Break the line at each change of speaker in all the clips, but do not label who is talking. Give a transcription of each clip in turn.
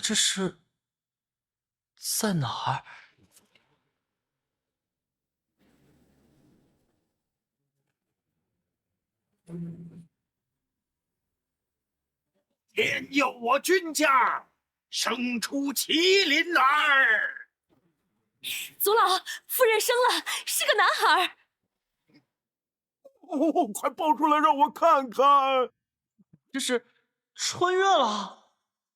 这是在哪儿？
天佑我君家，生出麒麟儿！
祖老，夫人生了，是个男孩。
哦，快抱出来让我看看！
这是穿越了！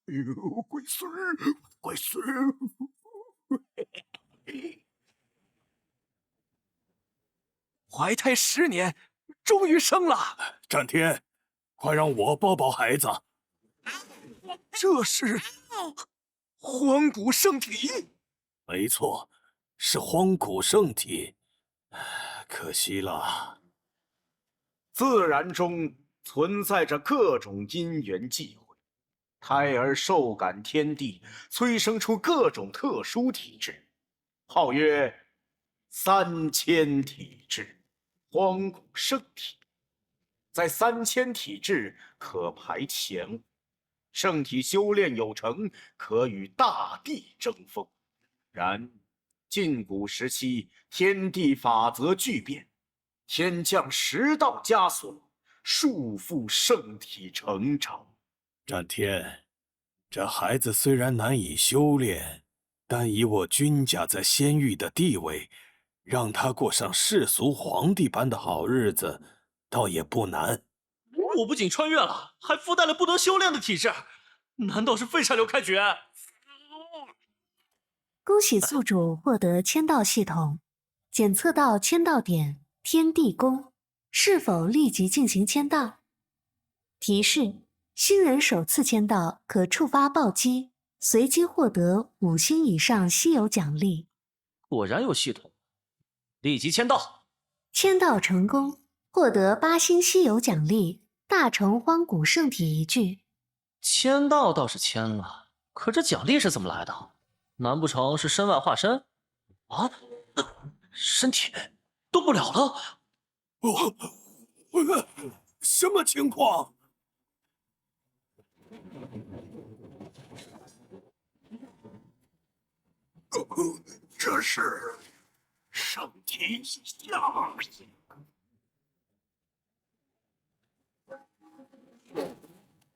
哎呦，龟孙儿，龟孙儿！
怀胎10年，终于生了。
战天，快让我抱抱孩子。
这是荒古圣体。
没错，是荒古圣体。可惜了。自然中存在着各种因缘际会，胎儿受感天地，催生出各种特殊体质，号曰3000体质，荒古圣体。在3000体质可排前5，圣体修炼有成，可与大地争锋。然晋古时期，天地法则巨变，天降10道枷锁，束缚圣体成长。战天，这孩子虽然难以修炼，但以我君家在仙域的地位，让他过上世俗皇帝般的好日子，倒也不难。
我不仅穿越了，还附带了不得修炼的体质，难道是废柴流开诀？
恭喜宿主获得签到系统，检测到签到点天地宫，是否立即进行签到？提示：新人首次签到可触发暴击，随机获得5星以上稀有奖励。
果然有系统，立即签到。
签到成功，获得8星稀有奖励大成荒古圣体1具。
签到倒是签了，可这奖励是怎么来的？难不成是身外化身？啊，身体动不了了？
什么情况？这是圣体下限。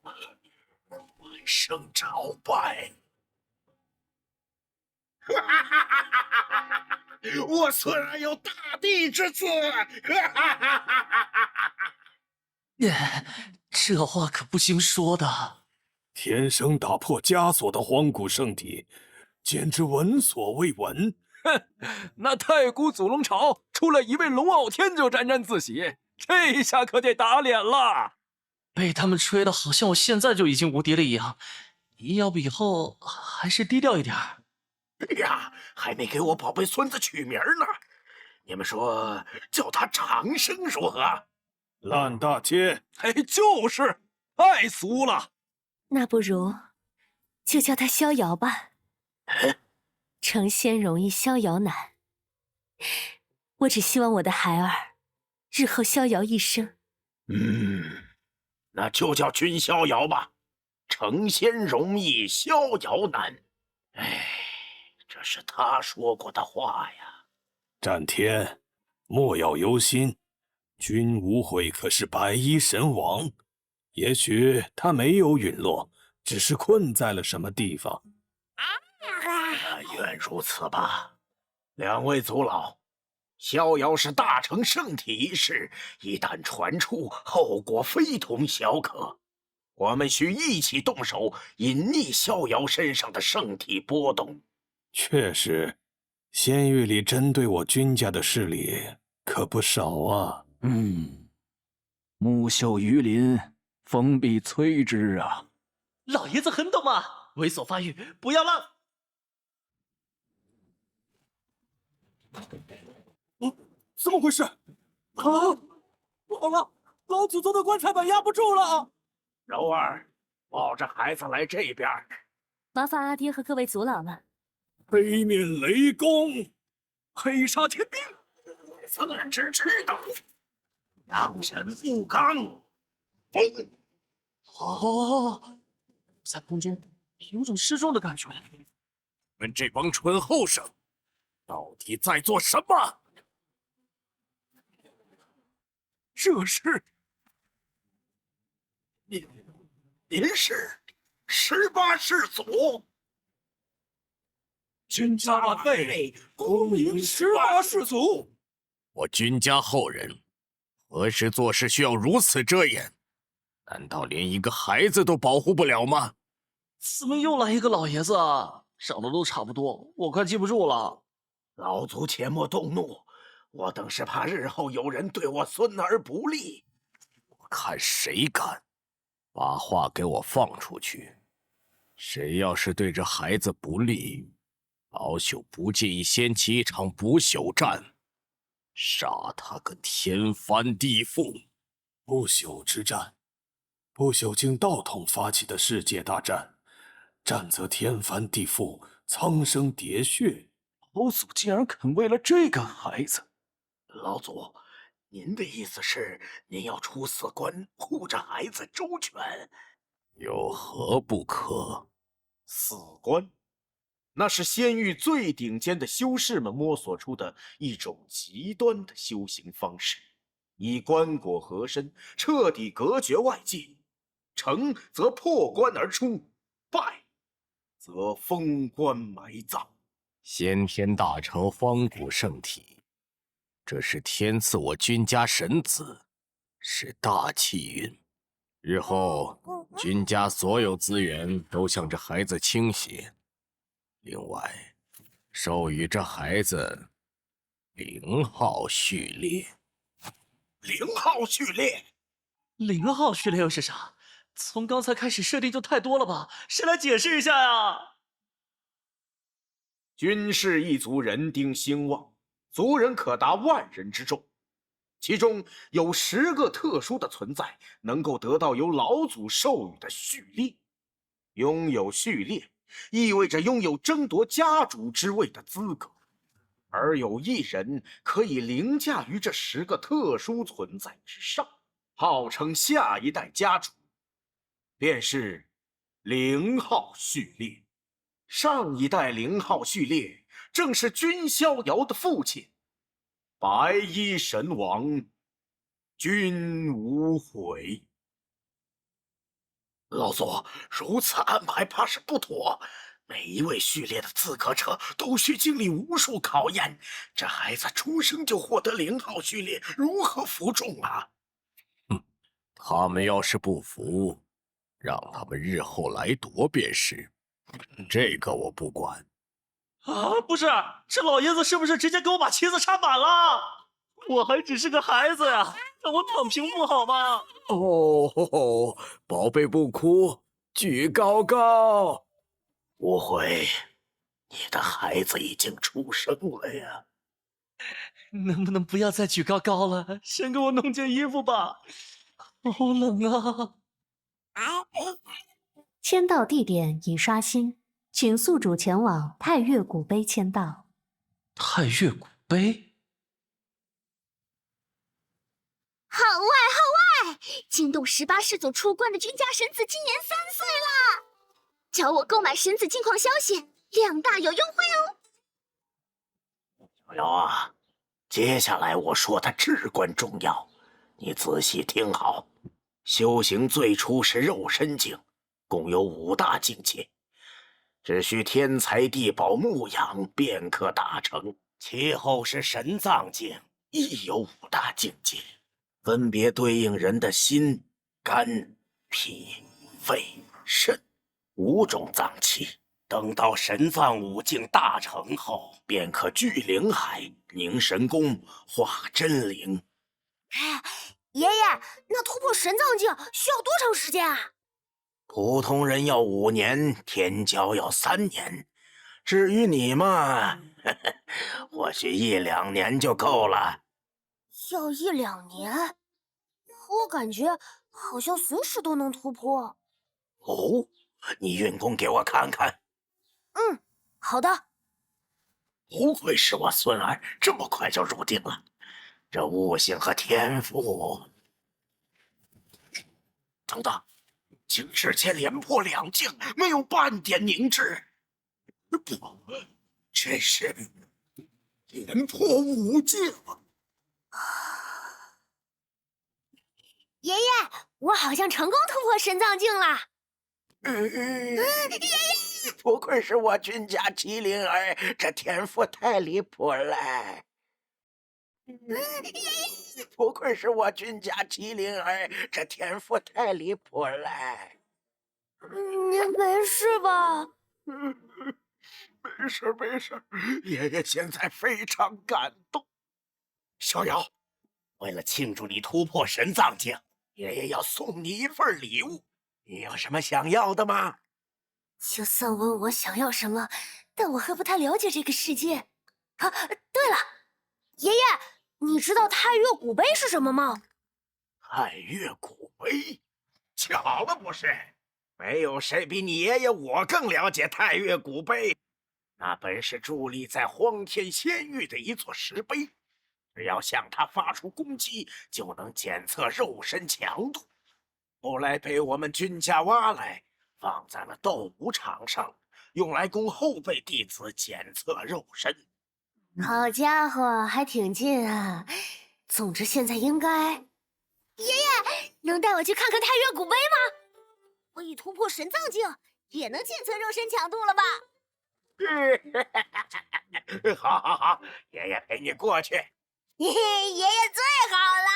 万圣朝拜。我虽然有大帝之姿，
这话可不兴说的。
天生打破枷锁的荒古圣体，简直闻所未闻。
那太古祖龙朝出了一位龙傲天就沾沾自喜，这下可得打脸了。
被他们吹得好像我现在就已经无敌了一样，要不以后还是低调一点。
哎呀，还没给我宝贝孙子取名呢，你们说叫他长生如何？烂大街！
哎，就是太俗了。
那不如就叫他逍遥吧，成仙容易逍遥难。我只希望我的孩儿日后逍遥一生。
那就叫君逍遥吧。成仙容易，逍遥难。哎，这是他说过的话呀。战天，莫要忧心，君无悔可是白衣神王。也许他没有陨落，只是困在了什么地方。愿如此吧。2位祖老，逍遥是大成圣体一事，一旦传出，后果非同小可。我们需一起动手，隐匿逍遥身上的圣体波动。确实，仙域里针对我君家的势力可不少啊。
木秀于林，风必摧之啊。
老爷子很懂嘛，猥琐发育不要浪。
怎么回事？不好了，老祖宗的棺材板压不住了。
柔儿，抱着孩子来这边。
麻烦阿爹和各位祖老了。
黑面雷公，
黑煞天兵，
自知之道，阳神不刚。
哦，在空中有种失重的感觉。
你们这帮蠢后生，到底在做什么？
这是
您是18世祖？
君家晚辈恭迎18世祖。
我君家后人，何时做事需要如此遮掩？难道连一个孩子都保护不了吗？
怎么又来一个老爷子啊？长得都差不多，我快记不住了。
老祖且莫动怒，我等是怕日后有人对我孙儿不利。我看谁敢把话给我放出去，谁要是对这孩子不利，老朽不介意掀起一场不朽战，杀他个天翻地覆。
不朽之战，不朽经道统发起的世界大战，战则天翻地覆，苍生喋血。
老祖竟然肯为了这个孩子！
老祖，您的意思是您要出死关护着孩子周全？有何不可？
死关，那是仙域最顶尖的修士们摸索出的一种极端的修行方式，以棺椁合身，彻底隔绝外界。成则破关而出，败则封关埋葬。
先天大成荒古圣体，这是天赐我君家神子，是大气运。日后君家所有资源都向这孩子倾斜。另外，授予这孩子0号序列。0号序列
0号序列又是啥？从刚才开始设定就太多了吧？谁来解释一下呀？
军氏一族人丁兴旺，族人可达10000人之众，其中有10个特殊的存在能够得到由老祖授予的序列。拥有序列意味着拥有争夺家主之位的资格，而有一人可以凌驾于这10个特殊存在之上，号称下一代家主，便是0号序列。上一代0号序列正是君逍遥的父亲，白衣神王君无悔。
老祖，如此安排怕是不妥。每一位序列的资格者都需经历无数考验，这孩子出生就获得0号序列，如何服众啊？他们要是不服，让他们日后来夺便是。这个我不管。
啊，不是，这老爷子是不是直接给我把旗子插满了？我还只是个孩子呀，让我躺平不好吗？
哦，宝贝不哭，举高高。无悔，你的孩子已经出生了呀。
能不能不要再举高高了？先给我弄件衣服吧，好冷啊！
签到地点已刷新，请宿主前往太岳古碑签到。
太岳古碑，
号外！惊动18世祖出关的君家神子今年3岁啦！找我购买神子近况消息，量大有优惠哦。
小瑶啊，接下来我说的至关重要，你仔细听好。修行最初是肉身境，共有5大境界，只需天才地宝牧养便可达成。其后是神藏境，亦有5大境界，分别对应人的心、肝、脾、肺、肾5种脏器。等到神藏5境大成后，便可聚灵海、凝神功、化真灵。
爷爷，那突破神藏境需要多长时间啊？
普通人要5年，天骄要3年。至于你嘛，或许1、2年就够了。
要1、2年？我感觉好像随时都能突破。
哦，你运功给我看看。
好的。
不愧是我孙儿，这么快就入定了。这悟性和天赋……等等，竟直接连破2境，没有半点凝滞。不，这是连破5境。
爷爷，我好像成功突破神藏境了。
不愧是我君家麒麟儿，这天赋太离谱了。不愧是我君家麒麟儿，这天赋太离谱了。
您没事吧？
没事没事，爷爷现在非常感动。逍遥，为了庆祝你突破神藏境，爷爷要送你一份礼物。你有什么想要的吗？
就算问我想要什么，但我还不太了解这个世界。啊，对了，爷爷，你知道太岳古碑是什么吗？
太岳古碑，巧了不是？没有谁比你爷爷我更了解太岳古碑。那本是伫立在荒天仙域的一座石碑，只要向它发出攻击，就能检测肉身强度。后来被我们君家挖来，放在了斗武场上，用来供后辈弟子检测肉身。
好家伙，还挺近啊！总之，现在应该……爷爷，能带我去看看太岳古碑吗？我已突破神藏境，也能检测肉身强度了吧？
好好好，爷爷陪你过去。
爷爷最好了。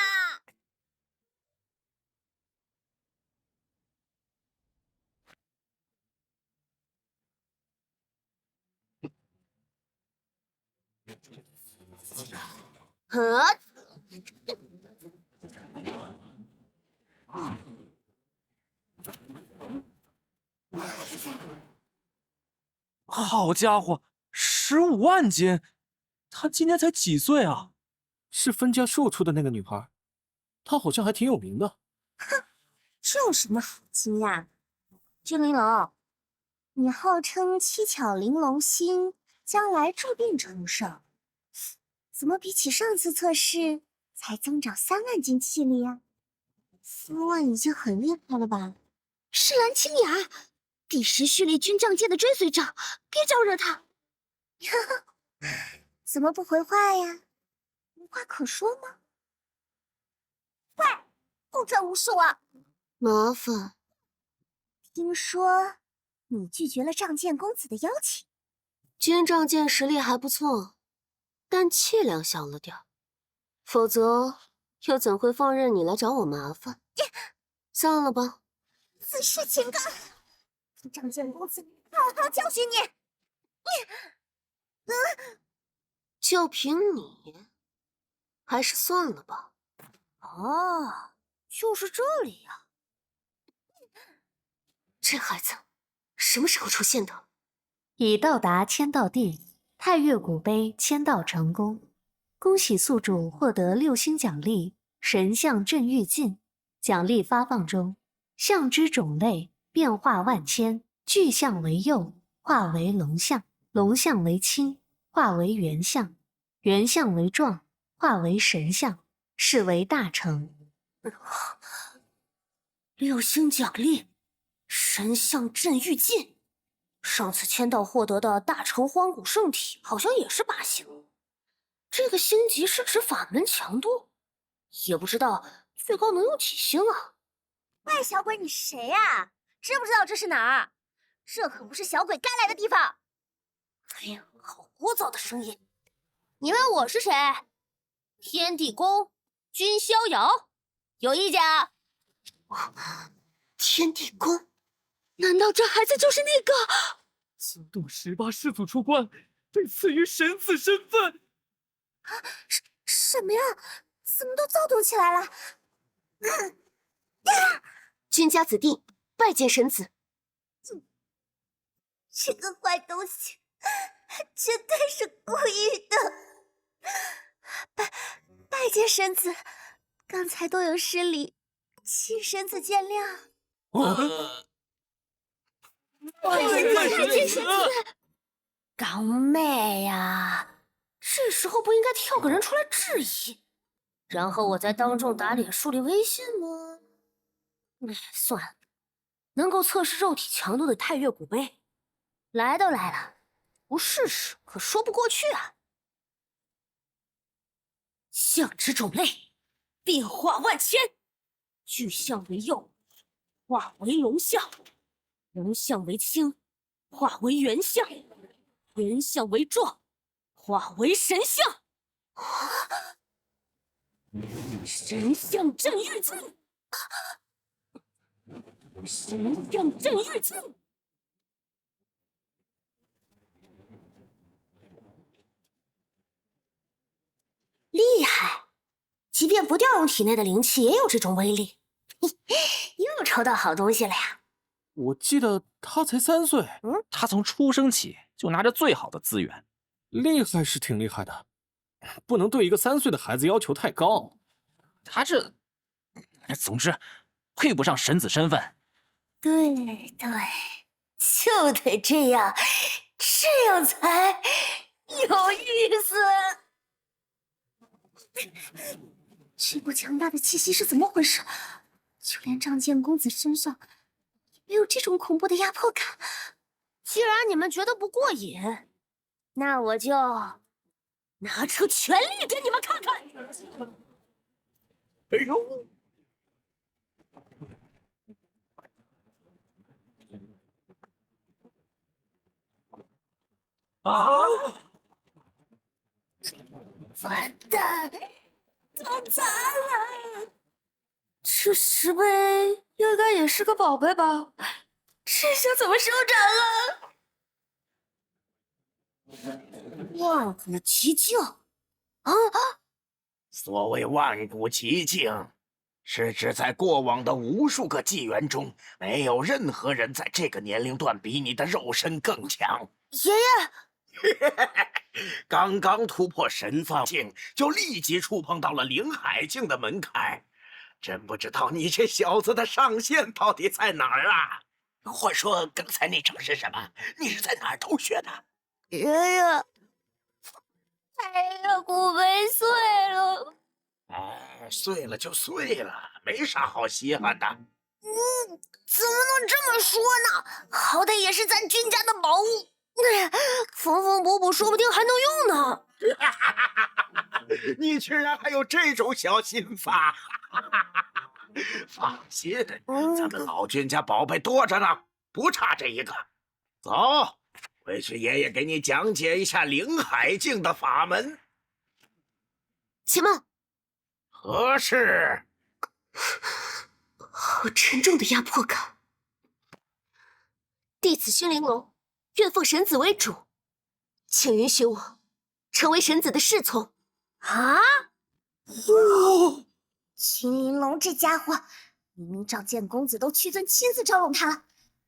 好家伙，15万斤！她今年才几岁啊？
是分家庶出的那个女孩，她好像还挺有名的。
这有什么好惊讶？君玲珑，你号称七巧玲珑心，将来注定成圣，怎么比起上次测试才增长3万斤气力啊？3万已经很厉害了吧？是蓝清雅，第10序列军杖界的追随者，别招惹他。怎么不回话呀？无话可说吗？喂，不准无视我！麻烦。听说你拒绝了仗剑公子的邀请。
军仗剑实力还不错，但气量小了点，否则又怎会放任你来找我麻烦？算了吧。
自视清高，仗剑公子好好教训你。
就凭你，还是算了吧。
哦，就是这里呀。
这孩子什么时候出现的？
已到达签到地，太岳古碑签到成功，恭喜宿主获得6星奖励神像镇狱镜。奖励发放中，象之种类变化万千，巨象为幼，化为龙象；龙象为轻，化为猿象；猿象为壮，化为神象，是为大成。
6星奖励，神像镇狱镜。上次签到获得的大成荒古圣体好像也是8星。这个星级是指法门强度，也不知道最高能有几星啊？
喂，小鬼，你谁呀？知不知道这是哪儿？这可不是小鬼该来的地方。
哎呀，好聒噪的声音！你问我是谁？天地宫君逍遥，有意见啊？
天地宫，
难道这孩子就是那个？
惊动18世祖出关，被赐予神子身份。
什么呀？怎么都躁动起来了？
君家子弟拜见神子。
这个坏东西，绝对是故意的。拜见神子，刚才多有失礼，请神子见谅。
拜见神子！
刚妹呀，这时候不应该跳个人出来质疑，然后我再当众打脸树立威信吗？算了，能够测试肉体强度的太岳古碑，来都来了，不试试可说不过去啊！象之种类，变化万千，具象为右，化为龙象；龙象为轻，化为元象；元象为壮，化为神象。神象镇狱境，神象镇狱境。厉害！即便不调用体内的灵气，也有这种威力。又抽到好东西了呀！
我记得他才3岁，
他从出生起就拿着最好的资源，
厉害是挺厉害的，不能对一个3岁的孩子要求太高。
他这，总之，配不上神子身份。
对对，就得这样，这样才有意思。
这股强大的气息是怎么回事？就连仗剑公子身上也没有这种恐怖的压迫感。
既然你们觉得不过瘾，那我就拿出全力给你们看看。
哎呦！
啊！完蛋，太惨了！这石碑应该也是个宝贝吧？这下怎么收场啊？万古奇境啊！
所谓万古奇境，是指在过往的无数个纪元中，没有任何人在这个年龄段比你的肉身更强。
爷爷，
刚刚突破神方境，就立即触碰到了灵海境的门槛。真不知道你这小子的上限到底在哪儿啊？或说刚才那招是什么？你是在哪儿偷学的？
爷爷，太岳古碑碎了。
哎，碎了就碎了，没啥好稀罕的。
怎么能这么说呢？好歹也是咱君家的宝物，缝缝补补，说不定还能用呢。
你居然还有这种小心思！放心，咱们老君家宝贝多着呢，不差这一个。走，回去爷爷给你讲解一下灵海境的法门。
且慢，
何事？
好沉重的压迫感。弟子熏灵龙，愿奉神子为主，请允许我成为神子的侍从。啊！
秦玲珑这家伙，明明仗剑公子都屈尊亲自招拢他了，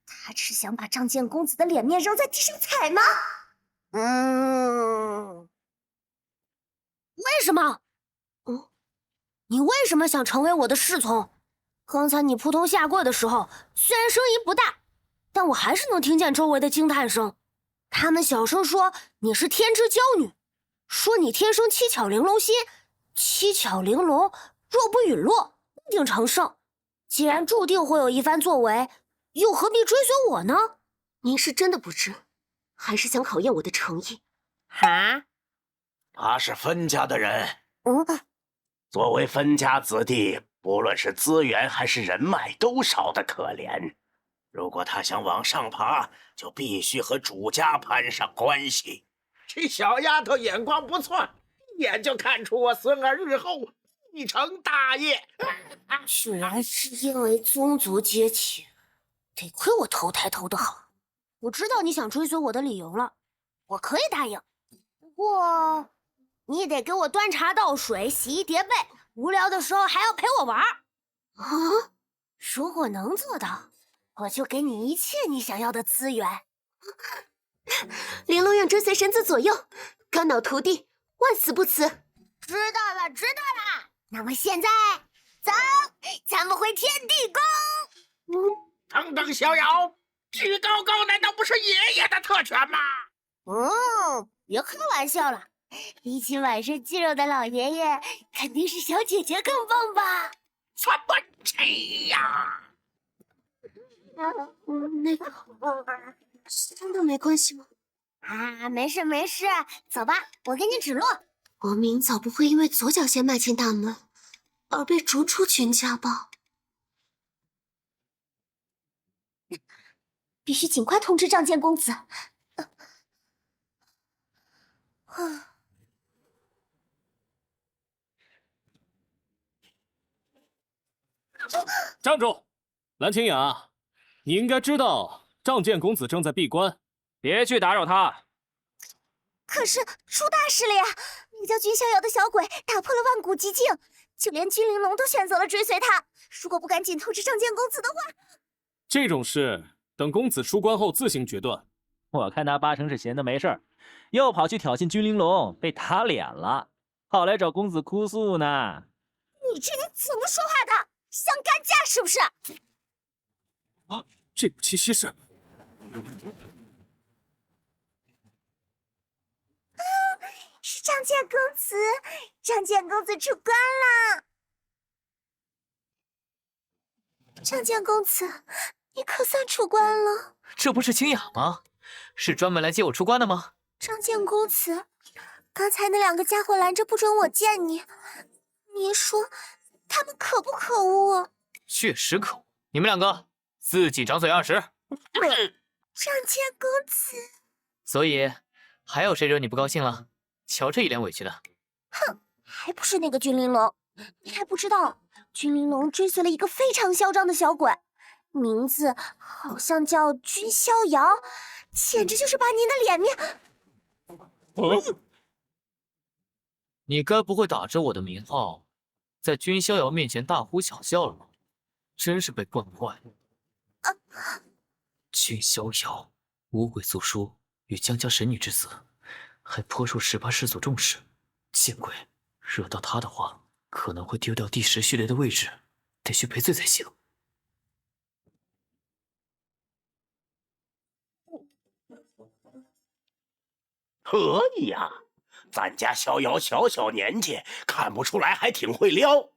他只是想把仗剑公子的脸面扔在地上踩吗？
为什么？你为什么想成为我的侍从？刚才你扑通下跪的时候，虽然声音不大，但我还是能听见周围的惊叹声。他们小声说你是天之娇女，说你天生七巧玲珑心，七巧玲珑若不陨落，必定成圣。既然注定会有一番作为，又何必追随我呢？您是真的不知，还是想考验我的诚意？哈？
他是分家的人。作为分家子弟，不论是资源还是人脉，都少得可怜。如果他想往上爬，就必须和主家攀上关系。这小丫头眼光不错，一眼就看出我孙儿日后必成大业。
居然是因为宗族阶级，得亏我投胎投得好。我知道你想追随我的理由了，我可以答应。不过你得给我端茶倒水、洗衣叠被，无聊的时候还要陪我玩。如果能做到，我就给你一切你想要的资源。玲珑愿追随神子左右，肝脑涂地，万死不辞。知道了，知道了。那么现在，走，咱们回天地宫。
等等，小瑶，举高高难道不是爷爷的特权吗？
别开玩笑了。比起满身肌肉的老爷爷，肯定是小姐姐更棒吧？
怎么这样？
那个，真的没关系吗？
啊，没事没事，走吧，我给你指路。
我明早不会因为左脚先迈进大门，而被逐出君家吧？
必须尽快通知仗剑公子。
站住！蓝清雅，你应该知道仗剑公子正在闭关，
别去打扰他。
可是出大事了呀！那个叫君逍遥的小鬼打破了万古极境，就连君玲珑都选择了追随他。如果不赶紧通知仗剑公子的话，
这种事等公子出关后自行决断。
我看他八成是闲得没事儿，又跑去挑衅君玲珑，被打脸了，跑来找公子哭诉呢。
你这人怎么说话的？想干架是不是？
啊，这步七夕是……
是仗剑公子，仗剑公子出关了。仗剑公子，你可算出关了。
这不是清雅吗？是专门来接我出关的吗？
仗剑公子，刚才那两个家伙拦着不准我见你，你说他们可不可恶？
确实可恶！你们两个自己掌嘴20。
仗剑公子，
所以还有谁惹你不高兴了？瞧这一脸委屈的。
哼，还不是那个君玲珑？你还不知道，君玲珑追随了一个非常嚣张的小鬼，名字好像叫君逍遥，简直就是把您的脸面……
你该不会打着我的名号，在君逍遥面前大呼小叫了吧？真是被惯坏了。君逍遥无悔诉说与江家神女之死，还颇受18师祖重视。见鬼，惹到他的话，可能会丢掉第10序列的位置，得去赔罪才行。
可以呀，咱家逍遥小小年纪，看不出来还挺会撩。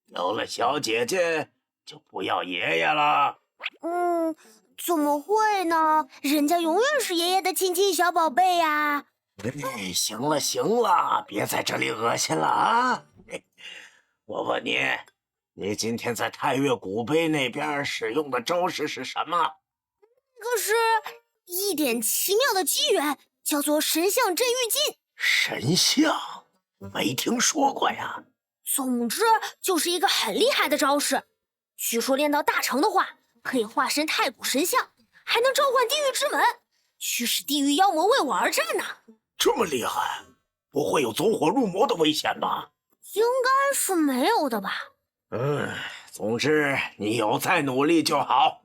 有了小姐姐，就不要爷爷了。
怎么会呢？人家永远是爷爷的亲亲小宝贝呀！
哎，行了行了，别在这里恶心了啊！我问你，你今天在太岳古碑那边使用的招式是什么？
可是一点奇妙的机缘，叫做神象镇狱禁。
神象？没听说过呀。
总之就是一个很厉害的招式，据说练到大成的话，可以化身太古神象，还能召唤地狱之门，驱使地狱妖魔为我而战呢。
这么厉害，不会有走火入魔的危险吧？
应该是没有的吧。
总之你有再努力就好。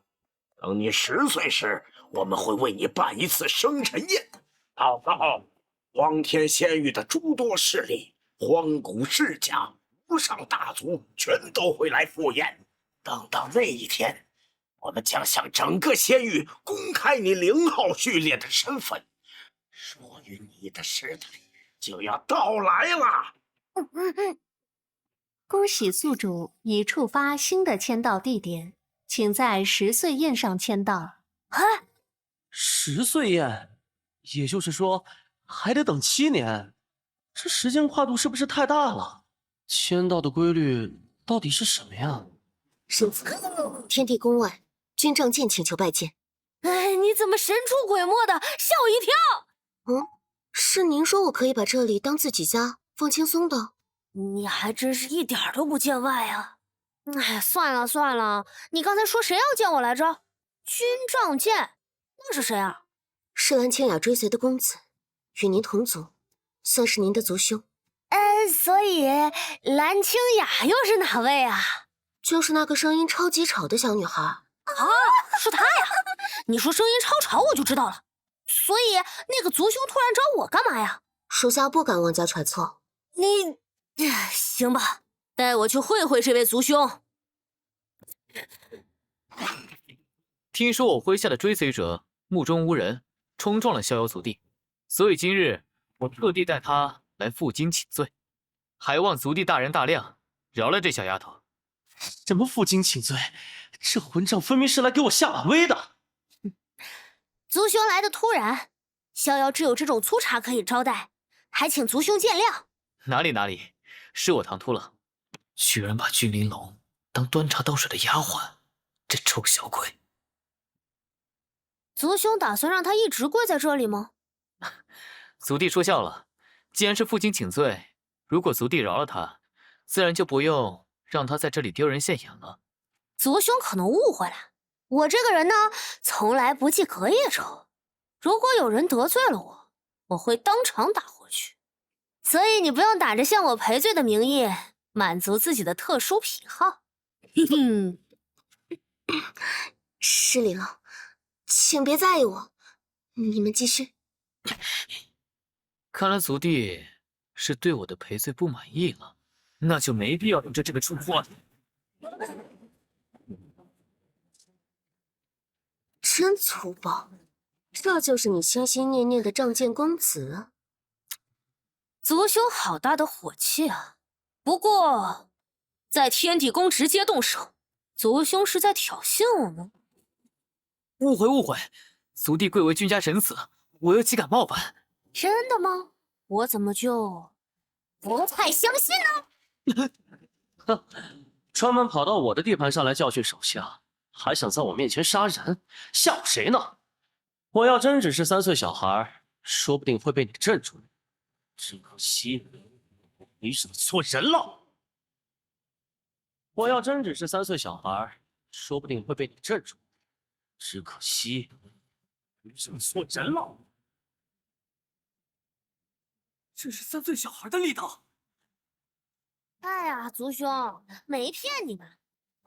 等你10岁时，我们会为你办一次生辰宴，到时候荒天仙域的诸多势力、荒古世家、无上大族全都会来赴宴。等到那一天，我们将向整个仙域公开你0号序列的身份，属于你的时代就要到来了。
恭喜宿主已触发新的签到地点，请在10岁宴上签到。
10岁宴，也就是说还得等7年，这时间跨度是不是太大了？签到的规律到底是什么呀？
圣子，天地宫外，君仗剑请求拜见。
你怎么神出鬼没的，吓我一跳！
是您说我可以把这里当自己家，放轻松的。
你还真是一点都不见外啊！算了算了，你刚才说谁要见我来着？君仗剑，那是谁啊？
是蓝清雅追随的公子，与您同族，算是您的族兄。
所以蓝清雅又是哪位啊？
就是那个声音超级吵的小女孩。
是她呀！你说声音超吵，我就知道了。所以那个族兄突然找我干嘛呀？
属下不敢妄加揣测。
你，行吧，带我去会会这位族兄。
听说我麾下的追随者目中无人，冲撞了逍遥族地，所以今日我特地带他来负荆请罪，还望族地大人大量，饶了这小丫头。什么负荆请罪？
这混账分明是来给我下马威的。
族兄来的突然，逍遥只有这种粗茶可以招待，还请族兄见谅。
哪里，是我唐突了，居然把君临龙当端茶倒水的丫鬟，这臭小鬼！
族兄打算让他一直跪在这里吗？
族弟说笑了，既然是负荆请罪，如果族弟饶了他，自然就不用让他在这里丢人现眼了。
族兄可能误会了，我这个人呢，从来不记隔夜仇。如果有人得罪了我，我会当场打回去。所以你不用打着向我赔罪的名义，满足自己的特殊癖好。哼哼，
失礼了，请别在意我。你们继续。
看来族弟是对我的赔罪不满意了，那就没必要留着这个蠢货了。
真粗暴，这就是你心心念念的仗剑公子？
族兄好大的火气啊！不过，在天地宫直接动手，族兄是在挑衅我吗？
误会，族弟贵为君家神子，我又岂敢冒犯？
真的吗？我怎么就不太相信呢？
哼，专门跑到我的地盘上来教训手下，还想在我面前杀人，吓唬谁呢？我要真只是3岁小孩，说不定会被你镇住。只可惜，你惹错人了。我要真只是3岁小孩，说不定会被你镇住。只可惜，你惹错人了。
这是3岁小孩的力道。
哎呀，族兄，没骗你们。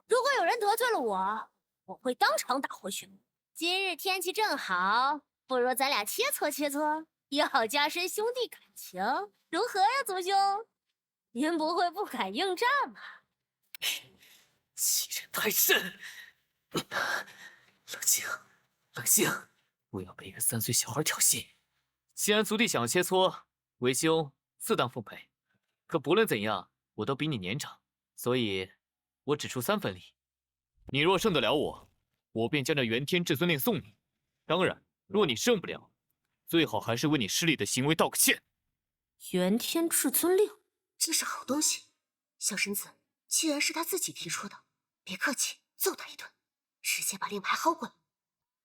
如果有人得罪了我，我会当场打回去。今日天气正好，不如咱俩切磋切磋，也好加深兄弟感情，如何呀，族兄？您不会不敢应战吧？
欺人太甚！冷静，不要被一个3岁小孩挑衅。既然族弟想要切磋，为兄自当奉陪。可不论怎样，我都比你年长，所以我只出3分力。你若胜得了我，我便将这元天至尊令送你。当然，若你胜不了，最好还是为你失礼的行为道个歉。
元天至尊令，
这是好东西。小神子，既然是他自己提出的，别客气，揍他一顿，直接把令牌薅过来。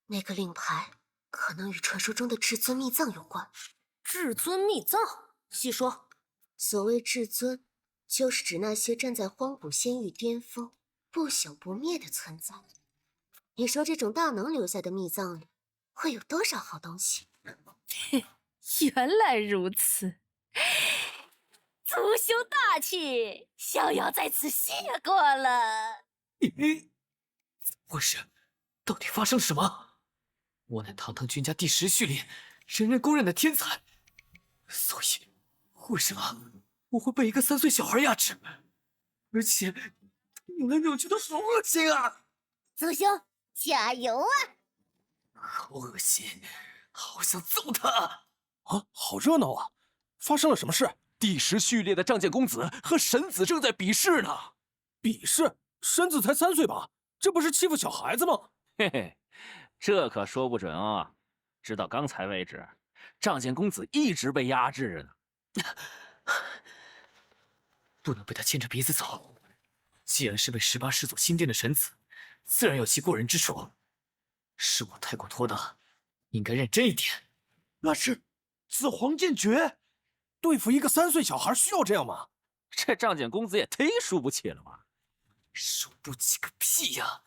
那个令牌可能与传说中的至尊秘藏有关。
至尊秘藏，细说。
所谓至尊，就是指那些站在荒古仙域巅峰、不朽不灭的存在。你说这种大能留下的秘藏里，会有多少好东西？
原来如此，族兄大气，逍遥在此谢过了。
怎么回事？到底发生了什么？我乃堂堂君家第10序列，人人公认的天才，所以为什么我会被一个3岁小孩压制？而且扭来扭去的好恶心啊！
族兄加油啊！
好恶心，好想揍他！
啊，好热闹啊！发生了什么事？第10序列的仗剑公子和神子正在比试呢。
比试？神子才3岁吧？这不是欺负小孩子吗？
嘿嘿，这可说不准啊！直到刚才为止，仗剑公子一直被压制着呢。
不能被他牵着鼻子走。既然是被18世祖新殿的神子，自然有其过人之处。是我太过拖大，应该认真一点。
那是紫皇剑诀，
对付一个3岁小孩需要这样吗？
这仗剑公子也忒输不起了吧？
输不起个屁呀！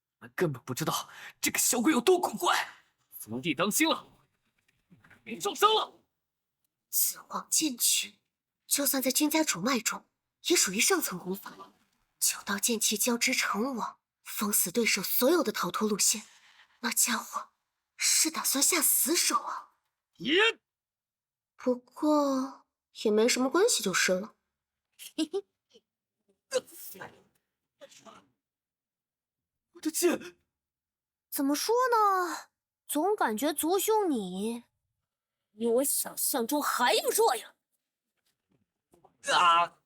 你们根本不知道这个小鬼有多古怪。族弟当心了，别受伤了。
紫皇剑诀，就算在君家主脉中，也属于上层功法。9道剑气交织成网，封死对手所有的逃脱路线。那家伙是打算下死手啊！
也，
不过也没什么关系就是了。
我的剑，
怎么说呢？总感觉族兄你比我想象中还要弱呀！
啊！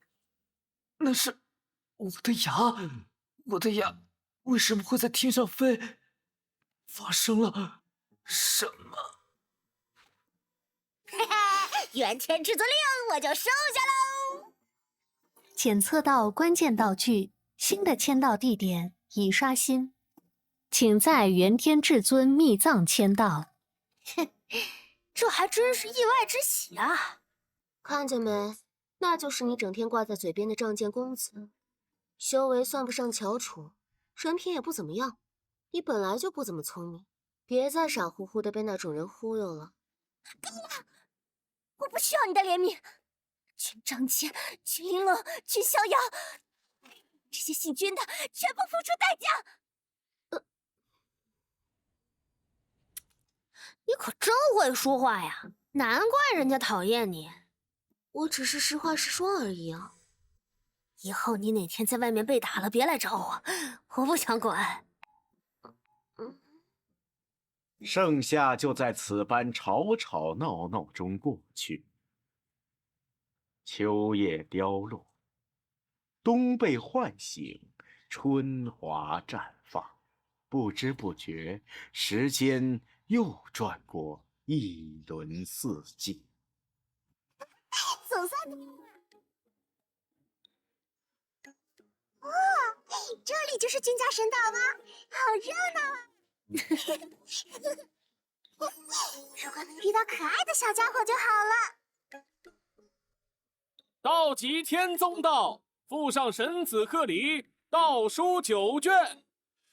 那是我的牙，为什么会在天上飞？发生了什么？
元天至尊令我就收下喽。
检测到关键道具，新的签到地点已刷新，请在元天至尊秘藏签到。
哼，这还真是意外之喜啊！
看见没？那就是你整天挂在嘴边的仗剑公子，修为算不上翘楚，人品也不怎么样。你本来就不怎么聪明，别再傻乎乎的被那种人忽悠了。
够了！我不需要你的怜悯。君张谦、君玲珑、君逍遥，这些姓君的全部付出代价。你可真会说话呀，难怪人家讨厌你。
我只是实话实说而已啊。
以后你哪天在外面被打了，别来找我，我不想管。
盛夏就在此般吵吵闹闹中过去。秋叶凋落，冬被唤醒，春华绽放。不知不觉，时间又转过一轮四季。
总算哇，这里就是君家神岛吗？好热闹啊！如果能遇到可爱的小家伙就好了。
道极天宗道，附上神子贺礼，道书9卷。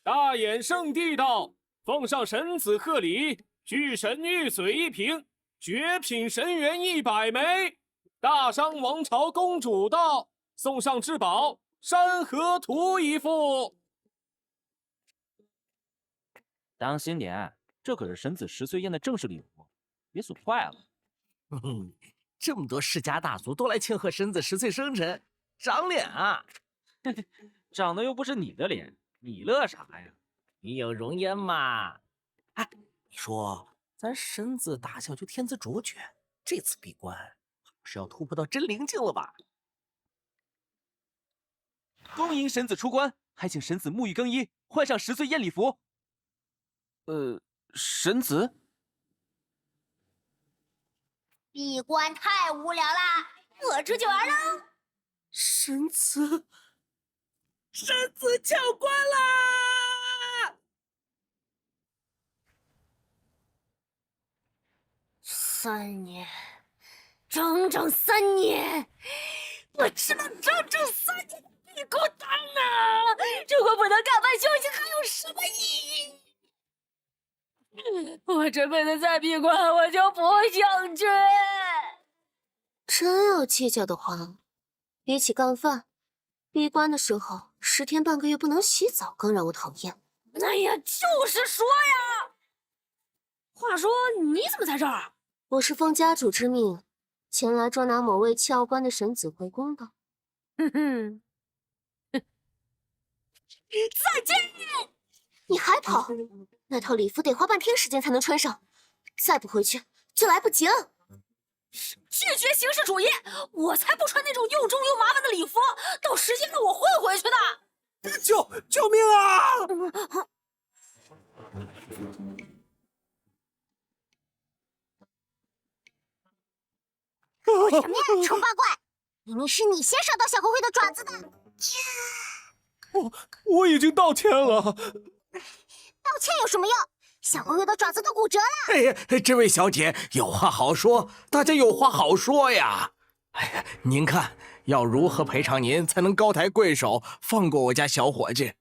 大衍圣地道，奉上神子贺礼，巨神玉髓1瓶，绝品神元100枚。大商王朝公主道，送上至宝山河图1副。
当心点，这可是神子10岁宴的正式礼物，别损坏了。
这么多世家大族都来庆贺神子10岁生辰，长脸啊！
长得又不是你的脸，你乐啥呀？
你有容颜嘛？哎，你说咱神子打小就天资卓绝，这次闭关是要突破到真灵境了吧？
恭迎神子出关，还请神子沐浴更衣，换上10岁宴礼服。神子？
闭关太无聊啦，我出去玩喽！
神子教官啦
！3年，整整3年，我吃了整整3年的屁股汤呢！如果不能干饭休息，还有什么意义？我这辈子再闭关，我就不想去。
真要计较的话，比起干饭，闭关的时候10天半个月不能洗澡更让我讨厌。
哎呀，就是说呀。话说你怎么在这儿？
我是奉家主之命，前来捉拿某位7号关的神子回宫的。
再见！
你还跑？那套礼服得花半天时间才能穿上，再不回去就来不及了。
拒绝形式主义！我才不穿那种又重又麻烦的礼服，到时间了我会回去的。
救命啊！
搞什么呀，丑八怪！明明是你先烧到小灰灰的爪子的。
我已经道歉了。
道歉有什么用？小灰灰的爪子都骨折了。
哎呀，这位小姐有话好说，大家有话好说呀。哎呀，您看要如何赔偿您才能高抬贵手，放过我家小伙计？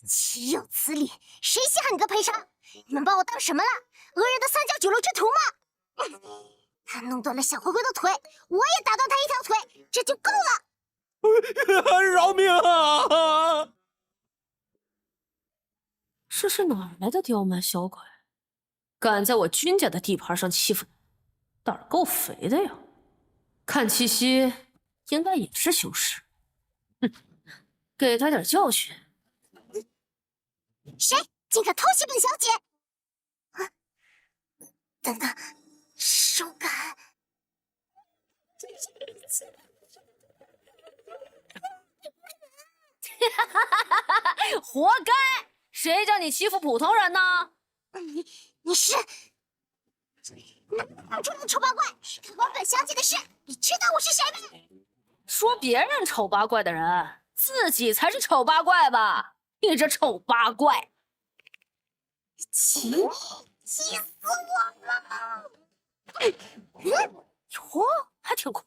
岂有此理！谁稀罕你的赔偿？你们把我当什么了？俄人的3教9流之徒吗？他弄断了小灰灰的腿，我也打断他一条腿，这就够了。
饶命啊！
这是哪儿来的刁蛮小鬼？敢在我君家的地盘上欺负你，胆儿够肥的呀！看气息，应该也是修士。哼，给他点教训。
谁竟敢偷袭本小姐？啊！等等，手感。
活该！谁叫你欺负普通人呢？
你是拿出来丑八怪，可我本小姐的事，你知道我是谁吗？
说别人丑八怪的人，自己才是丑八怪吧？你这丑八怪！
气死我了！
哟，还挺快。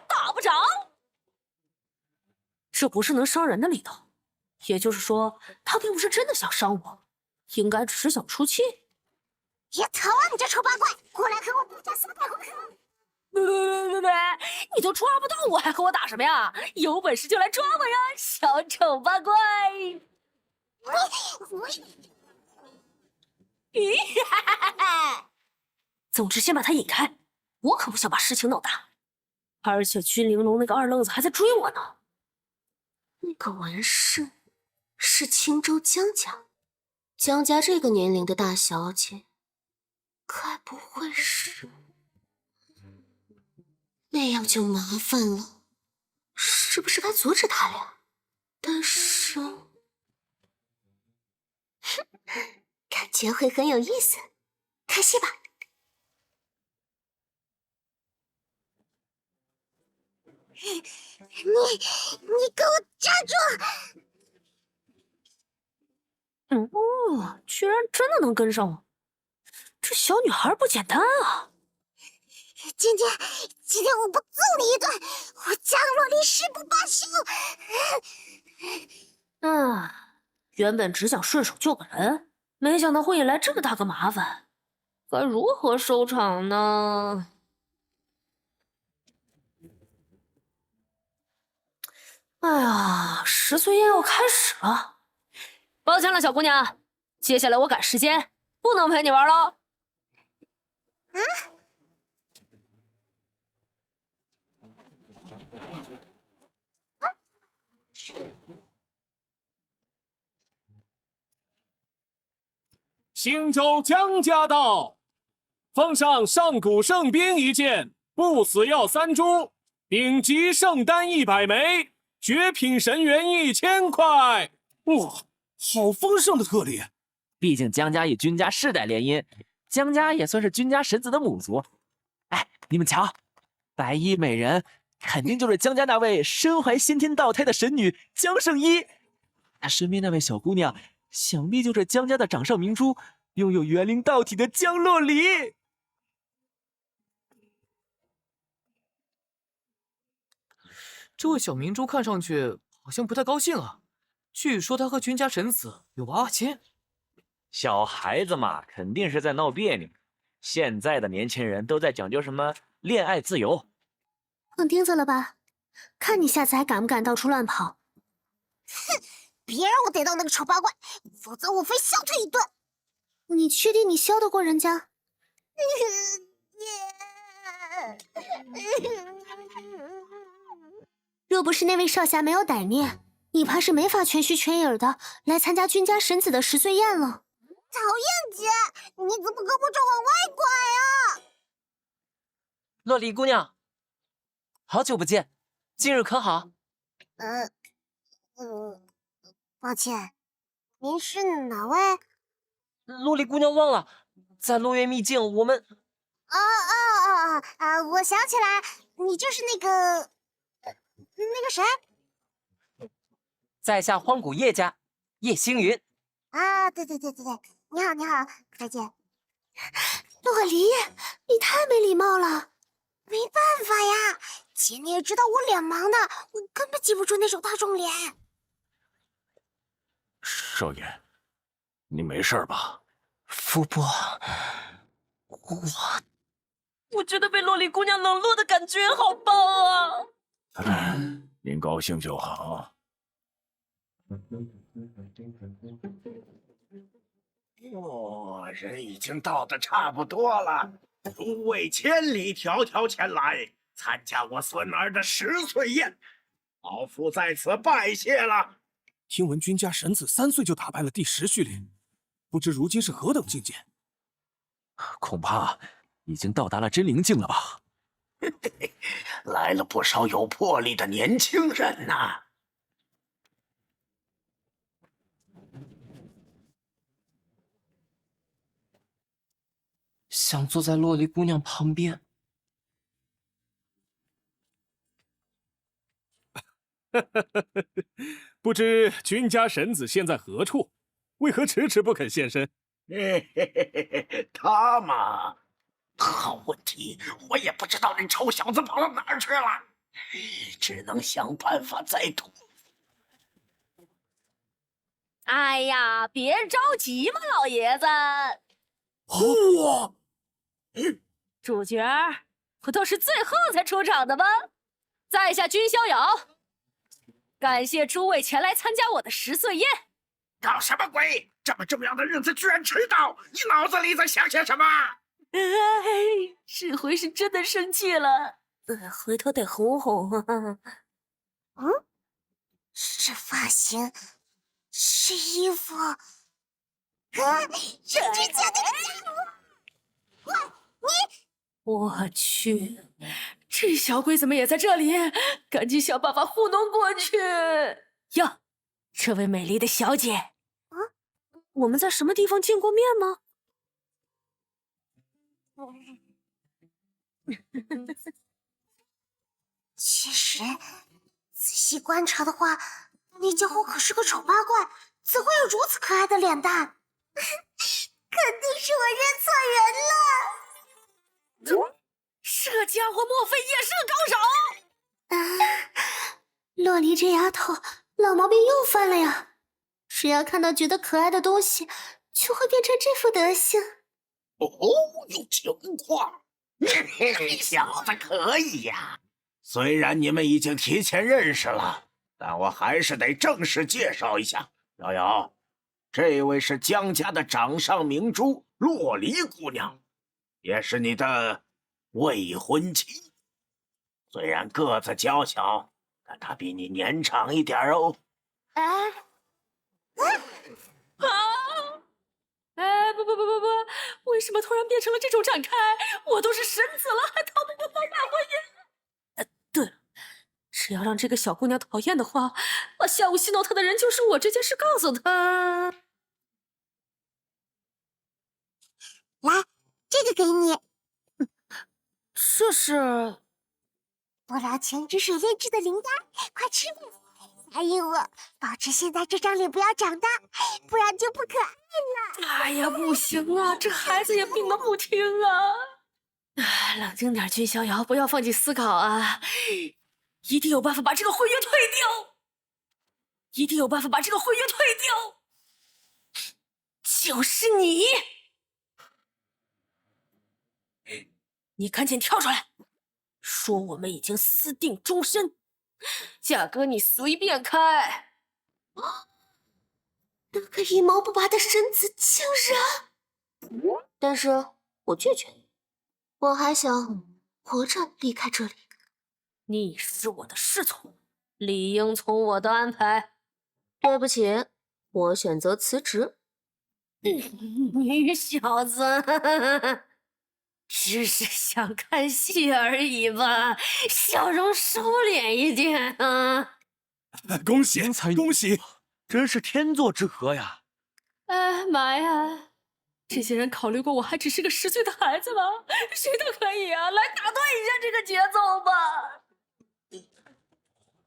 打不着。这不是能伤人的力道，也就是说，他并不是真的想伤我，应该只是想出气。
别逃啊，你这丑八怪！过来和我打架300回合！
对，你都抓不到我，还和我打什么呀？有本事就来抓我呀，小丑八怪！咦，哈哈哈！总之，先把他引开，我可不想把事情闹大。而且君玲珑那个二愣子还在追我呢。
那个纹饰是青州江家，江家这个年龄的大小姐，该不会是……那样就麻烦了，是不是该阻止他俩？但是，感觉会很有意思，开戏吧。
你给我站
住！居然真的能跟上我，这小女孩不简单啊！
今天我不揍你一顿，我江洛离誓不罢休！
原本只想顺手救个人，没想到会引来这么大个麻烦，该如何收场呢？哎呀，10岁宴要开始了，抱歉了，小姑娘，接下来我赶时间，不能陪你玩喽。
星州江家道，奉上上古圣兵1件，不死药3株，顶级圣丹100枚，绝品神元1000块。
哇，好丰盛的特例！
毕竟江家与君家世代联姻，江家也算是君家神子的母族。哎，你们瞧，白衣美人肯定就是江家那位身怀先天道胎的神女江圣依，她身边那位小姑娘，想必就是江家的掌上明珠，拥有元灵道体的江洛离。
这位小明珠看上去好像不太高兴啊，据说他和君家神子有娃娃亲。
小孩子嘛，肯定是在闹别扭。现在的年轻人都在讲究什么恋爱自由。
碰钉子了吧？看你下次还敢不敢到处乱跑？
哼，别让我逮到那个丑八怪，否则我非削他一顿！
你确定你削得过人家？若不是那位少侠没有胆念，你怕是没法全虚全影的来参加君家神子的10岁宴了。
讨厌姐，你怎么胳膊肘往外拐啊？
洛离姑娘，好久不见，近日可好？
抱歉，您是哪位？
洛离姑娘忘了，在落月秘境，我们……
我想起来，你就是那个谁？
在下荒古叶家叶星云。
啊，对，你好，再见。
洛离，你太没礼貌了。
没办法呀，姐你也知道我脸盲的，我根本记不住那首大众脸。
少爷，你没事吧？
福伯，我觉得被洛离姑娘冷落的感觉好棒啊！
您高兴就好。
人已经到的差不多了，诸位千里迢迢前来参加我孙儿的10岁宴，老夫在此拜谢了。
听闻君家神子3岁就打败了第10序列，不知如今是何等境界？
恐怕已经到达了真灵境了吧？
来了不少有魄力的年轻人呐。
想坐在洛丽姑娘旁边。
不知君家神子现在何处？为何迟迟不肯现身？
他嘛，好问题，我也不知道那臭小子跑到哪儿去了，只能想办法再图。
哎呀，别着急嘛，老爷子。
嚯！
主角不都是最后才出场的吗？在下君逍遥，感谢诸位前来参加我的10岁宴。
搞什么鬼？这么重要的日子居然迟到！你脑子里在想些什么？
哎，这回是真的生气了，回头得哄哄。
是发型，是衣服，是指甲那个家伙。
我去，这小鬼怎么也在这里？赶紧想办法糊弄过去。哟，这位美丽的小姐，我们在什么地方见过面吗？
其实，仔细观察的话，那家伙可是个丑八怪，怎会有如此可爱的脸蛋？肯定是我认错人了。
这家伙莫非也是个高手？
洛离这丫头老毛病又犯了呀！只要看到觉得可爱的东西，就会变成这副德行。
哦，有情况，小子可以呀！虽然你们已经提前认识了，但我还是得正式介绍一下。瑶瑶，这位是江家的掌上明珠洛离姑娘，也是你的未婚妻。虽然个子娇小，但她比你年长一点哦。
不，为什么突然变成了这种展开？我都是神子了，还逃不过方法婚姻。对了，只要让这个小姑娘讨厌的话，把下午戏弄她的人就是我这件事告诉她。
来，这个给你。
这是
不老泉之水炼制的灵丹，快吃吧！答应我，保持现在这张脸不要长大，不然就不可爱了。
哎呀，不行啊，这孩子也病得不轻啊！冷静点，君逍遥，不要放弃思考啊！一定有办法把这个婚约退掉，一定有办法把这个婚约退掉。就是你，你赶紧跳出来，说我们已经私定终身，价格你随便开。
那个一毛不拔的神子竟然……但是我拒绝，我还想活着离开这里。
你是我的侍从，理应从我的安排。
对不起，我选择辞职。
你小子，只是想看戏而已吧，笑容收敛一点啊！
恭喜恭喜，真是天作之合呀！
哎妈呀，这些人考虑过我还只是个10岁的孩子吗？谁都可以啊，来打断一下这个节奏吧！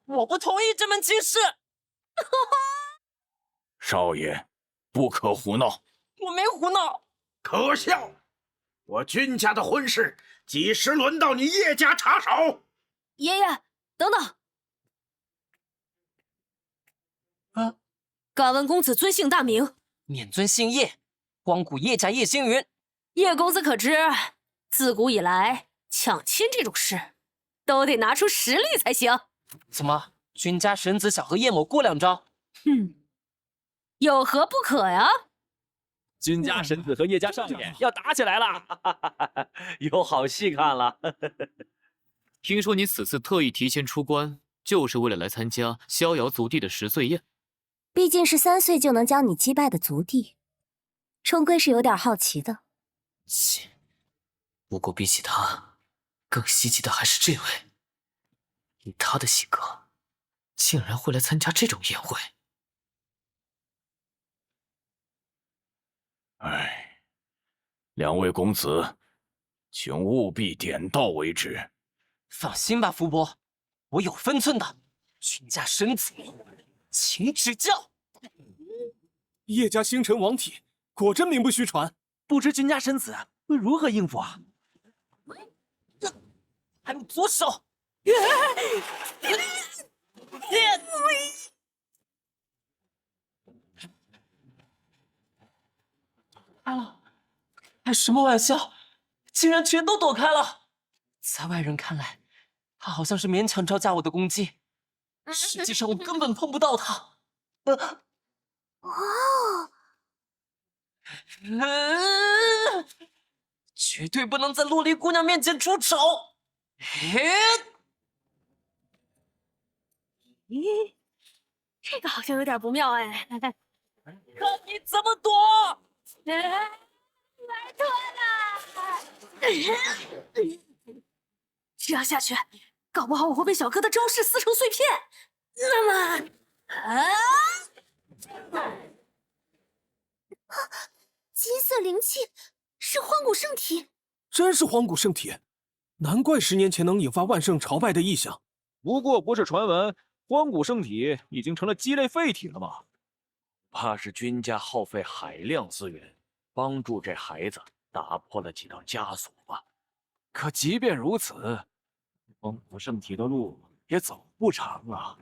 我不同意这门亲事。
少爷，不可胡闹！
我没胡闹。
可笑！我君家的婚事，几时轮到你叶家插手？
爷爷，等等。敢问公子尊姓大名？
免尊姓叶，光谷叶家叶星云。
叶公子可知，自古以来抢亲这种事，都得拿出实力才行。
怎么，君家神子想和叶某过2招？
有何不可呀？
君家神子和叶家少爷要打起来了，有好戏看了。
听说你此次特意提前出关，就是为了来参加逍遥族弟的10岁宴。
毕竟是3岁就能将你击败的族弟，终归是有点好奇的。
切，不过比起他，更稀奇的还是这位。以他的性格，竟然会来参加这种宴会。
哎，2位公子请务必点到为止。
放心吧，福伯，我有分寸的。君家神子，请指教。
叶家星辰王体果真名不虚传，
不知君家神子会如何应付啊？还没左手！开了，开什么玩笑？竟然全都躲开了！在外人看来，他好像是勉强招架我的攻击，实际上我根本碰不到他。绝对不能在洛丽姑娘面前出丑！
咦，这个好像有点不妙哎！
看你怎么躲！
拜托了！这样下去，搞不好我会被小哥的招式撕成碎片。那么，
金色灵气是荒古圣体，
真是荒古圣体，难怪10年前能引发万圣朝拜的异象。
不过不是传闻荒古圣体已经成了鸡肋废体了吗？怕是君家耗费海量资源，帮助这孩子打破了几道枷锁吧。可即便如此，荒古圣体的路也走不长啊。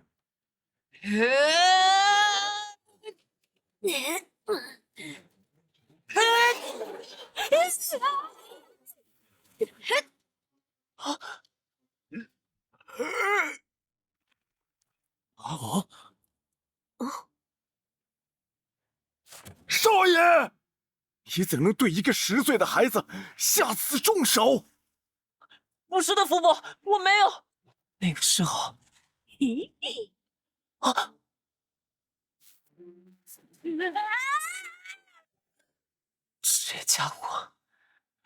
少爷，你怎能对一个10岁的孩子下此重手？
不是的，福伯，我没有。那个时候，这家伙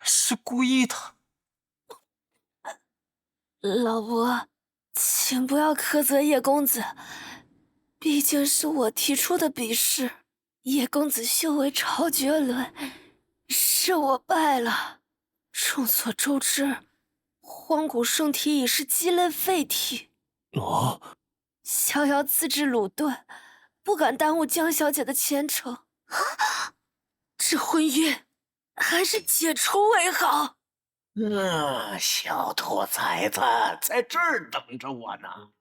是故意的。
老伯，请不要苛责叶公子，毕竟是我提出的比试。叶公子修为超绝伦，是我败了。众所周知，荒古圣体已是鸡肋废体。逍遥自制鲁钝，不敢耽误江小姐的前程。这婚约还是解除为好。
小兔崽子在这儿等着我呢。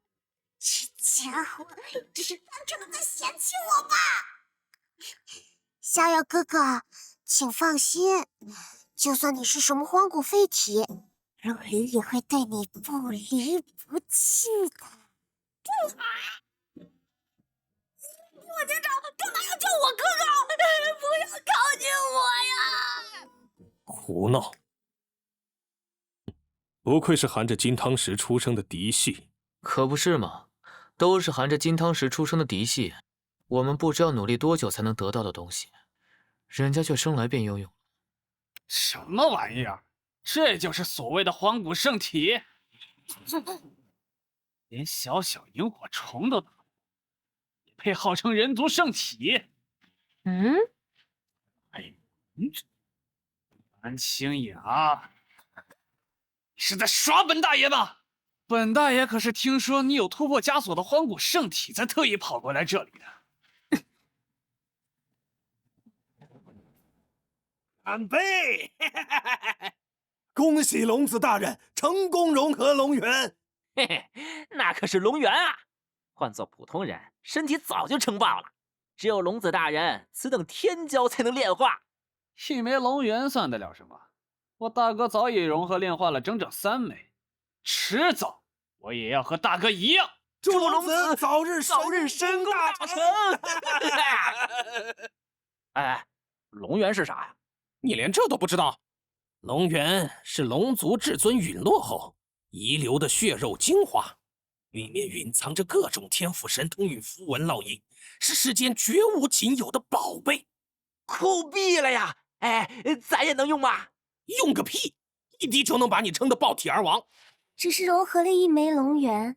这家伙只是单纯的在嫌弃我吧？
逍遥哥哥，请放心，就算你是什么荒古废体，龙鳞也会对你不离不弃的。
我店长干嘛要救我哥哥？不要靠近我呀！
胡闹！不愧是含着金汤匙出生的嫡系，
可不是嘛，都是含着金汤匙出生的嫡系，我们不知要努力多久才能得到的东西，人家却生来便拥有。
什么玩意儿？这就是所谓的荒古圣体？连小小萤火虫都打不过，也配号称人族圣体？安清雅，你是在耍本大爷吧？本大爷可是听说你有突破枷锁的荒古圣体，才特意跑过来这里的。
干杯！恭喜龙子大人成功融合龙元。
嘿嘿，那可是龙元啊！换做普通人，身体早就撑爆了。只有龙子大人此等天骄才能炼化。
一枚龙元算得了什么？我大哥早已融合炼化了整整3枚，迟早我也要和大哥一样。
祝龙子早日
神功大成！哎，龙元是啥呀？
你连这都不知道？龙元是龙族至尊陨落后遗留的血肉精华，里面蕴藏着各种天赋神通与符文烙印，是世间绝无仅有的宝贝。
酷毙了呀！哎，咱也能用吗？
用个屁！一滴就能把你撑得爆体而亡。
只是融合了1枚龙元，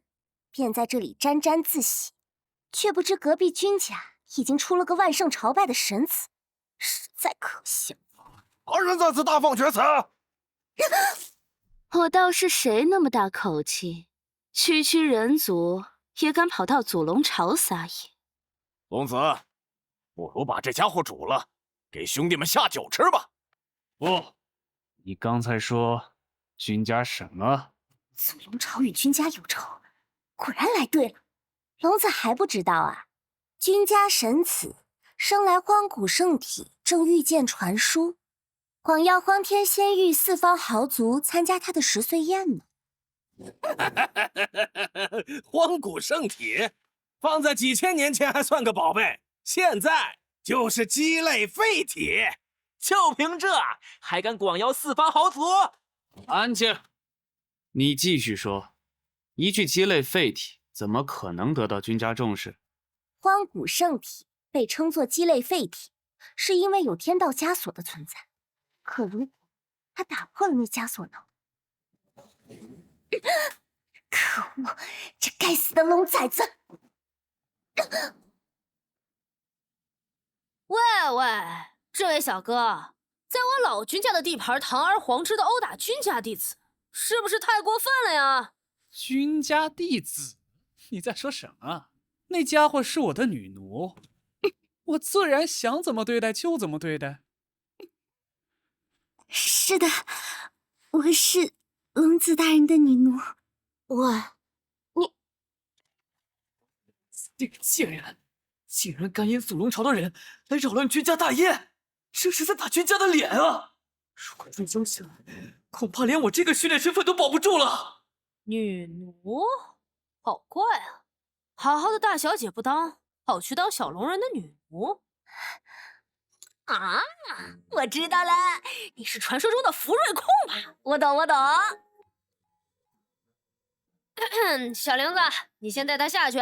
便在这里沾沾自喜，却不知隔壁君家已经出了个万圣朝拜的神子，实在可笑。
何人在此大放厥词？
我倒是谁那么大口气，区区人族也敢跑到祖龙巢撒野？
公子，不如把这家伙煮了，给兄弟们下酒吃吧。
不，你刚才说君家什么？
祖龙巢与君家有仇，果然来对了。龙子还不知道啊？君家神子生来荒古圣体，正遇见传书，广邀荒天仙域四方豪族参加他的10岁宴呢。
荒古圣体，放在几千年前还算个宝贝，现在就是鸡肋废体。
就凭这还敢广邀四方豪族？
安静！你继续说，一具鸡肋废体怎么可能得到君家重视？
荒古圣体被称作鸡肋废体，是因为有天道枷锁的存在。可如果他打破了那枷锁呢？可恶，这该死的龙崽子！
喂喂，这位小哥，在我老君家的地盘堂而皇之的殴打君家弟子，是不是太过分了呀？
君家弟子？你在说什么？那家伙是我的女奴，我自然想怎么对待就怎么对待。
是的，我是龙子大人的女奴。
这个贱人，竟然敢引祖龙巢的人来扰乱君家大宴，这是在打君家的脸啊！如果分享起来，恐怕连我这个训练身份都保不住了。
女奴，好怪啊！好好的大小姐不当，跑去当小龙人的女奴。
啊，我知道了，
你是传说中的福瑞控吧？
我懂。
小玲子，你先带他下去。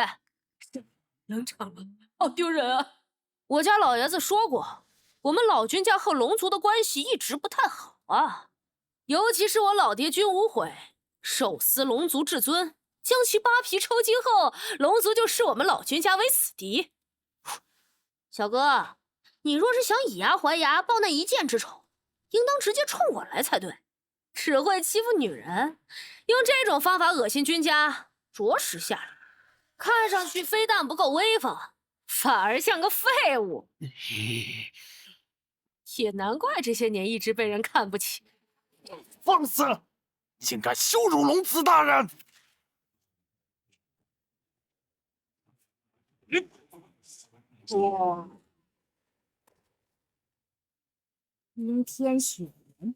冷场了，
好丢人啊！我家老爷子说过，我们老君家和龙族的关系一直不太好啊，尤其是我老爹君无悔手撕龙族至尊，将其扒皮抽筋后，龙族就视我们老君家为死敌。小哥，你若是想以牙还牙，报那一箭之仇，应当直接冲我来才对。只会欺负女人，用这种方法恶心君家，着实下流。看上去非但不够威风，反而像个废物。也难怪这些年一直被人看不起。
放肆！竟敢羞辱龙子大人！
阴天雪莲，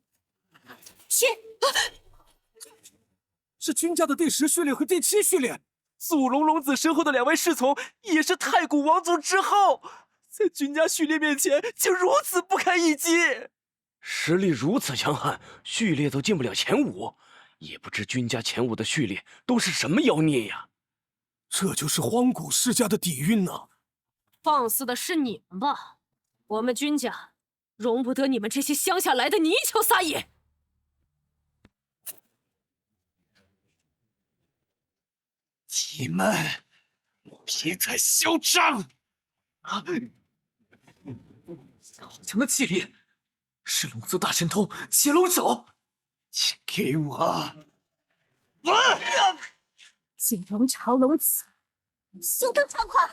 是君家的第10序列和第7序列。祖龙龙子身后的2位侍从也是太古王族之后，在君家序列面前竟如此不堪一击，
实力如此强悍，序列都进不了前5，也不知君家前5的序列都是什么妖孽呀！
这就是荒古世家的底蕴呐！
放肆的是你们吧？我们君家容不得你们这些乡下来的泥鳅撒野！
你们别再嚣张！
好强的气力，是龙族大神通潜龙手！
请给我！
锦龙巢龙子，休得猖狂！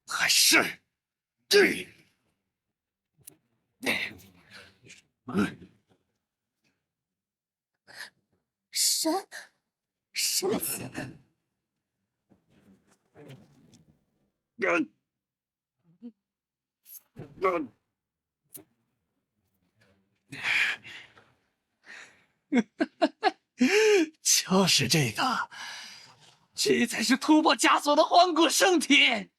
还是
神子。
就是这个，这才是突破枷锁的荒古圣体。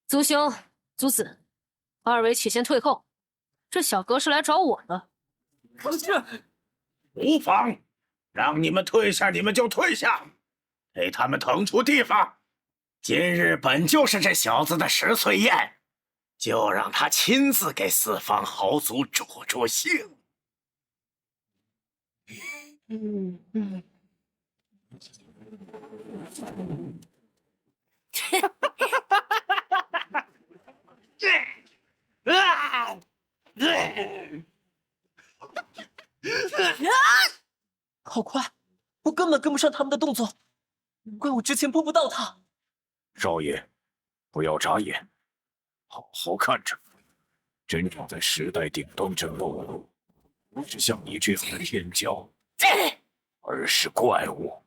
族兄、族子，2位且先退后。这小哥是来找我的。
无妨，让你们退下，你们就退下，给他们腾出地方。今日本就是这小子的10岁宴，就让他亲自给4方豪族助助兴。
好快，我根本跟不上他们的动作，难怪我之前拨不到他。
少爷，不要眨眼，好好看着。真正在时代顶端争斗，不是像你这样的天骄，而是怪物。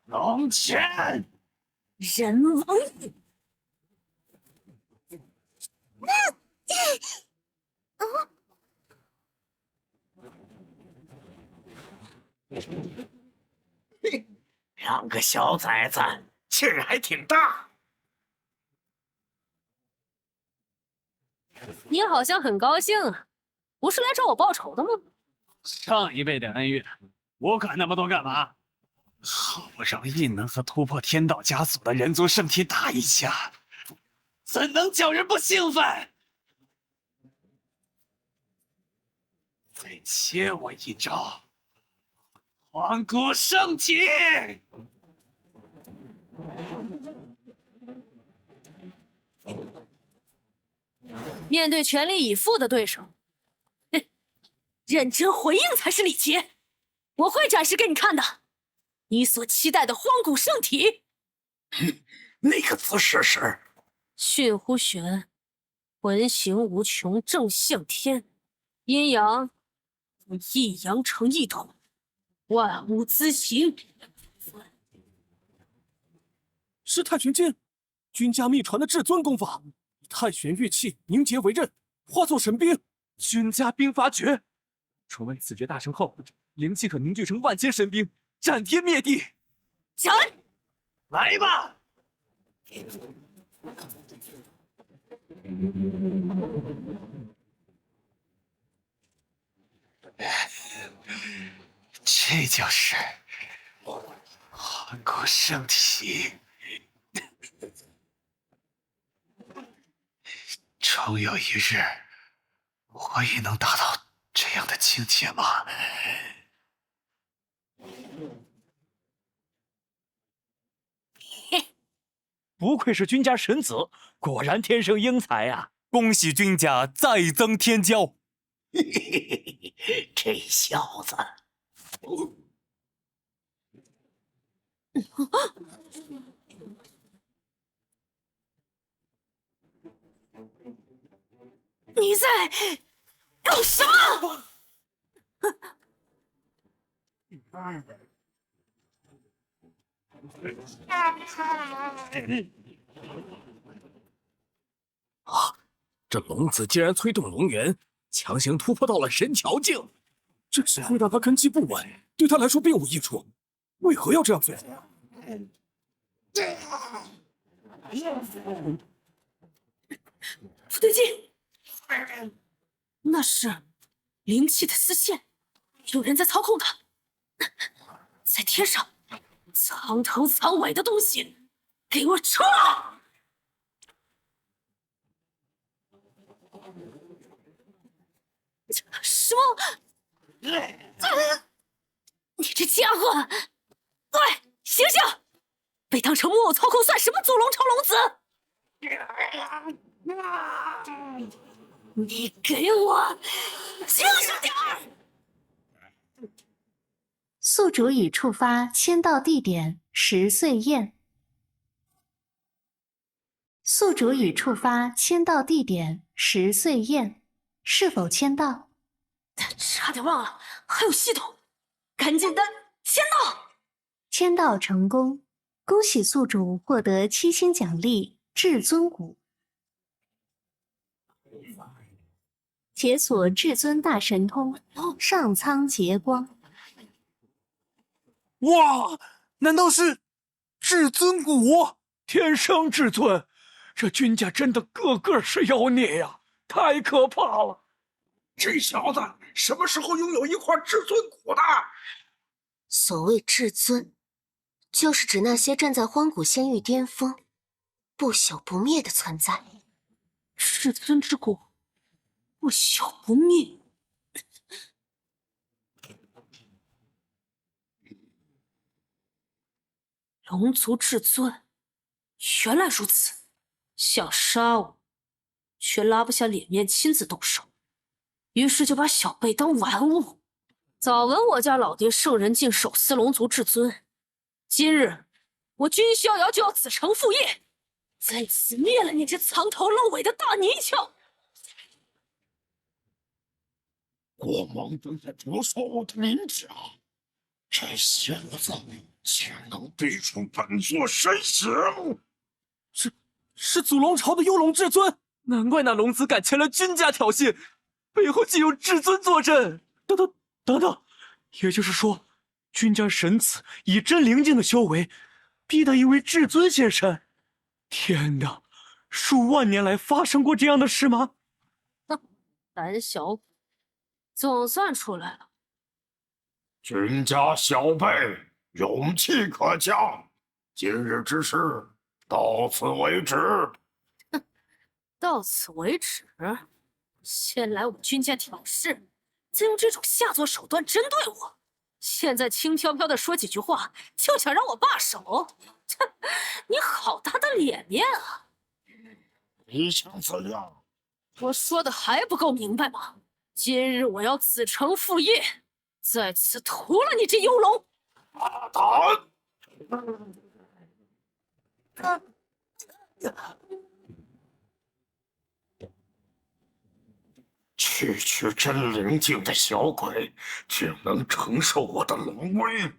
龙泉，
人王。
两个小崽子气儿还挺大。
你好像很高兴啊，不是来找我报仇的吗？
上一辈的恩怨，我管那么多干嘛？好不容易能和突破天道枷锁的人族圣体打一架，怎能叫人不兴奋？再切我一招，黄骨圣体！
面对全力以赴的对手，认真回应才是礼节。我会展示给你看的，你所期待的荒古圣体。
那个姿势是
血乎玄，魂形无穷，正向天，阴阳一阳成一统，万物滋形。
是太玄剑，君家秘传的至尊功法，以太玄玉器凝结为刃，化作神兵。君家兵法诀，重温此诀大成后，灵气可凝聚成万千神兵，斩天灭地。
斩！
来吧！
这就是黄骨圣体。终有一日，我也能达到这样的境界吗？
不愧是君家神子，果然天生英才啊！恭喜君家再增天骄。
这小子，
你在搞什么？
这龙子竟然催动龙元，强行突破到了神桥境，
这只会让他根基不稳，对他来说并无益处。为何要这样做？
不对劲，那是灵气的丝线，有人在操控它。在天上，苍头苍尾的东西，给我出来！什么？你这家伙，对，醒醒！被当成木偶操控算什么祖龙超龙子？你给我清醒点儿！
宿主已触发签到地点10岁宴。宿主已触发签到地点10岁宴，是否签到？
差点忘了，还有系统，赶紧的签到！
签到成功，恭喜宿主获得7星奖励至尊骨，解锁至尊大神通上苍劫光。
哇，难道是至尊骨？天生至尊，这君家真的个个是妖孽呀，太可怕了！
这小子什么时候拥有一块至尊骨的？
所谓至尊，就是指那些站在荒古仙域巅峰、不朽不灭的存在。
至尊之骨，不朽不灭。龙族至尊，原来如此。想杀我，却拉不下脸面亲自动手，于是就把小辈当玩物。早闻我家老爹圣人境手撕龙族至尊，今日我君逍遥就要子承父业，在此灭了你这藏头露尾的大泥鳅！
国王正在灼烧我的鳞甲，这小子竟能逼出本座身形！
是祖龙朝的幽龙至尊，难怪那龙子敢前来君家挑衅，背后竟有至尊坐镇。等，也就是说，君家神子以真灵境的修为，逼得一位至尊现身。天哪，数万年来发生过这样的事吗？
胆小鬼，总算出来了。
君家小辈勇气可嘉，今日之事到此为止。
到此为止？先来我君家挑事，再用这种下作手段针对我，现在轻飘飘的说几句话就想让我罢手？你好大的脸面啊！
你想怎样？
我说的还不够明白吗？今日我要子承父业，在此屠了你这幽龙！
大胆！区真灵境的小鬼，竟能承受我的龙威？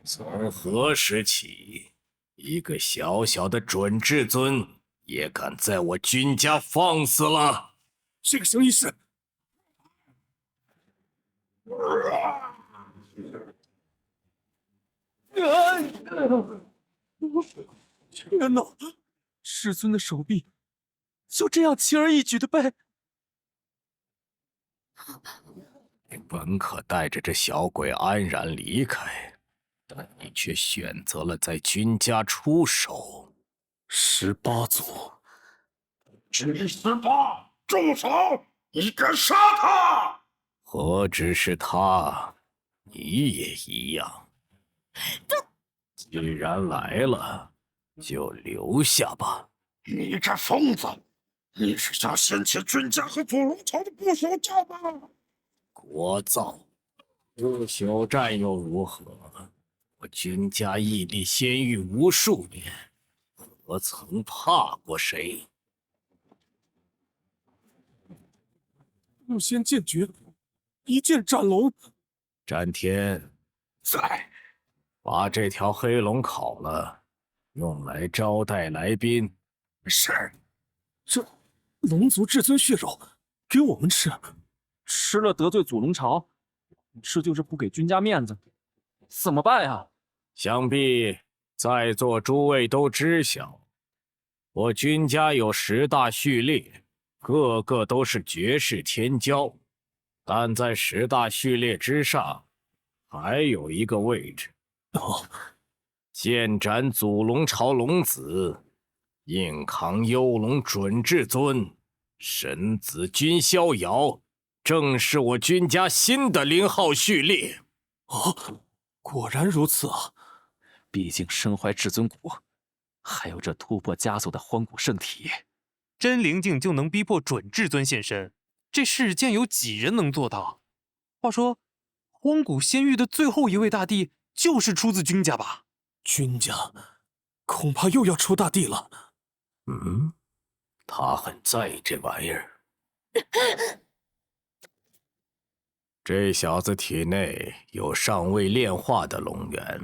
从何时起，一个小小的准至尊也敢在我君家放肆了？
这个生意是……
天哪！至尊的手臂就这样轻而易举的被……
你本可带着这小鬼安然离开，但你却选择了在君家出手。
18族，
只18，住手！你敢杀他？何止是他，你也一样。既然来了，就留下吧。你这疯子，你是想掀起君家和祖龙朝的不朽战吗？聒噪！不朽战又如何？我君家屹立仙域无数年，何曾怕过谁？
不仙剑诀，一剑斩龙。
战天，在，把这条黑龙烤了，用来招待来宾。是。
这龙族至尊血肉，给我们吃？
吃了得罪祖龙朝，吃就是不给君家面子，怎么办呀？
想必在座诸位都知晓，我君家有10大序列，个个都是绝世天骄，但在10大序列之上，还有一个位置。剑斩祖龙朝龙子，硬扛幽龙准至尊，神子君逍遥，正是我君家新的0号序列。
果然如此啊！毕竟身怀至尊骨，还有这突破枷锁的荒古圣体，
真灵境就能逼迫准至尊现身，这世间有几人能做到？话说，荒古仙域的最后一位大帝就是出自君家吧？
君家恐怕又要出大帝了。
他很在意这玩意儿。这小子体内有尚未炼化的龙元，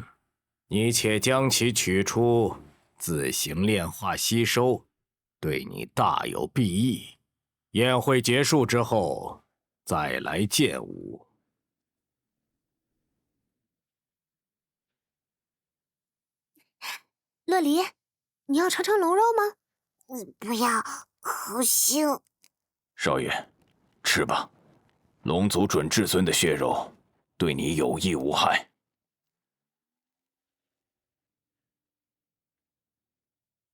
你且将其取出，自行炼化吸收，对你大有裨益。宴会结束之后，再来见吾。
乐离，你要尝尝龙肉吗？不要，好腥。
少爷，吃吧，龙族准至尊的血肉对你有益无害。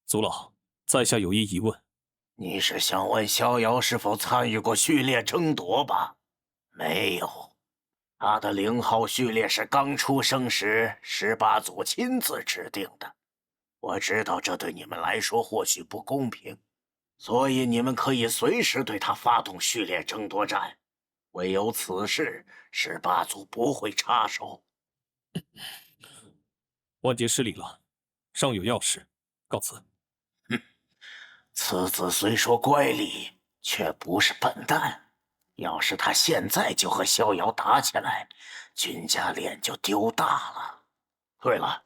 族老，在下有一疑问。
你是想问逍遥是否参与过序列争夺吧？没有，他的0号序列是刚出生时18族亲自指定的。我知道这对你们来说或许不公平，
所以你们可以随时对他发动序列争夺战。唯有此事，18族不会插手。
万劫失礼了，尚有要事，告辞。
此子虽说乖戾，却不是笨蛋。要是他现在就和逍遥打起来，君家脸就丢大了。对了，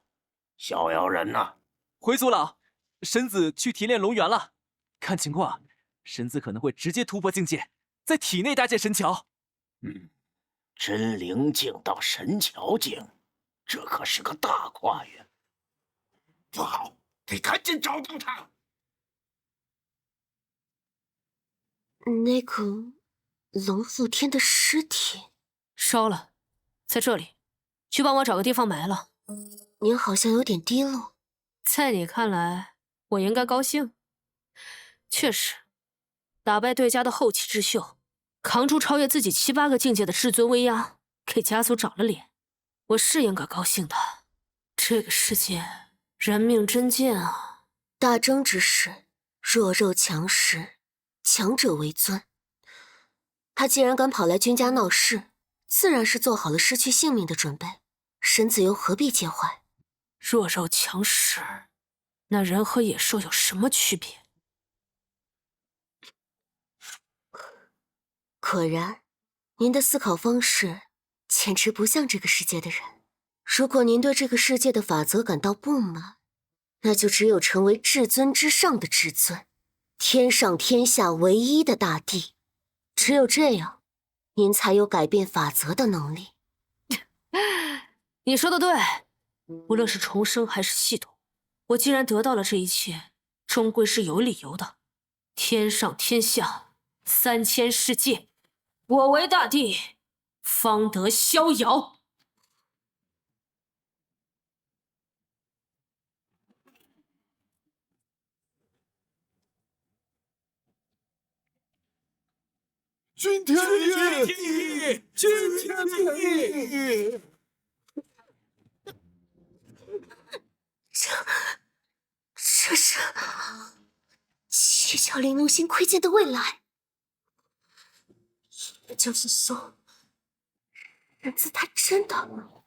逍遥人呢？
回族老，神子去提炼龙源了。看情况，神子可能会直接突破境界，在体内搭建神桥。
真灵境到神桥境，这可是个大跨越。不好，得赶紧找到他。
那个龙覆天的尸体
烧了，在这里，去帮我找个地方埋了。
您好像有点低落。
在你看来，我应该高兴。确实，打败对家的后起之秀，扛住超越自己7、8个境界的至尊威压，给家族长了脸，我是应该高兴的。这个世界人命真贱啊！
大争之势，弱肉强食，强者为尊。他既然敢跑来君家闹事，自然是做好了失去性命的准备。神子又何必介怀？
弱肉强食，那人和野兽有什么区别？
果然，您的思考方式简直不像这个世界的人。如果您对这个世界的法则感到不满，那就只有成为至尊之上的至尊，天上天下唯一的大帝。只有这样，您才有改变法则的能力。
你说的对，无论是重生还是系统，我既然得到了这一切，终归是有理由的。天上天下，3000世界，我为大帝，方得逍遥。
君天地，君天地。
这是七窍玲珑心窥见的未来，也就是说，人子他真的……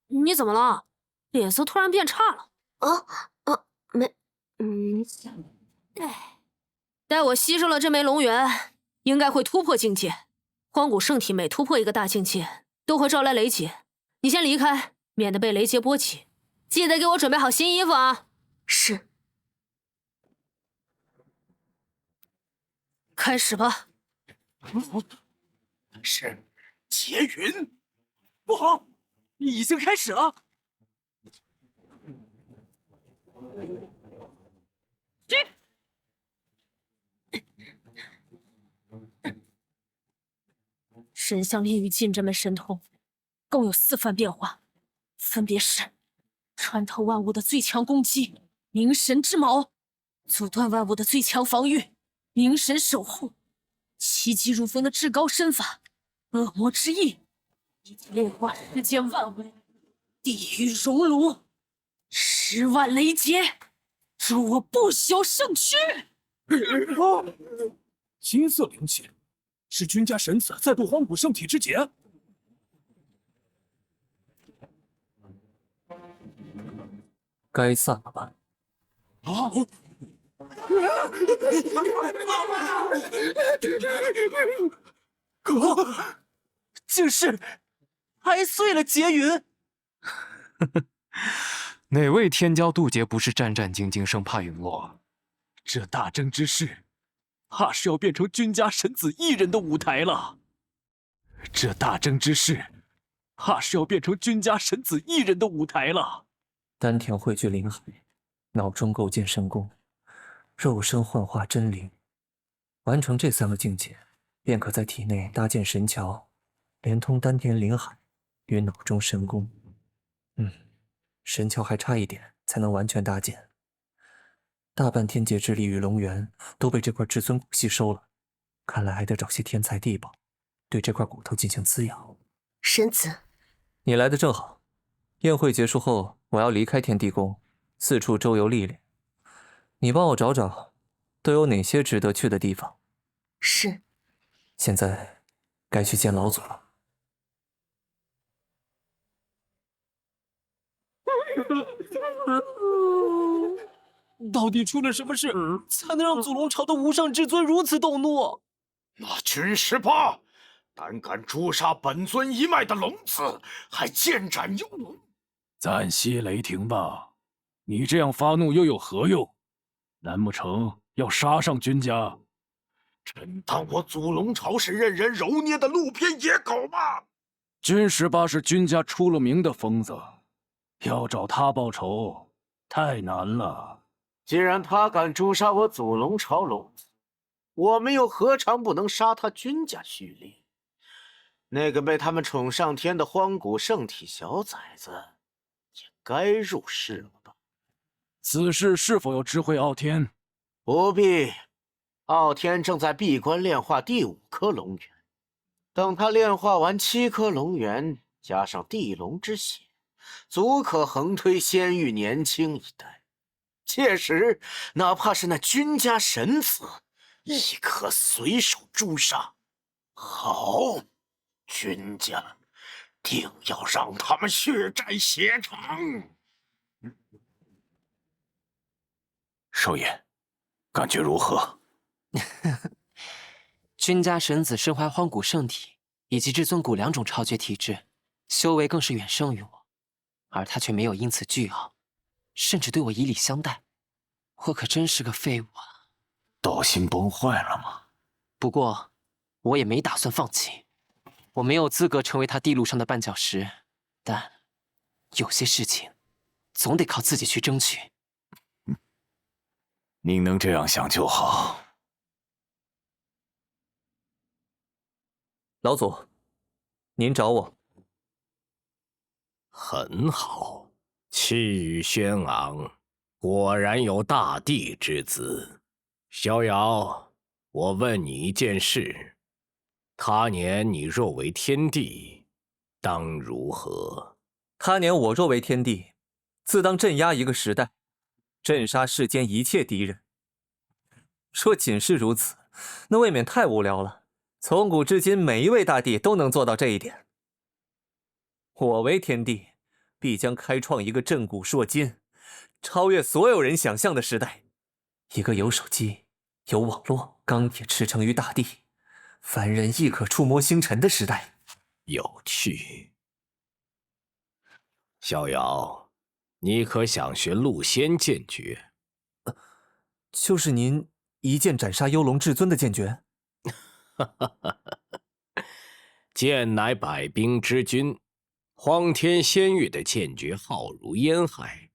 你怎么了？脸色突然变差了？
没事。
待我吸收了这枚龙元，应该会突破境界。荒古圣体每突破一个大境界，都会招来雷劫。你先离开，免得被雷劫波及。记得给我准备好新衣服啊！
是。
开始吧。
是劫云，
不好，已经开始了。
神象炼狱镜这门神通，共有4番变化，分别是穿透万物的最强攻击，冥神之矛；阻断万物的最强防御，冥神守护；奇迹如风的至高身法，恶魔之翼；以及炼化世间万物，地狱熔炉，10万雷劫，助我不朽圣躯。
金色灵气，是君家神子在渡荒古圣体之劫。
该散了吧？
啊！
竟是拍碎了劫云。
哪位天骄渡劫不是战战兢兢，生怕陨落？
这大争之势，怕是要变成君家神子一人的舞台了。这大争之势，怕是要变成君家神子一人的舞台了。
丹田汇聚灵海，脑中构建神功，肉身幻化真灵。完成这3个境界，便可在体内搭建神桥，连通丹田灵海与脑中神功。神桥还差一点才能完全搭建。大半天劫之力与龙元都被这块至尊骨吸收了，看来还得找些天材地宝，对这块骨头进行滋养。
神子，
你来的正好。宴会结束后，我要离开天地宫，四处周游历练。你帮我找找，
都有哪些值得去的地方？
是。
现在该去见老祖了。
到底出了什么事，才能让祖龙朝的无上至尊如此动怒？
那军18胆敢诛杀本尊一脉的龙子，还剑斩幽龙。
暂息雷霆吧，你这样发怒又有何用？难不成要杀上君家？
真当我祖龙朝是任人揉捏的路边野狗吗？
军18是君家出了名的疯子，要找他报仇太难了。
既然他敢诛杀我祖龙朝龙子，我们又何尝不能杀他君家序列？那个被他们宠上天的荒古圣体小崽子，也该入世了吧？
此事是否有知会傲天？
不必，傲天正在闭关炼化第5颗龙元，等他炼化完7颗龙元，加上地龙之血，足可横推仙域年轻一代。届时，哪怕是那君家神子，亦可随手诛杀。好，君家定要让他们血债血偿。
少爷，感觉如何？
君家神子身怀荒古圣体以及至尊骨2种超绝体质，修为更是远胜于我，而他却没有因此倨傲，甚至对我以礼相待，我可真是个废物啊！
道心崩坏了吗？
不过，我也没打算放弃。我没有资格成为他地路上的绊脚石，但有些事情总得靠自己去争取。
您能这样想就好。
老祖，您找我。
很好，气宇轩昂，果然有大帝之姿。逍遥，我问你一件事：他年你若为天帝，当如何？
他年我若为天帝，自当镇压一个时代，镇杀世间一切敌人。若仅是如此，那未免太无聊了。从古至今，每一位大帝都能做到这一点。我为天帝，必将开创一个震古烁今、超越所有人想象的时代，一个有手机、有网络、钢铁驰骋于大地，凡人亦可触摸星辰的时代。
有趣。逍遥，你可想学陆仙剑诀？
就是您一剑斩杀幽龙至尊的剑诀？
剑乃百兵之君，荒天仙域的剑诀浩如烟海，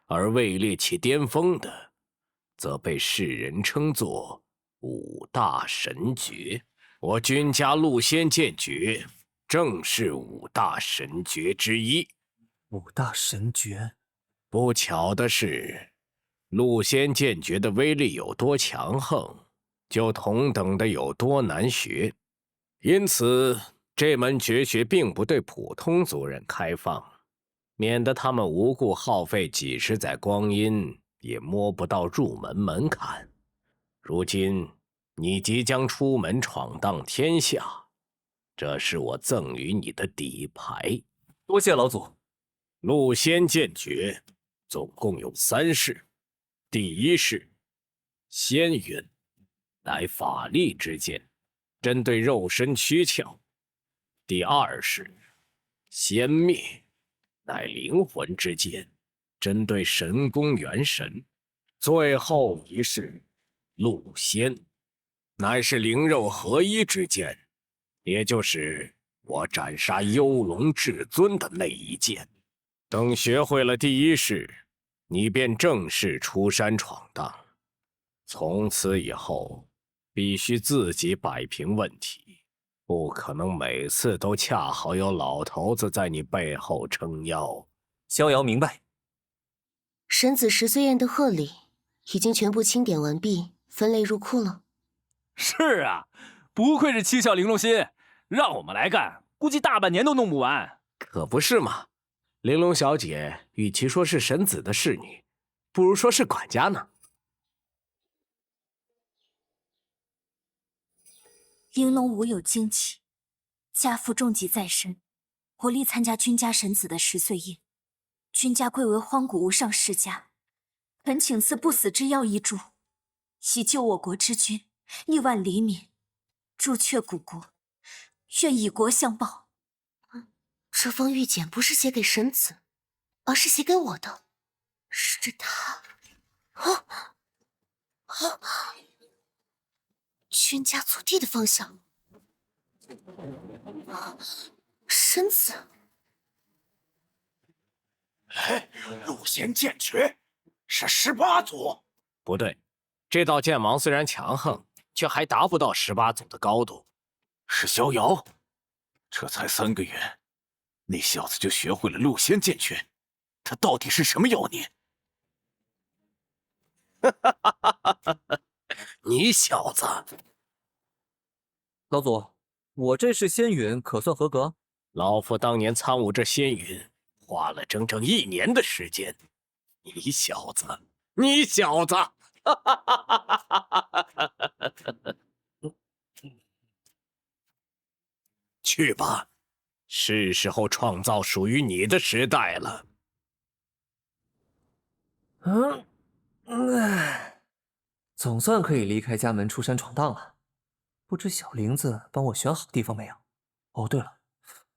而位列其巅峰的，则被世人称作5大神诀。我君家陆仙剑诀正是5大神诀之一。
5大神诀？
不巧的是，陆仙剑诀的威力有多强横，就同等的有多难学。因此，这门绝学并不对普通族人开放，免得他们无故耗费几十载光阴，也摸不到入门门槛。如今你即将出门闯荡天下，这是我赠予你的底牌。
多谢老祖。
陆仙剑诀总共有3式。第一式，仙云，乃法力之剑，针对肉身躯壳。第2式，仙灭，乃灵魂之剑，针对神功元神。最后一式，陆仙，乃是灵肉合一之剑，也就是我斩杀幽龙至尊的那一剑。等学会了第1式，你便正式出山闯荡。从此以后，必须自己摆平问题，不可能每次都恰好有老头子在你背后撑腰。
逍遥明白。
神子10岁宴的贺礼已经全部清点完毕，分类入库了。
是啊，不愧是七窍玲珑心，让我们来干，估计大半年都弄不完。
可不是嘛，玲珑小姐与其说是神子的侍女，不如说是管家呢。
玲珑无有惊奇，家父重疾在身，我力参加君家神子的10岁宴。君家贵为荒古无上世家，恳请赐不死之药一株，以救我国之君亿万黎民。朱雀古国，愿以国相报。
这封玉简不是写给神子，而是写给我的，是他。君家祖地的方向。神子。
哎，陆仙剑诀是18祖？不对，这道剑芒虽然强横，却还达不到18祖的高度。
是逍遥，这才3个月，那小子就学会了陆仙剑诀，他到底是什么妖孽？
你小子，
老祖，我这世仙陨可算合格？
老夫当年参悟这仙陨，花了整整1年的时间。你小子，去吧，是时候创造属于你的时代了。
总算可以离开家门出山闯荡了。不知小玲子帮我选好地方没有？哦，对了，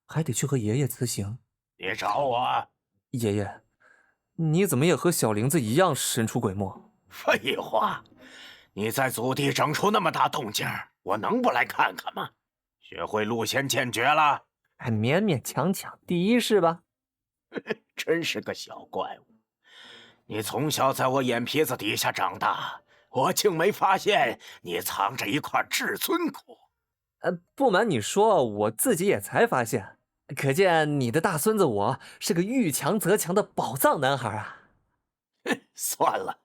还得去和爷爷辞行。
你找我？
爷爷，你怎么也和小玲子一样神出鬼没？
废话，你在祖地整出那么大动静，我能不来看看吗？学会陆仙剑诀了？
还勉勉强强第1是吧？
真是个小怪物！你从小在我眼皮子底下长大，我竟没发现你藏着一块至尊骨。
不瞒你说，我自己也才发现，可见你的大孙子我是个遇强则强的宝藏男孩啊！
算了，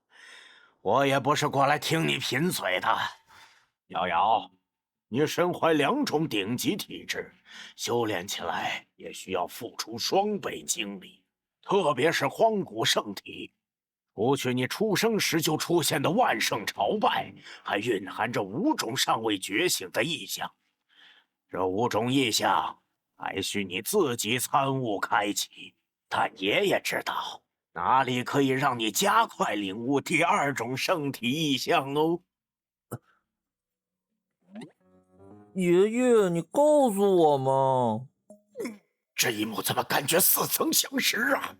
我也不是过来听你贫嘴的。瑶瑶，你身怀2种顶级体质，修炼起来也需要付出双倍精力，特别是荒古圣体。除去你出生时就出现的万圣朝拜，还蕴含着5种尚未觉醒的异象。这5种异象还需你自己参悟开启，但爷爷知道哪里可以让你加快领悟第2种圣体异象哦。
爷爷，你告诉我嘛。
这一幕怎么感觉似曾相识啊？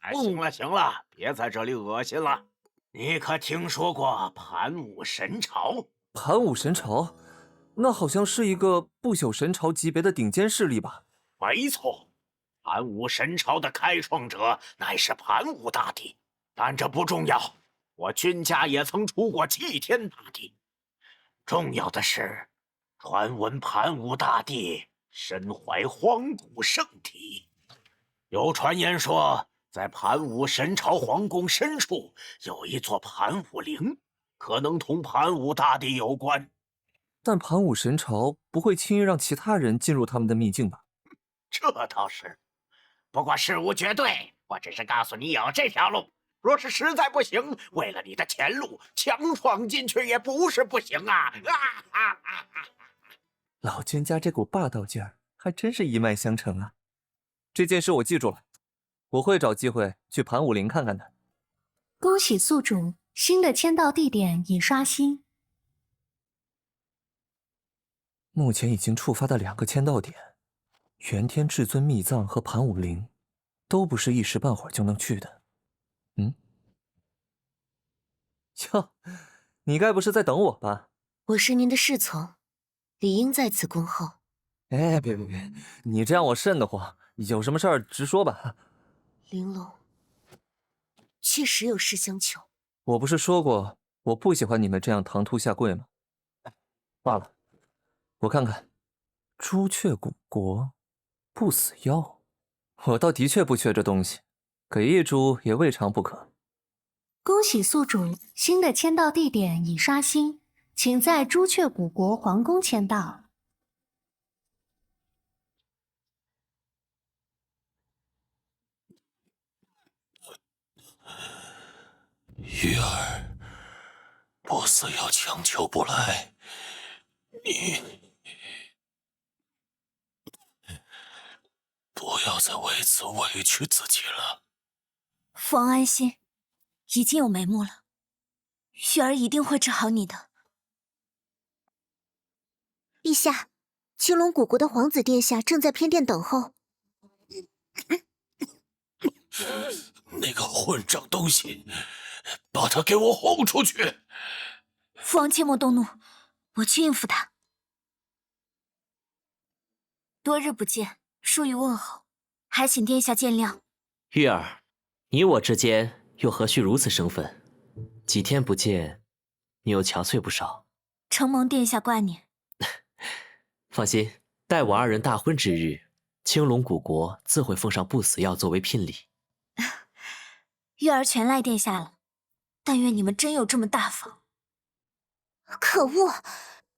哎，行了，别在这里恶心了。你可听说过盘武神朝？
盘武神朝，那好像是一个不朽神朝级别的顶尖势力吧？
没错，盘武神朝的开创者乃是盘武大帝，但这不重要。我君家也曾出过祭天大帝。重要的是，传闻盘武大帝身怀荒古圣体，有传言说，在盘武神朝皇宫深处有一座盘武陵，可能同盘武大帝有关。
但盘武神朝不会轻易让其他人进入他们的秘境吧？
这倒是，不过事无绝对，我只是告诉你有这条路。若是实在不行，为了你的前路，强闯进去也不是不行啊！
老君家这股霸道劲儿，还真是一脉相承啊！这件事我记住了，我会找机会去盘武陵看看的。
恭喜宿主，新的签到地点已刷新。
目前已经触发的2个签到点，元天至尊秘藏和盘武陵，都不是一时半会儿就能去的。哟，你该不是在等我吧？
我是您的侍从，理应在此恭候。
哎，别，你这样我瘆得慌。有什么事儿直说吧。
玲珑，确实有事相求。
我不是说过我不喜欢你们这样唐突下跪吗？罢了，我看看，朱雀古国，不死药，我倒的确不缺这东西，给一株也未尝不可。
恭喜宿主，新的签到地点已刷新，请在朱雀古国皇宫签到。
玉儿，不死药强求不来，你不要再为此委屈自己了。
父王安心，已经有眉目了，玉儿一定会治好你的。
陛下，青龙古国的皇子殿下正在偏殿等候。
那个混账东西，把他给我轰出去！
父王切莫动怒，我去应付他。多日不见，疏于问候，还请殿下见谅。
玉儿，你我之间又何须如此生分？几天不见，你又憔悴不少。
承蒙殿下挂念。
放心，待我二人大婚之日，青龙古国自会奉上不死药作为聘礼。
玉儿全赖殿下了，但愿你们真有这么大方。
可恶！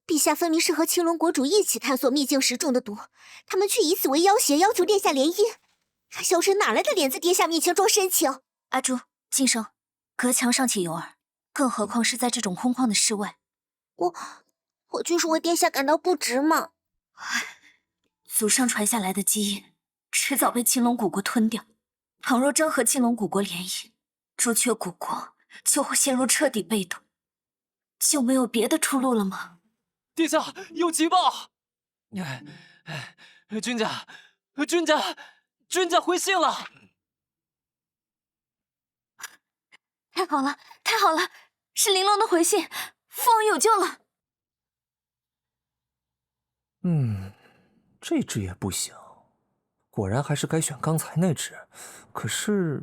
陛下分明是和青龙国主一起探索秘境时中的毒，他们却以此为要挟，要求殿下联姻。小神哪来的脸在殿下面前装深情？
阿朱，晋升，隔墙尚且有耳，更何况是在这种空旷的室外。
我就是为殿下感到不值嘛。
祖上传下来的基因，迟早被青龙古国吞掉。倘若真和青龙古国联姻，朱雀古国就会陷入彻底被动，就没有别的出路了吗？
殿下有急报！君家回信了！
太好了，太好了！是玲珑的回信，父王有救了。
这只也不行，果然还是该选刚才那只。可是，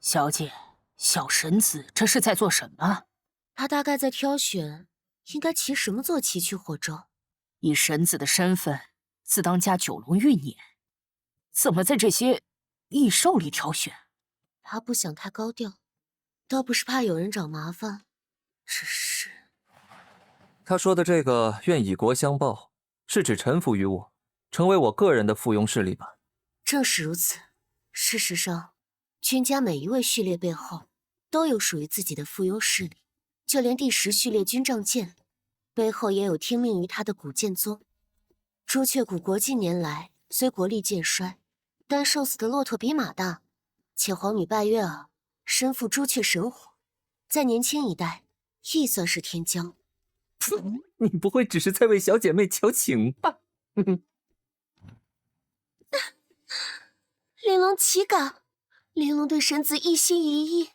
小姐，小神子这是在做什么？
他大概在挑选应该骑什么坐骑去火州。
以神子的身份，自当家九龙玉辇，怎么在这些异兽里挑选？
他不想太高调，倒不是怕有人找麻烦，只是
他说的这个愿以国相报，是指臣服于我，成为我个人的附庸势力吧？
正是如此。事实上，君家每一位序列背后都有属于自己的附庸势力，就连第10序列军杖剑背后也有听命于他的古剑宗。朱雀古国近年来虽国力渐衰，但瘦死的骆驼比马大，且皇女拜月儿身负朱雀神火，在年轻一代亦算是天骄。
你不会只是在为小姐妹求情吧？
玲珑岂敢？玲珑对神子一心一意，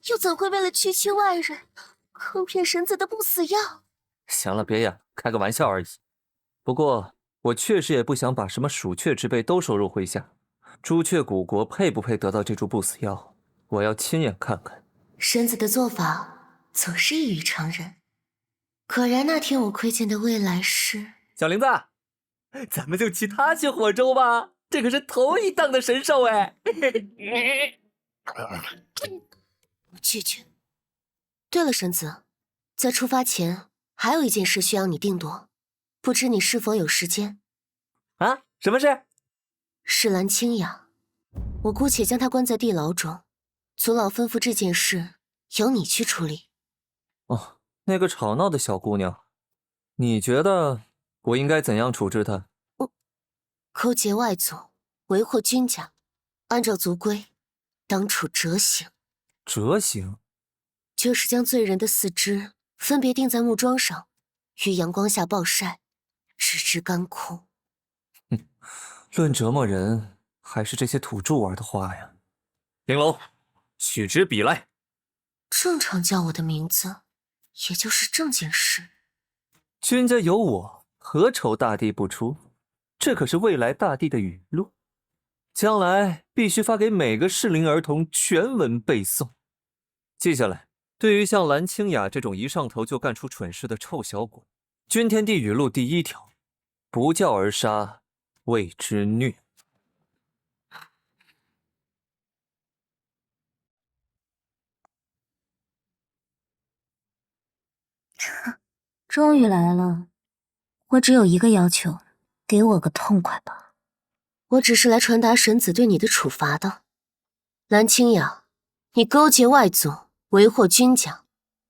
又怎会为了区区外人坑骗神子的不死药？
行了，别演了，开个玩笑而已。不过我确实也不想把什么鼠雀之辈都收入麾下。朱雀古国配不配得到这株不死药，我要亲眼看看。
神子的做法总是异于常人。果然那天我窥见的未来是……
小玲子，咱们就骑它去火州吧，这可是头一档的神兽哎！
拒绝。对了，神子，在出发前还有一件事需要你定夺，不知你是否有时间？
啊？什么事？
是蓝清雅，我姑且将她关在地牢中，族老吩咐这件事由你去处理。
哦，那个吵闹的小姑娘，你觉得我应该怎样处置她？
勾结外族，为祸君家，按照族规，当处折刑。
折刑？
就是将罪人的四肢分别钉在木桩上，于阳光下暴晒，直至干枯。
论折磨人，还是这些土著玩的花呀。玲珑，取支笔来。
正常叫我的名字，也就是正经事。
君家有我，何愁大地不出？这可是未来大帝的语录，将来必须发给每个适龄儿童全文背诵。记下来，对于像蓝清雅这种一上头就干出蠢事的臭小鬼，君天地语录第1条：不教而杀，谓之虐。
终于来了，我只有一个要求，给我个痛快吧。
我只是来传达神子对你的处罚的。蓝清雅，你勾结外族，为祸君家，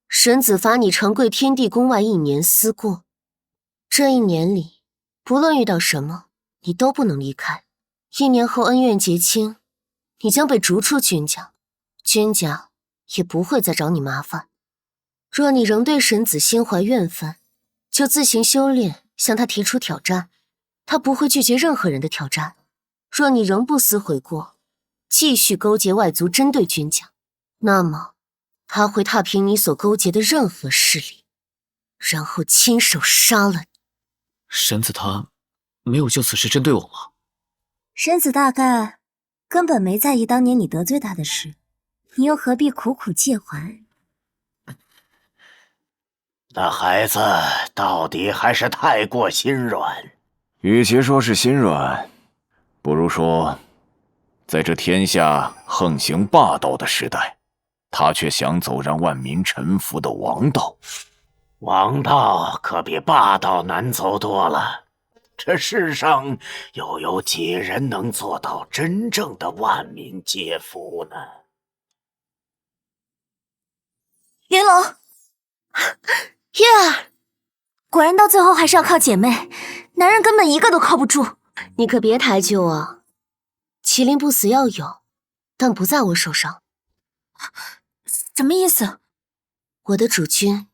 神子罚你长跪天地宫外1年思过。这1年里，不论遇到什么，你都不能离开。1年后恩怨结清，你将被逐出君家，君家也不会再找你麻烦。若你仍对神子心怀怨愤，就自行修炼，向他提出挑战，他不会拒绝任何人的挑战。若你仍不思悔过，继续勾结外族针对君家，那么他会踏平你所勾结的任何势力，然后亲手杀了你。
神子他没有就此事针对我吗？
神子大概根本没在意当年你得罪他的事，你又何必苦苦介怀？
那孩子到底还是太过心软。
与其说是心软，不如说，在这天下横行霸道的时代，他却想走让万民臣服的王道。
王道可比霸道难走多了。这世上又有几人能做到真正的万民皆服呢？
云龙，
叶儿，
果然到最后还是要靠姐妹，男人根本一个都靠不住。
你可别抬举我。麒麟不死药有，但不在我手上。
什么意思？
我的主君，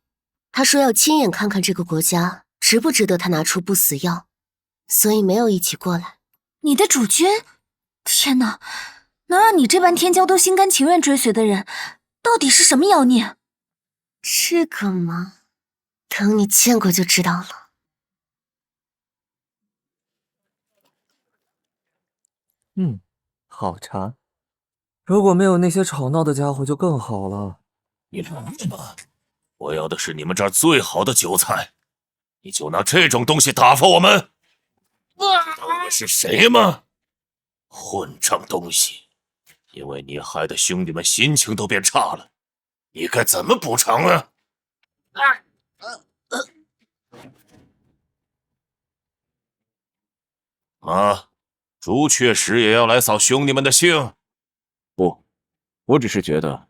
他说要亲眼看看这个国家值不值得他拿出不死药，所以没有一起过来。
你的主君？天哪，能让你这般天骄都心甘情愿追随的人，到底是什么妖孽？
这个嘛，等你见过就知道了。
好茶。如果没有那些吵闹的家伙就更好了。
你疯了吧？我要的是你们这儿最好的酒菜，你就拿这种东西打发我们？懂我是谁吗？混账东西！因为你害得兄弟们心情都变差了，你该怎么补偿啊？啊！朱雀石也要来扫兄弟们的兴？
不，我只是觉得，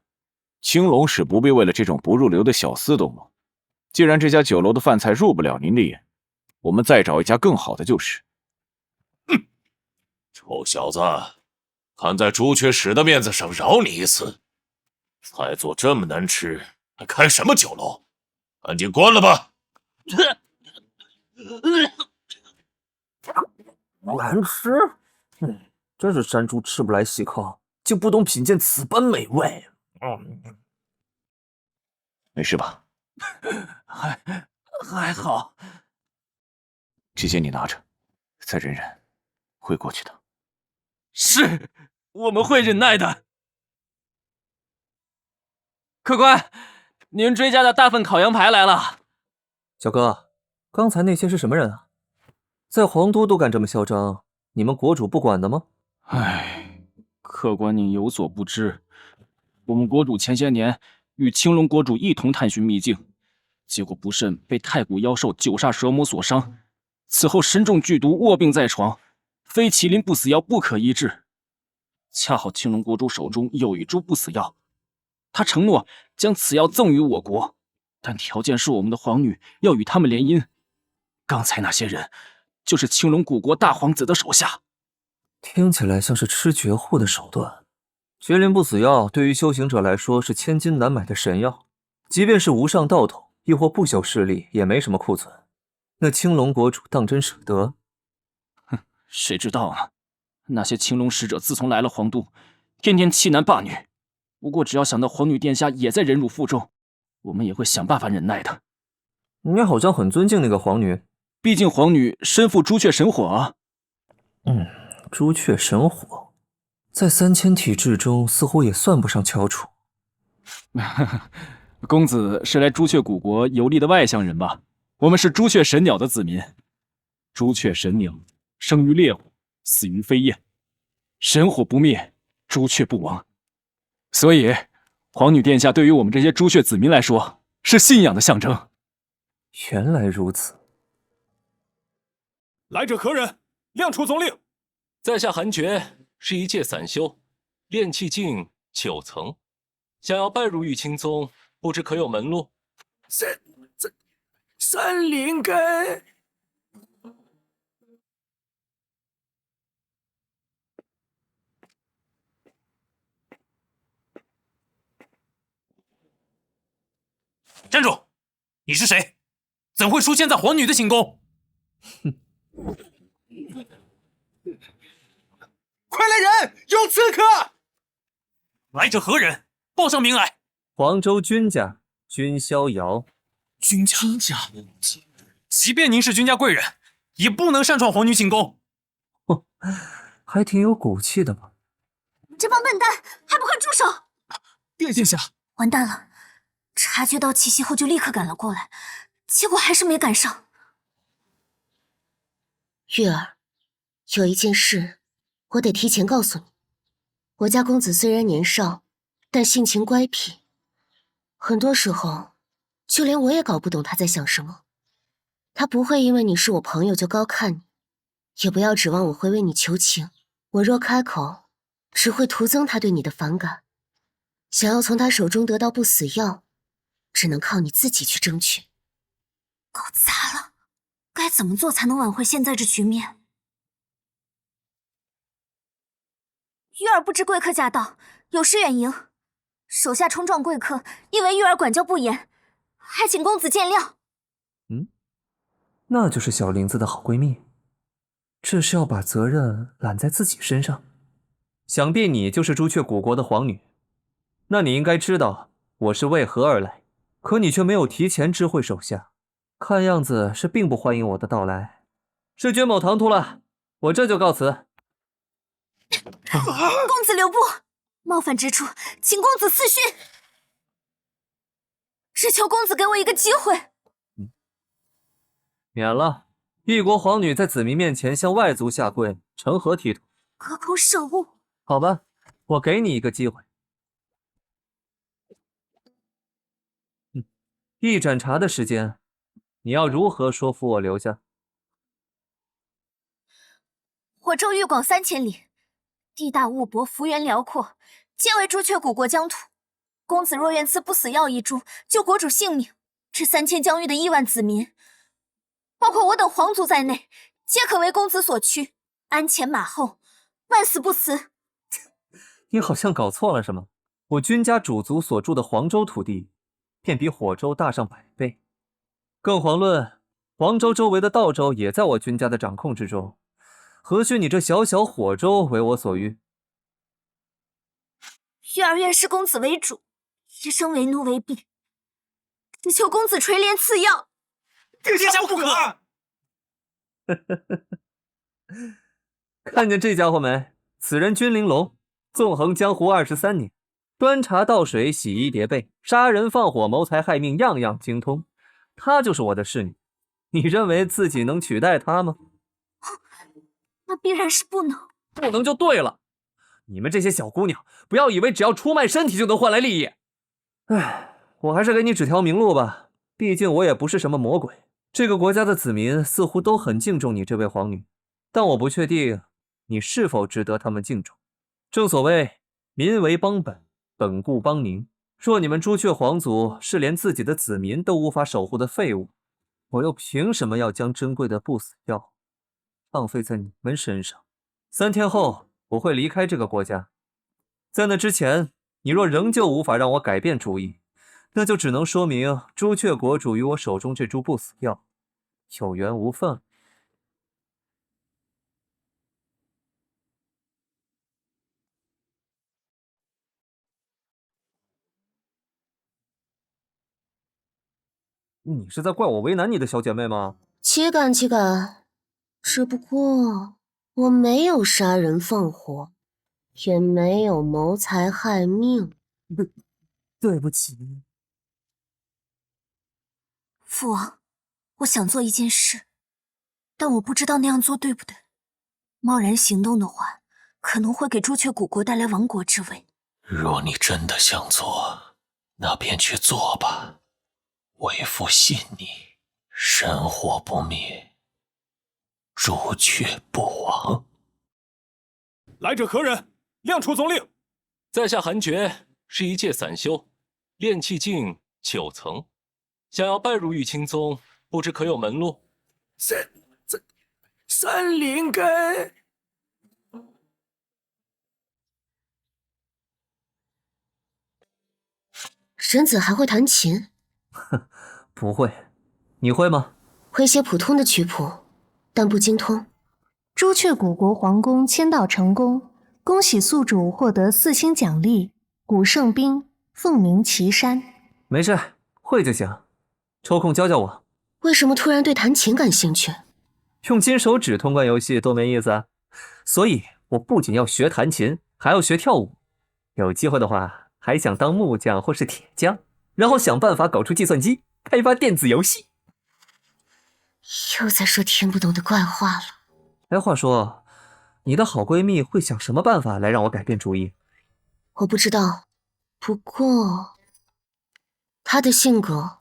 青龙使不必为了这种不入流的小厮动怒。既然这家酒楼的饭菜入不了您的眼，我们再找一家更好的就是。
哼！臭小子，看在朱雀使的面子上饶你一次。菜做这么难吃，还开什么酒楼？赶紧关了吧！
难吃？真是山猪吃不来细糠，竟不懂品鉴此般美味。
没事吧？
还好。
这些你拿着，再忍忍，会过去的。
是，我们会忍耐的。客官，您追加的大份烤羊排来了。
小哥，刚才那些是什么人啊？在皇都都敢这么嚣张，你们国主不管的吗？
唉，客官您有所不知，我们国主前些年与青龙国主一同探寻秘境，结果不慎被太古妖兽九煞蛇魔所伤，此后身中剧毒，卧病在床，非麒麟不死药不可医治。恰好青龙国主手中有一株不死药，他承诺将此药赠予我国，但条件是我们的皇女要与他们联姻。刚才那些人就是青龙古国大皇子的手下。
听起来像是吃绝户的手段。麒麟不死药对于修行者来说是千金难买的神药，即便是无上道统亦或不朽势力也没什么库存。那青龙国主当真舍得？
哼，谁知道呢？那些青龙使者自从来了皇都，天天欺男霸女。不过只要想到皇女殿下也在忍辱负重，我们也会想办法忍耐的。
你好像很尊敬那个皇女，
毕竟皇女身负朱雀神火啊。
朱雀神火，在3000体质中似乎也算不上翘楚。
公子是来朱雀古国游历的外乡人吧？我们是朱雀神鸟的子民。朱雀神鸟生于烈火，死于飞焰，神火不灭，朱雀不亡。所以，皇女殿下对于我们这些朱雀子民来说，是信仰的象征。
原来如此。
来者何人？亮出总令。
在下韩厥，是一介散修，炼气境9层，想要拜入玉清宗，不知可有门路？
山林根，
站住！你是谁？怎会出现在皇女的寝宫？
快来人！有刺客！
来者何人？报上名来。
黄州君家君逍遥。
君家，即便您是君家贵人，也不能擅闯皇女寝宫。
还挺有骨气的嘛。
这帮笨蛋还不快住手！
殿下，
完蛋了，察觉到气息后就立刻赶了过来，结果还是没赶上。月儿，有一件事我得提前告诉你。我家公子虽然年少，但性情乖僻，很多时候就连我也搞不懂他在想什么。他不会因为你是我朋友就高看你，也不要指望我会为你求情。我若开口，只会徒增他对你的反感。想要从他手中得到不死药，只能靠你自己去争取。搞砸了，该怎么做才能挽回现在这局面？玉儿不知贵客驾到，有失远迎，手下冲撞贵客，因为玉儿管教不严，还请公子见谅。
那就是小林子的好闺蜜，这是要把责任揽在自己身上。想必你就是朱雀古国的皇女，那你应该知道我是为何而来，可你却没有提前知会手下，看样子是并不欢迎我的到来。是君某唐突了，我这就告辞。
公子留步，冒犯之处，请公子私讯。只求公子给我一个机会。
免了，一国皇女在子民面前向外族下跪，成何体统？
隔空摄物。
好吧，我给你一个机会。一盏茶的时间，你要如何说服我留下？
火州域广3000里，地大物博，幅员辽阔，皆为朱雀古国疆土。公子若愿赐不死药一株，救国主性命，这3000疆域的亿万子民，包括我等皇族在内，皆可为公子所驱，鞍前马后，万死不辞。
你好像搞错了什么。我君家主族所住的黄州土地，便比火州大上100倍。更遑论黄州周围的道州也在我君家的掌控之中，何须你这小小火州为我所欲？
玉儿愿视公子为主，一生为奴为婢，只求公子垂怜赐药。
殿下不可！
看见这家伙没？此人君玲珑，纵横江湖23年，端茶倒水，洗衣叠被，杀人放火，谋财害命，样样精通。她就是我的侍女，你认为自己能取代她吗？
那必然是不能。
不能就对了。你们这些小姑娘，不要以为只要出卖身体就能换来利益。唉，我还是给你指条明路吧，毕竟我也不是什么魔鬼。这个国家的子民似乎都很敬重你这位皇女，但我不确定你是否值得他们敬重。正所谓民为邦本，本固邦宁。若你们朱雀皇族是连自己的子民都无法守护的废物，我又凭什么要将珍贵的不死药浪费在你们身上？3天后我会离开这个国家，在那之前，你若仍旧无法让我改变主意，那就只能说明朱雀国主与我手中这株不死药有缘无分。你是在怪我为难你的小姐妹吗？
岂敢岂敢，只不过我没有杀人放火，也没有谋财害命。
对不起。
父王，我想做一件事，但我不知道那样做对不对。贸然行动的话，可能会给朱雀古国带来亡国之危。
若你真的想做，那便去做吧。为父信你，神火不灭，朱雀不亡。
来者何人？亮出总令。
在下韩厥，是一介散修，炼气境9层，想要拜入玉清宗，不知可有门路？
三灵根。
神子还会弹琴？
不会，你会吗？
会些普通的曲谱，但不精通。
朱雀古国皇宫签到成功，恭喜宿主获得4星奖励，古圣兵，凤鸣岐山。
没事，会就行。抽空教教我。
为什么突然对弹琴感兴趣？
用金手指通关游戏多没意思啊！所以我不仅要学弹琴，还要学跳舞。有机会的话，还想当木匠或是铁匠，然后想办法搞出计算机，开发电子游戏。
又在说听不懂的怪话了。
哎，话说，你的好闺蜜会想什么办法来让我改变主意？
我不知道，不过她的性格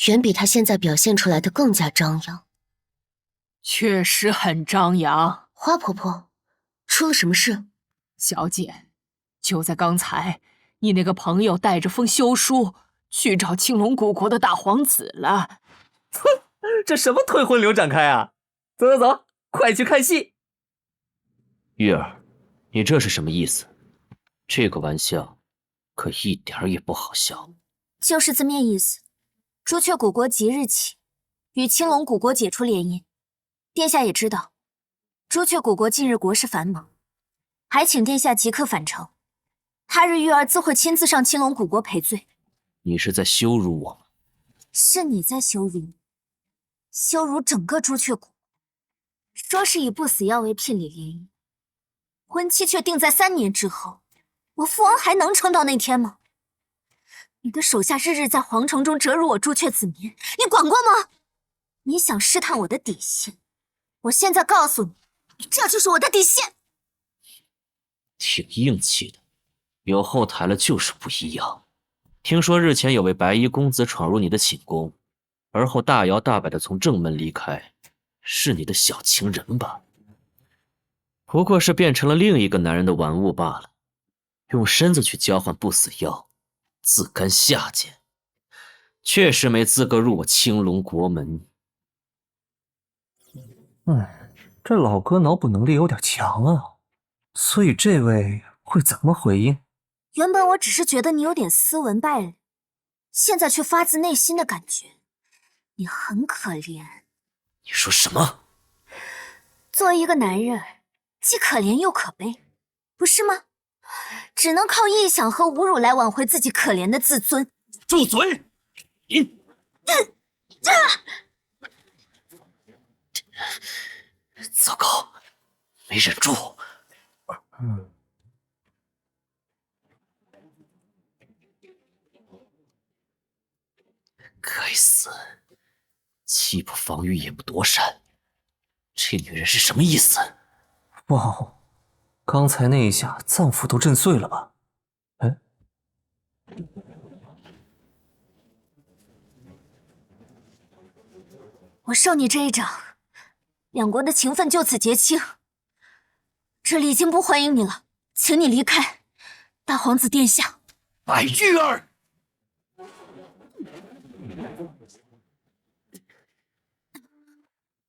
远比她现在表现出来的更加张扬。
确实很张扬。
花婆婆，出了什么事？
小姐，就在刚才，你那个朋友带着封休书去找青龙古国的大皇子了。
哼，这什么退婚流展开啊！走走走，快去看戏。
玉儿，你这是什么意思？这个玩笑可一点儿也不好笑。
就是字面意思。朱雀古国即日起与青龙古国解除联姻。殿下也知道，朱雀古国近日国事繁忙，还请殿下即刻返程。他日玉儿自会亲自上青龙古国赔罪。
你是在羞辱我吗？
是你在羞辱，羞辱整个朱雀国。说是以不死药为聘礼联姻，婚期却定在3年之后。我父王还能撑到那天吗？你的手下日日在皇城中折辱我朱雀子民，你管过吗？你想试探我的底线，我现在告诉你，这就是我的底线。
挺硬气的，有后台了就是不一样。听说日前有位白衣公子闯入你的寝宫，而后大摇大摆地从正门离开，是你的小情人吧？不过是变成了另一个男人的玩物罢了，用身子去交换不死药，自甘下贱，确实没资格入我青龙国门。
这老哥脑补能力有点强啊，所以这位会怎么回应？
原本我只是觉得你有点斯文败类，现在却发自内心的感觉你很可怜。
你说什么？
作为一个男人，既可怜又可悲，不是吗？只能靠臆想和侮辱来挽回自己可怜的自尊。
住嘴！你糟糕，没忍住。该死，既不防御也不躲闪，这女人是什么意思？
哇哦，刚才那一下脏腑都震碎了吧？哎，
我受你这一掌，两国的情分就此结清。这里已经不欢迎你了，请你离开。大皇子殿下，
白玉儿。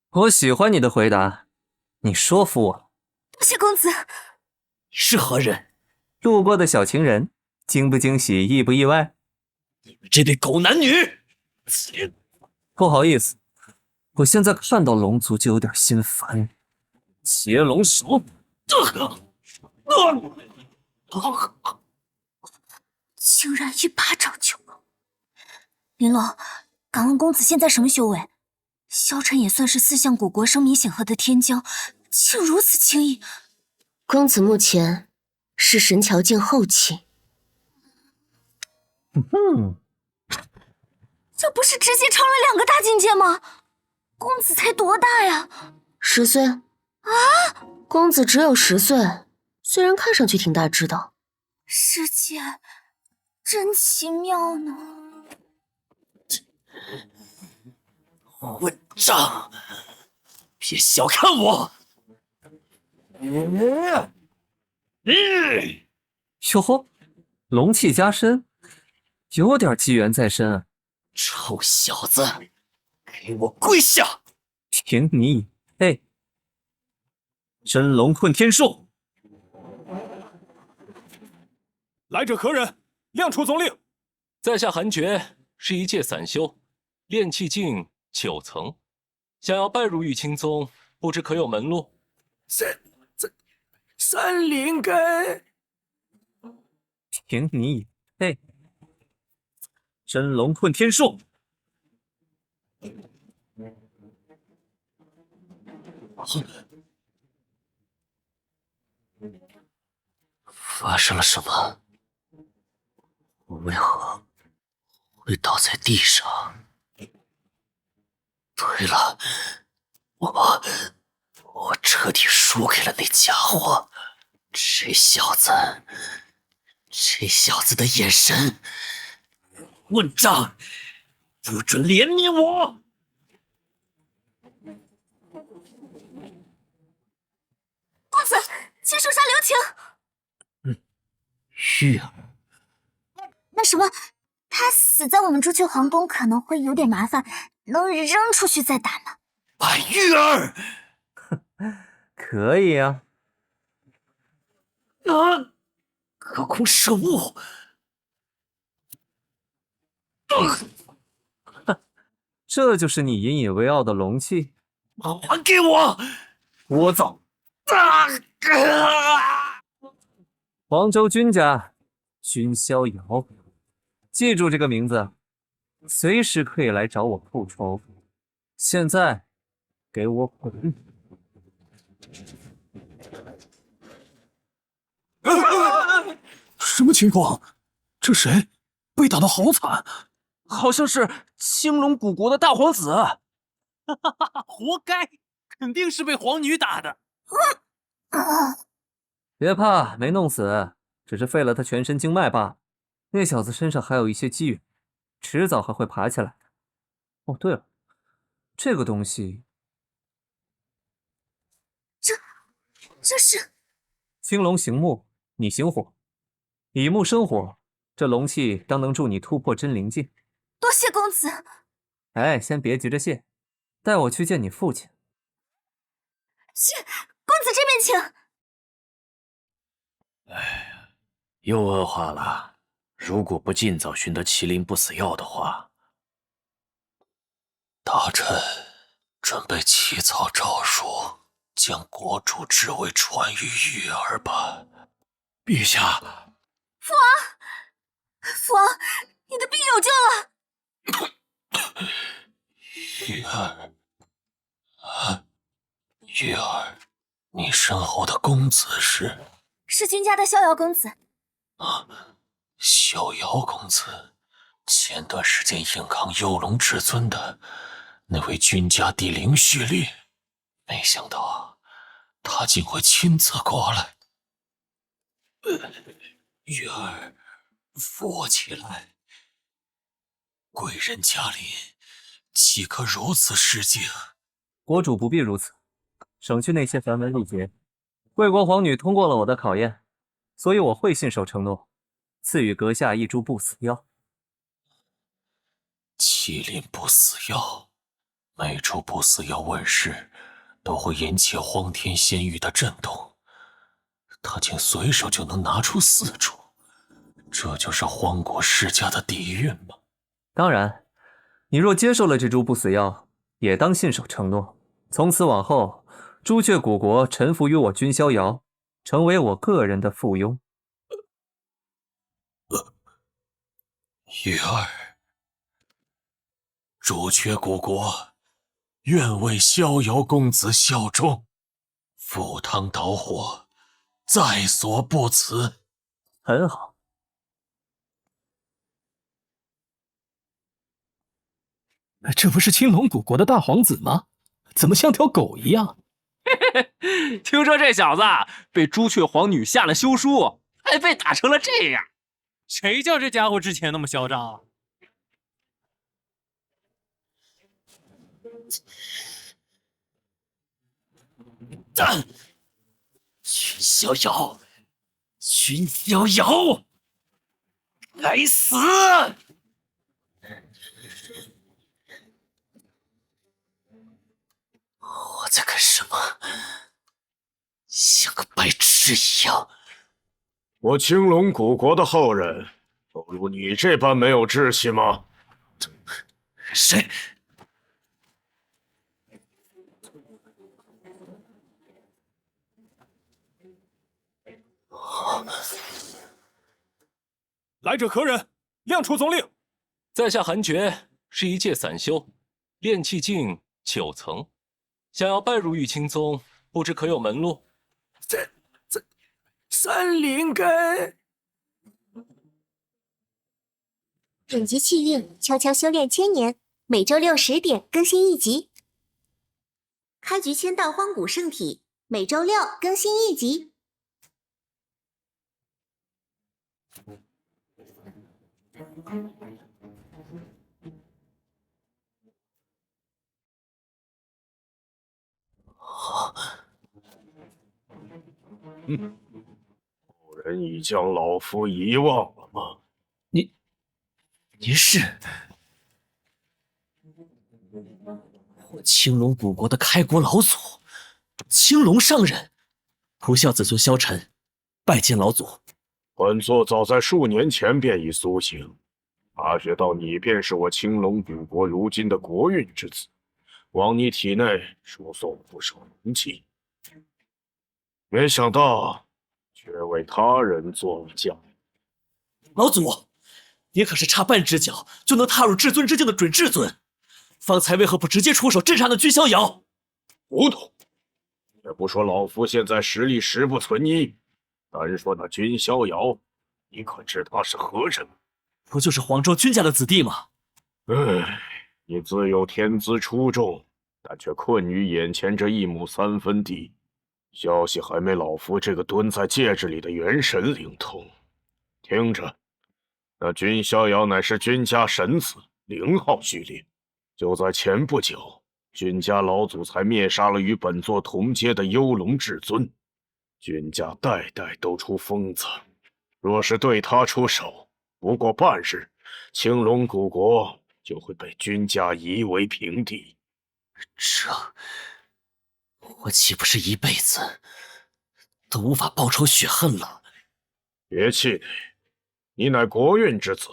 我喜欢你的回答，你说服我了。
多谢公子。
你是何人？
路过的小情人，惊不惊喜，意不意外？
你们这对狗男女！
不好意思，我现在看到龙族就有点心烦。
截龙手，
竟然一巴掌就够。林龙，敢问公子现在什么修为？萧晨也算是4项古国声名显赫的天骄，竟如此轻易。
公子目前是神桥境后期。
这不是直接超了2个大境界吗？公子才多大呀
？10岁。啊！公子只有10岁，虽然看上去挺大只的。
世界真奇妙呢。
混账！别小看我！
哟呵，龙气加身，有点机缘在身啊！
臭小子，给我跪下！
凭你以配？真龙混天术！
来者何人？亮出总令！
在下韩爵，
是一介散修，炼气境9层，想要拜入玉清宗，不知可有门路？
三灵根，
凭你也配？真龙困天术！
发生了什么？我为何会倒在地上？对了，我彻底输给了那家伙。这小子的眼神，混账！不准怜悯我！
公子，请手下留情。
玉儿，
那什么，他死在我们朱雀皇宫可能会有点麻烦，能扔出去再打吗？
白玉儿，
可以啊。
隔空射物。
这就是你引以为傲的龙气？
还给我！
聒噪！黄州君家，君逍遥，记住这个名字，随时可以来找我复仇。现在，给我滚！
什么情况？这谁被打得好惨？
好像是青龙古国的大皇子。
活该，肯定是被皇女打的。
别怕，没弄死，只是废了他全身经脉罢了。那小子身上还有一些机缘，迟早还会爬起来的。哦，对了，这个东西，
这是
青龙行木，你行火，以木生火，这龙气当能助你突破真灵境。
多谢公子。
哎，先别急着谢，带我去见你父亲。
是，公子这边请。
又恶化了。如果不尽早寻得麒麟不死药的话，
大臣准备起草诏书，将国主之位传于玉儿吧。
陛下，
父王，你的病有救了。
玉儿，玉儿，你身后的公子
是君家的逍遥公子。
逍遥公子，前段时间硬抗幽龙至尊的那位君家帝灵蓄力，没想到他竟会亲自过来。玉儿，扶我起来。贵人驾临，岂可如此失敬？
国主不必如此，省去那些繁文缛节。贵国皇女通过了我的考验，所以我会信守承诺，赐予阁下一株不死药。
麒麟不死药，每株不死药问世，都会引起荒天仙域的震动。他竟随手就能拿出4株，这就是荒国世家的底蕴吗？
当然，你若接受了这株不死药，也当信守承诺，从此往后，朱雀古国臣服于我君逍遥，成为我个人的附庸。
玉儿，朱雀古国愿为逍遥公子效忠，赴汤蹈火，在所不辞。
很好。
这不是青龙古国的大皇子吗？怎么像条狗一样？
听说这小子被朱雀皇女下了休书，还被打成了这样。
谁叫这家伙之前那么嚣张啊？
君逍遥，君逍遥，该死！我在干什么？像个白痴一样。
我青龙古国的后人，都如你这般没有志气吗？
谁？
来者何人？亮出宗令。
在下韩厥，是一介散修，炼气境9层，想要拜入玉清宗，不知可有门路？
三灵根。
忍级气运，悄悄修炼1000年，每周6 10点更新1集。开局签到荒古圣体，每周6更新1集。
某人已将老夫遗忘了吗？
您是我青龙古国的开国老祖，青龙上人，不孝子孙萧晨，拜见老祖。
本座早在数年前便已苏醒，察觉到你便是我青龙古国如今的国运之子，往你体内输送不少龙气，没想到却为他人做了嫁。
老祖，你可是差半只脚就能踏入至尊之境的准至尊，方才为何不直接出手镇杀那君逍遥？
糊涂！也不说老夫现在实力实不存一，单说那君逍遥，你可知他是何人？
不就是黄州君家的子弟吗？
唉，你自有天资出众，但却困于眼前这1亩3分地，消息还没老夫这个蹲在戒指里的元神灵通。听着，那君逍遥乃是君家神子0号序列，就在前不久，君家老祖才灭杀了与本座同阶的幽龙至尊。君家代代都出疯子，若是对他出手，不过半日，青龙古国就会被君家夷为平地。
我岂不是一辈子都无法报仇雪恨了？
别气馁，你乃国运之子，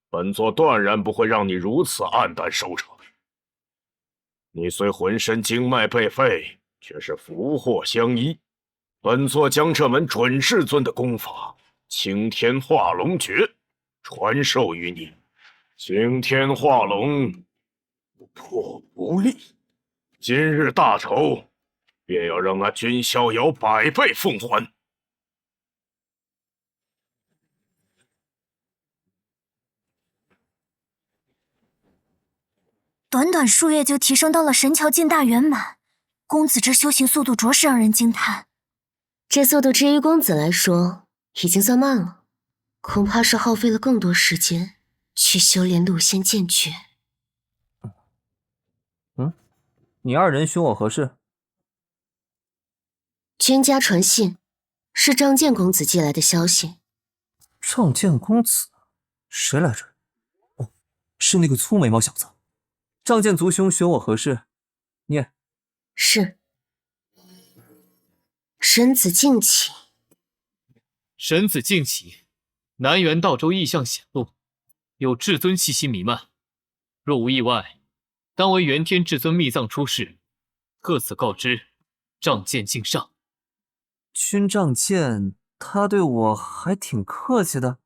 本座断然不会让你如此黯淡收场。你虽浑身经脉被废，却是福祸相依。本座将这门准至尊的功法青天化龙诀传授于你。青天化龙，不破不立。今日大仇，便要让那君逍遥100倍奉还。
短短数月就提升到了神桥境大圆满，公子这修行速度着实让人惊叹。
这速度之于公子来说，已经算慢了，恐怕是耗费了更多时间去修炼陆仙剑诀。
你2人寻我何事？
君家传信，是仗剑公子寄来的消息。
仗剑公子？谁来着？哦，是那个粗眉毛小子。仗剑族兄寻我何事？念。
是。神子敬启。
神子敬启，南辕道州异象显露，有至尊气息弥漫。若无意外，当为元天至尊秘藏出世，特此告知，仗剑敬上。
君仗剑，他对我还挺客气的。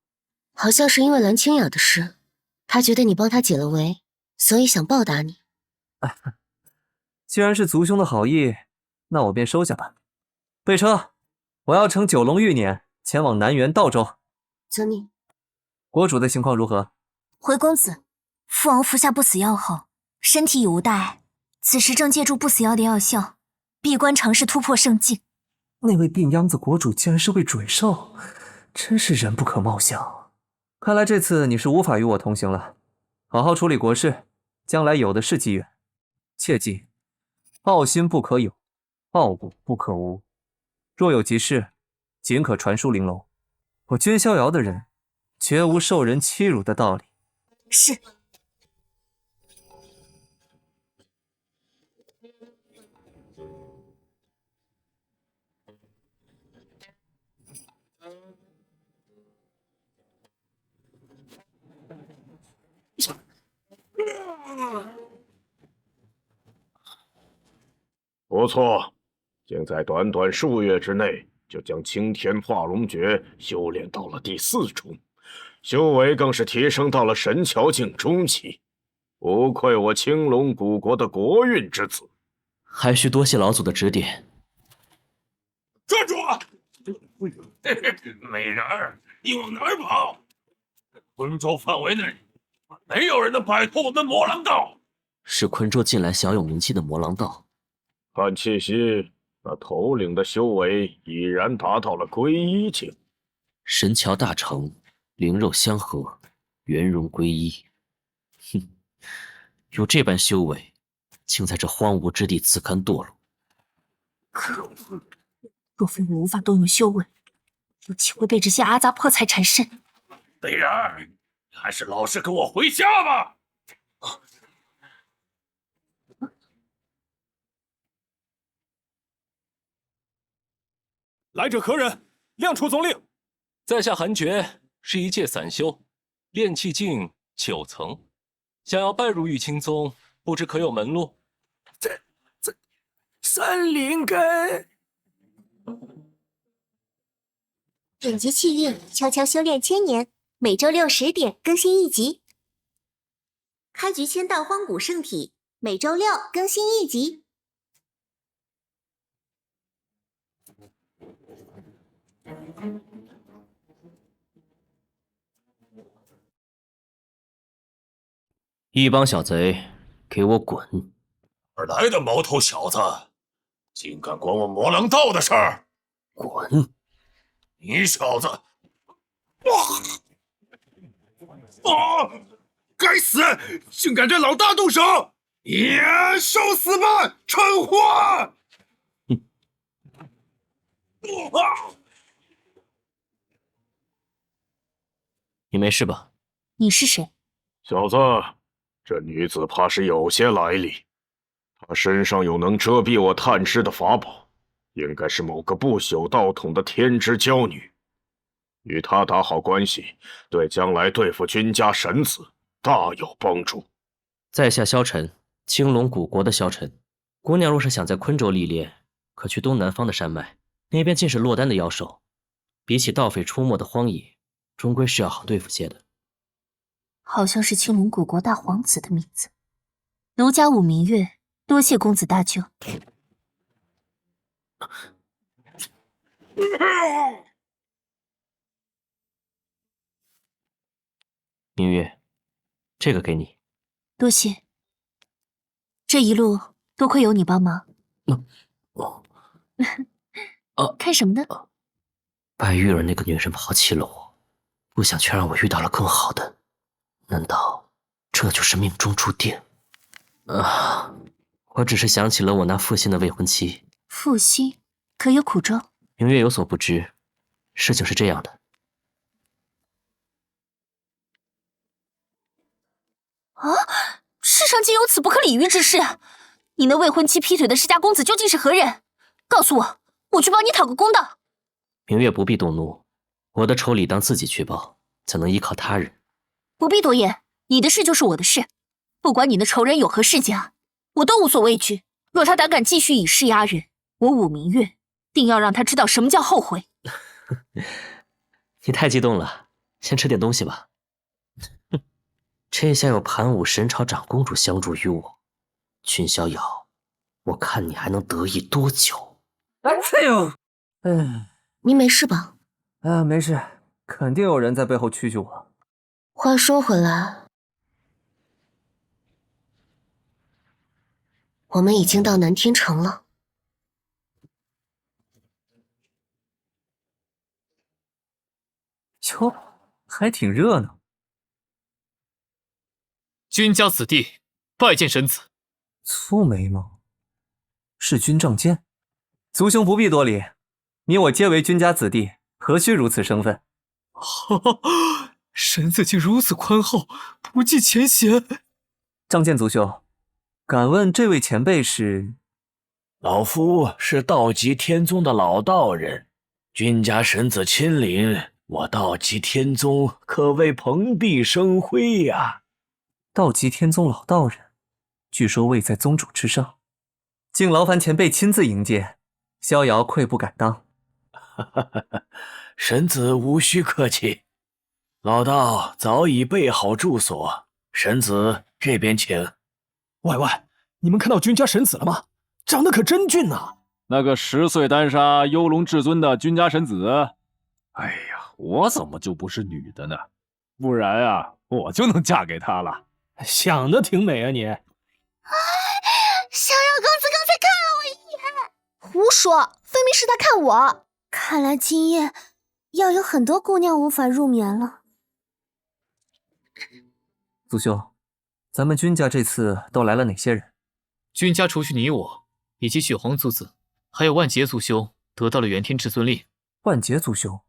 好像是因为蓝清雅的事，他觉得你帮他解了围，所以想报答你。
既然是族兄的好意，那我便收下吧。备车，我要乘9龙玉辇前往南辕道州。
遵命。
国主的情况如何？
回公子，父王服下不死药后，身体已无大碍，此时正借助不死药的药效，闭关尝试突破圣境。
那位病秧子国主竟然是位准兽，真是人不可貌相。看来这次你是无法与我同行了，好好处理国事，将来有的是机缘。切记，傲心不可有，傲骨不可无。若有急事，尽可传书玲珑。我君逍遥的人，绝无受人欺辱的道理。
是。
不错，竟在短短数月之内就将青天化龙诀修炼到了第4重，修为更是提升到了神桥境中期，不愧我青龙古国的国运之子。
还需多谢老祖的指点。
站住！美人儿，你往哪儿跑？昆州范围内，没有人能摆脱我们魔狼道。
是昆州近来小有名气的魔狼道。
看气息，那头领的修为已然达到了归一境。
神桥大成，灵肉相合，圆融归一。哼，有这般修为，竟在这荒芜之地自甘堕落。
可恶！若非我无法动用修为，又岂会被这些阿杂破财缠身？
美人儿，还是老实跟我回家吧。
来者何人？亮出总令。
在下韩觉，是一介散修，炼气境9层，想要拜入玉清宗，不知可有门路？
森林根。
本集契约：悄悄修炼1000年，每周6、10点更新1集。开局签到荒古圣体，每周6更新1集。
一帮小贼，给我滚！
哪儿来的毛头小子，竟敢管我魔狼道的事儿？
滚！
你小子！该死！竟敢对老大动手！也受死吧，蠢货！
你没事吧？
你是谁？
小子，这女子怕是有些来历。她身上有能遮蔽我探视的法宝，应该是某个不朽道统的天之娇女。与她打好关系，对将来对付君家神子大有帮助。
在下萧晨，青龙古国的萧晨。姑娘若是想在昆州历练，可去东南方的山脉，那边尽是落单的妖兽。比起盗匪出没的荒野，终归是要好对付些的。
好像是青龙古国大皇子的名字。奴家武明月，多谢公子大救。
明月，这个给你。
多谢。这一路多亏有你帮忙。看什么呢？
白玉儿那个女人抛弃了我，不想却让我遇到了更好的。难道这就是命中注定？啊！我只是想起了我那负心的未婚妻。
负心可有苦衷？
明月有所不知，事情是这样的。
啊！世上竟有此不可理喻之事！你那未婚妻劈腿的世家公子究竟是何人？告诉我，我去帮你讨个公道。
明月不必动怒，我的仇理当自己去报，怎能依靠他人？
不必多言，你的事就是我的事，不管你的仇人有何世家，我都无所畏惧。若他胆敢继续以势压人，我武明月定要让他知道什么叫后悔。
你太激动了，先吃点东西吧。这下有盘武神朝长公主相助于我，君逍遥，我看你还能得意多久？
哎呦，
您没事吧？
没事，肯定有人在背后蛐蛐我。
话说回来，我们已经到南天城了。
哟，还挺热闹。
君家子弟拜见神子。
粗眉毛，是君召见。族兄不必多礼，你我皆为君家子弟，何须如此生分？
神子竟如此宽厚，不计前嫌。
召见族兄，敢问这位前辈是？
老夫是道极天宗的老道人，君家神子亲临，我道极天宗可谓蓬荜生辉呀。
道极天宗老道人，据说位在宗主之上，敬劳烦前辈亲自迎接，逍遥愧不敢当。
神子无需客气，老道早已备好住所，神子这边请。
喂，你们看到君家神子了吗？长得可真俊呐！
那个10岁单杀幽龙至尊的君家神子，哎呀，我怎么就不是女的呢？不然啊，我就能嫁给他了。
想的挺美啊你！
逍遥公子刚才看了我一眼。
胡说，分明是他看我。看来今夜要有很多姑娘无法入眠了。
祖兄，咱们君家这次都来了哪些人？
君家除去你我以及血皇祖子，还有万劫族兄得到了元天至尊令。
万劫族兄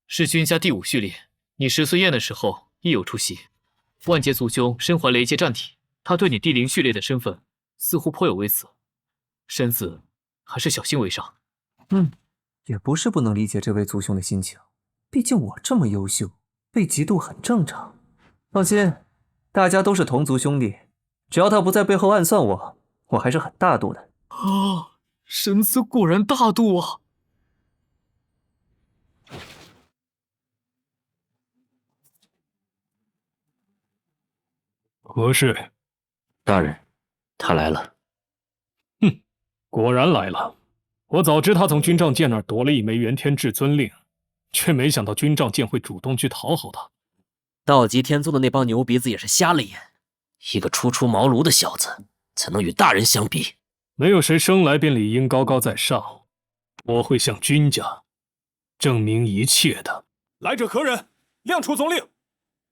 是君家第5序列，你10岁宴的时候亦有出席。万劫族兄身怀雷劫战体，他对你第0序列的身份似乎颇有微词，身子还是小心为上。
也不是不能理解这位族兄的心情，毕竟我这么优秀，被嫉妒很正常。放心，大家都是同族兄弟，只要他不在背后暗算我，我还是很大度的。
神子果然大度啊！
何事？
大人，他来了。
果然来了。我早知他从军帐剑那儿夺了一枚元天至尊令，却没想到军帐剑会主动去讨好他。
道极天宗的那帮牛鼻子也是瞎了眼，一个初出茅庐的小子，怎能与大人相比？
没有谁生来便理应高高在上，我会向君家证明一切的。
来者何人？亮出总令。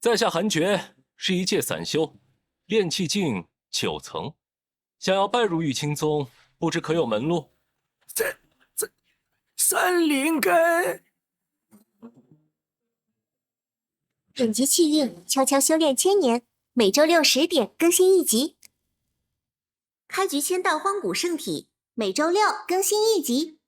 在下韩厥，是一介散修，炼气境9层，想要拜入玉清宗，不知可有门路？
三灵根。
本集气运悄悄修炼1000年，每周6、10点更新1集。开局签到荒古圣体，每周6更新1集。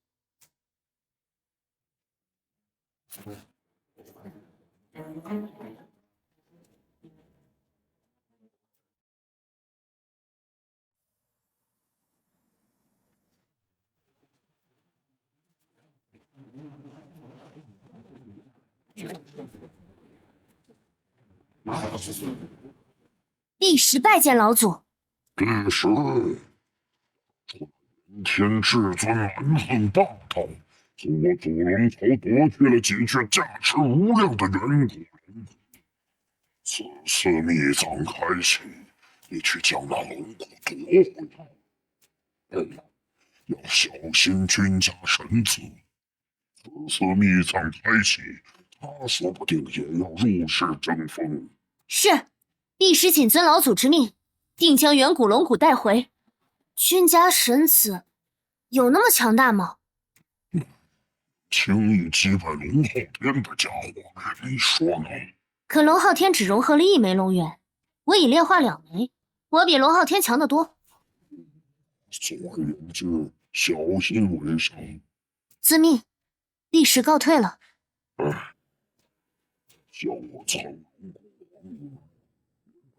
第10拜见老祖。
第10，天至尊蛮横霸道，从我祖龙头夺去了几具价值无量的远古龙骨。此次秘藏开启，你去将那龙骨夺回来。要小心君家神子。此次秘藏开启，他说不定也要入世争锋。
是，帝师谨遵老祖之命，定将远古龙骨带回。君家神子有那么强大吗？
轻易击败龙昊天的家伙，你说呢？
可龙昊天只融合了1枚龙元，我已炼化2枚，我比龙昊天强得多。
左而言之，小心为上。
遵命，帝师告退了。
叫我苍龙国王，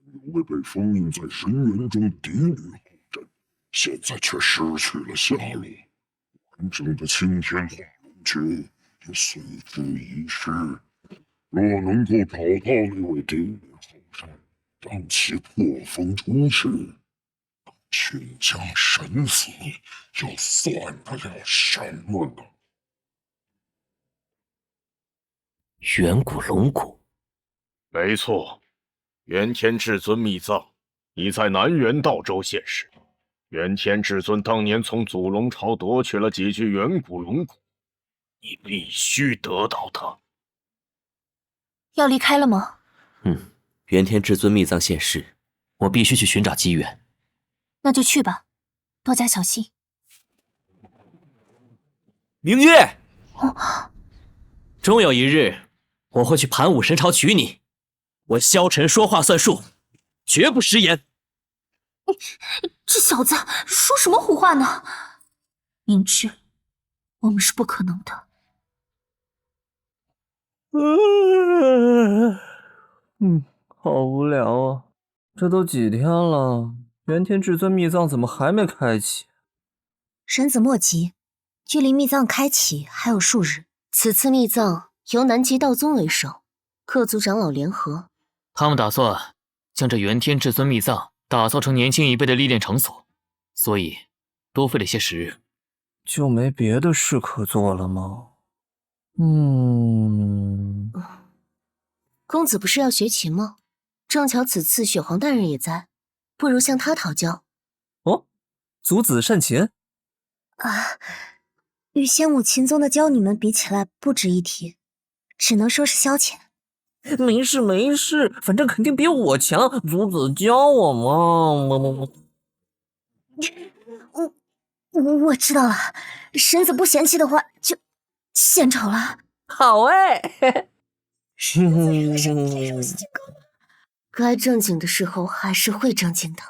因为被封印在深渊中的嫡女后阵，现在却失去了下落，完整的青天化龙诀也随之遗失。若能够找到那位嫡女后阵，让其破风出世，君家神死又算得了什么呢？
远古龙骨，
没错，元天至尊秘藏已在南辕道州现世。元天至尊当年从祖龙朝夺取了几具远古龙骨，你必须得到它。
要离开了吗？
元天至尊秘藏现世，我必须去寻找机缘。
那就去吧，多加小心。
明月，终有一日，我会去盘武神朝娶你。我萧晨说话算数，绝不食言。
这小子说什么胡话呢？明知我们是不可能的。
好无聊啊！这都几天了，元天至尊秘藏怎么还没开启？
神子莫急，距离密葬开启还有数日。此次密葬由南极道宗为首，各族长老联合。
他们打算将这元天至尊密藏打造成年轻一辈的历练场所，所以多费了些时日。
就没别的事可做了吗？
公子不是要学琴吗？正巧此次雪皇大人也在，不如向他讨教。
哦，族子善琴
啊，与仙武琴宗的教女们比起来不值一提，只能说是消遣。
没事没事，反正肯定比我强。族子教我嘛。
我知道了，神子不嫌弃的话，就献丑了。
好哎。
该正经的时候还是会正经的。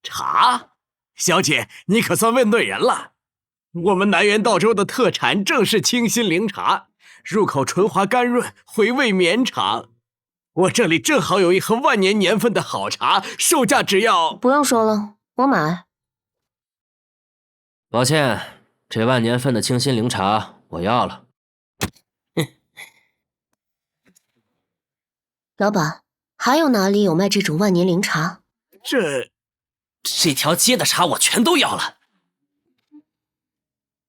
茶，小姐，你可算问对人了。我们南辕道州的特产正是清心灵茶，入口醇滑甘润，回味绵长。我这里正好有一盒万年年份的好茶，售价只要……
不用说了，我买。
抱歉，这万年份的清心灵茶我要了。
老板，还有哪里有卖这种万年灵茶？
这条街的茶我全都要了。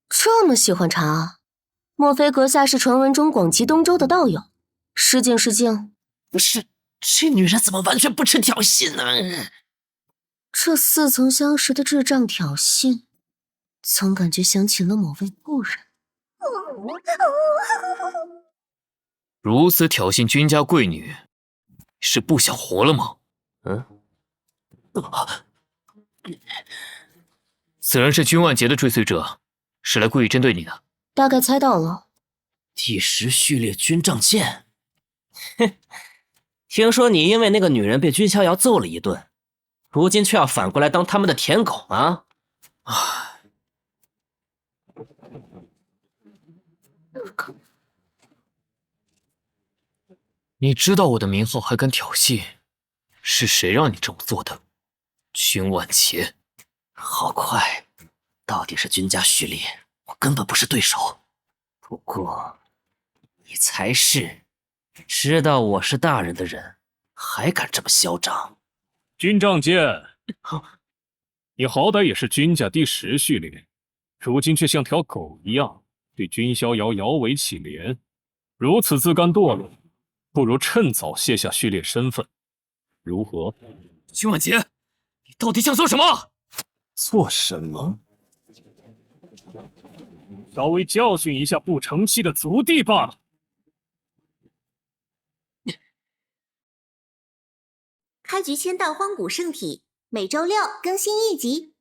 这么喜欢茶，莫非阁下是传闻中广极东州的道友？失敬失敬。
不是，这女人怎么完全不吃挑衅呢？
这似曾相识的智障挑衅，总感觉想起了某位故人。
如此挑衅君家贵女，是不想活了吗？此人是君万劫的追随者，是来故意针对你的。
大概猜到了。
第10序列军杖剑。哼，听说你因为那个女人被君逍遥揍了一顿，如今却要反过来当他们的舔狗啊！
你知道我的名号还敢挑衅，是谁让你这么做的？君万劫。
好快，到底是君家序列，我根本不是对手。不过，你才是。知道我是大人的人，还敢这么嚣张？
军杖剑，你好歹也是君家第10序列，如今却像条狗一样对君逍遥摇尾乞怜，如此自甘堕落，不如趁早卸下序列身份，如何？
君万劫，你到底想做什么？
做什么？
稍微教训一下不成器的族弟罢了。
开局签到荒古圣体，每周6更新1集。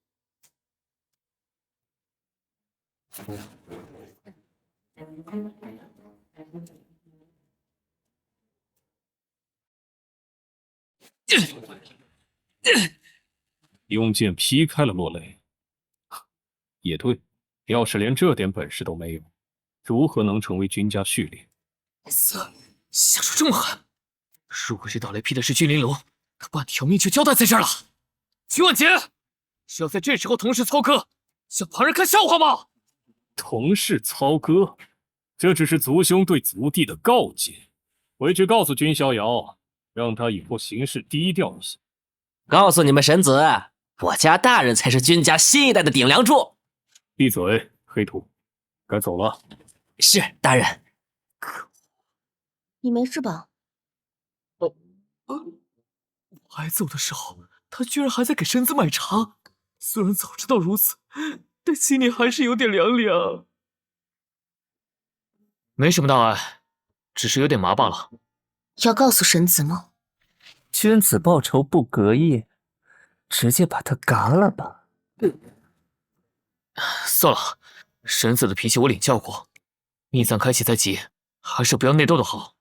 用剑劈开了落雷。也对，要是连这点本事都没有，如何能成为君家序列？
下手这么狠！如果这道雷劈的是君临龙，他半条命就交代在这儿了。君万劫，是要在这时候同时操戈，向旁人看笑话吗？
同事操戈，这只是族兄对族弟的告诫。回去告诉君逍遥，让他以后行事低调一些。
告诉你们神子，我家大人才是君家新一代的顶梁柱。
闭嘴，黑土，该走了。
是大人。
你没事吧？
我挨揍的时候，他居然还在给神子买茶。虽然早知道如此，但心里还是有点凉凉。没什么大碍，只是有点麻罢了。
要告诉神子吗？
君子报仇不隔夜，直接把他嘎了吧。
算了，神子的脾气我领教过，密藏开启在即，还是不要内斗的好。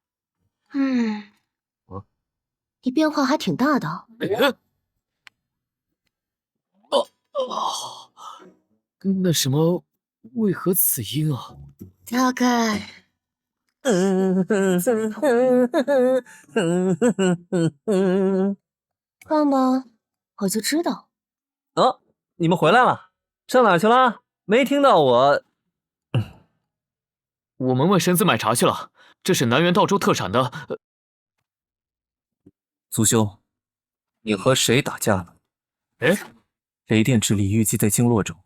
你变化还挺大的。
那什么，为何此音啊？
大概，看吧，我就知道。
你们回来了，上哪去了？没听到我？
我们为神子买茶去了，这是南辕道州特产的。
族兄，你和谁打架了？
哎，
雷电之力淤积在经络中，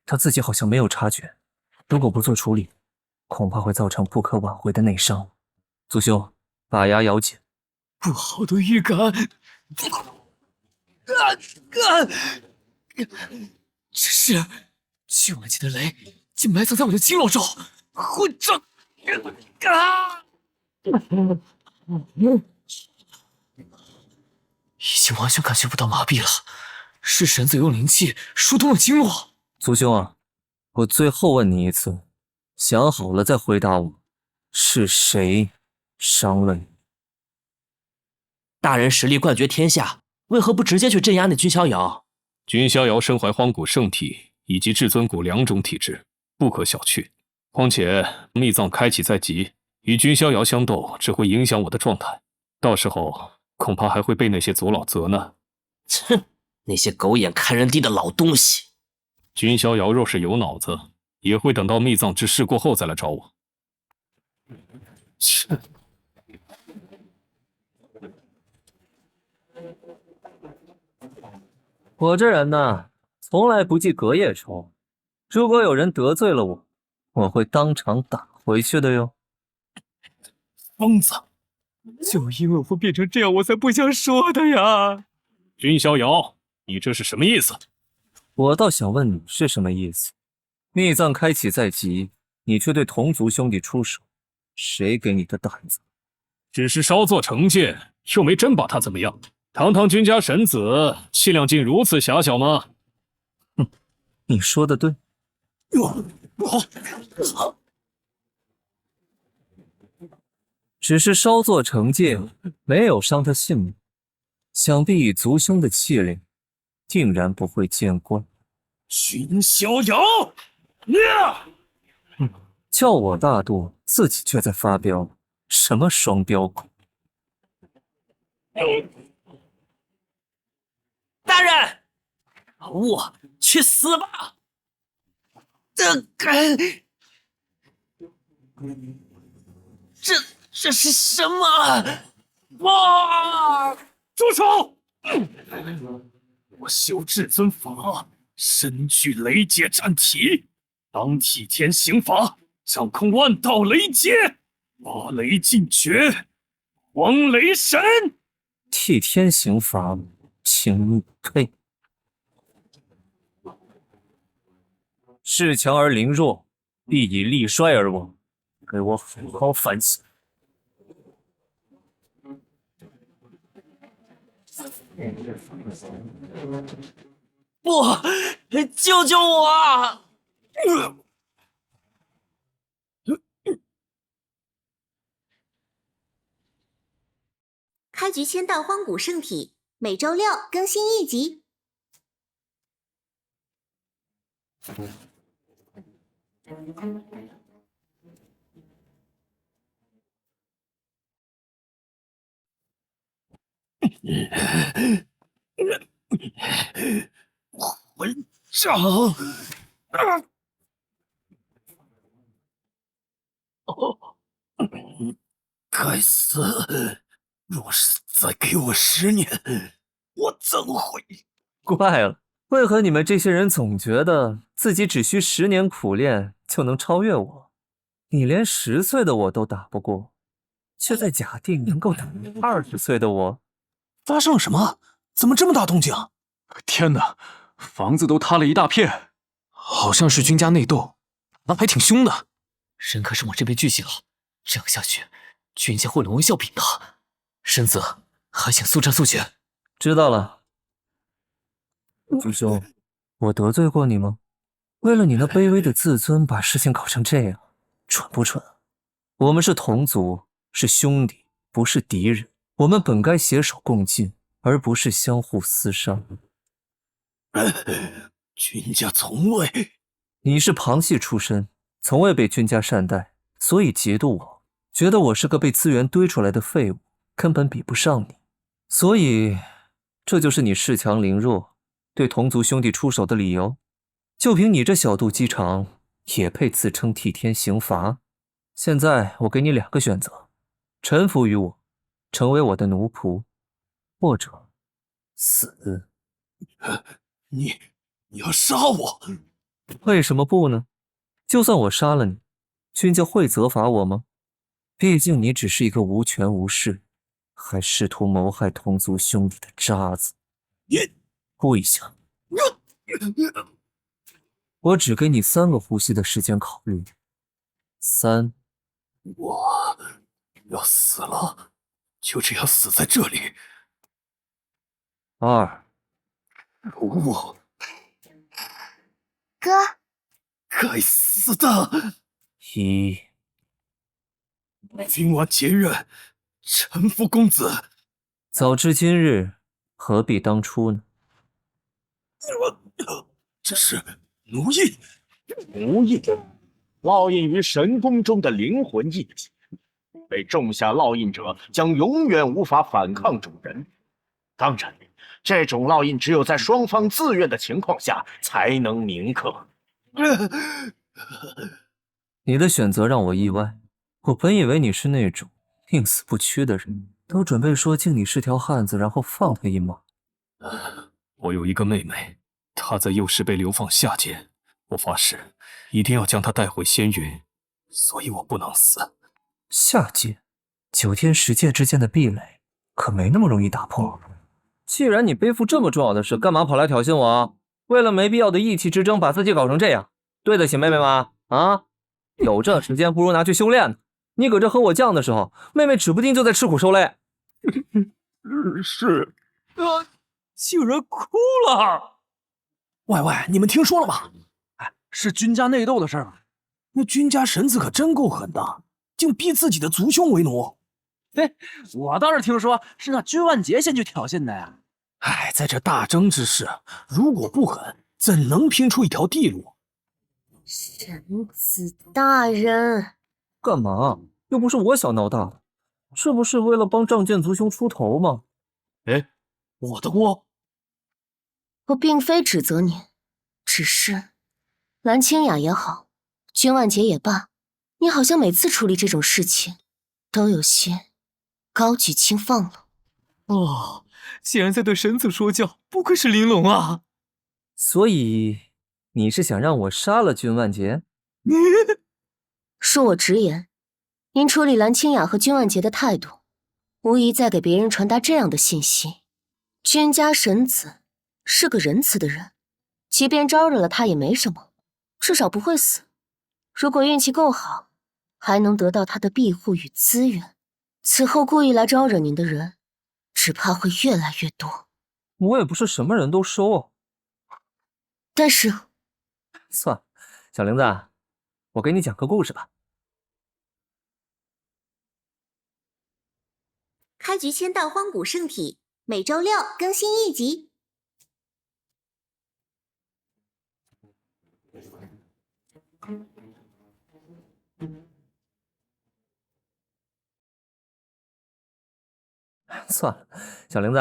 他自己好像没有察觉。如果不做处理，恐怕会造成不可挽回的内伤。族兄，把牙咬紧。
不好的预感！这是9万级的雷，竟埋藏在我的经络中！混账！已经完全感觉不到麻痹了，是神子用灵气疏通了经络。
族兄啊，我最后问你一次，想好了再回答我，是谁伤了你？
大人实力冠绝天下，为何不直接去镇压那君逍遥？
君逍遥身怀荒古圣体以及至尊骨2种体质，不可小觑。况且秘藏开启在即，与君逍遥相斗只会影响我的状态，到时候恐怕还会被那些族老责难。
哼，那些狗眼看人低的老东西！
君逍遥若是有脑子，也会等到秘藏之事过后再来找我。切！
我这人呢，从来不记隔夜仇。如果有人得罪了我，我会当场打回去的哟。
疯子！就因为我会变成这样，我才不想说的呀！
君逍遥，你这是什么意思？
我倒想问你是什么意思？秘藏开启在即，你却对同族兄弟出手，谁给你的胆子？
只是稍作惩戒，又没真把他怎么样。堂堂君家神子，气量竟如此狭小吗？
哼，你说的对。只是稍作惩戒，没有伤他性命，想必以族兄的气量，定然不会见怪。
君逍遥，
叫我大度，自己却在发飙，什么双标鬼？
大人，我去死吧！这是什么？
哇！住手！我修至尊法，身具雷劫战体，当替天行法，掌控万道雷劫，八雷尽绝，黄雷神。
替天行法，请你配。恃强而凌弱，必以力衰而亡。给我好好反省！
不，救救我！
开局签到荒古圣体，每周6更新1集。
混账！该死！若是再给我10年，我怎会？
怪了，为何你们这些人总觉得自己只需10年苦练就能超越我？你连10岁的我都打不过，却在假定能够打20岁的我。
发生了什么？怎么这么大动静？
天哪，房子都塌了一大片，好像是君家内斗，那还挺凶的。
人开始往这边聚集了，这样下去，君家会沦为笑柄的。身子还请速战速决。
知道了。族兄，我得罪过你吗？为了你那卑微的自尊，把事情搞成这样，蠢不蠢？我们是同族，是兄弟，不是敌人。我们本该携手共进，而不是相互厮杀。
君家从未……
你是旁系出身，从未被君家善待，所以嫉妒我，觉得我是个被资源堆出来的废物，根本比不上你。所以，这就是你恃强凌弱，对同族兄弟出手的理由，就凭你这小肚鸡肠，也配自称替天行罚？现在我给你2个选择：臣服于我，成为我的奴仆，或者死。
你要杀我？
为什么不呢？就算我杀了你，君家会责罚我吗？毕竟你只是一个无权无势，还试图谋害同族兄弟的渣子。跪下！我只给你3个呼吸的时间考虑。3，
我要死了，就这样死在这里。
2，
我
哥，
该死的
1。
今晚结怨，臣服公子。
早知今日，何必当初呢？
这是奴印。
奴印，烙印于神宫中的灵魂印记，被种下烙印者将永远无法反抗主人。当然，这种烙印只有在双方自愿的情况下才能铭刻。
你的选择让我意外。我本以为你是那种宁死不屈的人，都准备说敬你是条汉子，然后放他一马。
我有一个妹妹，她在幼时被流放下界，我发誓一定要将她带回仙云，所以我不能死。
下界，9天10界之间的壁垒可没那么容易打破。既然你背负这么重要的事，干嘛跑来挑衅我？为了没必要的义气之争，把自己搞成这样，对得起妹妹吗？啊，有这时间不如拿去修炼呢。你搁这和我犟的时候，妹妹指不定就在吃苦受累。
是，
竟然哭了！
喂，你们听说了吗？哎，是君家内斗的事儿。那君家神子可真够狠的，竟逼自己的族兄为奴。
我倒是听说是那君万杰先去挑衅的呀。
哎，在这大争之势，如果不狠，怎能拼出一条地路？
神子大人，
干嘛？又不是我想闹大的，这不是为了帮仗剑族兄出头吗？
哎，我的锅。
我并非指责你，只是蓝清雅也好，君万杰也罢，你好像每次处理这种事情都有些高举轻放了。
哦，竟然在对神子说教，不愧是玲珑啊！所以你是想让我杀了君万杰？
恕我直言，您处理蓝清雅和君万杰的态度，无疑在给别人传达这样的信息：君家神子是个仁慈的人，即便招惹了他也没什么，至少不会死。如果运气够好，还能得到他的庇护与资源，此后故意来招惹您的人，只怕会越来越多。
我也不是什么人都收啊。
但是，
算了，小玲子，我给你讲个故事吧。
开局签到荒古圣体，每周6更新1集。
算了，小玲子，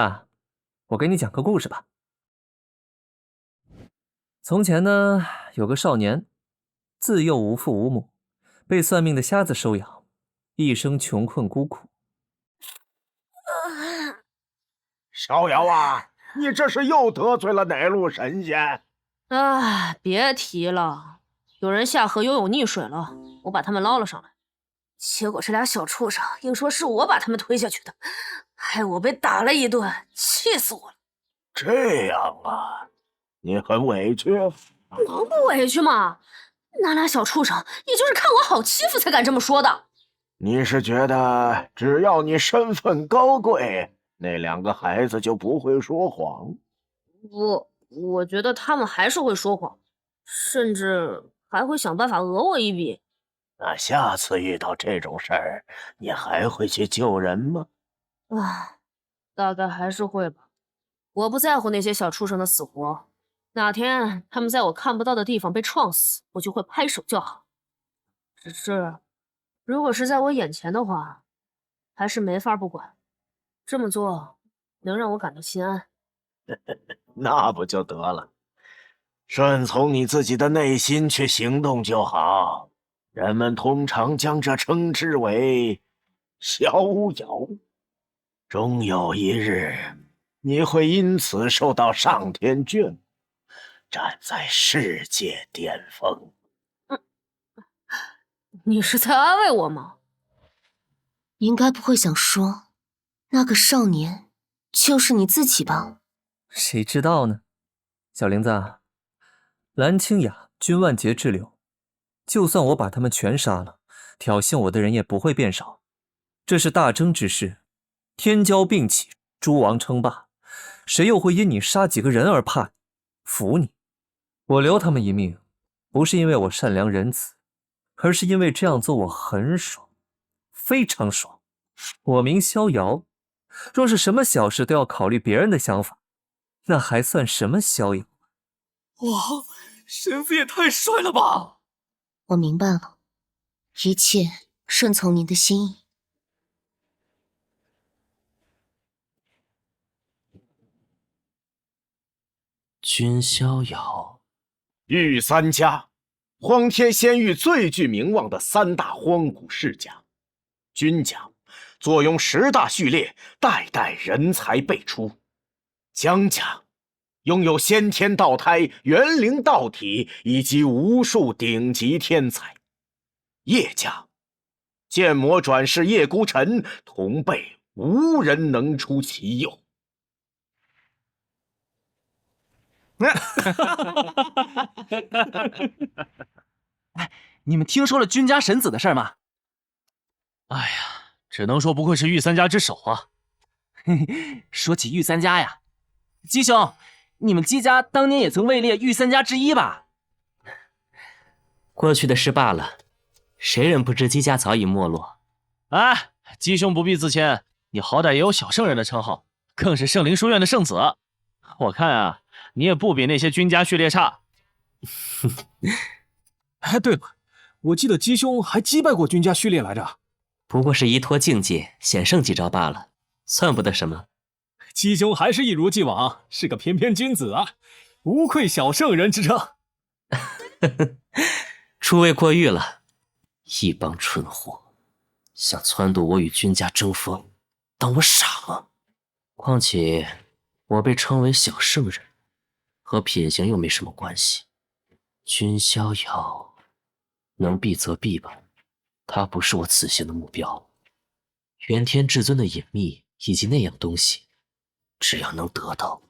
我给你讲个故事吧。从前呢，有个少年，自幼无父无母，被算命的瞎子收养，一生穷困孤苦。
逍遥啊，你这是又得罪了哪路神仙？
哎，别提了，有人下河游泳溺水了，我把他们捞了上来，结果这俩小畜生硬说是我把他们推下去的，害我被打了一顿，气死我了。
这样啊，你很委屈？
能不委屈吗？那俩小畜生也就是看我好欺负才敢这么说的。
你是觉得只要你身份高贵，那2个孩子就不会说谎？
我觉得他们还是会说谎，甚至还会想办法讹我一笔。
那下次遇到这种事儿，你还会去救人吗？
唉，大概还是会吧。我不在乎那些小畜生的死活，哪天他们在我看不到的地方被撞死，我就会拍手叫好。只是，如果是在我眼前的话，还是没法不管。这么做能让我感到心安。
那不就得了？顺从你自己的内心去行动就好。人们通常将这称之为逍遥。终有一日，你会因此受到上天眷顾，站在世界巅峰。
你是在安慰我吗？
你应该不会想说，那个少年就是你自己吧？
谁知道呢？小玲子，蓝清雅、君万劫之流，就算我把他们全杀了，挑衅我的人也不会变少。这是大争之势，天骄并起，诸王称霸，谁又会因你杀几个人而怕你、服你？我留他们一命，不是因为我善良仁慈，而是因为这样做我很爽，非常爽。我名逍遥，若是什么小事都要考虑别人的想法，那还算什么逍遥？
哇，神子也太帅了吧！
我明白了，一切顺从您的心意。
君逍遥，
御三家，荒天仙域最具名望的3大荒古世家。君家坐拥10大序列，代代人才辈出。姜家拥有先天道胎、元灵道体以及无数顶级天才。叶家剑魔转世叶孤尘，同辈无人能出其右。
哎，你们听说了君家神子的事吗？
哎呀，只能说不愧是御三家之首啊！
说起御三家呀，姬兄，你们姬家当年也曾位列御三家之一吧？
过去的事罢了，谁人不知姬家早已没落？
哎，姬兄不必自谦，你好歹也有小圣人的称号，更是圣灵书院的圣子。我看啊，你也不比那些君家序列差。
哎，对了，我记得姬兄还击败过君家序列来着。
不过是依托境界险胜几招罢了，算不得什么。
姬兄还是一如既往，是个翩翩君子啊，无愧小圣人之称。
诸位过誉了，一帮蠢货，想撺掇我与君家争锋，当我傻吗？况且我被称为小圣人，和品行又没什么关系。君逍遥能避则避吧，他不是我此行的目标。元天至尊的隐秘以及那样东西，只要能得到，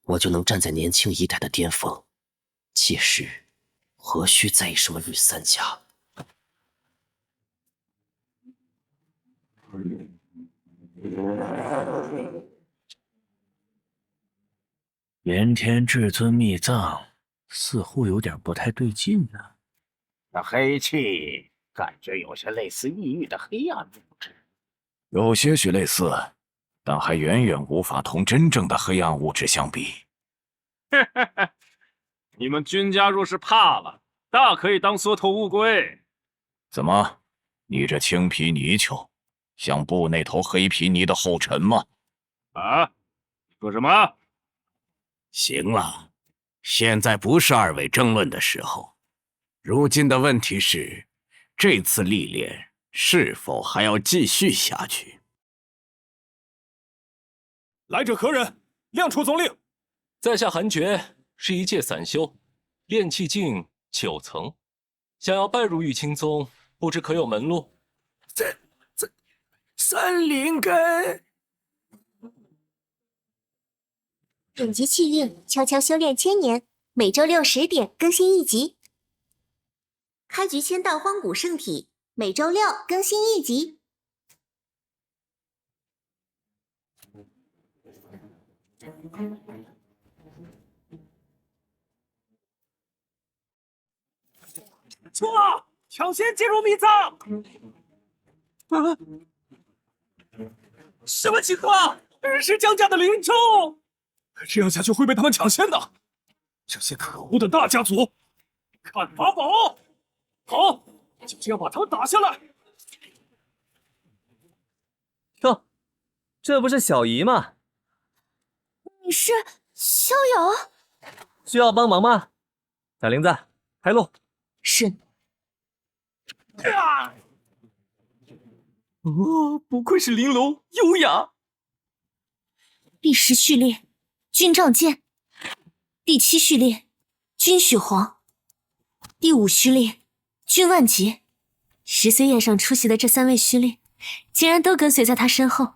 我就能站在年轻一代的巅峰。届时何须在意什么御三家？
元天至尊秘藏似乎有点不太对劲呢。
那黑气感觉有些类似异域的黑暗物质。
有些许类似，但还远远无法同真正的黑暗物质相比。
你们君家若是怕了，大可以当缩头乌龟。
怎么，你这青皮泥鳅，想步那头黑皮泥的后尘吗？
啊？说什么？
行了，现在不是二位争论的时候。如今的问题是，这次历练是否还要继续下去？
来者何人？亮出总令。
在下韩厥，是一介散修，炼气境9层，想要拜入玉清宗，不知可有门路？
森林根。
顶级气运，悄悄修炼1000年，每周6 10点更新1集。开局签到荒古圣体，每周6更新1集。
错了，抢先进入秘藏。啊！什么情况？是江家的灵州。这样下去会被他们抢先的。这些可恶的大家族，看法宝！好，就这样把他们打下来。
哟，这不是小姨吗？
你是
逍遥，
需要帮忙吗？小林子，开路。
是。
哦，不愧是玲珑，优雅。
第10序列，军仗剑；第7序列，军许皇；第5序列，军万劫。10岁宴上出席的这3位序列，竟然都跟随在他身后。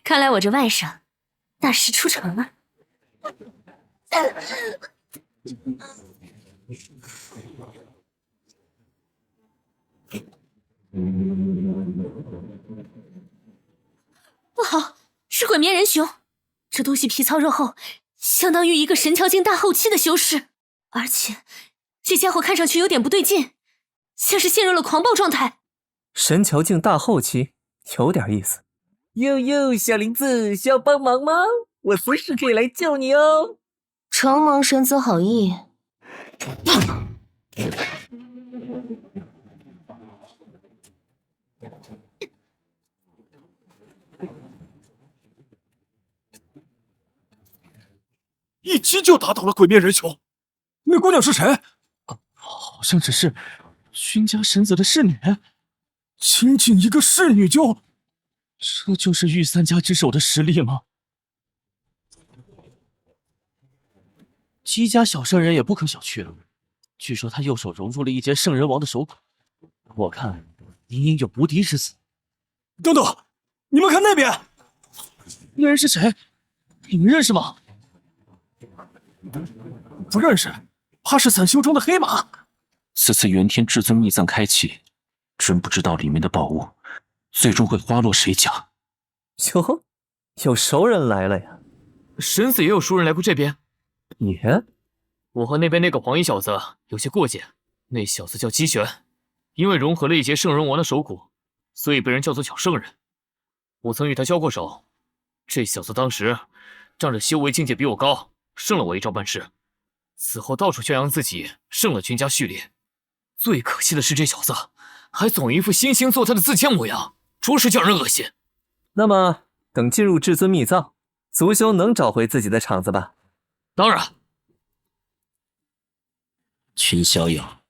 看来我这外甥大事出城了。不好，是毁灭人熊！这东西皮糙肉厚，相当于一个神桥境大后期的修士，而且这家伙看上去有点不对劲，像是陷入了狂暴状态。
神桥境大后期，有点意思。哟，小林子，需要帮忙吗？我随时可以来救你哦。
承蒙神子好意。
一击就打倒了鬼面人熊。那姑娘是谁？
好像只是君家神子的侍女。
仅仅一个侍女就……
这就是御三家之首的实力吗？姬家小圣人也不可小觑了。据说他右手融入了一截圣人王的手骨，我看隐隐有无敌之姿。
等等，你们看那边，
那人是谁？你们认识吗？
不认识，怕是散修中的黑马。
此次元天至尊秘藏开启，真不知道里面的宝物最终会花落谁家。
哟，有熟人来了呀！
神子也有熟人来过这边。
也，
我和那边那个黄衣小子有些过节。那小子叫姬玄，因为融合了一截圣人王的手骨，所以被人叫做小圣人。我曾与他交过手，这小子当时仗着修为境界比我高，胜了我一招半式。此后到处宣扬自己胜了君家序列。最可惜的是，这小子还总一副惺惺作态的自谦模样，着实叫人恶心。
那么，等进入至尊秘藏，族修能找回自己的场子吧？
当然。
群逍遥，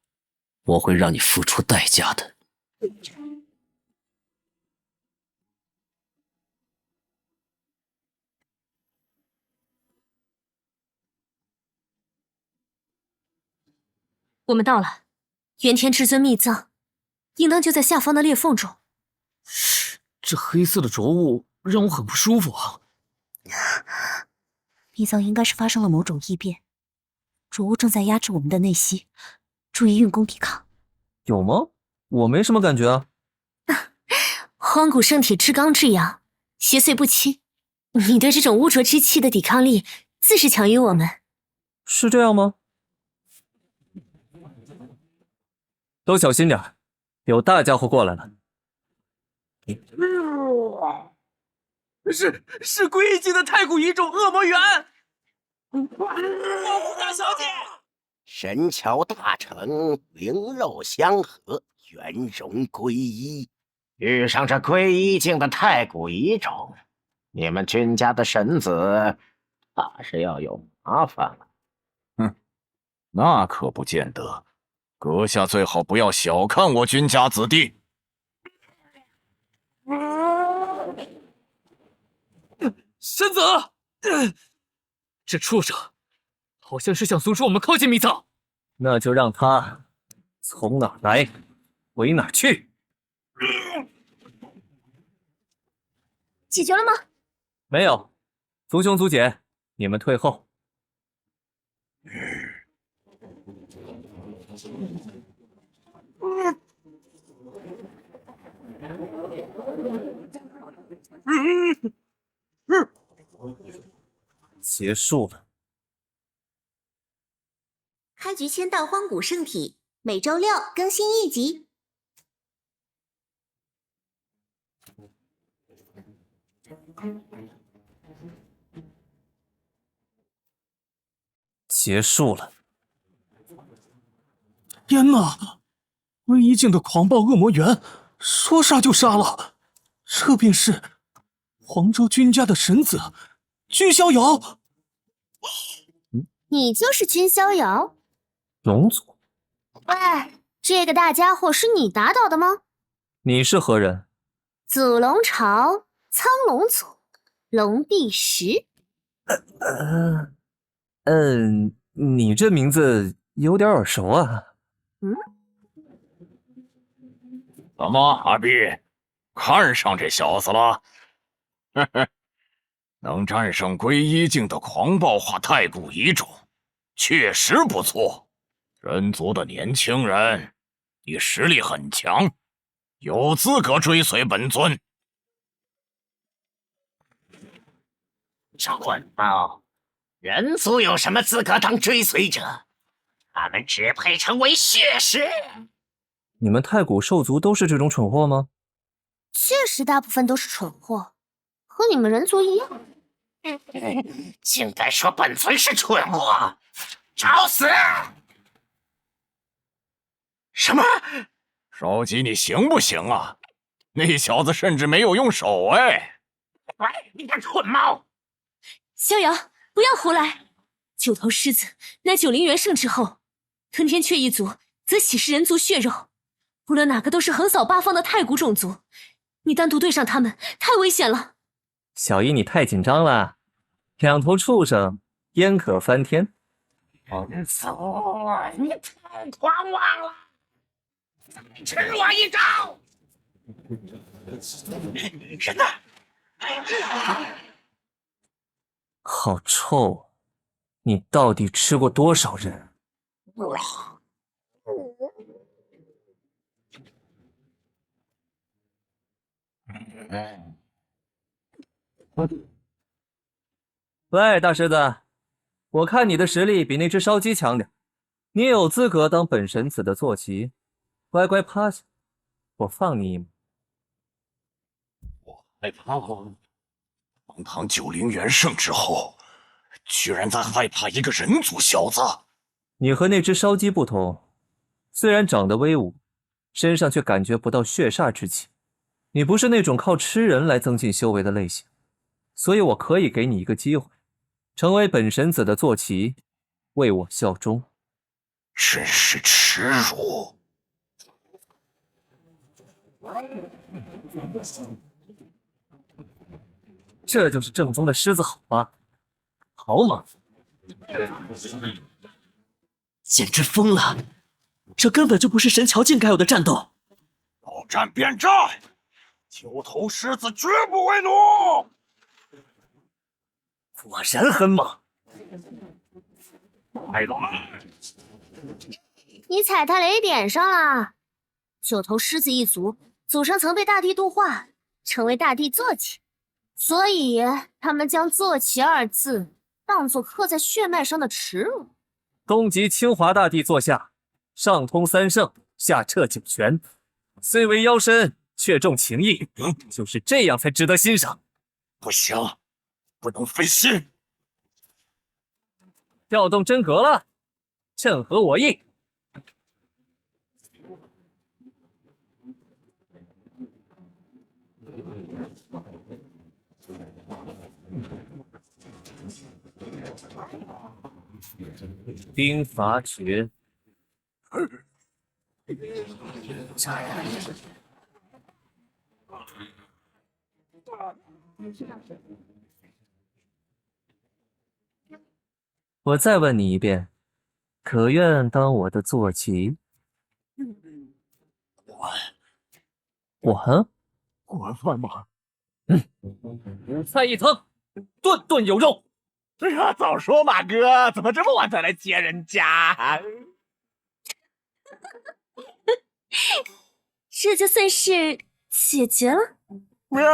我会让你付出代价的。
我们到了，元天至尊秘藏，应当就在下方的裂缝中。
这黑色的浊物让我很不舒服啊！
秘藏应该是发生了某种异变，浊物正在压制我们的内息，注意运功抵抗。
有吗？我没什么感觉啊。
荒古圣体至刚至阳，邪祟不侵，你对这种污浊之气的抵抗力自是强于我们。
是这样吗？都小心点，有大家伙过来了。
是归境的太古遗种恶魔猿。
大小姐，神桥大成，灵肉相合，圆融归一。
遇上这归一境的太古遗种，你们君家的神子怕是要有麻烦了。
哼，那可不见得。阁下最好不要小看我君家子弟。
神子，这畜生好像是想阻止我们靠近秘藏。
那就让他从哪儿来回哪儿去。
解决了吗？
没有，族兄族姐，你们退后。结束了。
开局签到荒古圣体，每周6更新1集。
结束了。
天哪！归一境的狂暴恶魔猿，说杀就杀了，这便是黄州君家的神子君逍遥。
你就是君逍遥？
龙族，
喂，这个大家伙是你打倒的吗？
你是何人？
祖龙朝苍龙族，龙帝石。
你这名字有点耳熟啊。
怎么，阿碧，看上这小子了？呵呵，能战胜归一境的狂暴化太古遗种，确实不错。人族的年轻人，你实力很强，有资格追随本尊。
蠢猫，人族有什么资格当追随者？他们只配成为血食。
你们太古兽族都是这种蠢货吗？
确实，大部分都是蠢货，和你们人族一样。
竟敢说本尊是蠢货，找死！
什么？少吉，你行不行啊？那小子甚至没有用手哎！
喂，你个蠢猫！
逍遥，不要胡来！九头狮子乃90元圣之后，吞天雀一族则岂是人族血肉？无论哪个都是横扫八方的太古种族，你单独对上他们太危险了。
小姨，你太紧张了，两头畜生焉可翻天？
龙族，你太狂妄了！吃我一招！人呢？
好臭！你到底吃过多少人？喂，大狮子，我看你的实力比那只烧鸡强点，你也有资格当本神子的坐骑。乖乖趴下，我放你一马。
害怕荒唐90元圣之后，居然在害怕一个人族小子。
你和那只烧鸡不同，虽然长得威武，身上却感觉不到血煞之气。你不是那种靠吃人来增进修为的类型，所以我可以给你一个机会，成为本神子的坐骑，为我效忠。
真是耻辱！
这就是正宗的狮子吼吗？好猛！
简直疯了！这根本就不是神桥境该有的战斗。
要战便战，九头狮子绝不为奴。
果然很猛。
来来，
你踩他雷点上了。九头狮子一族祖上曾被大地度化，成为大地坐骑，所以他们将坐骑2字当作刻在血脉上的耻辱。
东极清华大帝座下，上通3圣，下彻9泉，虽为妖身，却重情义，就是这样才值得欣赏。
不行，不能分心。
调动真格了，趁合我意。兵法诀。我再问你一遍，可愿当我的坐骑？
滚吧！
五菜一汤，顿顿有肉。
早说嘛，哥，怎么这么晚才来接人家？
这就算是解决了。
喵！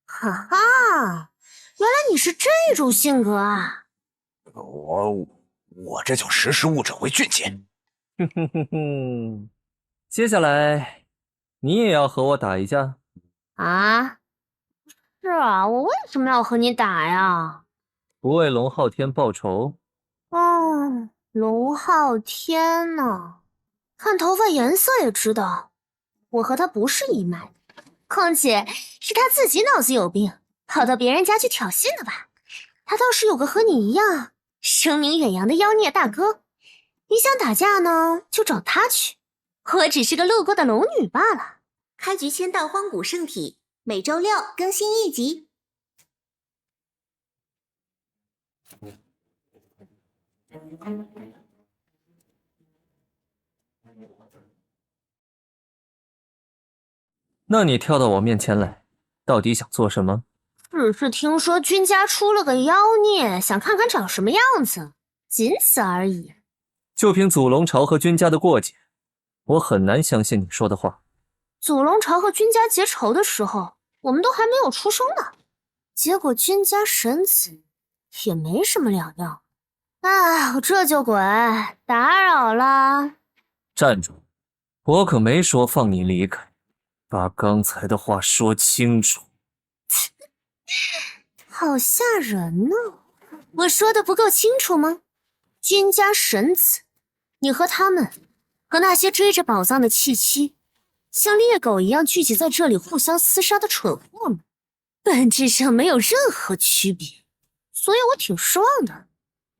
哈哈，原来你是这种性格啊！
我这就识时务者为俊杰。
接下来你也要和我打一架
啊？是啊，我为什么要和你打呀？
不为龙昊天报仇？
龙昊天呢？看头发颜色也知道，我和他不是一脉的。况且是他自己脑子有病，跑到别人家去挑衅的吧？他倒是有个和你一样声名远扬的妖孽大哥。你想打架呢，就找他去。我只是个路过的龙女罢了。
开局签到荒古圣体，每周六更新1集。
那你跳到我面前来，到底想做什么？
只是听说君家出了个妖孽，想看看长什么样子，仅此而已。
就凭祖龙朝和君家的过节，我很难相信你说的话。
祖龙朝和君家结仇的时候，我们都还没有出生呢，结果君家神子也没什么两样。哎，我这就滚，打扰了。
站住！我可没说放你离开，把刚才的话说清楚。
好吓人呢！我说的不够清楚吗？君家神子，你和他们，和那些追着宝藏的弃妻，像猎狗一样聚集在这里互相厮杀的蠢货们，本质上没有任何区别，所以我挺失望的。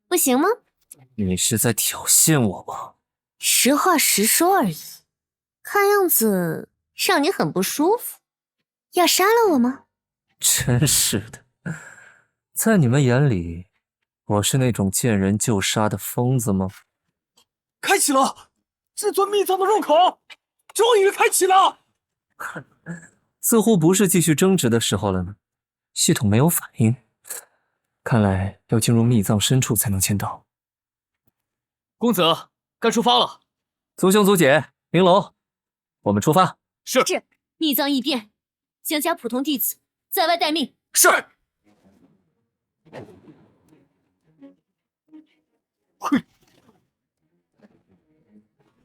不行吗？
你是在挑衅我吗？
实话实说而已。看样子让你很不舒服，要杀了我吗？
真是的，在你们眼里，我是那种见人就杀的疯子吗？
开启了，至尊秘藏的入口，终于开启了。
似乎不是继续争执的时候了呢。系统没有反应，看来要进入秘藏深处才能签到。
公子，该出发了。
族兄族姐，玲珑，我们出发。
是。
秘藏异变，江家普通弟子在外待命。
是。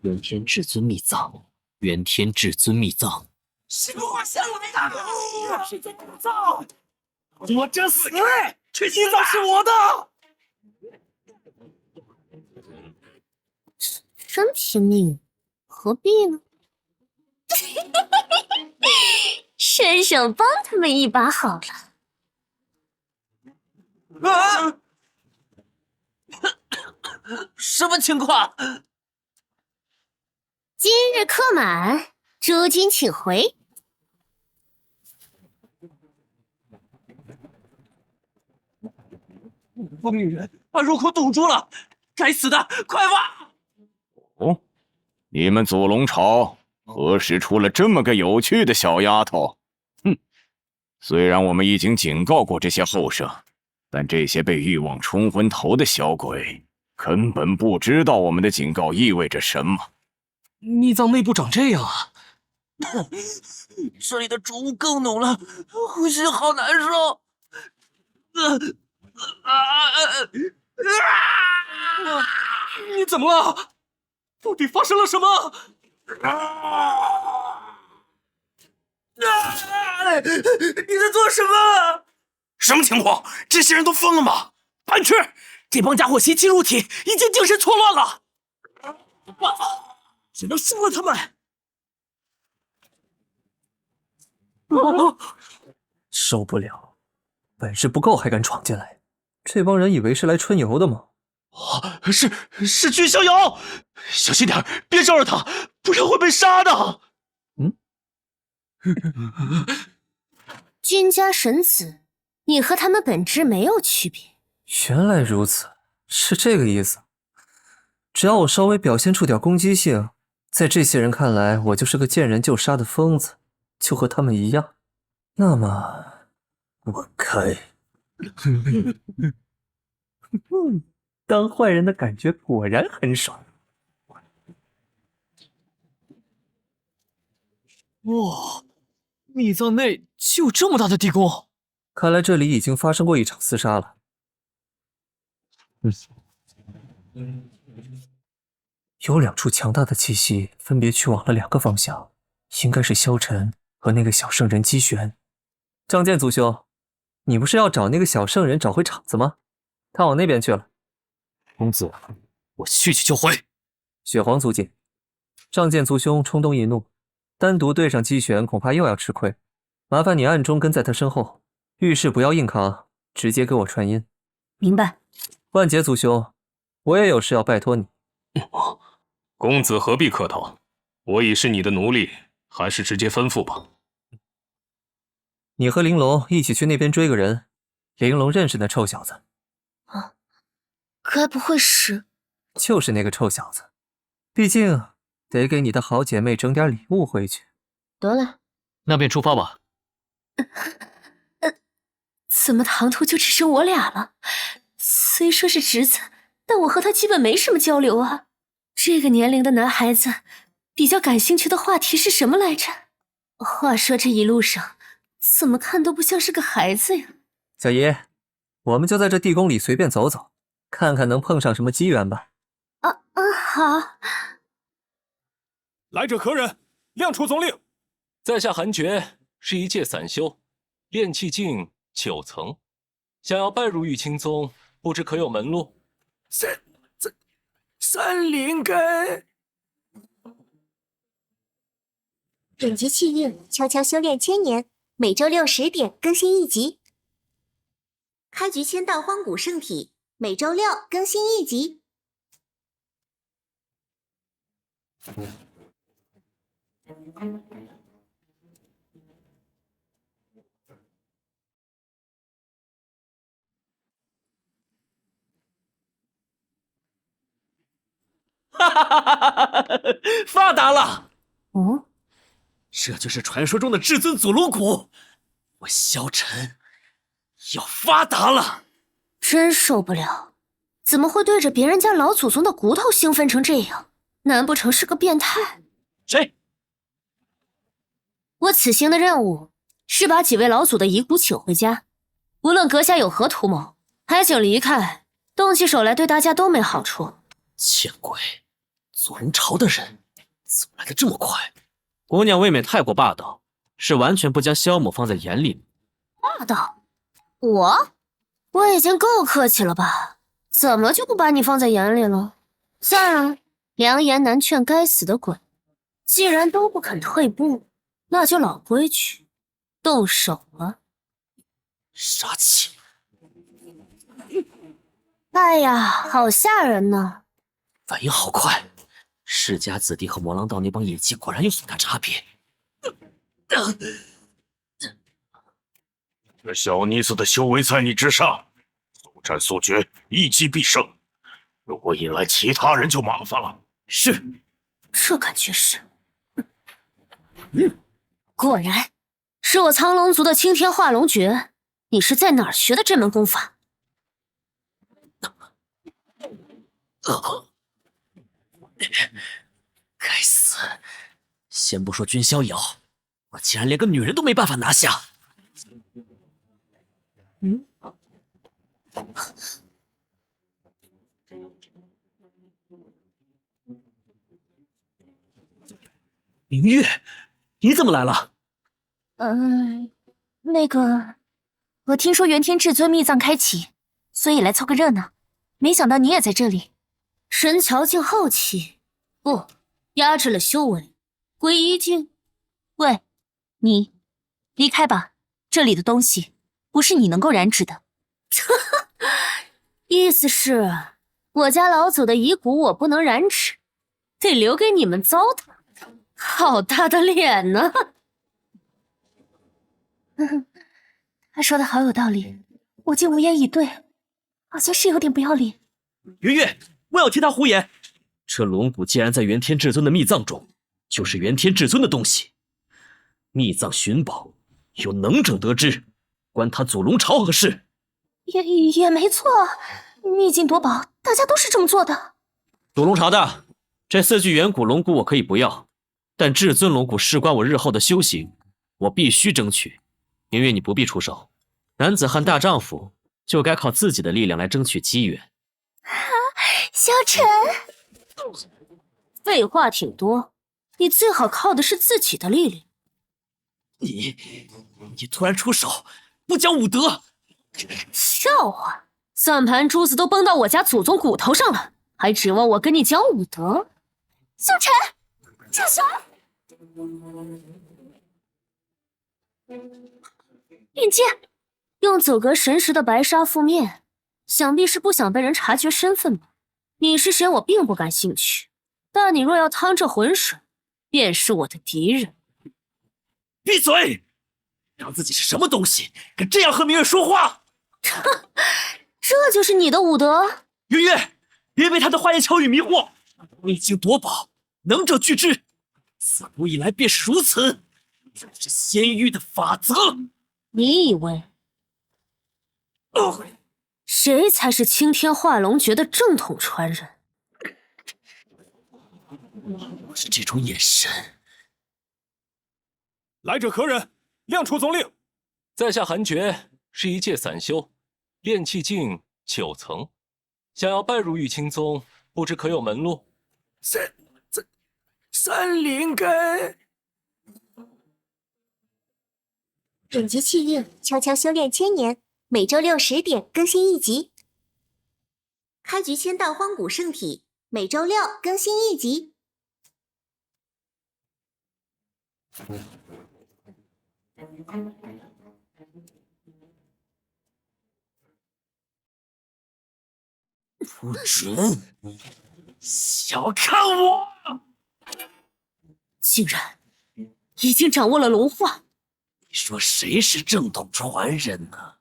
元天至尊秘藏，元天至尊秘藏。
是我先来的，是在鼓噪。我这死秘藏是我的。
真拼命，何必呢？伸手帮他们一把好了。
啊！什么情况？
今日客满，诸君请回。
疯女人把入口堵住了！该死的，快挖！
哦，你们祖龙朝何时出了这么个有趣的小丫头？哼！虽然我们已经警告过这些后生，但这些被欲望冲昏头的小鬼根本不知道我们的警告意味着什么。
秘藏内部长这样啊！这里的浊雾更浓了，呼吸好难受。
你怎么了？到底发生了什么？
你在做什么？
什么情况？这些人都疯了吗？搬去！
这帮家伙袭击入体，已经精神错乱了。办法，只能输了他们。
受不了，本事不够还敢闯进来，这帮人以为是来春游的吗？
是君逍遥，小心点，别招惹他，不然会被杀的。
君家神子，你和他们本质没有区别。
原来如此，是这个意思。只要我稍微表现出点攻击性，在这些人看来，我就是个见人就杀的疯子，就和他们一样。那么，我该……当坏人的感觉果然很爽。
哇，秘藏内就有这么大的地宫，
看来这里已经发生过一场厮杀了。有两处强大的气息分别去往了两个方向，应该是萧晨和那个小圣人姬玄。仗剑族兄，你不是要找那个小圣人找回场子吗？他往那边去了。
公子，我去就回。
血皇族姐，仗剑族兄冲动易怒，单独对上姬玄恐怕又要吃亏，麻烦你暗中跟在他身后，遇事不要硬扛，直接给我传音。
明白。
万劫祖兄，我也有事要拜托你。
公子何必客套？我已是你的奴隶，还是直接吩咐吧。
你和玲珑一起去那边追个人，玲珑认识那臭小子。
啊，该不会是……
就是那个臭小子，毕竟得给你的好姐妹整点礼物回去。
得嘞，
那便出发吧。
怎么堂徒就只剩我俩了？虽说是侄子，但我和他基本没什么交流啊。这个年龄的男孩子比较感兴趣的话题是什么来着？话说这一路上怎么看都不像是个孩子呀。
小姨，我们就在这地宫里随便走走，看看能碰上什么机缘吧。
好。
来者何人？亮出总领。
在下韩厥，是一介散修，炼气境9层，想要拜入玉清宗，不知可有门路？
三灵根。
本集气运悄悄修炼1000年，每周6、10点更新1集。开局签到荒古圣体，每周6更新1集。
哈哈哈哈哈！发达了！
哦，
这就是传说中的至尊祖龙骨，我萧晨要发达了！
真受不了，怎么会对着别人家老祖宗的骨头兴奋成这样？难不成是个变态？
谁？
我此行的任务是把几位老祖的遗骨请回家，无论阁下有何图谋，还请离开，动起手来对大家都没好处。
见鬼！祖龙朝的人怎么来的这么快？姑娘未免太过霸道，是完全不将萧母放在眼里。
霸道？我已经够客气了吧？怎么就不把你放在眼里了？算了，良言难劝该死的鬼。既然都不肯退步，那就老规矩，动手了。
杀气！
哎呀，好吓人呢！
反应好快，世家子弟和魔狼道那帮野鸡果然有很大差别。
这小妮子的修为在你之上，速战速决，一击必胜。如果引来其他人就麻烦了。
是，
这感觉是。果然是我苍龙族的青天化龙诀。你是在哪儿学的这门功法？
该死！先不说君逍遥，我竟然连个女人都没办法拿下。明月，你怎么来了？
我听说元天至尊秘藏开启，所以来凑个热闹。没想到你也在这里。神桥境后期，不，压制了修为。归一境，喂，你离开吧，这里的东西不是你能够染指的。意思是，我家老祖的遗骨我不能染指，得留给你们糟蹋。好大的脸呢！他说的好有道理，我竟无言以对，好像是有点不要脸。
圆月，不要听他胡言。这龙骨既然在元天至尊的秘藏中，就是元天至尊的东西。秘藏寻宝，有能者得知，关他祖龙朝何事？
也没错，秘境夺宝，大家都是这么做的。
祖龙朝的，这4具远古龙骨我可以不要，但至尊龙骨事关我日后的修行，我必须争取。明月，你不必出手，男子汉大丈夫就该靠自己的力量来争取机缘。
萧晨，废话挺多，你最好靠的是自己的力量。
你突然出手，不讲武德！
笑话，算盘珠子都崩到我家祖宗骨头上了，还指望我跟你讲武德？萧晨，住手！链接，用走格神石的白纱覆面，
想必是不想被人察觉身份吧？你是谁，我并不感兴趣。但你若要趟这浑水，便是我的敌人。
闭嘴！让自己是什么东西，敢这样和明月说话？
这就是你的武德？
云月，别被他的花言巧语迷惑。未经夺宝，能者拒之。自古以来便是如此，这是仙域的法则。
你以为谁才是青天化龙诀的正统传人？
我是这种眼神。
来者何人？亮出宗令。
在下韩厥，是一介散修，炼气境9层，想要拜入玉清宗，不知可有门路？
三灵根。
永结契约，悄悄修炼1000年，每周6、10点更新1集。开局签到荒古圣体，每周6更新1集。
不准小看我！
竟然已经掌握了龙化。
你说谁是正统传人呢？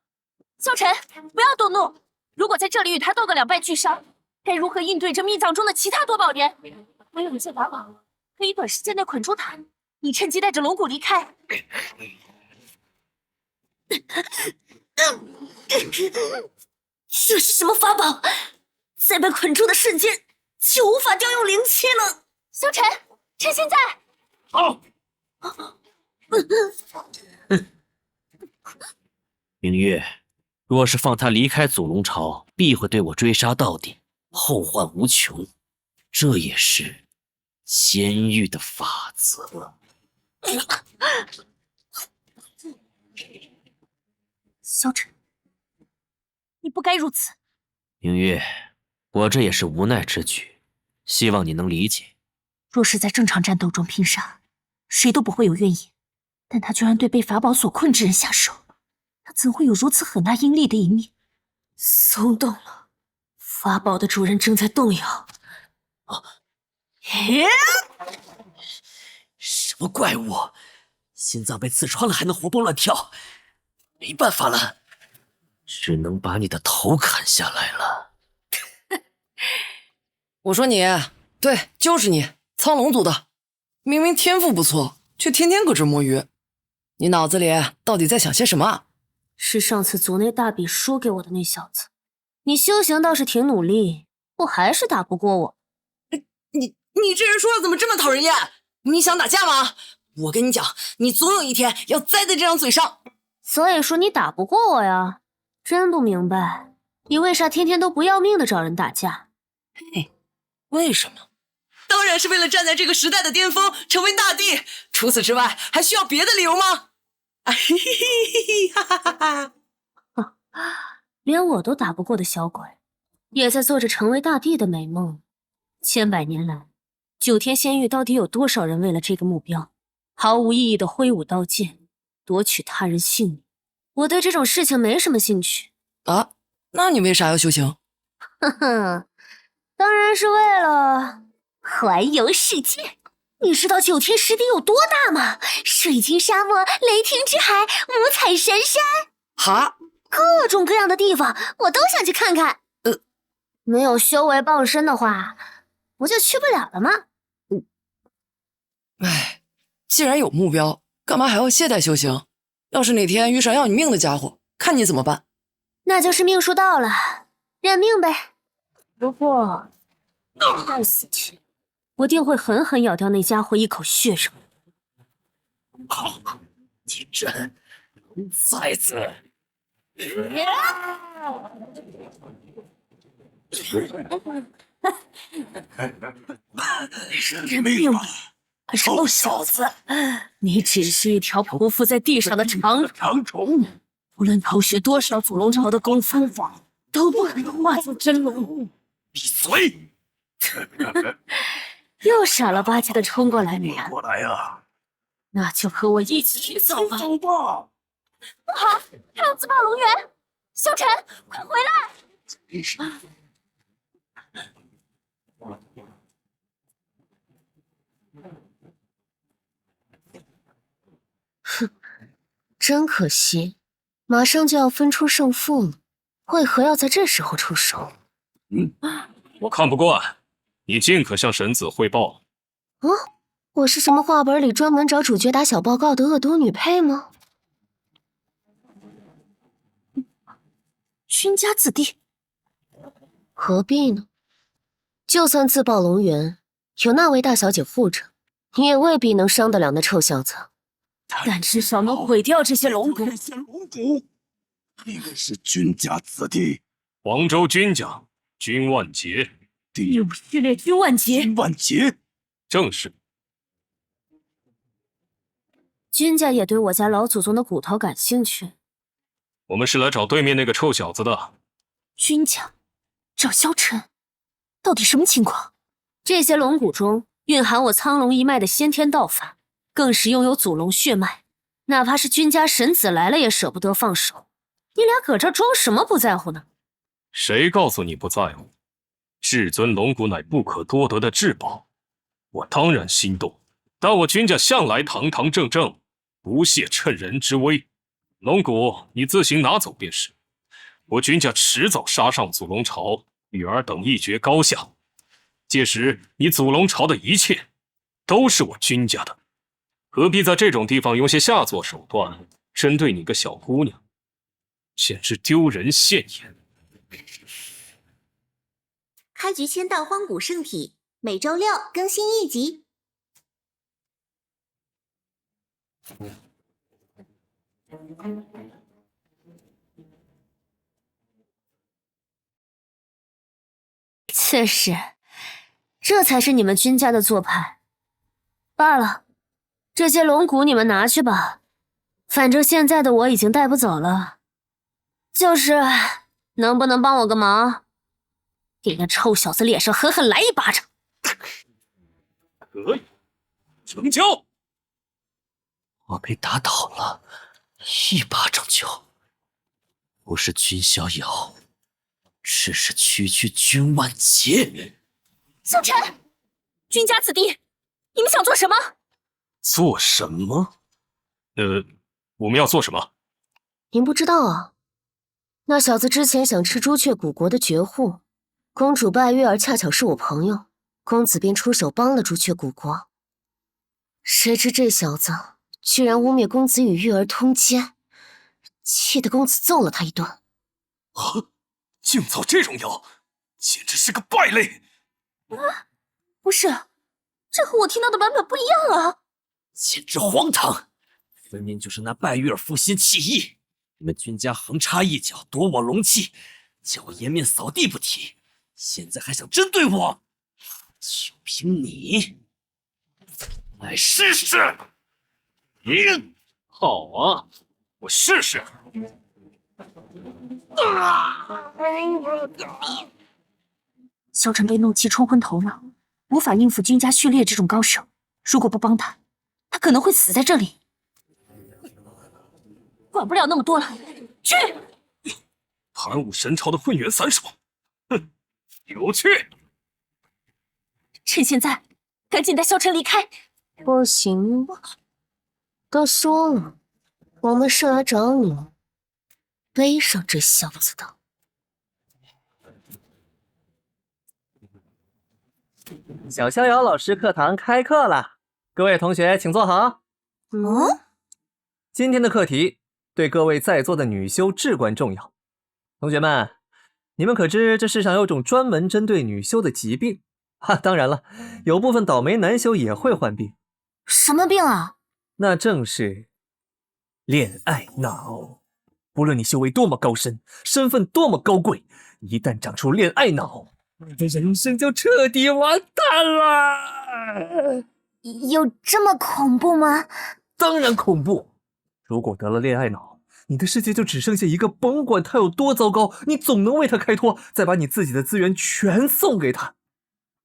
萧晨，不要动怒。如果在这里与他斗个两败俱伤，该如何应对这秘藏中的其他多宝莲？我有一件法宝，可以短时间内捆住他。你趁机带着龙骨离开。这是什么法宝？在被捆住的瞬间就无法调用灵气了。萧晨，趁现在。
好。明月，若是放他离开祖龙巢，必会对我追杀到底，后患无穷。这也是仙域的法则。
萧晨，你不该如此。
明月，我这也是无奈之举，希望你能理解。
若是在正常战斗中拼杀，谁都不会有怨言，但他居然对被法宝所困之人下手，他怎会有如此狠辣阴厉的一面？松动了，法宝的主人正在动摇。
什么怪物？心脏被刺穿了还能活蹦乱跳？没办法了，只能把你的头砍下来了。
我说你，对，就是你，苍龙族的，明明天赋不错，却天天搁这摸鱼。你脑子里到底在想些什么啊？
是上次族内大比输给我的那小子。你修行倒是挺努力，不还是打不过我？
你这人说话怎么这么讨人厌？你想打架吗？我跟你讲，你总有一天要栽在这张嘴上。
所以说你打不过我呀？真不明白，你为啥天天都不要命的找人打架？
嘿，为什么？当然是为了站在这个时代的巅峰，成为大帝。除此之外，还需要别的理由吗？
连我都打不过的小鬼，也在做着成为大帝的美梦。千百年来，9天仙域到底有多少人为了这个目标，毫无意义的挥舞刀剑，夺取他人性命？我对这种事情没什么兴趣
啊。那你为啥要修行？
呵呵，当然是为了环游世界。你知道9天石底有多大吗？水晶沙漠、雷霆之海、五彩神山，
哈，
各种各样的地方，我都想去看看。没有修为傍身的话，不就去不了了吗？
唉，既然有目标，干嘛还要懈怠修行？要是哪天遇上要你命的家伙，看你怎么办？
那就是命数到了，认命呗。不过，战死前，我定会狠狠咬掉那家伙一口血肉。
好，你真崽子！
认命吧，臭小子！你只是一条匍匐在地上的长虫，无论偷学多少祖龙巢的功夫，都不可能化作真龙。
闭嘴！
又傻了吧唧的冲过来了呀！
过来呀！
那就和我一起走吧！
走吧！
不好，还有自爆龙源！萧晨，快回来！
真是。哼，真可惜，马上就要分出胜负了，为何要在这时候出手？
我看不惯，你尽可向神子汇报。
哦，我是什么画本里专门找主角打小报告的恶毒女配吗？君家子弟，何必呢？就算自报龙源，有那位大小姐护着，你也未必能伤得了那臭小子。
但至少能毁掉这些龙骨。
你们是君家子弟，
黄州军将君万杰，
第五序列君万杰。
君万杰，
正是。
君家也对我家老祖宗的骨头感兴趣。
我们是来找对面那个臭小子的。
君家找萧晨，到底什么情况？这些龙骨中蕴含我苍龙一脉的先天道法，更是拥有祖龙血脉，哪怕是君家神子来了也舍不得放手。你俩搁这装什么不在乎呢？
谁告诉你不在乎？至尊龙骨乃不可多得的至宝，我当然心动。但我君家向来堂堂正正，不屑趁人之危。龙骨你自行拿走便是。我君家迟早杀上祖龙巢，与尔等一决高下。届时你祖龙巢的一切都是我君家的，何必在这种地方用些下作手段针对你个小姑娘？简直丢人现眼！
开局签到荒古圣体，每周六更新一集。
确实，这才是你们君家的做派。罢了，这些龙骨你们拿去吧，反正现在的我已经带不走了。就是能不能帮我个忙，给那臭小子脸上狠狠来一巴掌？
可以，成交。
我被打倒了，一巴掌就不是君逍遥，只是区区君万杰。
萧晨，君家子弟，你们想做什么？
做什么？我们要做什么？
您不知道啊？那小子之前想吃朱雀古国的绝户，公主拜月儿恰巧是我朋友，公子便出手帮了朱雀古国。谁知这小子居然污蔑公子与月儿通奸，气得公子揍了他一顿。
竟造这种谣，简直是个败类！
不是，这和我听到的版本不一样啊！
简直荒唐，分明就是那拜月儿负心弃义。你们君家横插一脚夺我龙气，叫我颜面扫地不提，现在还想针对我？就凭你，来试试！
好啊，我试试。
萧晨被怒气冲昏头脑，无法应付君家序列这种高手。如果不帮他，他可能会死在这里。管不了那么多了，去！
盘武神朝的混元散手，哼，有趣！
趁现在，赶紧带萧晨离开。
不行，都说了，我们是来找你背上这小子的。
小逍遥老师课堂开课了，各位同学请坐好。今天的课题对各位在座的女修至关重要。同学们，你们可知这世上有种专门针对女修的疾病？当然了，有部分倒霉男修也会患病。
什么病啊？
那正是恋爱脑。不论你修为多么高深，身份多么高贵，一旦长出恋爱脑，你的人生就彻底完蛋了。
有这么恐怖吗？
当然恐怖。如果得了恋爱脑，你的世界就只剩下一个，甭管他有多糟糕，你总能为他开脱，再把你自己的资源全送给他。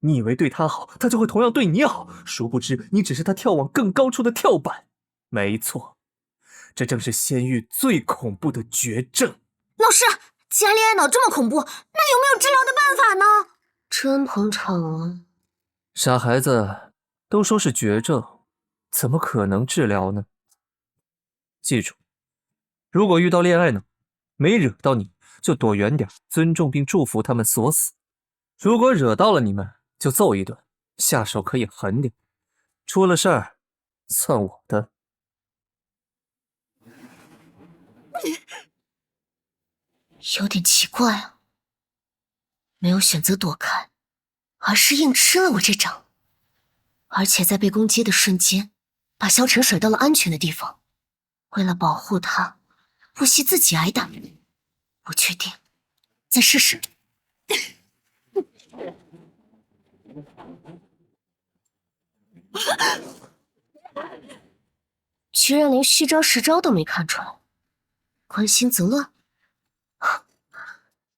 你以为对他好，他就会同样对你好，殊不知你只是他跳往更高处的跳板。没错，这正是仙域最恐怖的绝症。
老师，
既然恋爱脑这么恐怖，那有没有治疗的办法呢？真捧场啊！
傻孩子，都说是绝症，怎么可能治疗呢？记住，如果遇到恋爱脑，没惹到你就躲远点，尊重并祝福他们所死；如果惹到了你们，就揍一顿，下手可以狠点，出了事儿算我的。
有点奇怪啊，没有选择躲开，而是硬吃了我这掌，而且在被攻击的瞬间，把萧晨甩到了安全的地方。为了保护他，不惜自己挨打。不确定，再试试。居然连虚招实招都没看出来，关心则乱。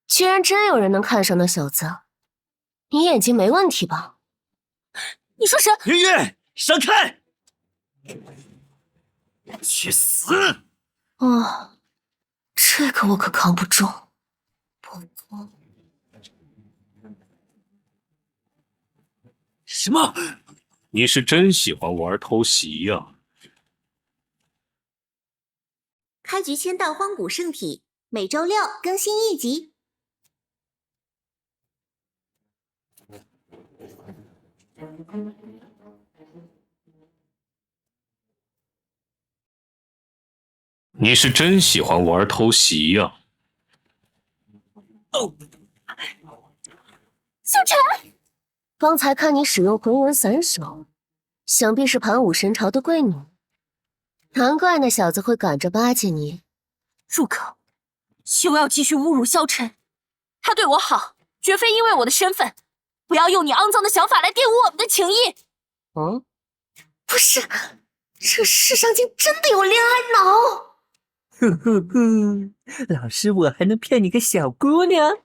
居然真有人能看上那小子，你眼睛没问题吧？你说谁？
云云，闪开！去死！
哦，这个我可扛不住。不过，
什么？你是真喜欢玩偷袭呀？
开局签到荒古圣体，每周六更新1集。
你是真喜欢玩偷袭呀？
萧晨，刚才看你使用浑文散手，想必是盘武神朝的贵女，难怪那小子会赶着巴结你。
入口，休要继续侮辱萧晨，他对我好，绝非因为我的身份，不要用你肮脏的想法来玷污我们的情谊。
嗯，不是，这世上竟真的有恋爱脑。
呵呵呵，老师，我还能骗你个小姑娘？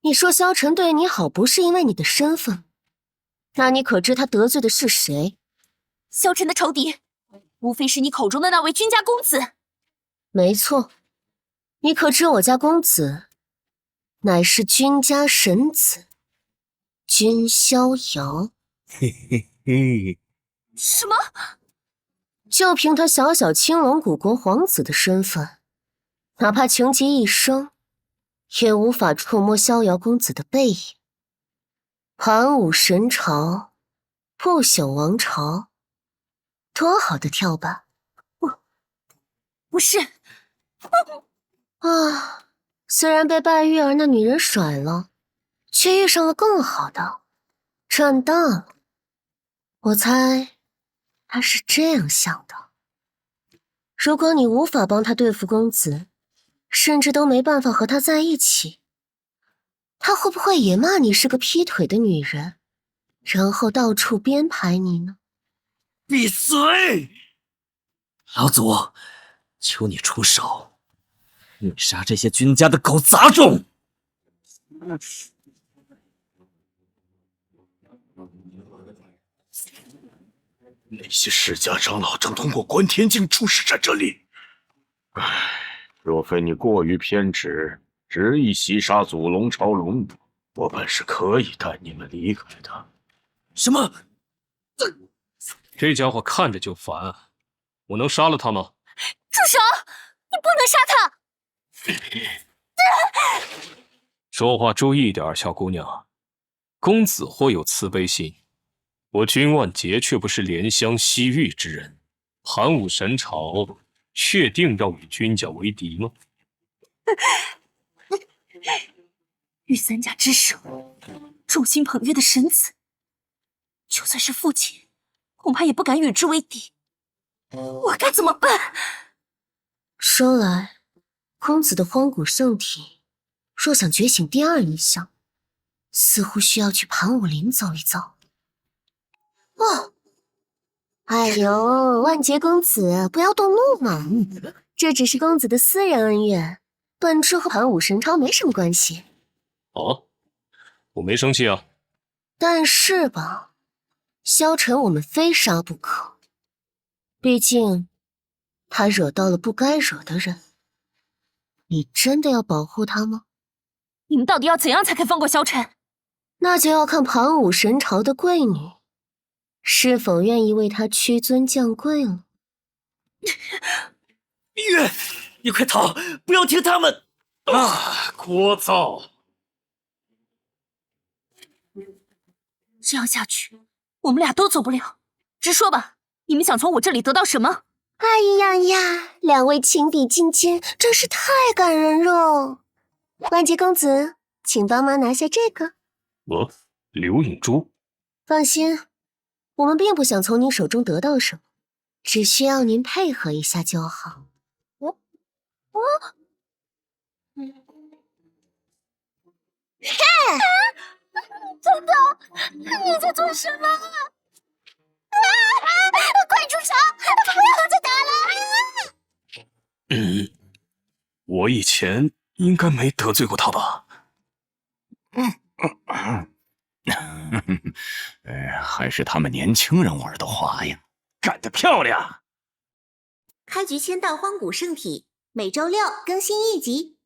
你说萧晨对你好不是因为你的身份，那你可知他得罪的是谁？
萧晨的仇敌，无非是你口中的那位君家公子。
没错，你可知我家公子乃是君家神子君逍遥？
嘿嘿嘿！
什么？
就凭他小小青龙古国皇子的身份，哪怕穷极一生，也无法触摸逍遥公子的背影。盘武神朝，不朽王朝，多好的跳板！
不是
啊，虽然被拜玉儿那女人甩了，却遇上了更好的，赚大了。我猜他是这样想的：如果你无法帮他对付公子，甚至都没办法和他在一起，他会不会也骂你是个劈腿的女人，然后到处编排你呢？
闭嘴！老祖，求你出手，灭杀这些君家的狗杂种！那些世家长老正通过观天境注视着这里。
唉，若非你过于偏执，执意袭杀祖龙朝龙主，我本是可以带你们离开的。
什么？
这家伙看着就烦，我能杀了他吗？
住手！你不能杀他！
说话注意点，小姑娘。公子或有慈悲心，我君万劫却不是怜香惜玉之人。盘武神朝确定要与君家为敌吗？
御三家之首，众星捧月的神子，就算是父亲，恐怕也不敢与之为敌。我该怎么办？
说来，公子的荒古圣体，若想觉醒第二异象，似乎需要去盘武林走一走。哦，哎呦，万劫公子，不要动怒嘛，这只是公子的私人恩怨，本质和盘武神朝没什么关系。
啊，我没生气啊。
但是吧，萧晨我们非杀不可，毕竟他惹到了不该惹的人。你真的要保护他吗？
你们到底要怎样才肯放过萧晨？
那就要看庞武神朝的贵女是否愿意为他屈尊降贵了。
月，你快逃！不要听他们！
聒噪！
这样下去，我们俩都走不了。直说吧，你们想从我这里得到什么？
哎呀呀，两位情比金坚，真是太感人了。万劫公子，请帮忙拿下这个。
刘影珠，
放心，我们并不想从您手中得到什么，只需要您配合一下就好。
嘿，东东，你在做什么？快住手！不要再打了！
我以前应该没得罪过他吧？
还是他们年轻人玩的花样，干得漂亮！
开局签到荒古圣体，每周六更新一集。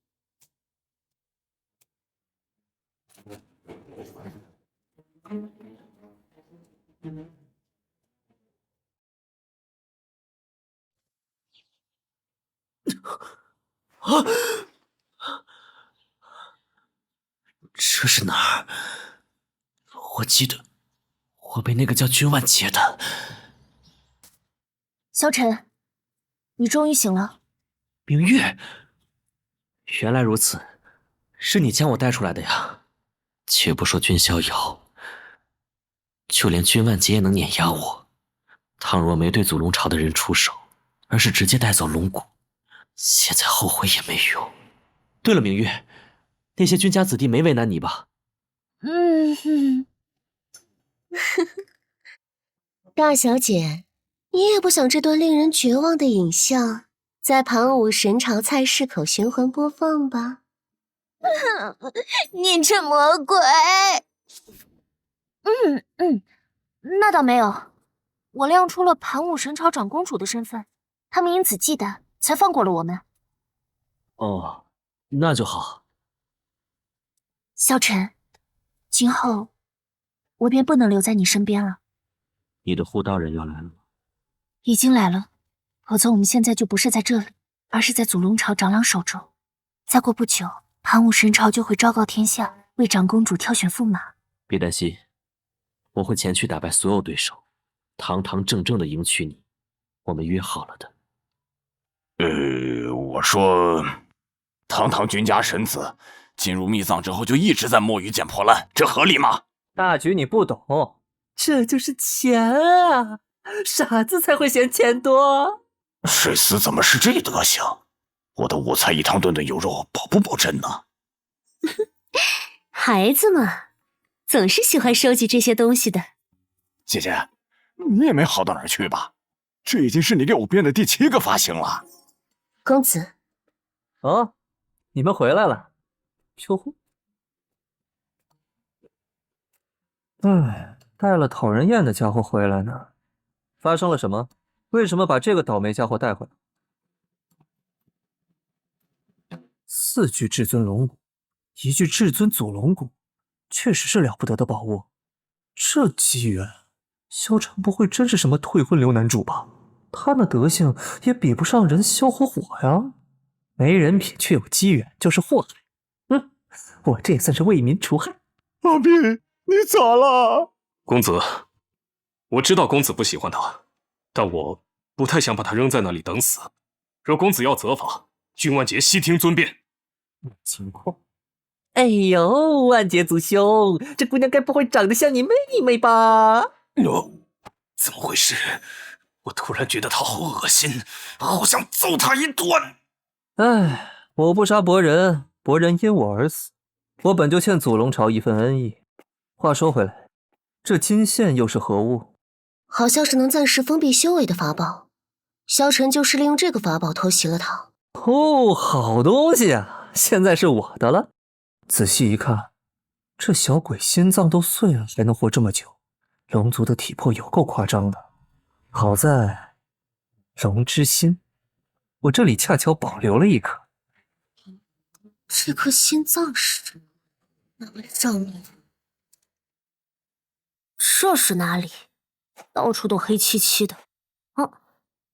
这是哪儿？我记得我被那个叫君万劫的。
萧晨，你终于醒了。
明月，原来如此，是你将我带出来的呀。且不说君逍遥，就连君万劫也能碾压我。倘若没对祖龙朝的人出手，而是直接带走龙骨，现在后悔也没用。对了，明月，那些君家子弟没为难你吧？
大小姐，你也不想这段令人绝望的影像在庞武神朝菜市口循环播放吧？
你这魔鬼！
那倒没有，我亮出了盘武神朝长公主的身份，他们因此记得，才放过了我们。
哦，那就好。
萧晨，今后我便不能留在你身边了。
你的护道人要来了吗？
已经来了，否则我们现在就不是在这里，而是在祖龙朝长老手中。再过不久，盘武神朝就会昭告天下，为长公主挑选驸马。
别担心，我会前去打败所有对手，堂堂正正的迎娶你。我们约好了的。
我说，堂堂君家神子，进入秘藏之后就一直在摸鱼捡破烂，这合理吗？
大局你不懂，这就是钱啊！傻子才会嫌钱多。
睡死怎么是这德行？我的5菜1汤顿顿有肉，保不保真呢？
孩子嘛，总是喜欢收集这些东西的。
姐姐，你也没好到哪儿去吧？这已经是你给我编的第7个发型了。
公子，
哦，你们回来了。哟呼，带了讨人厌的家伙回来呢。发生了什么？为什么把这个倒霉家伙带回来？4具至尊龙骨，1具至尊祖龙骨，确实是了不得的宝物。这机缘，萧晨不会真是什么退婚刘男主吧？他那德行也比不上人萧火火呀。没人品却有机缘，就是祸害。我这也算是为民除害。
阿碧，你咋了？
公子，我知道公子不喜欢他，但我不太想把他扔在那里等死。若公子要责罚，君万劫悉听尊便。
情况？哎呦，万劫族兄，这姑娘该不会长得像你妹妹吧？
怎么回事？我突然觉得她好恶心，好想揍她一顿。
哎，我不杀伯仁，伯仁因我而死。我本就欠祖龙朝一份恩义。话说回来，这金线又是何物？
好像是能暂时封闭修为的法宝。萧晨就是利用这个法宝偷袭了他。
哦，好东西啊！现在是我的了。仔细一看，这小鬼心脏都碎了，还能活这么久。龙族的体魄有够夸张的。好在龙之心，我这里恰巧保留了一颗。
这颗心脏是那么狰狞。
这是哪里？到处都黑漆漆的。啊，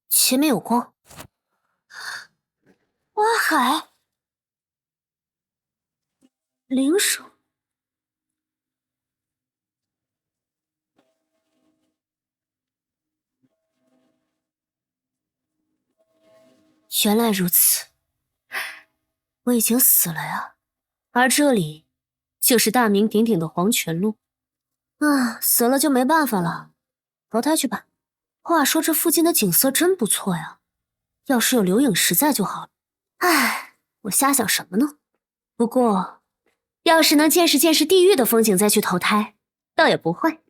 前面有光。花海，灵手。原来如此，我已经死了呀。而这里就是大名鼎鼎的黄泉路。啊，死了就没办法了，投胎去吧。话说这附近的景色真不错呀，要是有刘影石在就好了。唉，我瞎想什么呢？不过，要是能见识见识地狱的风景再去投胎，倒也不坏。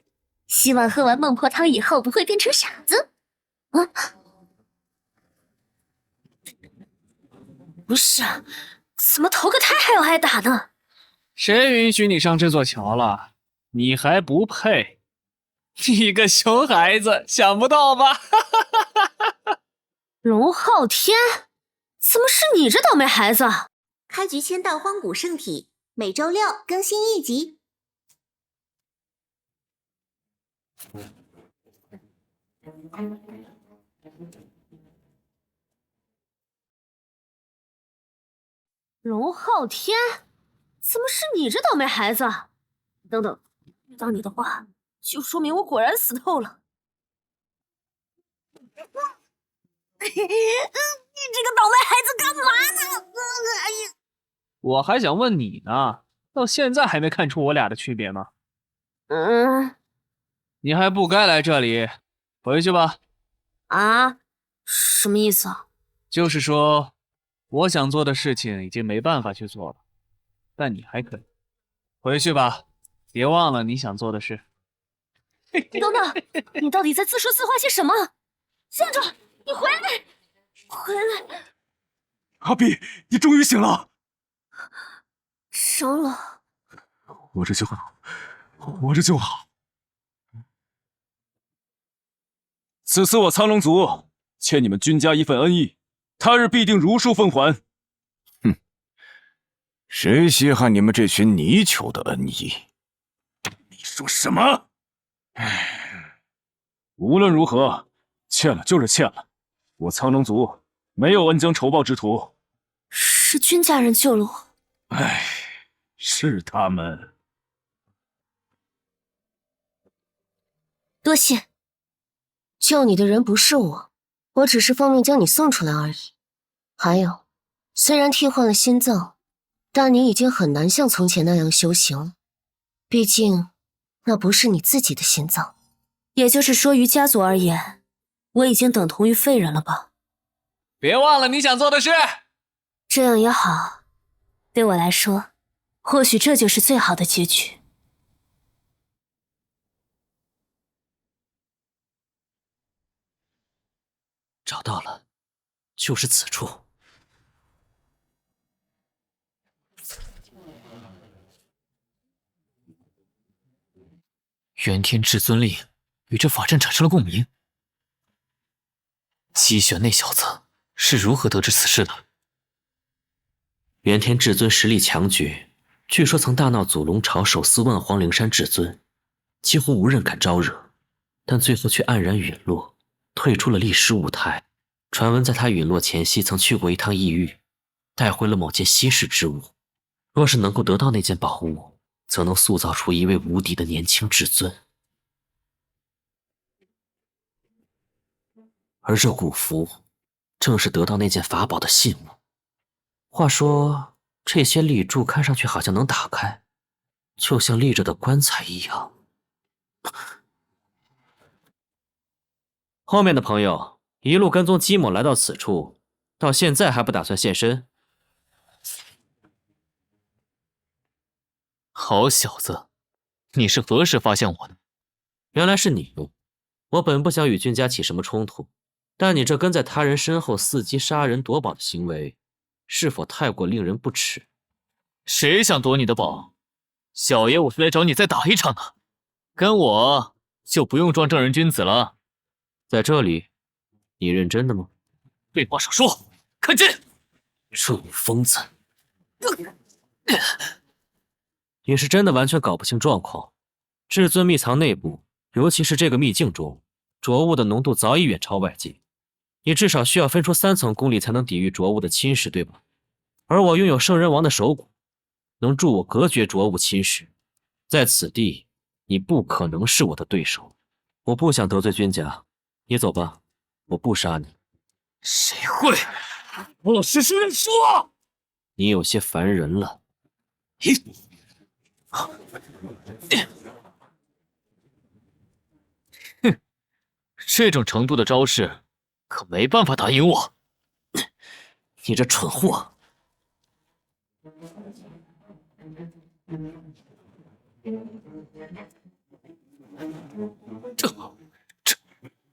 希望喝完孟婆汤以后不会变成傻子。啊，不是，怎么投个胎还要挨打呢？
谁允许你上这座桥了？你还不配！你个熊孩子，想不到吧？
龙昊天，怎么是你这倒霉孩子？
开局签到荒古圣体，每周六更新1集。
龙昊天，怎么是你这倒霉孩子？等等，当你的话，就说明我果然死透了。你这个倒霉孩子干嘛呢？
我还想问你呢，到现在还没看出我俩的区别吗？你还不该来这里，回去吧。
啊？什么意思啊？
就是说，我想做的事情已经没办法去做了，但你还可以。回去吧，别忘了你想做的事。
等等，你到底在自说自话些什么？站住！你回来！回来！
阿碧，你终于醒了！
长老，
我这就好，我这就好。此次我苍龙族欠你们君家一份恩义，他日必定如数奉还。哼，谁稀罕你们这群泥鳅的恩义？你说什么？唉，无论如何，欠了就是欠了。我苍龙族没有恩将仇报之徒。
是君家人救了我。
唉，是他们。
多谢。救你的人不是我，我只是奉命将你送出来而已。还有，虽然替换了心脏，但你已经很难像从前那样修行了。毕竟，那不是你自己的心脏。
也就是说，于家族而言，我已经等同于废人了吧？
别忘了你想做的事。
这样也好，对我来说，或许这就是最好的结局。
找到了，就是此处。
元天至尊令与这法阵产生了共鸣。姬玄那小子是如何得知此事的？
元天至尊实力强绝，据说曾大闹祖龙朝手撕万皇灵山至尊，几乎无人敢招惹，但最后却黯然陨落，退出了历史舞台。传闻在他陨落前夕曾去过一趟异域，带回了某件稀世之物。若是能够得到那件宝物，则能塑造出一位无敌的年轻至尊。而这古符，正是得到那件法宝的信物。话说，这些立柱看上去好像能打开，就像立着的棺材一样。后面的朋友一路跟踪姬某来到此处，到现在还不打算现身。
好小子，你是何时发现我的？
原来是你。我本不想与君家起什么冲突，但你这跟在他人身后伺机杀人夺宝的行为，是否太过令人不齿？
谁想夺你的宝？小爷我是来找你再打一场的，跟我就不用装正人君子了。
在这里，你认真的吗？
废话少说，看剑！
这疯子！也是真的完全搞不清状况。至尊秘藏内部，尤其是这个秘境中，浊物的浓度早已远超外界。你至少需要分出3层功力才能抵御浊物的侵蚀，对吧？而我拥有圣人王的手骨，能助我隔绝浊物侵蚀。在此地，你不可能是我的对手。我不想得罪君家，你走吧，我不杀你。
谁会老老实实认输？
你有些烦人了。
哼，这种程度的招式，可没办法打赢我。
你这蠢货！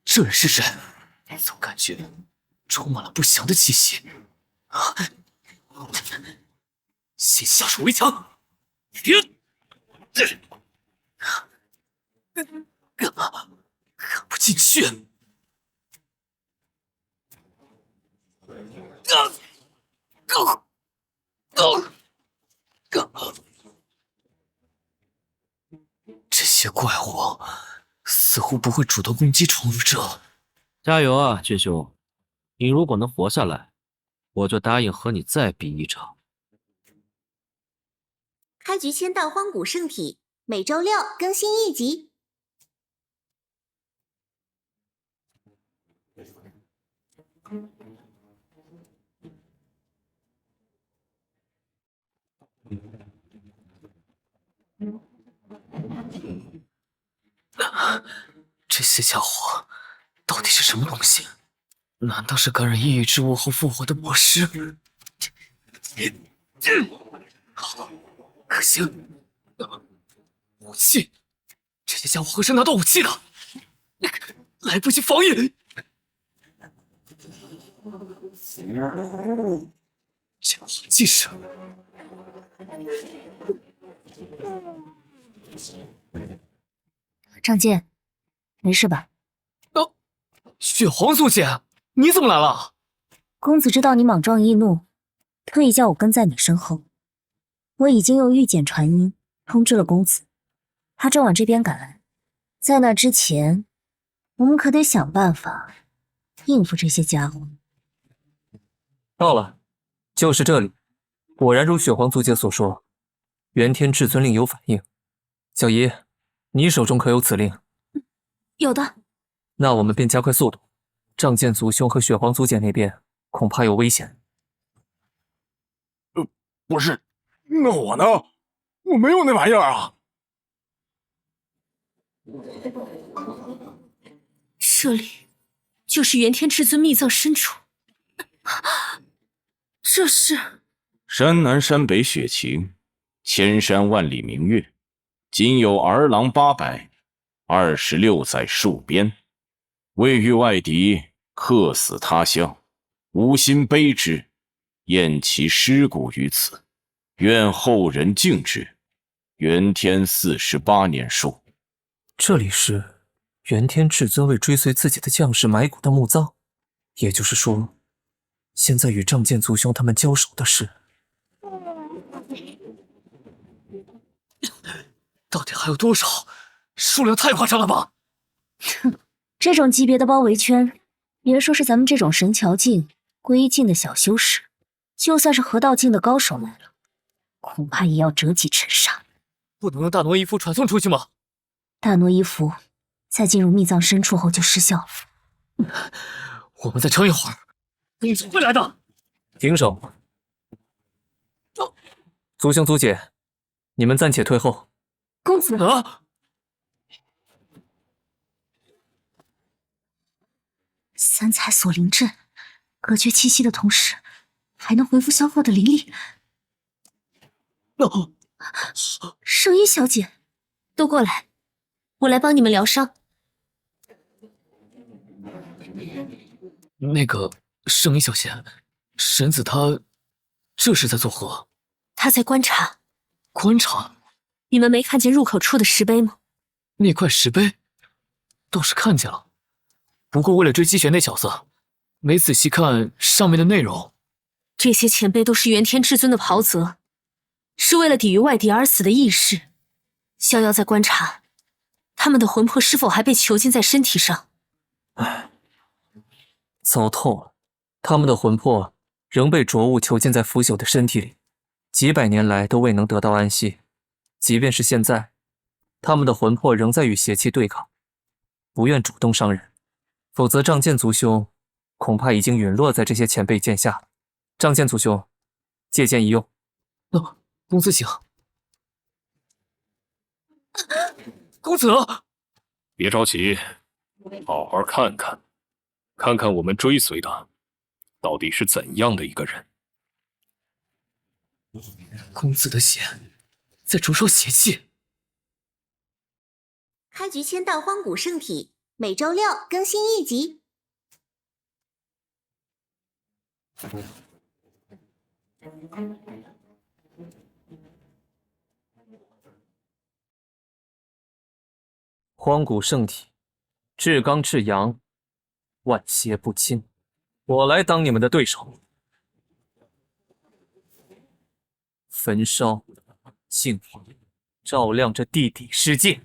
这人是谁？总感觉充满了不祥的气息。先下手为强。看不进去。这些怪物似乎不会主动攻击闯入者。
加油啊，俊兄！你如果能活下来，我就答应和你再比一场。
开局签到荒古圣体，每周六更新1集。
这些家伙到底是什么东西？难道是感染异域之物后复活的魔师？可行。武器，这些家伙何时拿到武器的？来不及防御。这好技术。
仗剑，没事吧？
血皇宗姐，你怎么来了？
公子知道你莽撞易怒，特意叫我跟在你身后。我已经用御剑传音通知了公子，他正往这边赶来。在那之前，我们可得想办法应付这些家伙。
到了，就是这里。果然如血皇族姐所说，元天至尊令有反应。小姨，你手中可有此令？
有的。
那我们便加快速度。仗剑族兄和血皇族姐那边恐怕有危险。
不是，那我呢？我没有那玩意儿啊！
这里就是元天至尊秘藏深处，这是
山南山北雪晴，千山万里明月。今有儿郎800，26载戍边，未遇外敌，客死他乡，无心悲之，验其尸骨于此，愿后人敬之。元天48年戍。
这里是元天至尊为追随自己的将士埋骨的墓葬，也就是说，现在与仗剑族兄他们交手的是。
到底还有多少？数量太夸张了吧！
哼，这种级别的包围圈，别说是咱们这种神桥境、归境的小修士，就算是河道境的高手来了，恐怕也要折戟沉沙。
不能用大挪移符传送出去吗？
大挪移符在进入秘藏深处后就失效了。
我们再撑一会儿，公子会来的。
停手！族兄族姐，你们暂且退后。
公子
啊！
三彩锁灵阵，隔绝气息的同时，还能恢复消耗的灵力。圣衣小姐，
都过来，我来帮你们疗伤。
那个圣衣小姐，神子他这是在作何？
他在观察。
观察？
你们没看见入口处的石碑吗？
那块石碑倒是看见了，不过为了追击玄那小子，没仔细看上面的内容。
这些前辈都是元天至尊的袍泽，是为了抵御外敌而死的义士。逍遥在观察，他们的魂魄是否还被囚禁在身体上。
唉，糟透了，他们的魂魄仍被浊物囚禁在腐朽的身体里，几百年来都未能得到安息。即便是现在，他们的魂魄仍在与邪气对抗，不愿主动伤人，否则仗剑族兄恐怕已经陨落在这些前辈剑下了。仗剑族兄，借剑一用。
公子请。公子，
别着急，好好看看，看看我们追随的到底是怎样的一个人。
公子的血在灼烧邪气。
开局签到荒古圣体，每周六更新一集。
荒古圣体，至刚至阳，万邪不侵。我来当你们的对手。焚烧，净化，照亮这地底世界。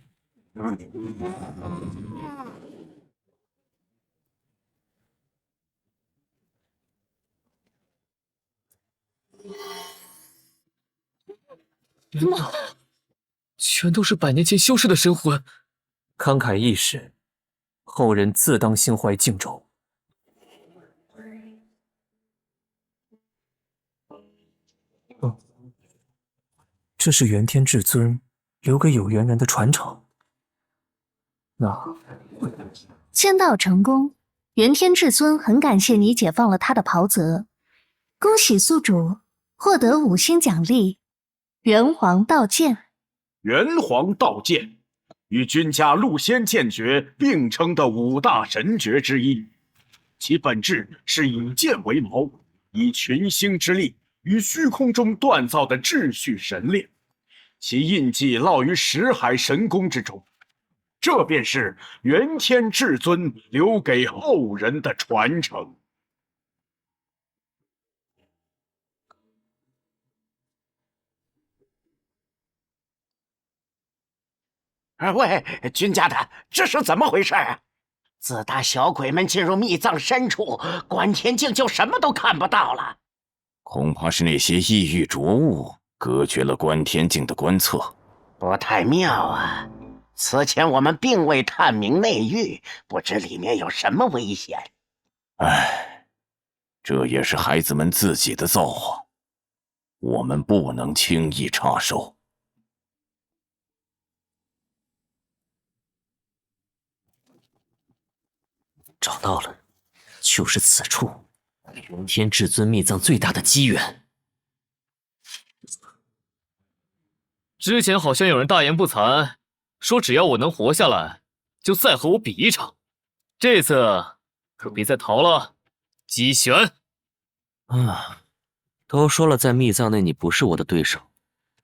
全都是100年前消失的神魂。
慷慨一时，后人自当心怀敬重。这是元天至尊留给有缘人的传承。那
签到成功，元天至尊很感谢你解放了他的袍泽，恭喜宿主获得5星奖励元皇道剑。
元皇道剑，与君家陆仙剑诀并称的5大神诀之一，其本质是以剑为矛，以群星之力于虚空中锻造的秩序神炼，其印记烙于识海神功之中。这便是元天至尊留给后人的传承。
喂，君家的，这是怎么回事啊？自打小鬼们进入秘藏深处，观天境就什么都看不到了。
恐怕是那些异域浊物隔绝了观天境的观测。
不太妙啊！此前我们并未探明内域，不知里面有什么危险。
唉，这也是孩子们自己的造化，我们不能轻易插手。
找到了，就是此处，元天至尊秘藏最大的机缘。
之前好像有人大言不惭，说只要我能活下来，就再和我比一场。这次可别再逃了，姬玄。
都说了在秘藏内你不是我的对手，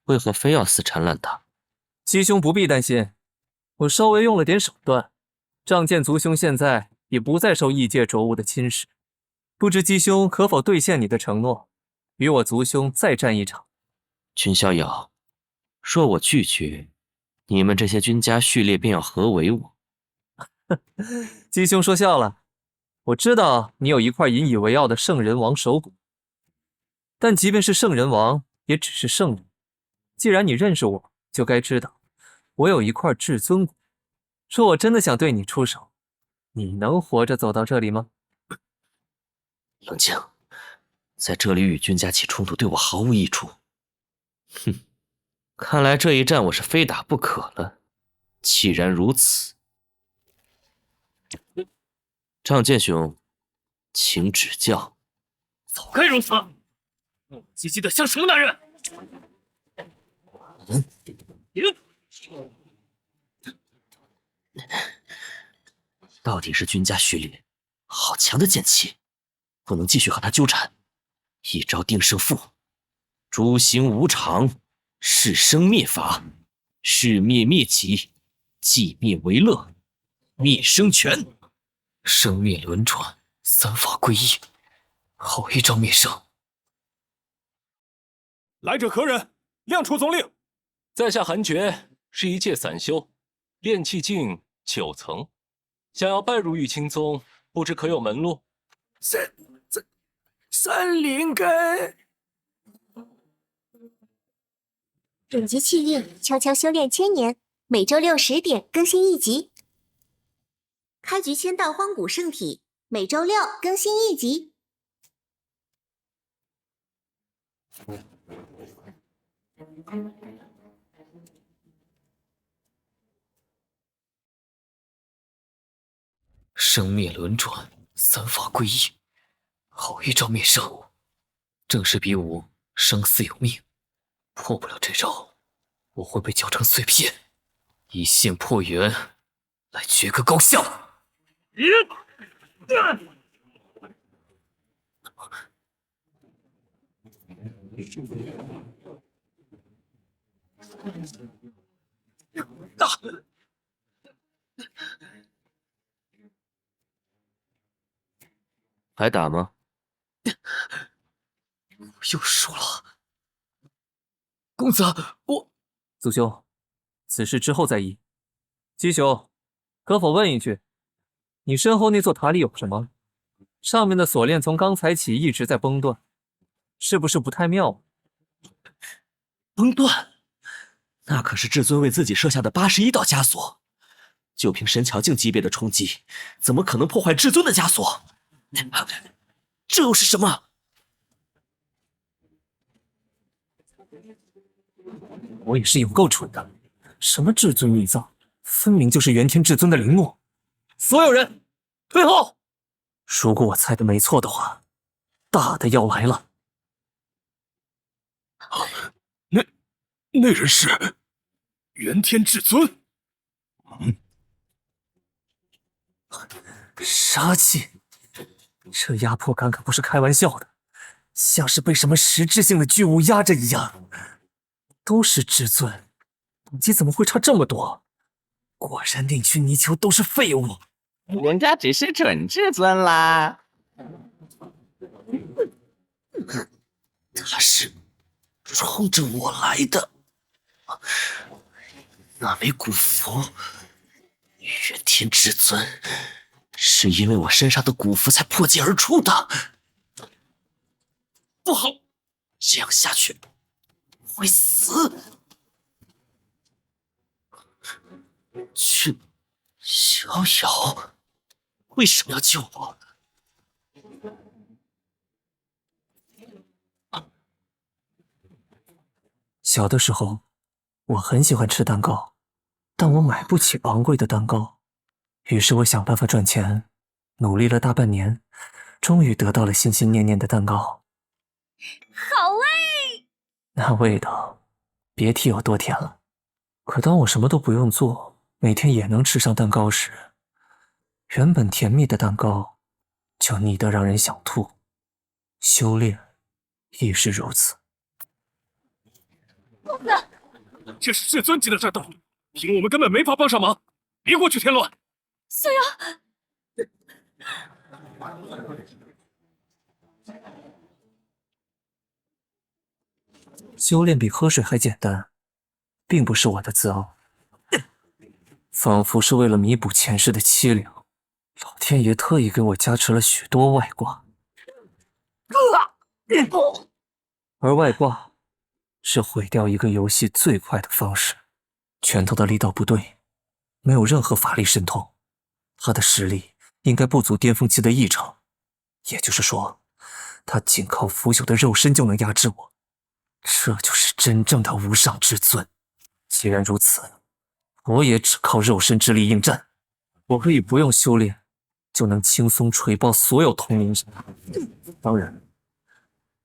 为何非要死缠烂打？
姬兄不必担心，我稍微用了点手段，仗剑族兄现在也不再受异界浊物的侵蚀。不知姬兄可否兑现你的承诺，与我族兄再战一场？
君逍遥，若我拒绝，你们这些君家序列便要合围我。
姬兄说笑了，我知道你有一块引以为傲的圣人王手骨，但即便是圣人王，也只是圣人。既然你认识我，就该知道我有一块至尊骨。说我真的想对你出手，你能活着走到这里吗？
冷静，在这里与君家起冲突对我毫无益处。哼，看来这一战我是非打不可了。既然如此，仗剑兄，请指教。
早该如此，磨唧唧的像什么男人？
到底是君家序列，好强的剑气，不能继续和他纠缠，一招定胜负。诸行无常，是生灭法，是灭灭己，寂灭为乐，灭生全，生灭轮转，三法归一，好一招灭生。
来者何人？亮出宗令。
在下韩厥是一介散修，炼气境9层，想要拜入玉清宗，不知可有门路？
三灵根。
本集契约：悄悄修炼千年，每周6 10点更新一集。开局签到荒古圣体，每周6更新一集。
生灭轮转，3法归一，好一招灭生。正是比武生死有命，破不了这招，我会被搅成碎片。以线破缘，来决个高下。
还打吗？
又输了。公子，我
祖兄，此事之后再议。姬兄，可否问一句，你身后那座塔里有什么？上面的锁链从刚才起一直在崩断，是不是不太妙？
崩断？那可是至尊为自己设下的81道枷锁，就凭神桥境级别的冲击，怎么可能破坏至尊的枷锁？这又是什么？
我也是有够蠢的，什么至尊秘藏，分明就是元天至尊的陵墓。所有人退后！如果我猜的没错的话，大的要来了。
那人是元天至尊。
杀气，这压迫感可不是开玩笑的，像是被什么实质性的巨物压着一样。都是至尊，等级怎么会差这么多？果然宁虚泥鳅都是废物。
人家只是准至尊啦。
他是冲着我来的。那枚古符，元天至尊，是因为我身上的古符才破界而出的。不好，这样下去会死。逍遥，为什么要救我？
小的时候，我很喜欢吃蛋糕，但我买不起昂贵的蛋糕，于是我想办法赚钱，努力了大半年，终于得到了心心念念的蛋糕。
好味！
那味道，别提有多甜了。可当我什么都不用做，每天也能吃上蛋糕时，原本甜蜜的蛋糕就腻得让人想吐。修炼亦是如此。
公子，
这是至尊级的战斗，凭我们根本没法帮上忙，别过去添乱。
逍遥，
修炼比喝水还简单，并不是我的自傲，仿佛是为了弥补前世的凄凉，老天爷特意给我加持了许多外挂。而外挂是毁掉一个游戏最快的方式。拳头的力道不对，没有任何法力渗透，他的实力应该不足巅峰期的1成，也就是说，他仅靠腐朽的肉身就能压制我。这就是真正的无上至尊。既然如此，我也只靠肉身之力应战。我可以不用修炼，就能轻松锤爆所有同龄人。当然，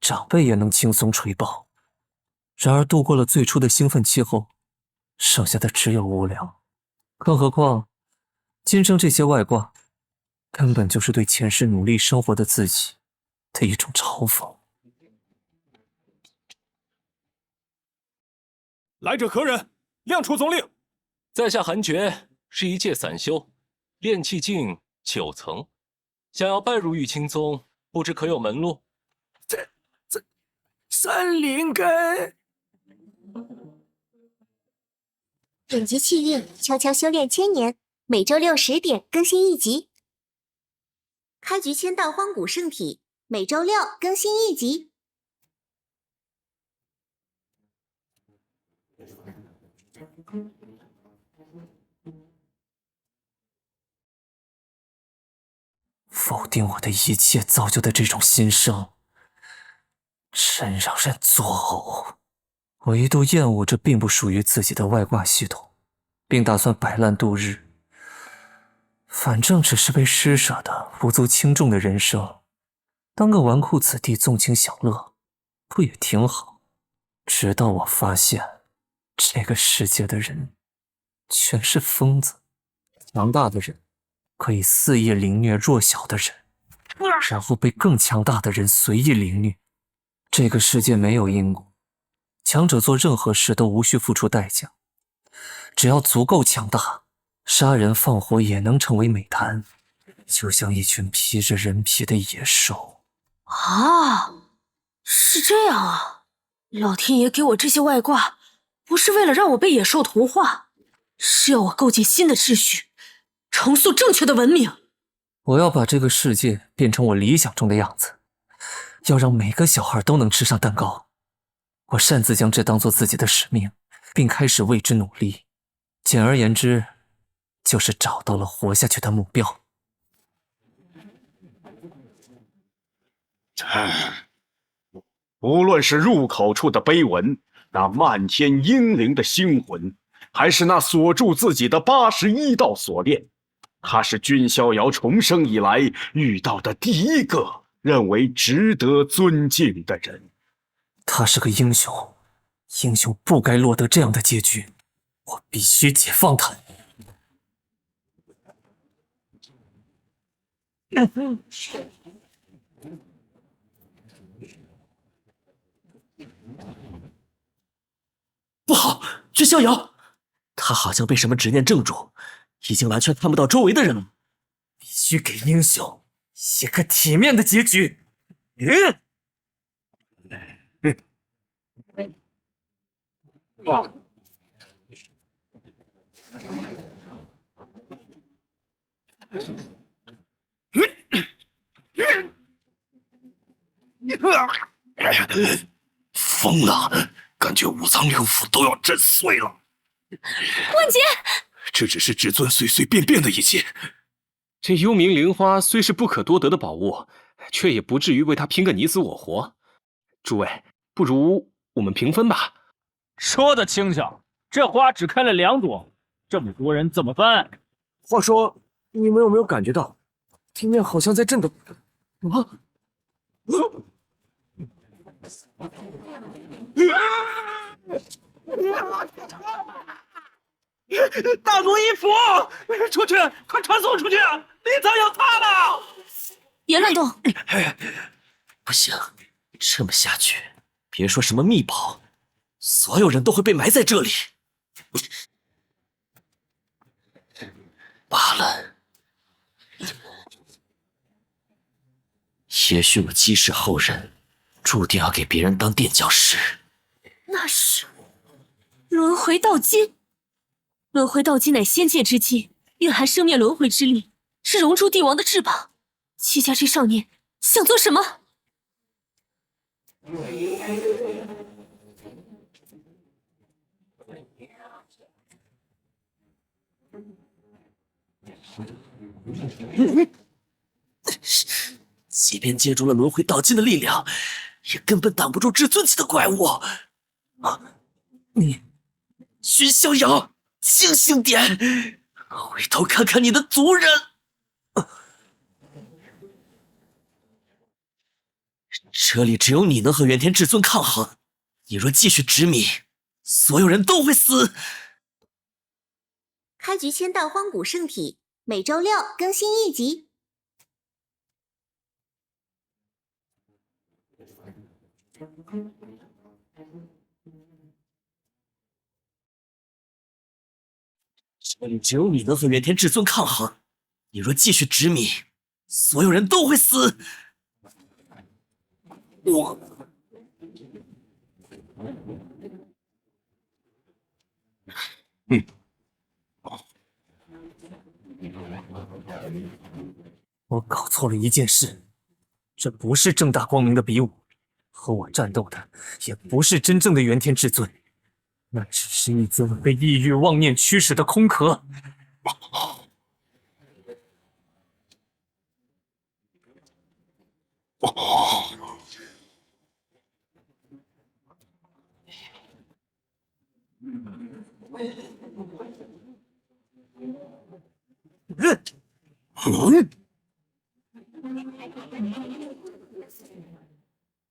长辈也能轻松锤爆。然而度过了最初的兴奋期后，剩下的只有无聊。更何况，今生这些外挂，根本就是对前世努力生活的自己的一种嘲讽。
来者何人？亮出宗令！
在下韩厥是一介散修，炼气境9层，想要拜入玉清宗，不知可有门路？
三灵根。
顶级气运悄悄修炼千年，每周6 10点更新1集。开局签到荒古圣体，每周6更新1集。
否定我的一切造就的这种心声，真让人作呕。我一度厌恶这并不属于自己的外挂系统，并打算摆烂度日。反正只是被施舍的无足轻重的人生，当个纨绔子弟纵情享乐，不也挺好？直到我发现，这个世界的人全是疯子。强大的人可以肆意凌虐弱小的人，然后被更强大的人随意凌虐。这个世界没有因果，强者做任何事都无需付出代价，只要足够强大，杀人放火也能成为美谈，就像一群披着人皮的野兽。
啊，是这样啊！老天爷给我这些外挂，不是为了让我被野兽同化，是要我构建新的秩序，重塑正确的文明。
我要把这个世界变成我理想中的样子，要让每个小孩都能吃上蛋糕。我擅自将这当作自己的使命，并开始为之努力。简而言之，就是找到了活下去的目标。
无论是入口处的碑文，那漫天英灵的星魂，还是那锁住自己的81道锁链，他是君逍遥重生以来遇到的第一个认为值得尊敬的人。
他是个英雄，英雄不该落得这样的结局，我必须解放他。
不好，君逍遥，他好像被什么执念怔住，已经完全看不到周围的人了。
必须给英雄写个体面的结局。
疯了，感觉五脏六腑都要震碎了。
万劫，
这只是至尊随随便便的一击。
这幽冥灵花虽是不可多得的宝物，却也不至于为它拼个你死我活。诸位，不如我们平分吧。
说得轻巧，这花只开了2朵，这么多人怎么分？
话说，你们有没有感觉到，地面好像在震动？
大奴一服，出去，快传送出去！灵堂要塌了！
别乱动！
不行，这么下去，别说什么秘宝，所有人都会被埋在这里。罢了，也许我既是后人，注定要给别人当垫脚石。
那是轮回道金。轮回道金乃仙界之基，蕴含生灭轮回之力，是龙珠帝王的至宝。戚家这少年想做什么？
即便借助了轮回道金的力量，也根本挡不住至尊级的怪物。你，君逍遥，清醒点，回头看看你的族人。这里只有你能和元天至尊抗衡，你若继续执迷，所有人都会死。
开局签到荒古圣体，每周6更新1集。
这里只有你能和元天至尊抗衡，你若继续执迷，所有人都会死。
我搞错了一件事，这不是正大光明的比武，和我战斗的也不是真正的元天至尊，那只是一尊被意欲妄念驱使的空壳。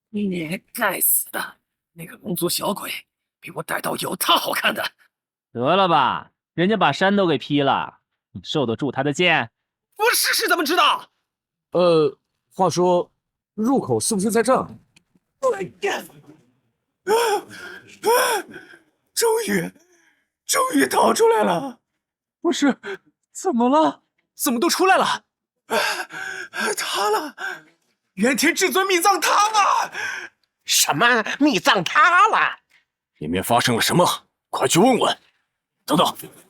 你该死的，那个龙族小鬼比我带刀有他好看的。
得了吧，人家把山都给劈了，你受得住他的剑？
我试试怎么知道？
话说，入口是不是在这儿？
终于逃出来了！
不是，怎么了？
怎么都出来了？塌了！元天至尊秘藏塌了！
什么秘藏塌了？
里面发生了什么？快去问问！等等，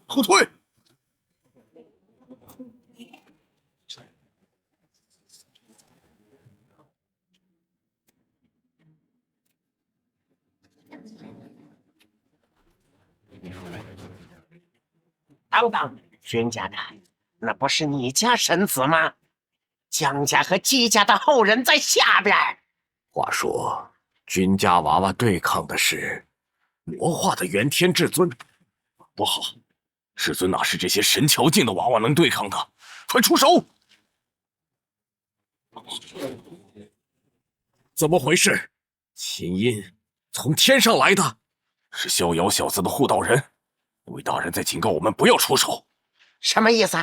后退！
等等，君家的，那不是你家神子吗？江家和姬家的后人在下边。
话说，君家娃娃对抗的是魔化的元天至尊，
不好，至尊哪是这些神桥境的娃娃能对抗的？快出手！
怎么回事？琴音从天上来的，
是逍遥小子的护道人。那位大人在警告我们不要出手。
什么意思？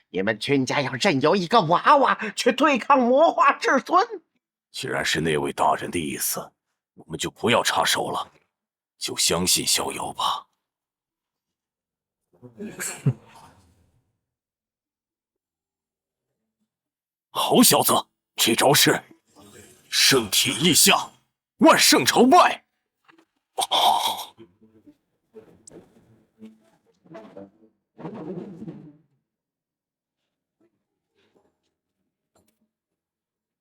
你们君家要任由一个娃娃去对抗魔化至尊？
既然是那位大人的意思，我们就不要插手了，就相信逍遥吧。好小子，这招是圣体异象，万圣朝拜。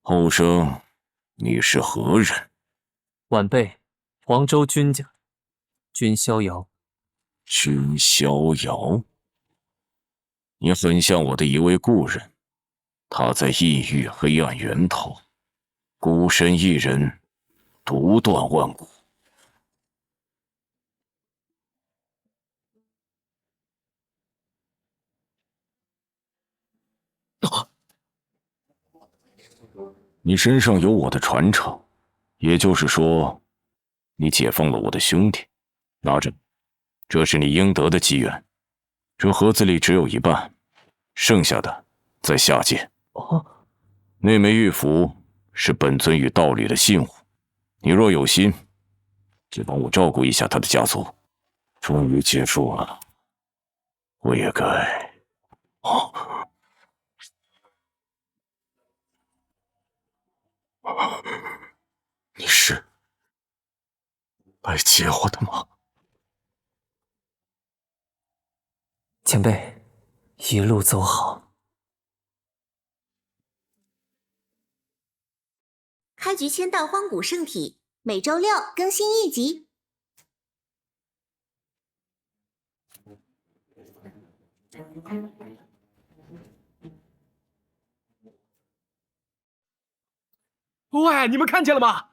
后生，你是何人？
晚辈，黄州君家，君逍遥。
君逍遥，你很像我的一位故人，他在异域黑暗源头，孤身一人，独断万古。你身上有我的传承，也就是说，你解放了我的兄弟。拿着，这是你应得的机缘。这盒子里只有一半，剩下的在下界。那枚玉符是本尊与道里的信物，你若有心，就帮我照顾一下他的家族。终于结束了，我也该……你是来接我的吗？
前辈，一路走好。
开局签到荒古圣体，每周六更新一集。
喂，你们看见了吗？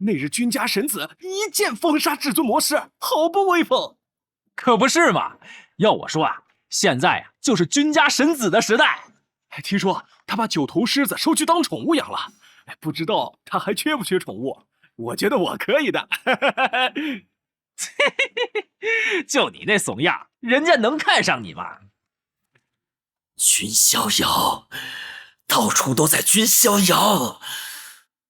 那日君家神子一剑封杀至尊魔师，好不威风！
可不是嘛！要我说啊，现在啊就是君家神子的时代。
听说他把九头狮子收去当宠物养了，不知道他还缺不缺宠物？我觉得我可以的。
就你那怂样，人家能看上你吗？
君逍遥，到处都在君逍遥，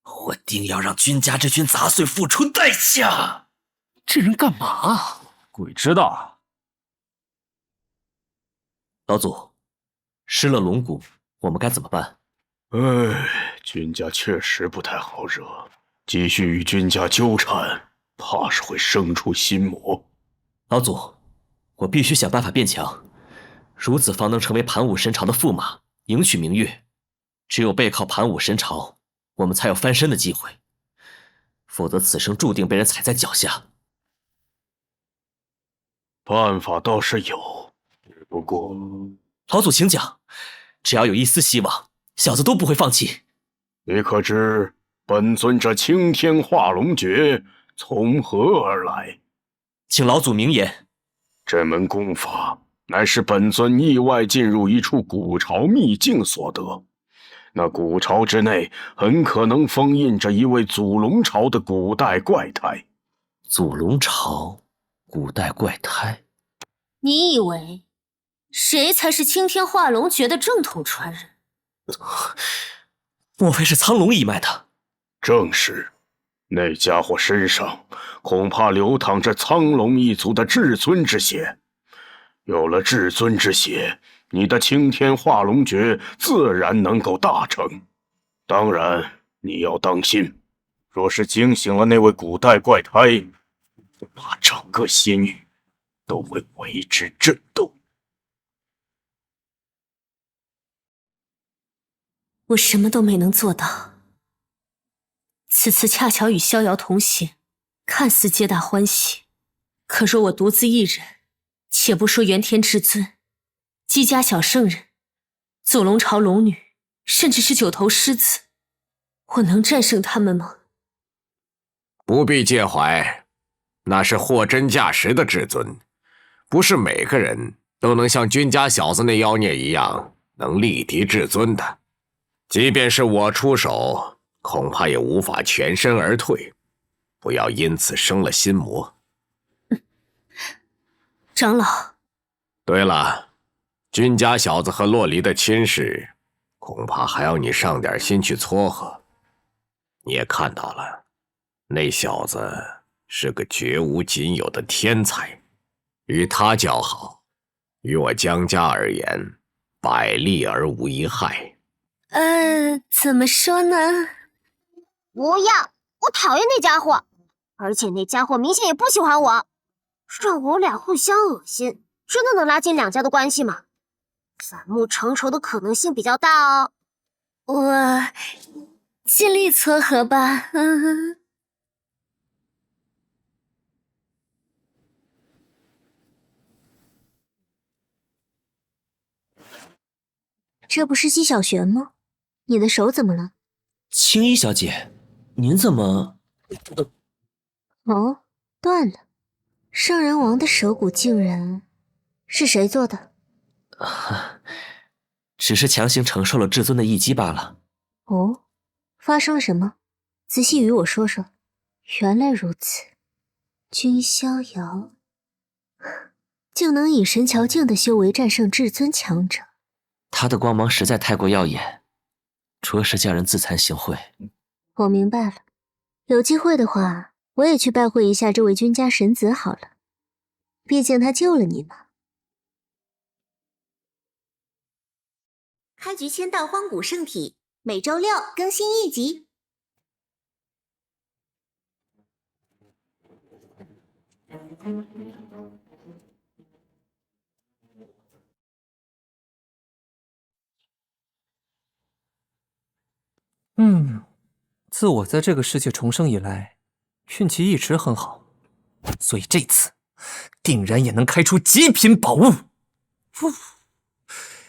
我定要让君家这群杂碎付出代价。
这人干嘛？
鬼知道。
老祖，失了龙骨，我们该怎么办？
君家确实不太好惹，继续与君家纠缠，怕是会生出心魔。
老祖，
我必须想办法变强，如此方能成为盘武神朝的驸马，迎娶明月。只有背靠盘武神朝，我们才有翻身的机会，否则此生注定被人踩在脚下。
办法倒是有，只不过……
老祖请讲，只要有一丝希望，小子都不会放弃。
你可知本尊这青天化龙诀从何而来？
请老祖明言。
这门功法乃是本尊意外进入一处古巢秘境所得。那古巢之内很可能封印着一位祖龙朝的古代怪胎。
祖龙朝，古代怪胎？
你以为谁才是青天化龙诀的正统传人？
莫非是苍龙一脉的？
正是，那家伙身上恐怕流淌着苍龙一族的至尊之血。有了至尊之血，你的青天化龙诀自然能够大成。当然，你要当心，若是惊醒了那位古代怪胎，怕整个仙域都会为之震动。
我什么都没能做到，此次恰巧与逍遥同行，看似皆大欢喜。可若我独自一人，且不说元天至尊、姬家小圣人、祖龙朝龙女，甚至是九头狮子，我能战胜他们吗？
不必介怀，那是货真价实的至尊，不是每个人都能像君家小子那妖孽一样能力敌至尊的。即便是我出手，恐怕也无法全身而退，不要因此生了心魔。
长老，
对了，君家小子和洛离的亲事，恐怕还要你上点心去撮合。你也看到了，那小子是个绝无仅有的天才，与他交好，于我江家而言，百利而无一害。
怎么说呢？
不要，我讨厌那家伙，而且那家伙明显也不喜欢我，让我俩互相恶心，真的能拉近两家的关系吗？反目成仇的可能性比较大哦。
我尽力撮合吧。
这不是姬小璇吗？你的手怎么了？
青衣小姐，您怎么……
哦，断了。圣人王的手骨竟然是谁做的？
只是强行承受了至尊的一击罢了。
哦，发生了什么？仔细与我说说。原来如此，君逍遥竟能以神桥境的修为战胜至尊强者。
他的光芒实在太过耀眼，着实叫人自惭形秽。
我明白了，有机会的话，我也去拜会一下这位君家神子好了，毕竟他救了你嘛。
开局签到荒古圣体，每周六更新一集。
自我在这个世界重生以来，运气一直很好，所以这次定然也能开出极品宝物。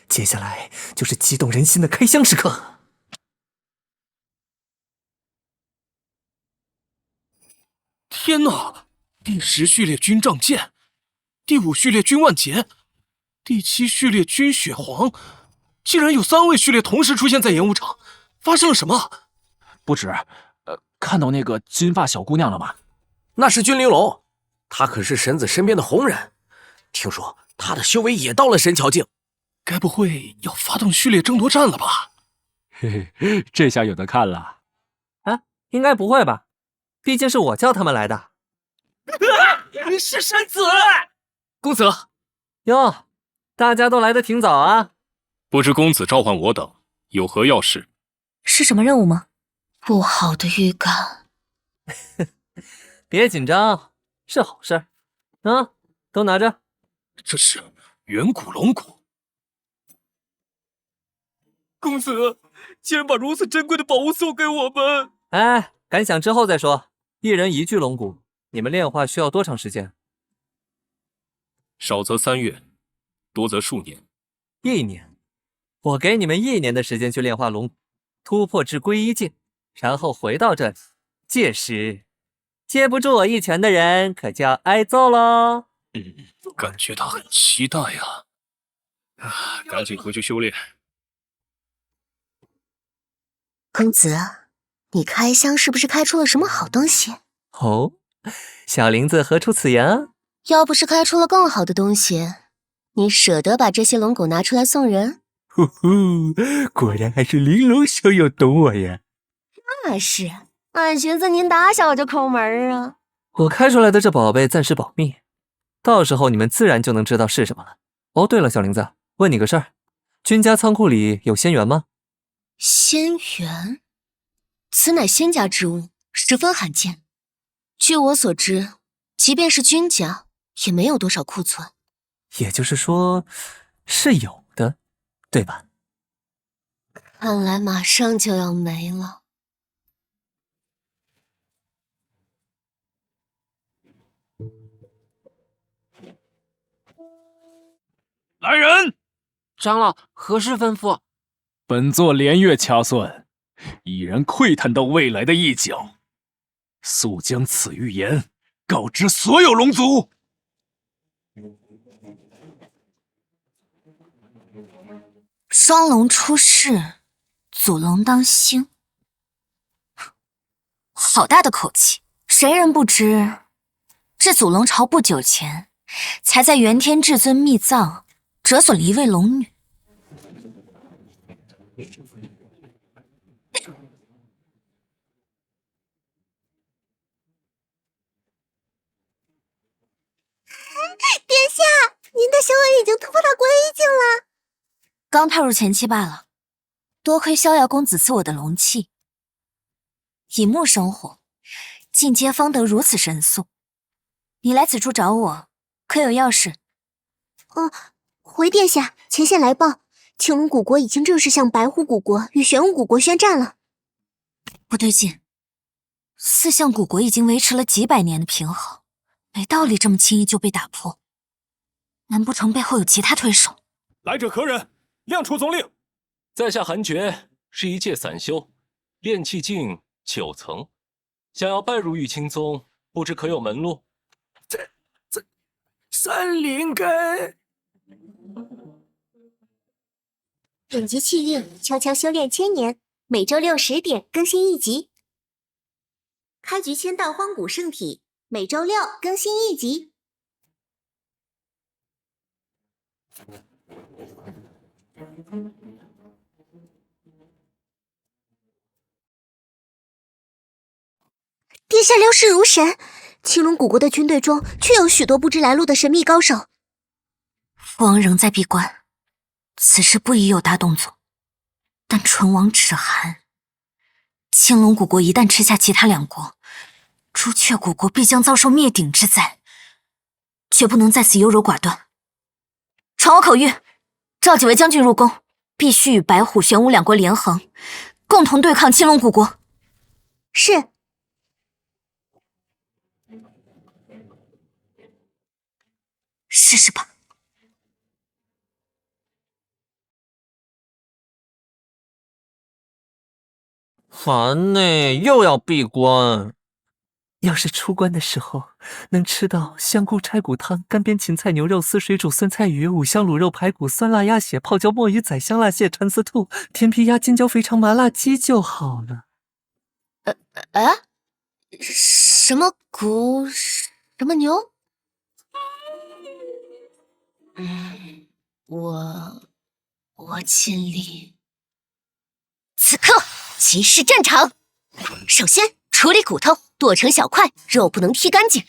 接下来就是激动人心的开箱时刻。
天哪！第10序列军杖剑，第5序列军万劫，第7序列军血皇，竟然有3位序列同时出现在演武场，发生了什么？
不止，看到那个金发小姑娘了吗？
那是君玲珑，她可是神子身边的红人，听说她的修为也到了神桥境，
该不会要发动序列争夺战了吧？
嘿嘿，这下有的看了。啊，应该不会吧？毕竟是我叫他们来的。
你是神子，
公子
哟，大家都来得挺早啊。
不知公子召唤我等有何要事？
是什么任务吗？不好的预感。
别紧张，是好事。都拿着。
这是远古龙骨。
公子竟然把如此珍贵的宝物送给我们！
哎，感想之后再说。一人一具龙骨，你们炼化需要多长时间？
少则3月，多则数年。
1年。我给你们1年的时间去炼化龙骨，突破至归一境，然后回到这里。届时，接不住我一拳的人可就要挨揍喽。
感觉他很期待啊！赶紧回去修炼。
公子，你开箱是不是开出了什么好东西？
哦，小林子何出此言啊？
要不是开出了更好的东西，你舍得把这些龙骨拿出来送人？
呼呼，果然还是玲珑小友懂我呀。
那是，俺寻思您打小就抠门啊。
我开出来的这宝贝暂时保密，到时候你们自然就能知道是什么了。哦，对了，小林子，问你个事儿，君家仓库里有仙元吗？
仙元，此乃仙家之物，十分罕见。据我所知，即便是君家，也没有多少库存。
也就是说，是有的，对吧？
看来马上就要没了。
来人！
长老，何事吩咐？
本座连月掐算，已然窥探到未来的一角，速将此预言告知所有龙族。
双龙出世，祖龙当星，好大的口气！谁人不知，这祖龙朝不久前才在元天至尊秘藏折损了一位龙女。
殿下，您的修为已经突破到归一境了。
刚踏入前期罢了，多亏逍遥公子赐我的龙气，以木生火，进阶方得如此神速。你来此处找我，可有要事？
回殿下，前线来报，青龙古国已经正式向白虎古国与玄武古国宣战了。
不对劲，四象古国已经维持了几百年的平衡，没道理这么轻易就被打破。难不成背后有其他推手？
来者何人？亮出总令。
在下韩厥，是一介散修，炼气境9层，想要拜入玉清宗，不知可有门路？
森林根。
顶级气运，悄悄修炼1000年，每周6 10点更新1集。开局签到荒古圣体，每周6更新1集。
殿下料事如神，青龙古国的军队中确有许多不知来路的神秘高手。
父王仍在闭关，此时不宜有大动作。但唇亡齿寒，青龙古国一旦吃下其他2国，朱雀古国必将遭受灭顶之灾，绝不能在此优柔寡断。传我口谕，召几位将军入宫，必须与白虎、玄武2国联横，共同对抗青龙古国。
是。
试试吧。
烦呢，又要闭关。要是出关的时候能吃到香菇拆骨汤、干煸芹菜牛肉丝、水煮酸菜鱼、五香卤肉排骨、酸辣鸭血、泡椒墨鱼仔、香辣蟹、蚕丝兔、甜皮鸭、尖椒肥肠、麻辣鸡就好了。
什么骨？什么牛？我尽力。此刻即是战场。首先处理骨头，剁成小块，肉不能剔干净。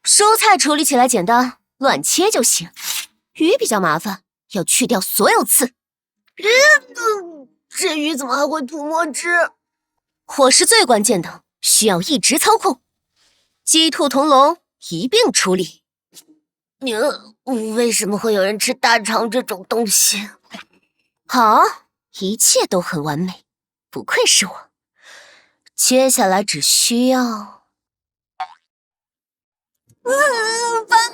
蔬菜处理起来简单，乱切就行。鱼比较麻烦，要去掉所有刺。这鱼怎么还会吐墨汁？火是最关键的，需要一直操控。鸡兔同笼一并处理。为什么会有人吃大肠这种东西？好，一切都很完美，不愧是我。接下来只需要……帮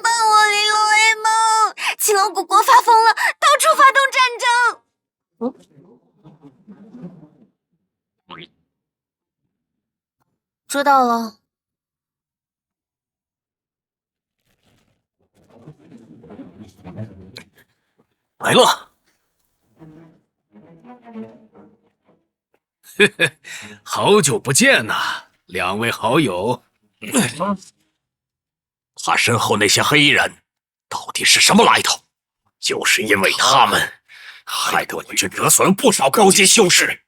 帮我，玲珑 A 梦！青龙古国发疯了，到处发动战争。知道了。
来了。嘿嘿，好久不见呐，两位好友。
他身后那些黑衣人到底是什么来头？就是因为他们，害得我军折损不少高阶修士。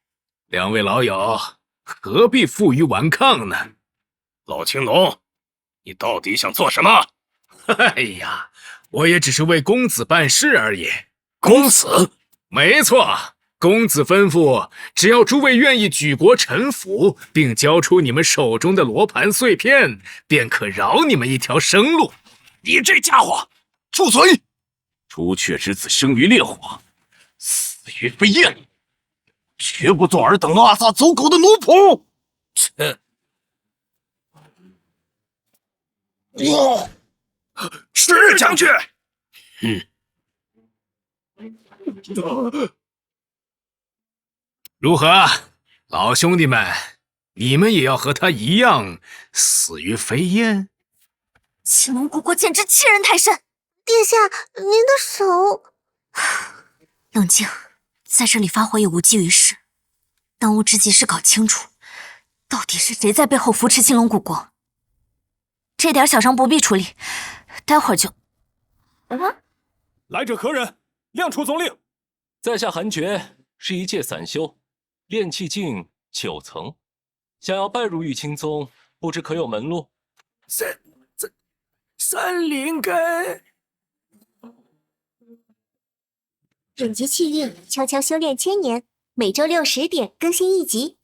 两位老友，何必负隅顽抗呢？
老青龙，你到底想做什么？
哎呀，我也只是为公子办事而已。
公子？
没错，公子吩咐，只要诸位愿意举国臣服，并交出你们手中的罗盘碎片，便可饶你们一条生路。
你这家伙，住嘴！朱雀之子生于烈火，死于飞焰，绝不做尔等阿萨走狗的奴仆。切！是将军。
如何，老兄弟们，你们也要和他一样死于飞烟？
青龙古国简直欺人太甚！殿下，您的手……冷静，在这里发火也无济于事。当务之急是搞清楚，到底是谁在背后扶持青龙古国。这点小伤不必处理，待会儿就……
来者何人？亮出宗令。
在下韩厥，是一介散修，炼气境9层，想要拜入玉清宗，不知可有门路？
三灵根。
忍节气运，悄悄修炼千年，每周6、10点更新一集。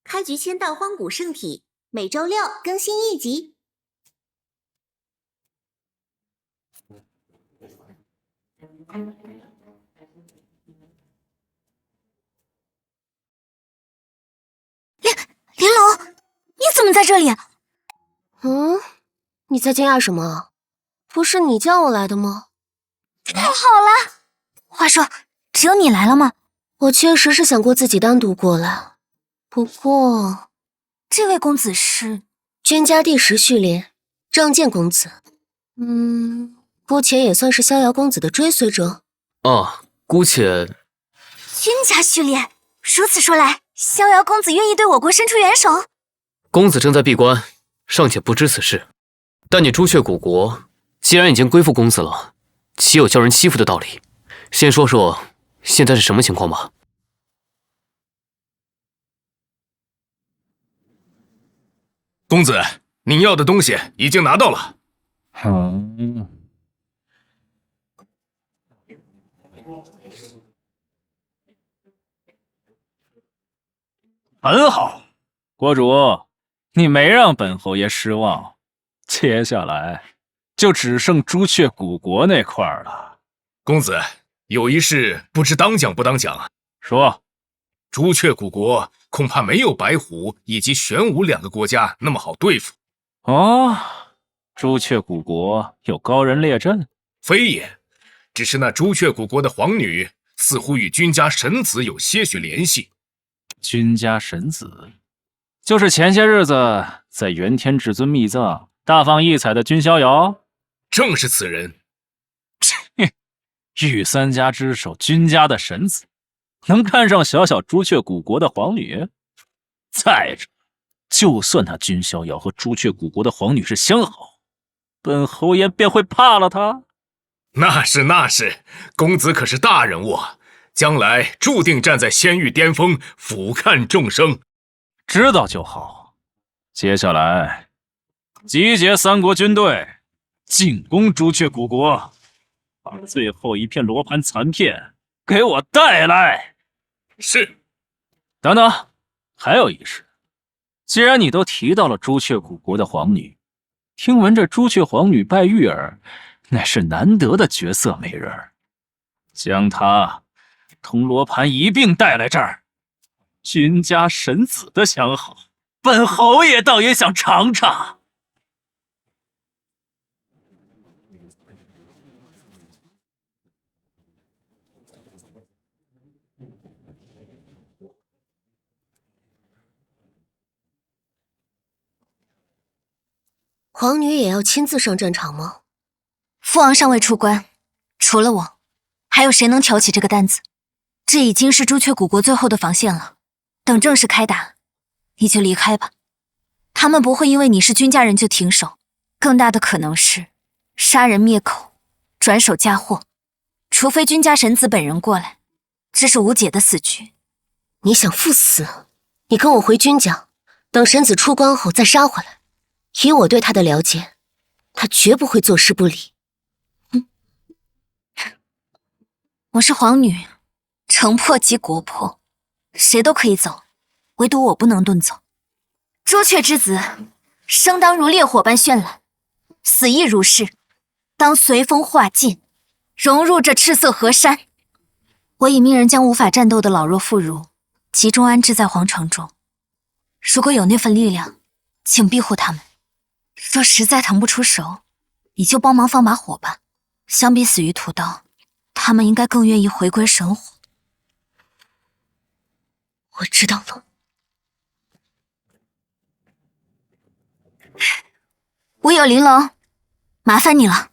开局签到荒古圣体，每周6更新一集。
玲珑，你怎么在这里？你在惊讶什么？不是你叫我来的吗？太好了！话说，只有你来了吗？我确实是想过自己单独过来，不过，这位公子是君家第10序列仗剑公子。姑且也算是逍遥公子的追随者。
哦，姑且。
君家序列，如此说来，逍遥公子愿意对我国伸出援手？
公子正在闭关，尚且不知此事。但你朱雀古国既然已经归附公子了，岂有叫人欺负的道理？先说说现在是什么情况吧。
公子，您要的东西已经拿到了。
很好，国主，你没让本侯爷失望。接下来就只剩朱雀古国那块了。
公子，有一事不知当讲不当讲。
说，
朱雀古国恐怕没有白虎以及玄武2个国家那么好对付。
哦，朱雀古国有高人列阵？
非也，只是那朱雀古国的皇女似乎与君家神子有些许联系。
君家神子，就是前些日子在元天至尊秘藏大放异彩的君逍遥？
正是此人。
御三家之首君家的神子，能看上小小朱雀古国的皇女？再者，就算那君逍遥和朱雀古国的皇女是相好，本侯爷便会怕了他？
那是，公子可是大人物，将来注定站在仙域巅峰，俯瞰众生。
知道就好。接下来，集结3国军队，进攻朱雀古国，把最后一片罗盘残片给我带来。
是。
等等，还有一事。既然你都提到了朱雀古国的皇女，听闻这朱雀皇女拜玉儿乃是难得的绝色美人儿，将她同罗盘一并带来这儿，君家神子的相好，本侯爷倒也想尝尝。
皇女也要亲自上战场吗？
父王尚未出关，除了我，还有谁能挑起这个担子？这已经是朱雀古国最后的防线了。等正式开打，你就离开吧。他们不会因为你是君家人就停手，更大的可能是杀人灭口，转手嫁祸。除非君家神子本人过来，这是无解的死局。
你想赴死？你跟我回君家，等神子出关后再杀回来。以我对他的了解，他绝不会坐视不理。
我是皇女，城破即国破，谁都可以走，唯独我不能遁走。朱雀之子，生当如烈火般绚烂，死亦如是，当随风化尽，融入这赤色河山。我已命人将无法战斗的老弱妇孺集中安置在皇城中，如果有那份力量，请庇护他们。若实在腾不出手，你就帮忙放把火吧。相比死于屠刀，他们应该更愿意回归神火。
我知道了。
我有玲珑，麻烦你了。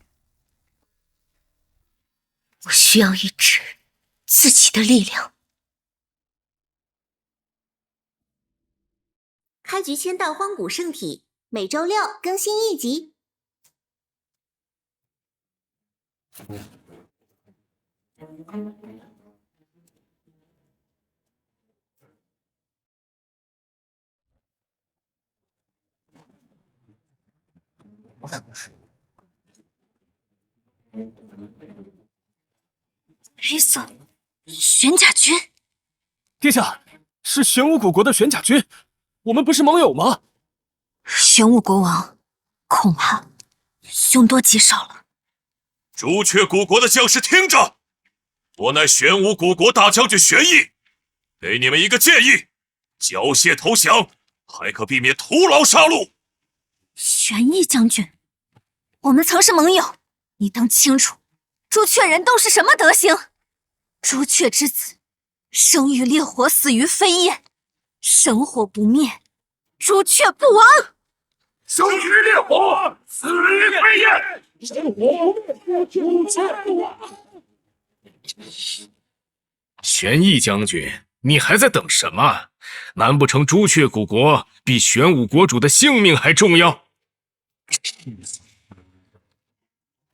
我需要一支自己的力量。
开局签到荒古圣体，每周六更新一集。
黑色玄甲军，
殿下，是玄武古国的玄甲军，我们不是盟友吗？
玄武国王恐怕凶多吉少了。
朱雀古国的将士听着，我乃玄武古国大将军玄毅，给你们一个建议：缴械投降，还可避免徒劳杀戮。
玄毅将军，我们曾是盟友，你当清楚，朱雀人都是什么德行？朱雀之子，生于烈火，死于飞焰，神火不灭，朱雀不亡。
生于烈火，死于飞焰，神火不灭，朱雀不亡。
玄毅将军，你还在等什么？难不成朱雀古国比玄武国主的性命还重要？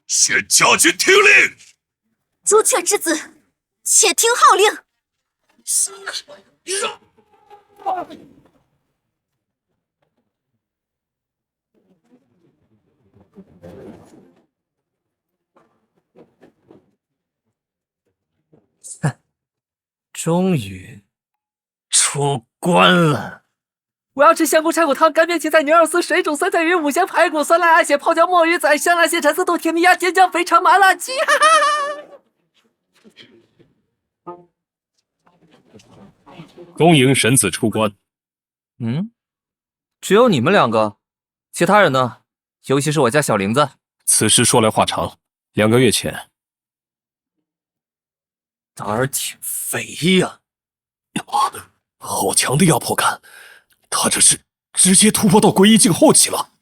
玄家军听令！
朱雀之子，且听号令！
终于出关了。
我要吃香菇柴骨汤、干煸芹菜牛肉丝、水煮酸菜鱼、五香排骨、酸辣鸭血、泡椒墨鱼仔、香辣蟹、蚕丝兔、甜米鸭、尖椒肥肠、麻辣鸡，哈哈！
恭迎神子出关。
只有你们两个，其他人呢？尤其是我家小玲子。
此事说来话长，2个月前，
胆儿挺肥呀！
好强的压迫感，他这是直接突破到诡异境后期了。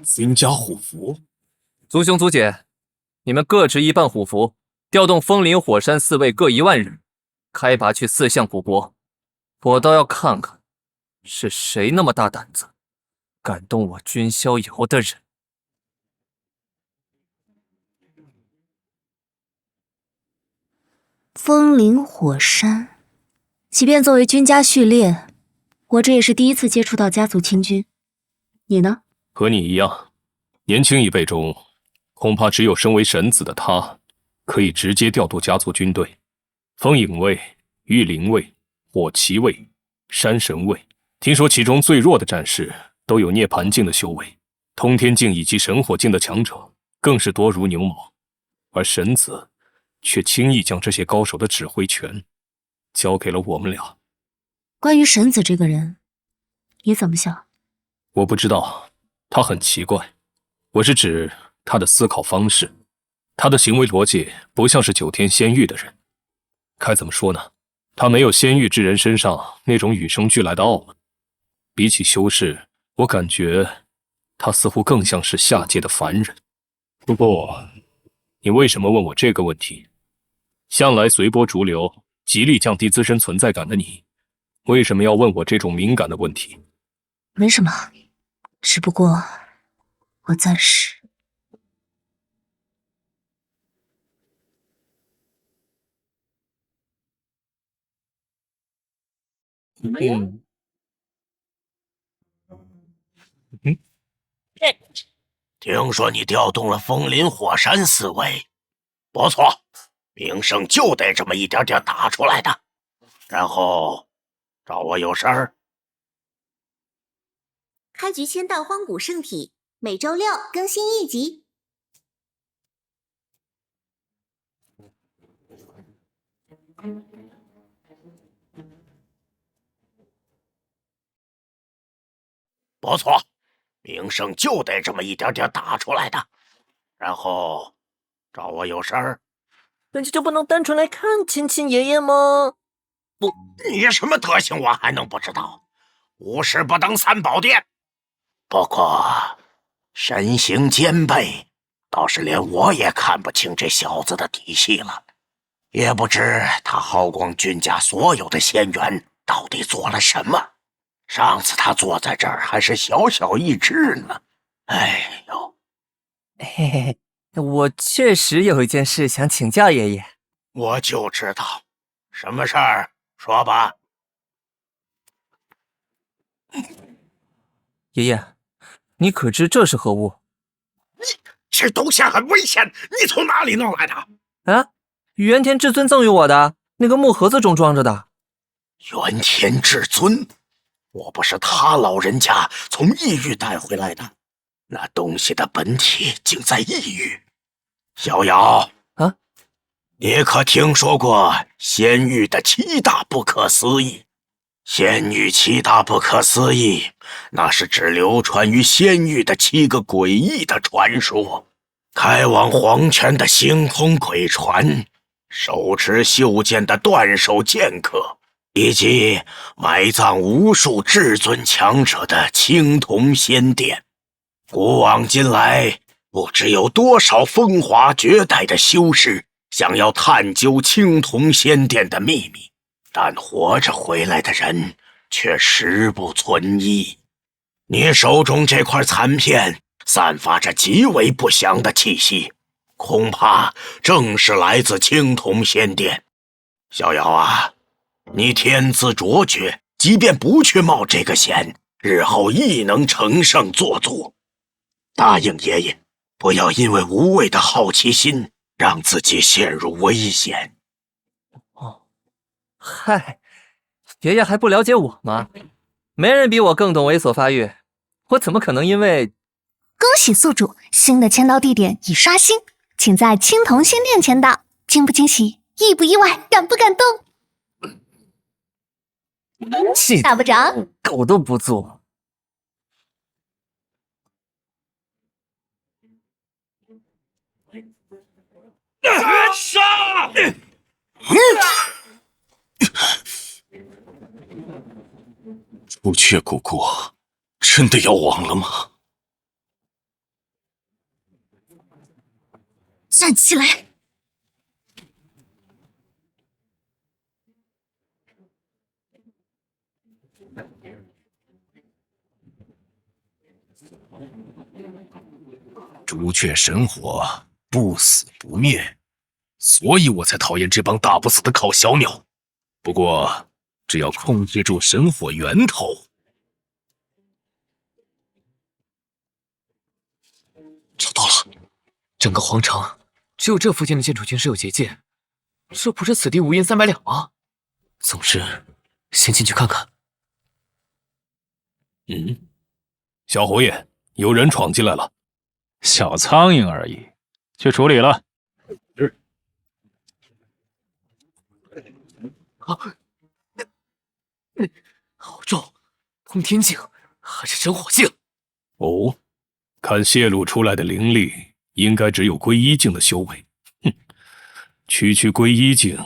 君家虎符，
族兄族姐，你们各执一半虎符，调动风林火山4位各1万人，开拔去4项古国。我倒要看看，是谁那么大胆子，敢动我君逍遥的人。
风林火山，即便作为君家序列，我这也是第一次接触到家族亲军。你呢？
和你一样，年轻一辈中，恐怕只有身为神子的他，可以直接调度家族军队。风影卫、御灵卫、火旗卫、山神卫、听说其中最弱的战士都有涅槃境的修为，通天境以及神火境的强者更是多如牛毛，而神子却轻易将这些高手的指挥权交给了我们俩。
关于神子这个人，你怎么想？
我不知道，他很奇怪，我是指他的思考方式，他的行为逻辑不像是9天仙域的人。该怎么说呢？他没有仙域之人身上那种与生俱来的傲慢。比起修士，我感觉他似乎更像是下界的凡人。不过，你为什么问我这个问题？向来随波逐流，极力降低自身存在感的你，为什么要问我这种敏感的问题？
没什么，只不过我暂时……
听说你调动了风林火山四位，不错，名声就得这么一点点打出来的。然后找我有事儿？
开局签到荒古圣体，每周六更新1集。
不错，名声就得这么一点点打出来的。然后找我有事儿？
本期就不能单纯来看亲亲爷爷吗？
不，你什么德行我还能不知道？无事不登三宝殿。不过身形兼备，倒是连我也看不清这小子的底细了。也不知他耗光君家所有的仙元，到底做了什么。上次他坐在这儿还是小小一只呢。哎呦，
嘿嘿，我确实有一件事想请教爷爷。
我就知道，什么事儿？说吧。
爷爷，你可知这是何物？
这东西很危险，你从哪里弄来的？
啊，元天至尊赠予我的，那个木盒子中装着的。
元天至尊？我不是他老人家从异域带回来的，那东西的本体竟在异域。逍遥
啊，
你可听说过仙域的7大不可思议？仙域7大不可思议，那是指流传于仙域的7个诡异的传说。开往黄泉的星空鬼船，手持袖剑的断手剑客，以及埋葬无数至尊强者的青铜仙殿。古往今来，不知有多少风华绝代的修士想要探究青铜仙殿的秘密，但活着回来的人却十不存一。你手中这块残片散发着极为不祥的气息，恐怕正是来自青铜仙殿。逍遥啊，你天资卓绝，即便不去冒这个险，日后亦能乘胜做主。答应爷爷，不要因为无谓的好奇心让自己陷入危险。
哦，嗨，爷爷还不了解我吗？没人比我更懂猥琐发育，我怎么可能因为……
恭喜宿主，新的签到地点已刷新，请在青铜仙殿签到。惊不惊喜？意不意外？感不感动？打不着，
狗都不做。
杀！
朱雀古国真的要亡了吗？
站起来！
朱雀神火不死不灭，所以我才讨厌这帮打不死的烤小鸟。不过，只要控制住神火源头，
找到了，整个皇城只有这附近的建筑群是有结界，这不是此地无银300两吗？总之，先进去看看。
小侯爷，有人闯进来了。
小苍蝇而已，去处理了。
好重，通天境还是真火境？
哦，看泄露出来的灵力，应该只有归一境的修为。哼，区归一境，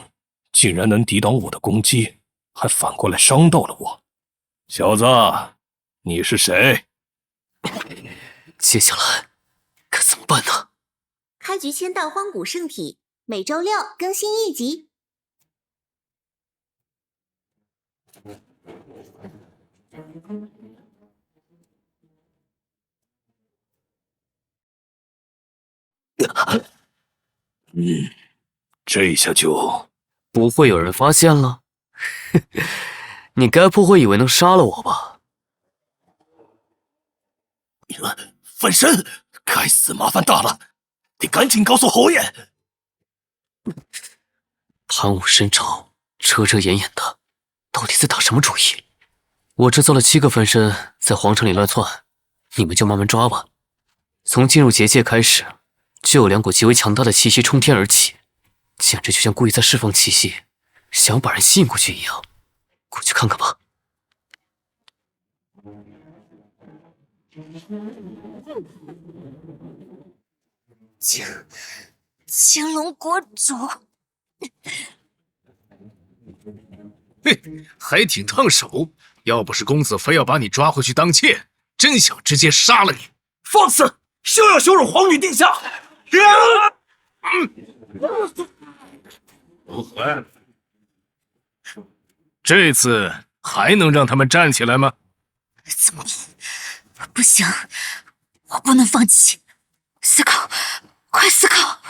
竟然能抵挡我的攻击，还反过来伤到了我。小子，你是谁？
接下来该怎么办呢？
开局签到荒古圣体，每周六更新1集。
这下就
不会有人发现了。你该不会以为能杀了我吧？
分身，该死，麻烦大了，得赶紧告诉侯爷。
盘武深朝，遮遮掩掩的，到底在打什么主意？我制造了7个分身，在皇城里乱窜，你们就慢慢抓吧。从进入结界开始，就有2股极为强大的气息冲天而起，简直就像故意在释放气息，想把人吸引过去一样。过去看看吧。
青龙国主，
嘿，还挺烫手。要不是公子非要把你抓回去当妾，真想直接杀了你。
放肆！休要羞辱皇女殿下！
这次还能让他们站起来吗？
怎么不行？我不能放弃，思考，快思考！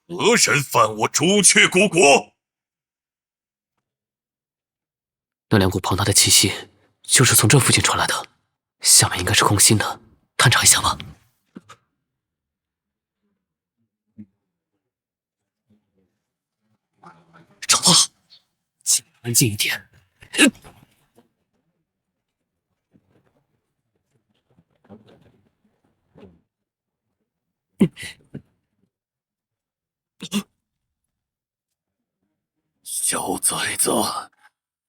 何人犯我朱雀古国？
那2股庞大的气息，就是从这附近传来的，下面应该是空心的，探查一下吧。找到了，尽量安静一点。
小崽子，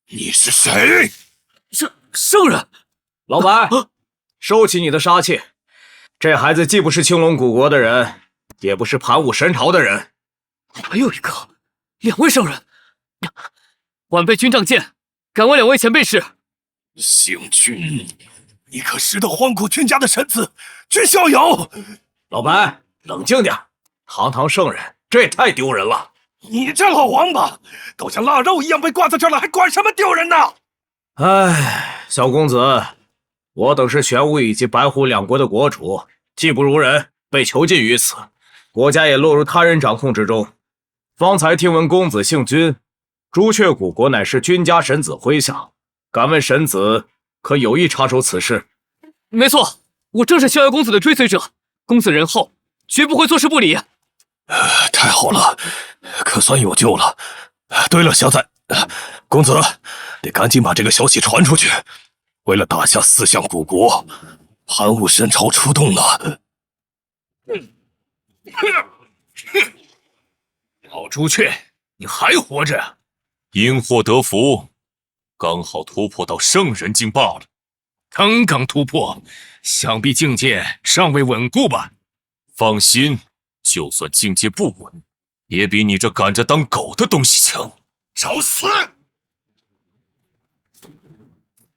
你是谁？
圣人，老白，收起你的杀气。这孩子既不是青龙古国的人，也不是盘武神朝的人。
还有一个，2位圣人。晚辈军仗剑，敢问2位前辈是？
星君，你可识得荒古君家的神子君逍遥？
老白，冷静点，堂堂圣人，这也太丢人了。
你这老王八，都像腊肉一样被挂在这了，还管什么丢人呢？
唉，小公子，我等是玄武以及白虎2国的国主，技不如人，被囚禁于此，国家也落入他人掌控之中。方才听闻公子姓君，朱雀古国乃是君家神子麾下，敢问神子可有意插手此事？
没错，我正是逍遥公子的追随者，公子仁厚，绝不会坐视不理。
太好了，可算有救了。对了，小崽，公子得赶紧把这个消息传出去。为了打下4项古国，盘武神朝出动了。
老朱雀，你还活着？
因祸得福，刚好突破到圣人境罢了。
刚刚突破，想必境界尚未稳固吧？
放心，就算境界不稳，也比你这赶着当狗的东西强。
找死！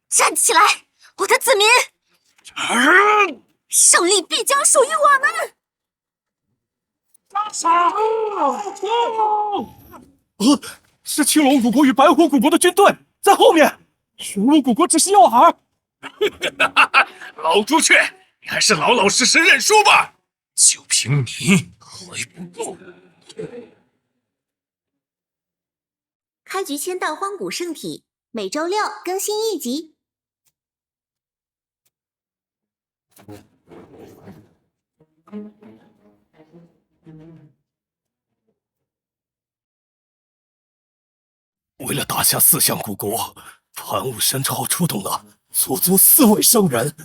站起来，我的子民！胜利必将属于我们！
是青龙古国与白虎古国的军队在后面，玄武古国只是要饵。
老朱雀，你还是老老实实认输吧。
就凭你还不够？
开局签到荒古圣体，每周六更新1集。
为了打下4项古国，盘武神朝出动了足足4位圣人，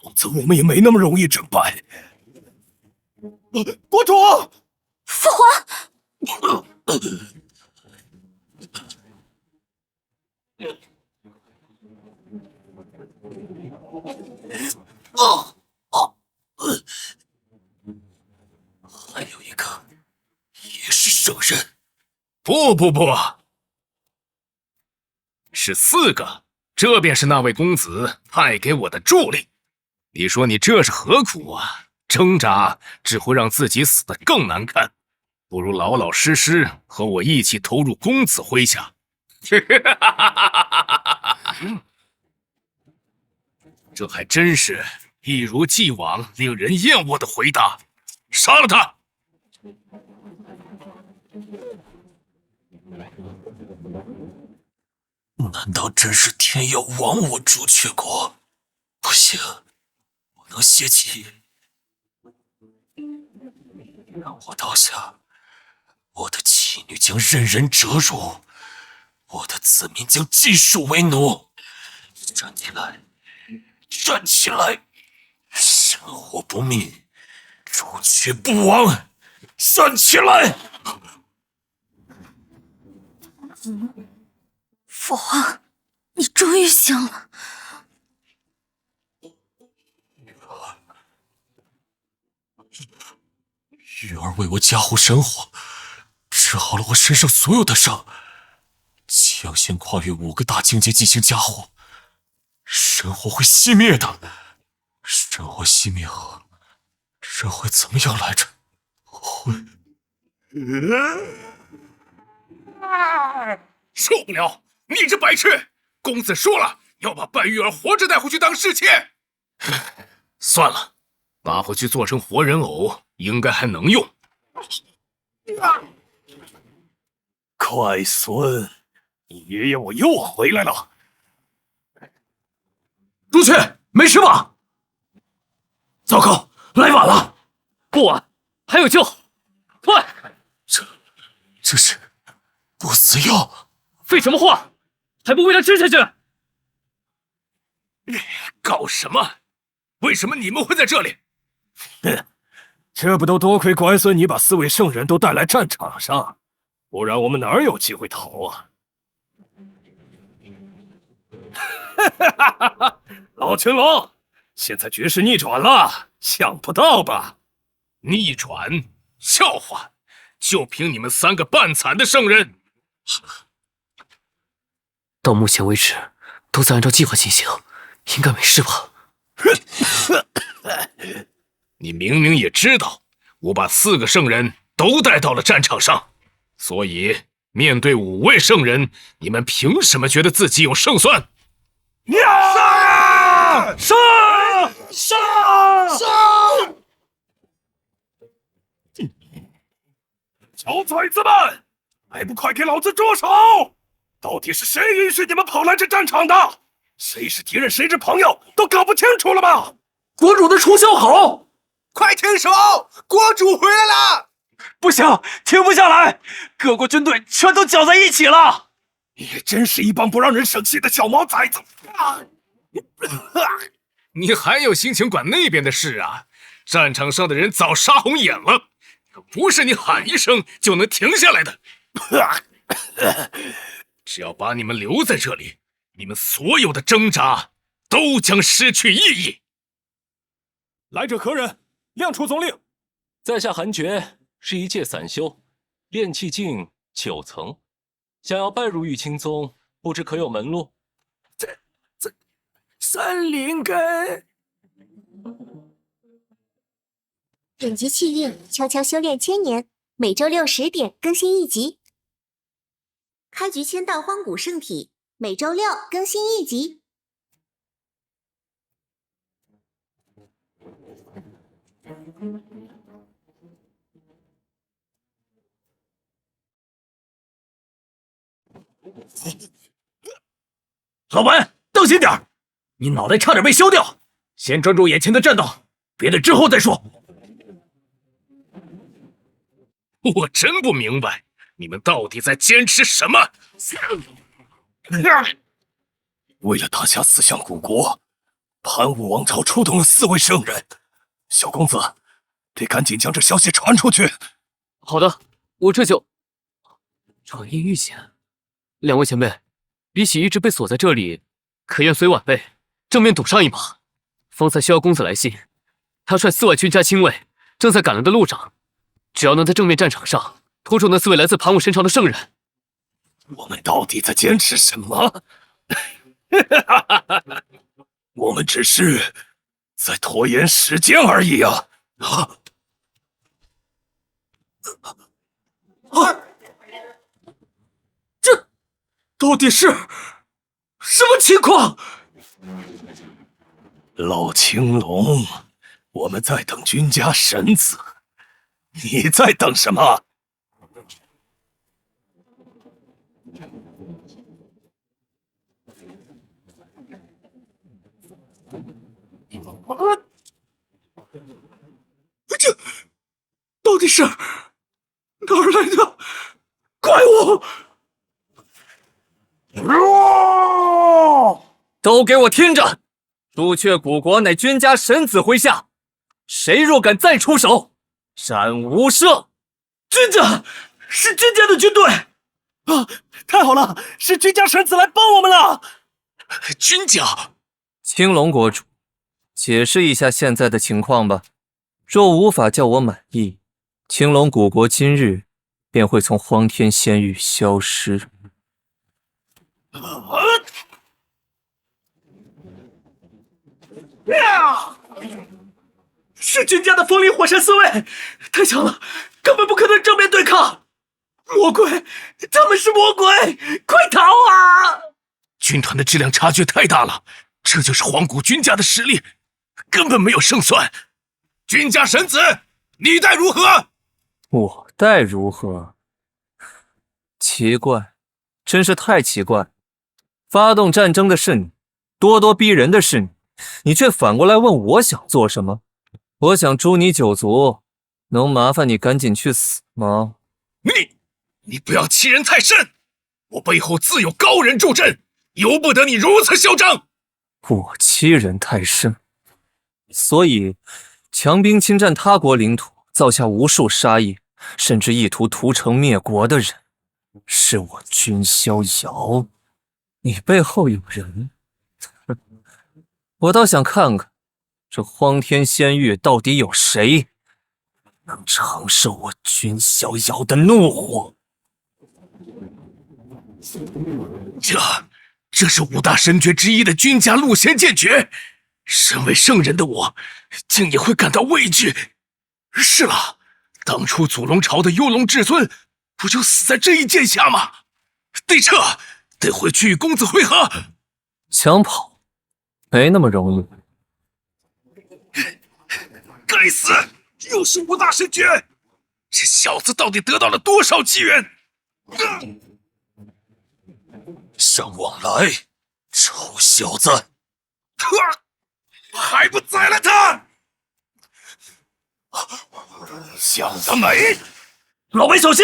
否则我们也没那么容易战败。国主，
父皇。
还有一个，也是圣人。不，是4个。这便是那位公子派给我的助力。你说你这是何苦啊？挣扎只会让自己死得更难看，不如老老实实和我一起投入公子麾下。这还真是一如既往令人厌恶的回答。杀了他！
难道真是天要亡我朱雀国？不行，我能歇气。让我倒下，我的妻女将任人折辱，我的子民将尽数为奴。站起来，站起来！神火不灭，朱雀不亡！站起来！
父皇，你终于醒了。
玉儿为我加护神火，治好了我身上所有的伤。强行跨越5个大境界进行加护，神火会熄灭的。神火熄灭后，这会怎么样来着？会……
受不了！你这白痴！公子说了，要把半玉儿活着带回去当侍妾。算了，拿回去做成活人偶，应该还能用。乖孙，你爷爷我又回来了。朱雀，没事吧？糟糕，来晚了。
不晚，还有救！快！
这是不死药！
废什么话！还不为他吃下去！
搞什么？为什么你们会在这里？这不都多亏乖孙你把4位圣人都带来战场上，不然我们哪有机会逃啊？老青龙，现在局势逆转了，想不到吧？逆转？笑话！就凭你们3个半残的圣人！
到目前为止，都在按照计划进行，应该没事吧？
你明明也知道，我把4个圣人都带到了战场上，所以面对5位圣人，你们凭什么觉得自己有胜算？上！上！上！上！小崽子们，还不快给老子住手！到底是谁允许你们跑来这战场的？谁是敌人，谁是朋友，都搞不清楚了吧？
国主的除萧好！
快停手！国主回来了！
不行，停不下来，各国军队全都搅在一起了。
你真是一帮不让人省心的小毛崽子！你还有心情管那边的事啊？战场上的人早杀红眼了，可不是你喊一声就能停下来的。只要把你们留在这里，你们所有的挣扎都将失去意义。
来者何人？亮出总令。
在下韩厥，是一介散修，炼气境9层，想要拜入玉清宗，不知可有门路？
森林根。
本集契约：悄悄修炼1000年，每周6、10点更新1集。开局签到荒古圣体，每周6更新1集。
老白，当心点，你脑袋差点被削掉。先专注眼前的战斗，别的之后再说。
我真不明白，你们到底在坚持什么？为了拿下4项古国，潘武王朝出动了4位圣人。小公子，得赶紧将这消息传出去。
好的，我这就。转阴遇险，2位前辈，比起一直被锁在这里，可愿随晚辈正面赌上一把？方才逍遥公子来信，他率4万军家亲卫正在赶来的路上，只要能在正面战场上拖住那4位来自盘武神朝的圣人，
我们到底在坚持什么？我们只是在拖延时间而已啊！
这到底是什么情况？
老青龙，我们在等君家神子，你在等什么？
这到底是哪儿来的怪物？
都给我听着！朱雀古国乃君家神子麾下，谁若敢再出手，斩无赦！
君家是君家的军队啊！太好了，是君家神子来帮我们了！
君家，
青龙国主，解释一下现在的情况吧。若无法叫我满意，青龙古国今日便会从荒天仙域消失。
是君家的风林火山4位，太强了，根本不可能正面对抗。魔鬼，他们是魔鬼，快逃啊！
军团的质量差距太大了，这就是黄谷君家的实力，根本没有胜算。君家神子，你待如何？
我待如何？奇怪，真是太奇怪。发动战争的是你，咄咄逼人的是你，你却反过来问我想做什么？我想诛你9族，能麻烦你赶紧去死吗？
你不要欺人太甚！我背后自有高人助阵，由不得你如此嚣张。
我欺人太甚，所以强兵侵占他国领土，造下无数杀业，甚至意图屠城灭国的人，是我君逍遥。你背后有人？我倒想看看，这荒天仙域到底有谁能承受我君逍遥的怒火？
这是5大神诀之一的君家陆仙剑诀，身为圣人的我，竟也会感到畏惧。是了，当初祖龙朝的幽龙至尊，不就死在这一剑下吗？得撤，得回去与公子会合。
想跑，没那么容易。
该死，又是5大神诀，这小子到底得到了多少机缘？尚往来，臭小子！还不宰了他！想得美！
老辈小心！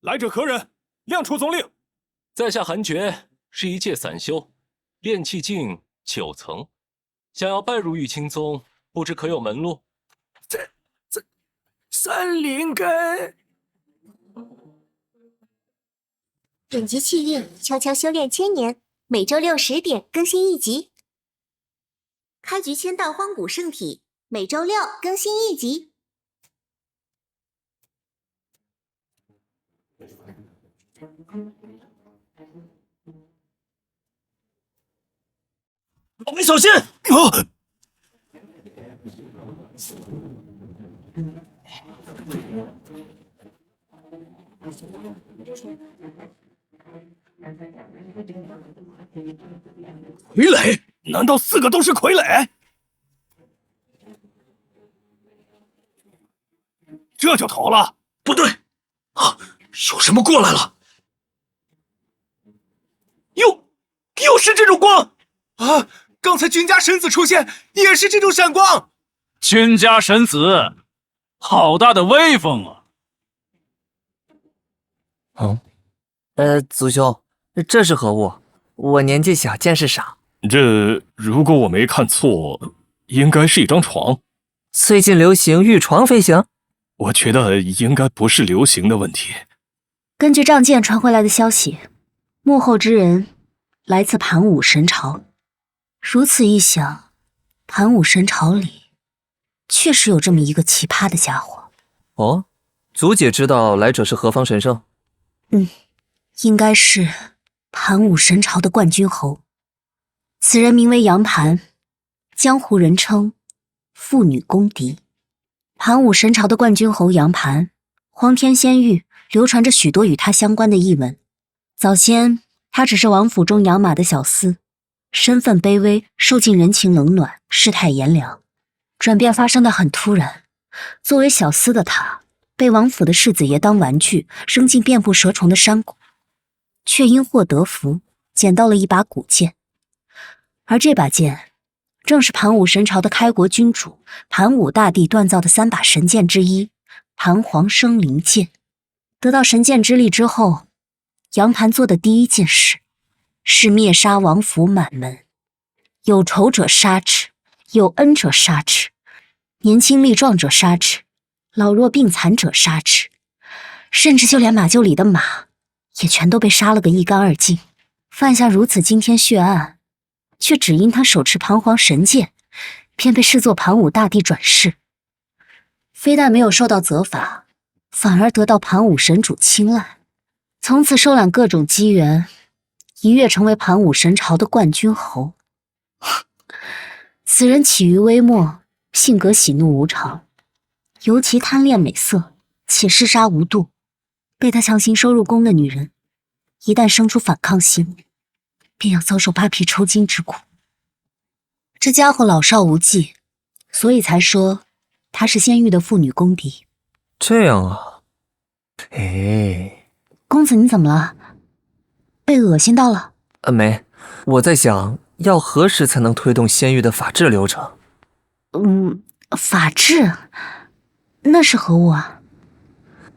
来者何人？亮出总令。
在下韩厥，是一介散修，炼气境9层，想要拜入玉清宗，不知可有门路？
山林根。
本集契约：悄悄修炼千年，每周6 10点更新1集。开局签到荒古圣体，每周6更新1集。
老辈小心！
傀儡？难道4个都是傀儡？这就逃了？不对，啊，有什么过来了？
又是这种光啊！刚才君家神子出现也是这种闪光。
君家神子，好大的威风啊！
祖兄，这是何物？我年纪小，见识少。
这如果我没看错，应该是一张床。
最近流行玉床飞行？
我觉得应该不是流行的问题。
根据仗剑传回来的消息，幕后之人来自盘武神朝。如此一想，盘武神朝里确实有这么一个奇葩的家伙。
哦，祖姐知道来者是何方神圣？
应该是盘武神朝的冠军侯。此人名为杨盘，江湖人称妇女公敌。盘武神朝的冠军侯杨盘，荒天仙域流传着许多与他相关的异闻。早先他只是王府中养马的小厮，身份卑微，受尽人情冷暖，世态炎凉。转变发生的很突然，作为小厮的他，被王府的世子爷当玩具扔进遍布蛇虫的山谷，却因祸得福，捡到了一把古剑。而这把剑正是盘武神朝的开国君主盘武大帝锻造的3把神剑之一盘黄生灵剑。得到神剑之力之后，杨盘做的第一件事是灭杀王府满门，有仇者杀之，有恩者杀之，年轻力壮者杀之，老弱病残者杀之，甚至就连马厩里的马也全都被杀了个一干二净。犯下如此惊天血案，却只因他手持盘黄神剑，便被视作盘武大帝转世。非但没有受到责罚，反而得到盘武神主青睐，从此收揽各种机缘，一跃成为盘武神朝的冠军侯。此人起于微末，性格喜怒无常，尤其贪恋美色，且嗜杀无度。被他强行收入宫的女人，一旦生出反抗心，便要遭受扒皮抽筋之苦。这家伙老少无忌，所以才说他是仙域的妇女公敌。
这样啊。
公子你怎么了？被恶心到了？
没，我在想要何时才能推动仙域的法治流程。
法治？那是何物啊？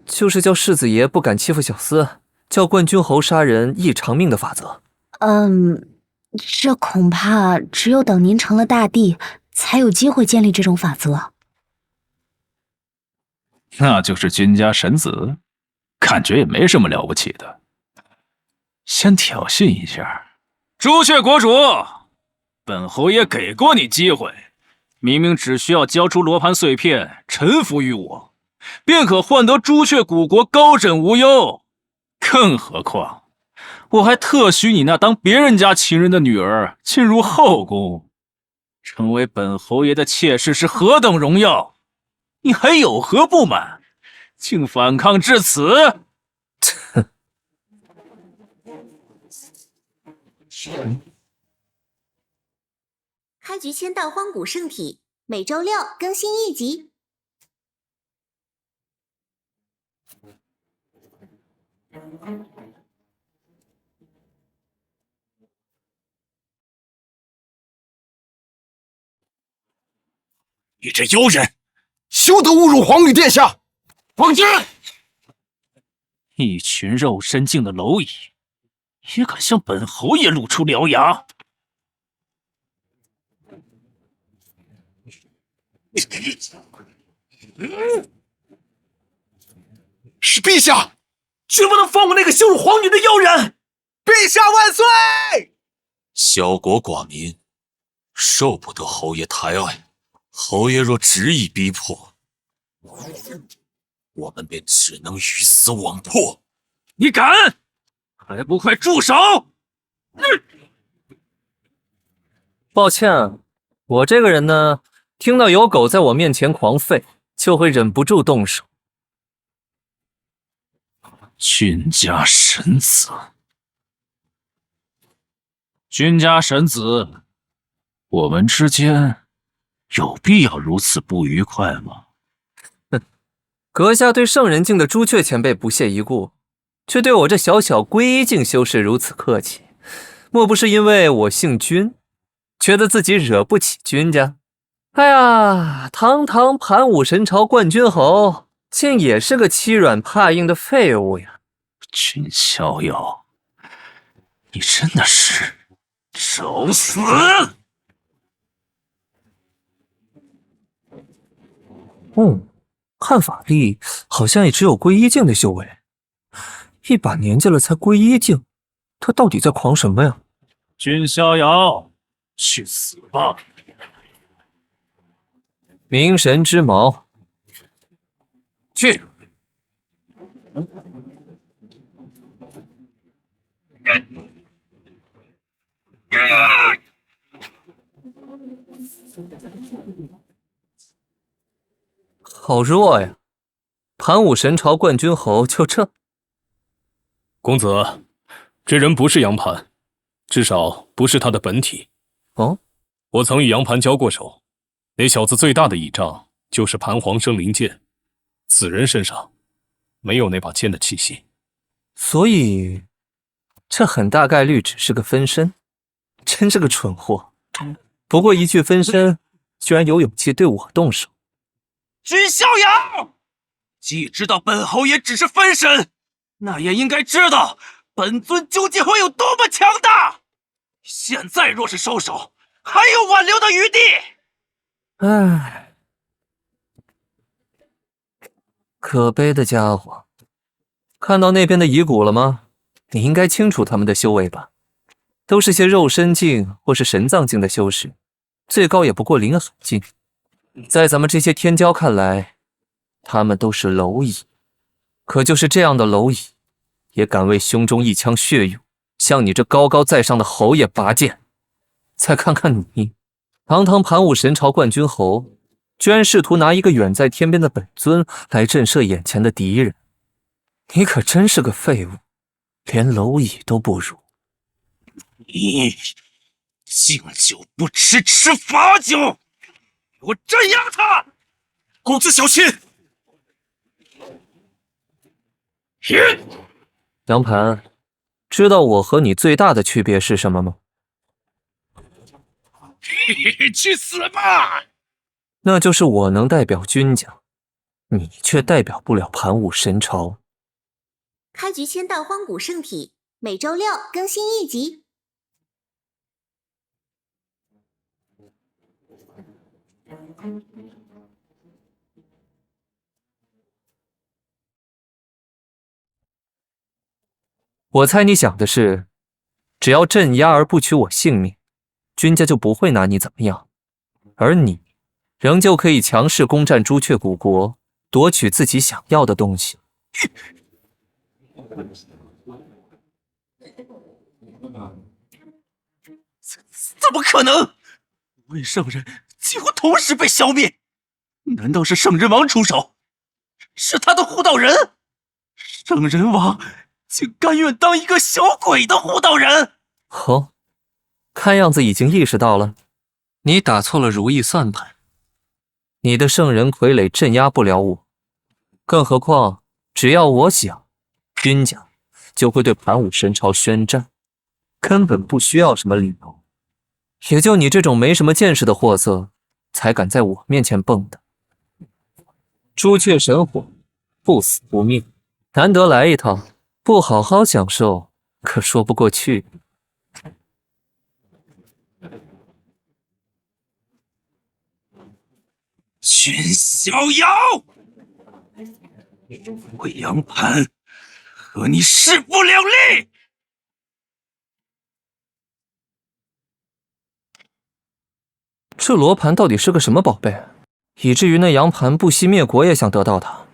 就是叫世子爷不敢欺负小厮，叫冠军侯杀人一偿命的法则。
这恐怕只有等您成了大帝，才有机会建立这种法则。
那就是君家神子，感觉也没什么了不起的。先挑衅一下，朱雀国主，本侯爷给过你机会，明明只需要交出罗盘碎片，臣服于我，便可换得朱雀古国高枕无忧。更何况我还特许你那当别人家情人的女儿进入后宫，成为本侯爷的妾室是何等荣耀，你还有何不满？竟反抗至此！
开局签到荒古圣体，每周6更新1集。
你这妖人，休得侮辱皇女殿下！放箭！
一群肉身境的蝼蚁，也敢向本侯爷露出獠牙！
是陛下，绝不能放过那个羞辱皇女的妖人！陛下万岁！
小国寡民，受不得侯爷抬爱。侯爷若执意逼迫，我们便只能鱼死网破。
你敢？还不快住手！
抱歉，我这个人呢，听到有狗在我面前狂吠，就会忍不住动手。
君家神子，君家神子，我们之间有必要如此不愉快吗？
哼，阁下对圣人境的朱雀前辈不屑一顾，却对我这小小皈依境修士如此客气，莫不是因为我姓君，觉得自己惹不起君家？哎呀，堂堂盘武神朝冠军侯，竟也是个欺软怕硬的废物呀！
君逍遥，你真的是找死！
看法力好像也只有归一境的修为，一把年纪了才归一境，他到底在狂什么呀？
君逍遥，去死吧！
明神之矛，
去！
好弱呀！盘武神朝冠军侯就这？
公子，这人不是杨盘，至少不是他的本体。
哦，
我曾与杨盘交过手，那小子最大的倚仗就是盘黄生灵剑，此人身上没有那把剑的气息。
所以，这很大概率只是个分身，真是个蠢货。不过一具分身，居然有勇气对我动手。
君逍遥，既知道本侯爷只是分身，那也应该知道本尊究竟会有多么强大。现在若是收手，还有挽留的余地。
唉，可悲的家伙。看到那边的遗骨了吗？你应该清楚他们的修为吧？都是些肉身境或是神藏境的修士，最高也不过灵海境。在咱们这些天骄看来，他们都是蝼蚁。可就是这样的蝼蚁，也敢为胸中一腔血勇，向你这高高在上的侯爷拔剑。再看看你，堂堂盘武神朝冠军侯，居然试图拿一个远在天边的本尊来震慑眼前的敌人。你可真是个废物，连蝼蚁都不如。
你敬酒不吃吃罚酒，给我镇压他！公子小心！
杨盘，知道我和你最大的区别是什么吗？
去死吧！
那就是我能代表君家，你却代表不了盘武神朝。
开局签到荒古圣体，每周六更新一集。
我猜你想的是，只要镇压而不取我性命，君家就不会拿你怎么样，而你仍旧可以强势攻占朱雀古国，夺取自己想要的东西。
怎么可能？五位圣人几乎同时被消灭，难道是圣人王出手？是他的护道人？圣人王竟甘愿当一个小鬼的护道人？
哦，看样子已经意识到了，你打错了如意算盘。你的圣人傀儡镇压不了我，更何况只要我想，君家就会对盘武神朝宣战，根本不需要什么理由。也就你这种没什么见识的货色，才敢在我面前蹦跶。朱雀神火，不死不灭，难得来一趟，不好好享受，可说不过去。
君逍遥，我杨盘和你势不两立。
这罗盘到底是个什么宝贝，以至于那杨盘不惜灭国也想得到它？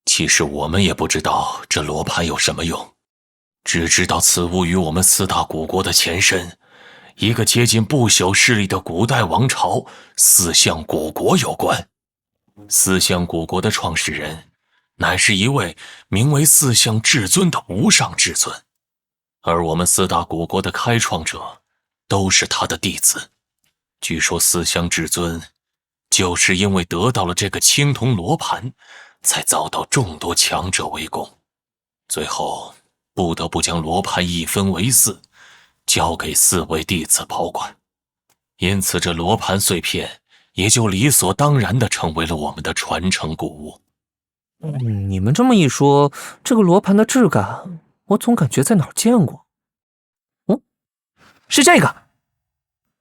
其实我们也不知道这罗盘有什么用，只知道此物与我们四大古国的前身，一个接近不朽势力的古代王朝四象古国有关。四象古国的创始人，乃是一位名为四象至尊的无上至尊，而我们四大古国的开创者，都是他的弟子。据说四象至尊就是因为得到了这个青铜罗盘，才遭到众多强者围攻，最后不得不将罗盘一分为四，交给4位弟子保管。因此这罗盘碎片也就理所当然地成为了我们的传承古物。
你们这么一说，这个罗盘的质感，我总感觉在哪儿见过。是这个。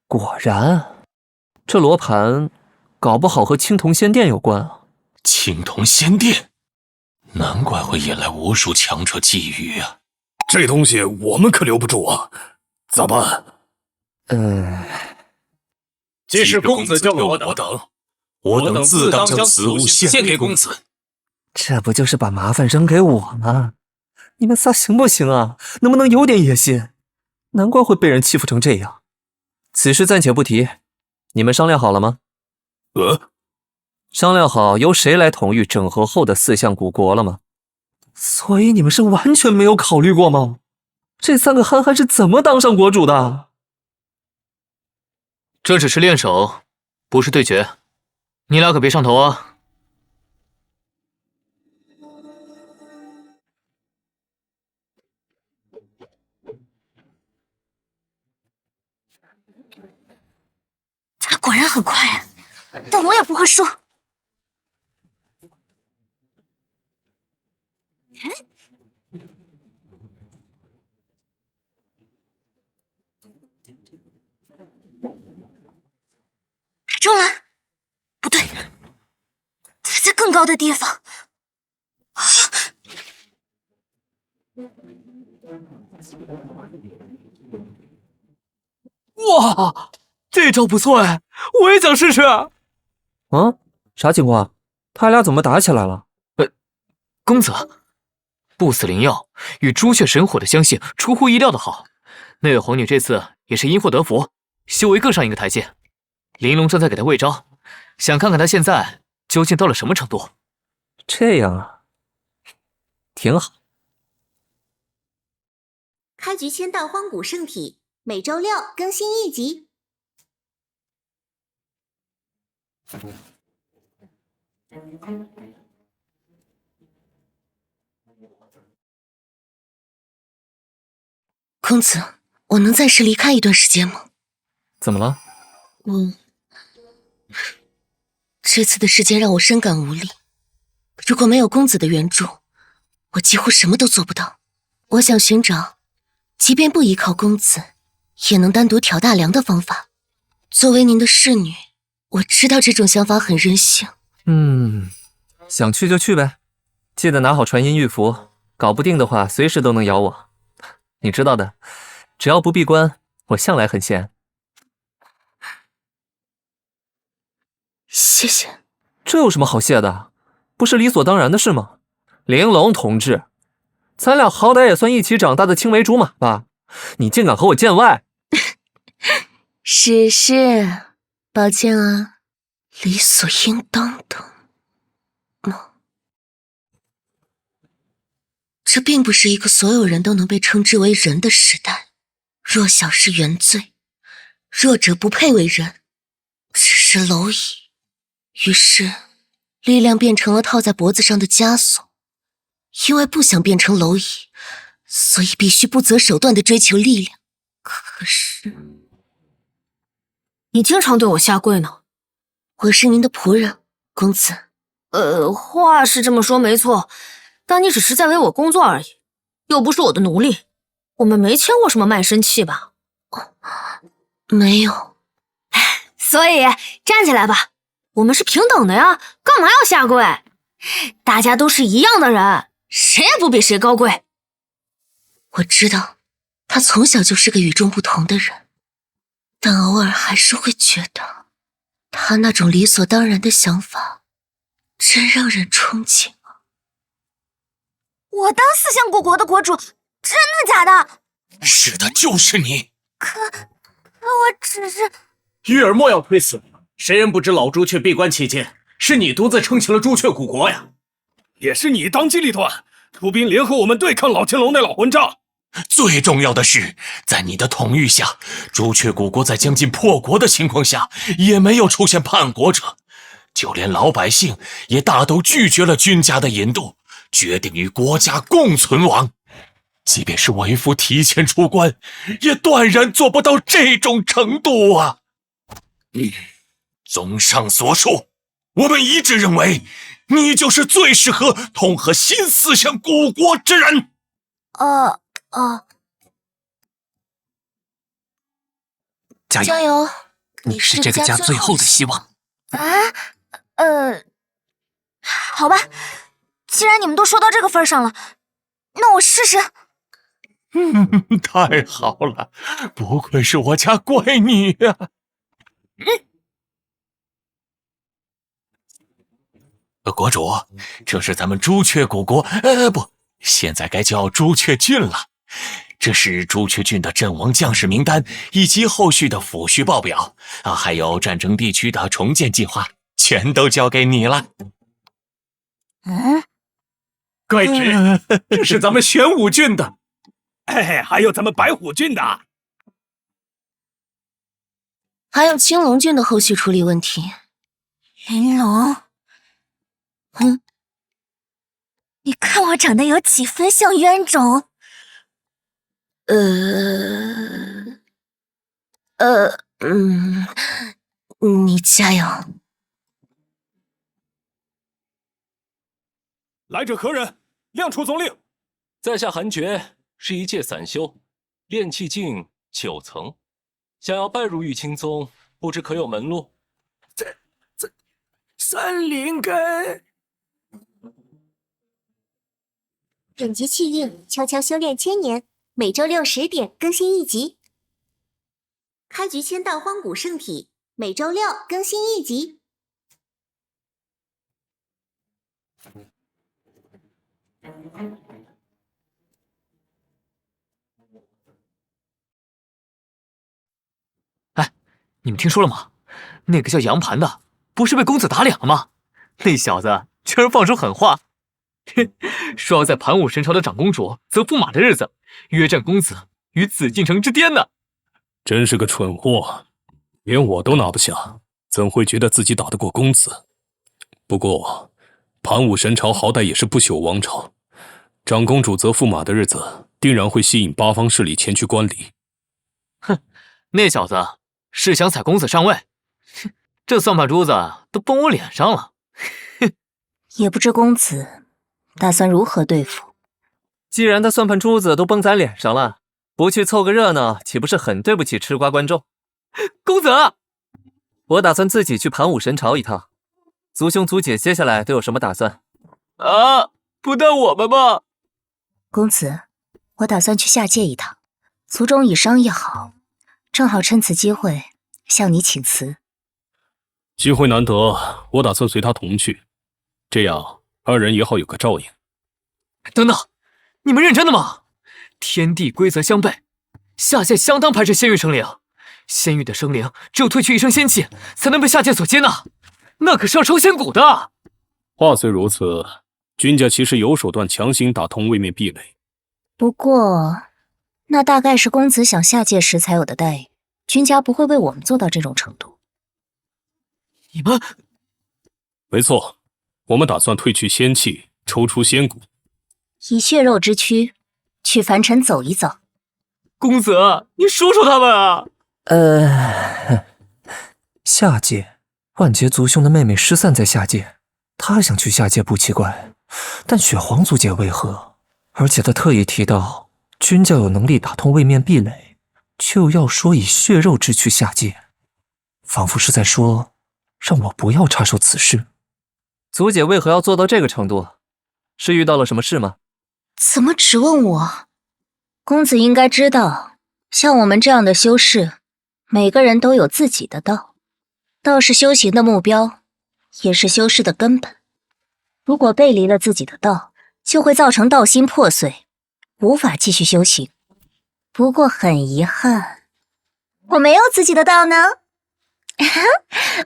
果然，这罗盘搞不好和青铜仙殿有关啊。
青铜仙殿，难怪会引来无数强者觊觎啊！
这东西我们可留不住啊，咋办？
既是公子救了我等，我等自当将此物献给公子。
这不就是把麻烦扔给我吗？你们仨行不行啊？能不能有点野心？难怪会被人欺负成这样。此事暂且不提，你们商量好了吗？商量好由谁来统御整合后的4项古国了吗？所以你们是完全没有考虑过吗？这3个憨憨是怎么当上国主的？
这只是练手，不是对决，你俩可别上头啊！
他果然很快啊，但我也不会输。中了，不对，他在更高的地方。
哇，这招不错哎，我也想试试。啥情况？他俩怎么打起来了？
公子，不死灵药与朱雀神火的相性出乎意料的好。那位皇女这次也是因祸得福，修为更上一个台阶。玲珑正在给她喂招，想看看她现在究竟到了什么程度。
这样啊，挺好。
开局签到荒古圣体，每周6更新1集。
公子，我能暂时离开一段时间吗？
怎么了？
这次的事件让我深感无力。如果没有公子的援助，我几乎什么都做不到。我想寻找，即便不依靠公子，也能单独挑大梁的方法。作为您的侍女，我知道这种想法很任性。
想去就去呗，记得拿好传音玉符，搞不定的话随时都能咬我。你知道的，只要不闭关，我向来很闲。
谢谢。
这有什么好谢的？不是理所当然的事吗？玲珑同志，咱俩好歹也算一起长大的青梅竹马吧，你竟敢和我见外！
是，抱歉啊，理所应当的。这并不是一个所有人都能被称之为人的时代，弱小是原罪，弱者不配为人，只是蝼蚁。于是，力量变成了套在脖子上的枷锁。因为不想变成蝼蚁，所以必须不择手段地追求力量。可是，
你经常对我下跪呢。
我是您的仆人，公子。
话是这么说没错，但你只是在为我工作而已，又不是我的奴隶。我们没签过什么卖身契吧？
没有。
所以站起来吧，我们是平等的呀，干嘛要下跪？大家都是一样的人，谁也不比谁高贵。
我知道，他从小就是个与众不同的人，但偶尔还是会觉得，他那种理所当然的想法，真让人憧憬啊！
我当4项古国的国主，真的假的？
是的，就是你。
可我只是……
玉儿莫要推辞，谁人不知老朱雀闭关期间，是你独自撑起了朱雀古国呀！
也是你当机立断，出兵联合我们对抗老天龙那老混账。
最重要的是，在你的统御下，朱雀古国在将近破国的情况下，也没有出现叛国者，就连老百姓也大都拒绝了君家的引渡，决定与国家共存亡。即便是为父提前出关，也断然做不到这种程度啊！综上所述，我们一致认为，你就是最适合统合新思想古国之人。
加油！
你是这个家最后的希望。
好吧，既然你们都说到这个份上了，那我试试。
太好了，不愧是我家乖女呀！国主，这是咱们朱雀古国，不，现在该叫朱雀郡了。这是朱雀郡的阵亡将士名单，以及后续的抚恤报表啊，还有战争地区的重建计划，全都交给你了。
怪职，这是咱们玄武郡的，还有咱们白虎郡的，
还有青龙郡的后续处理问题。
云龙，你看我长得有几分像冤种？
你加油。
来者何人？亮出总令。
在下韩厥，是一介散修，炼气境9层，想要拜入玉清宗，不知可有门路？
森林根。
本集气运悄悄修炼千年，每周6、10点更新一集。开局签到荒古圣体，每周6更新一集。
哎，你们听说了吗？那个叫杨盘的，不是被公子打脸了吗？那小子居然放出狠话，说要在盘武神朝的长公主择驸马的日子，约战公子与紫禁城之巅呢。
真是个蠢货，连我都拿不下，怎会觉得自己打得过公子？不过，盘武神朝好歹也是不朽王朝，长公主择驸马的日子，定然会吸引八方势力前去观礼。
哼，那小子是想踩公子上位，这算盘珠子都崩我脸上了。
也不知公子打算如何对付。
既然他算盘珠子都崩咱脸上了，不去凑个热闹，岂不是很对不起吃瓜观众？公子，我打算自己去盘武神朝一趟。族兄族姐接下来都有什么打算？
不带我们吧？
公子，我打算去下界一趟，族中已商议好，正好趁此机会向你请辞。
机会难得，我打算随他同去，这样二人也好有个照应。
等等，你们认真的吗？天地规则相悖，下界相当排斥仙域生灵，仙域的生灵只有褪去一身仙气，才能被下界所接纳，那可是要抽仙骨的。
话虽如此，君家其实有手段强行打通位面壁垒。
不过，那大概是公子想下界时才有的待遇，君家不会为我们做到这种程度。
你们？
没错，我们打算褪去仙气，抽出仙骨，
以血肉之躯去凡尘走一走。
公子，你说说他们啊！
下界，万劫族兄的妹妹失散在下界，她想去下界不奇怪，但雪皇族姐为何？而且她特意提到君家有能力打通位面壁垒，却又要说以血肉之躯下界，仿佛是在说让我不要插手此事。族姐为何要做到这个程度？是遇到了什么事吗？
怎么只问我？公子应该知道，像我们这样的修士，每个人都有自己的道。道是修行的目标，也是修士的根本。如果背离了自己的道，就会造成道心破碎，无法继续修行。不过很遗憾，
我没有自己的道呢。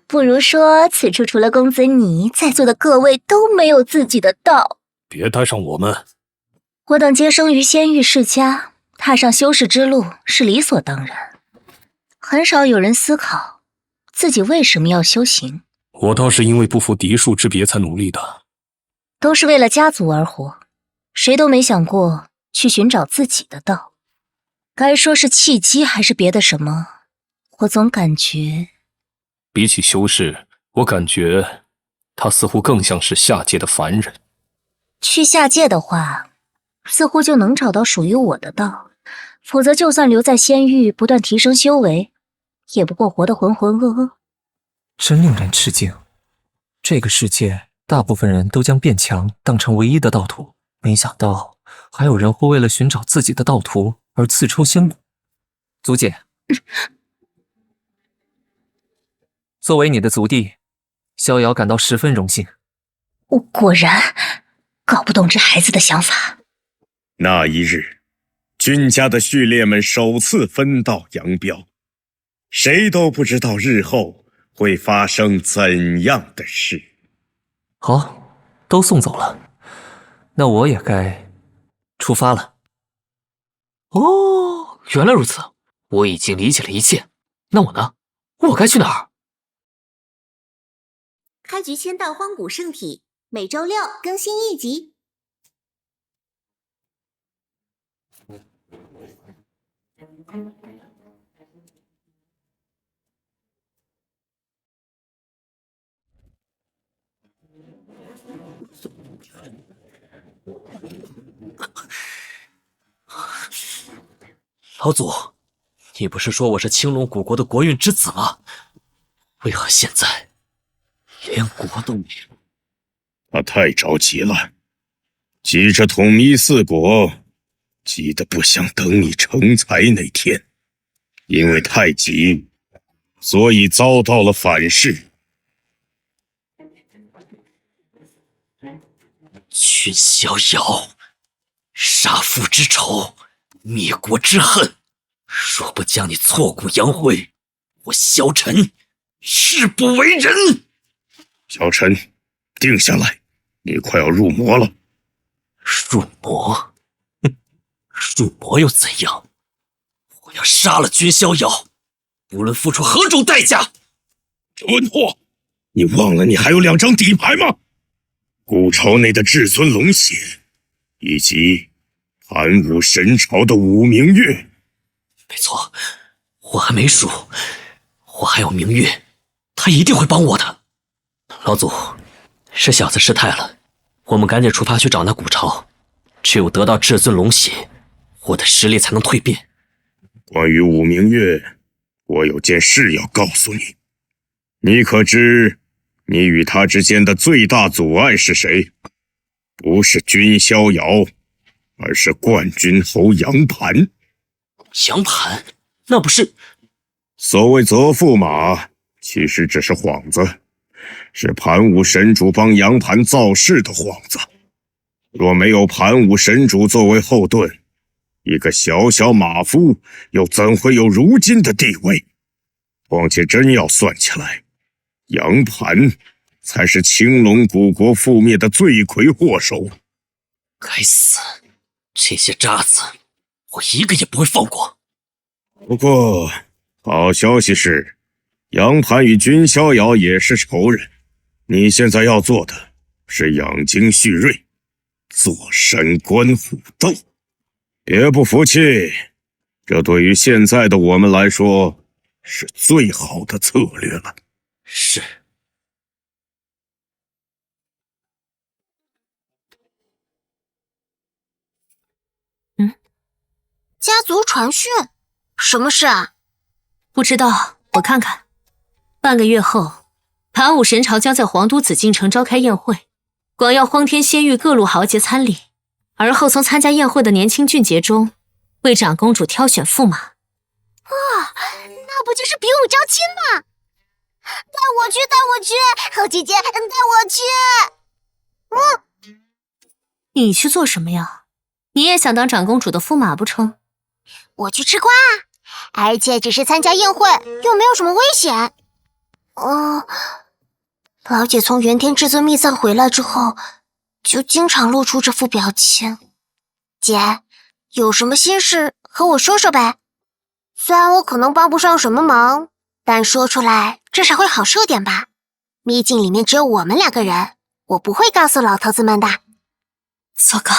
不如说，此处除了公子你，在座的各位都没有自己的道。
别带上我们。
我等皆生于仙域世家，踏上修士之路是理所当然，很少有人思考自己为什么要修行。
我倒是因为不服嫡庶之别才努力的，
都是为了家族而活，谁都没想过去寻找自己的道。该说是契机还是别的什么，我总感觉
比起修士，我感觉他似乎更像是下界的凡人。
去下界的话，似乎就能找到属于我的道，否则就算留在仙域不断提升修为，也不过活得浑浑噩噩。
真令人吃惊，这个世界大部分人都将变强当成唯一的道途，没想到还有人会为了寻找自己的道途而自抽仙骨。族姐，作为你的族弟，逍遥感到十分荣幸。
我果然搞不懂这孩子的想法。
那一日，君家的序列们首次分道扬镳，谁都不知道日后会发生怎样的事。
好，都送走了，那我也该出发了。
哦，原来如此，我已经理解了一切。那我呢？我该去哪儿？
开局签到荒古圣体，每周六更新1集。
老祖，你不是说我是青龙古国的国运之子吗？为何现在连国都没有？
他太着急了，急着统一4国，急得不想等你成才那天。因为太急，所以遭到了反噬。
君逍遥，杀父之仇，灭国之恨，若不将你挫骨扬灰，我萧晨誓不为人。
小陈，定下来，你快要入魔了。
入魔？入魔又怎样？我要杀了君逍遥，无论付出何种代价。
蠢货，你忘了你还有2张底牌吗？古朝内的至尊龙血，以及盘武神朝的武明月。
没错，我还没输，我还有明月，他一定会帮我的。老祖，是小子失态了，我们赶紧出发去找那古朝，只有得到至尊龙血，我的实力才能蜕变。
关于武明月，我有件事要告诉你。你可知你与他之间的最大阻碍是谁？不是君逍遥，而是冠军侯杨盘。
杨盘？那不是……
所谓择驸马，其实只是幌子，是盘武神主帮杨盘造势的幌子。若没有盘武神主作为后盾，一个小小马夫又怎会有如今的地位？况且真要算起来，杨盘才是青龙古国覆灭的罪魁祸首。
该死，这些渣子，我一个也不会放过。
不过，好消息是，杨盘与君逍遥也是仇人。你现在要做的是养精蓄锐，坐山观虎斗。别不服气，这对于现在的我们来说，是最好的策略了。
是。
家族传讯，什么事啊？
不知道，我看看。半个月后，盘武神朝将在皇都紫禁城召开宴会，广邀荒天仙域各路豪杰参礼。而后从参加宴会的年轻俊杰中，为长公主挑选驸马。
哇，那不就是比武招亲吗？带我去，带我去，好姐姐，带我去。
你去做什么呀？你也想当长公主的驸马不成？
我去吃瓜，而且只是参加宴会，又没有什么危险。
老姐从元天至尊秘藏回来之后，就经常露出这副表情。姐，有什么心事和我说说呗。虽然我可能帮不上什么忙，但说出来至少会好受点吧。秘境里面只有我们2个人，我不会告诉老头子们的。
糟糕，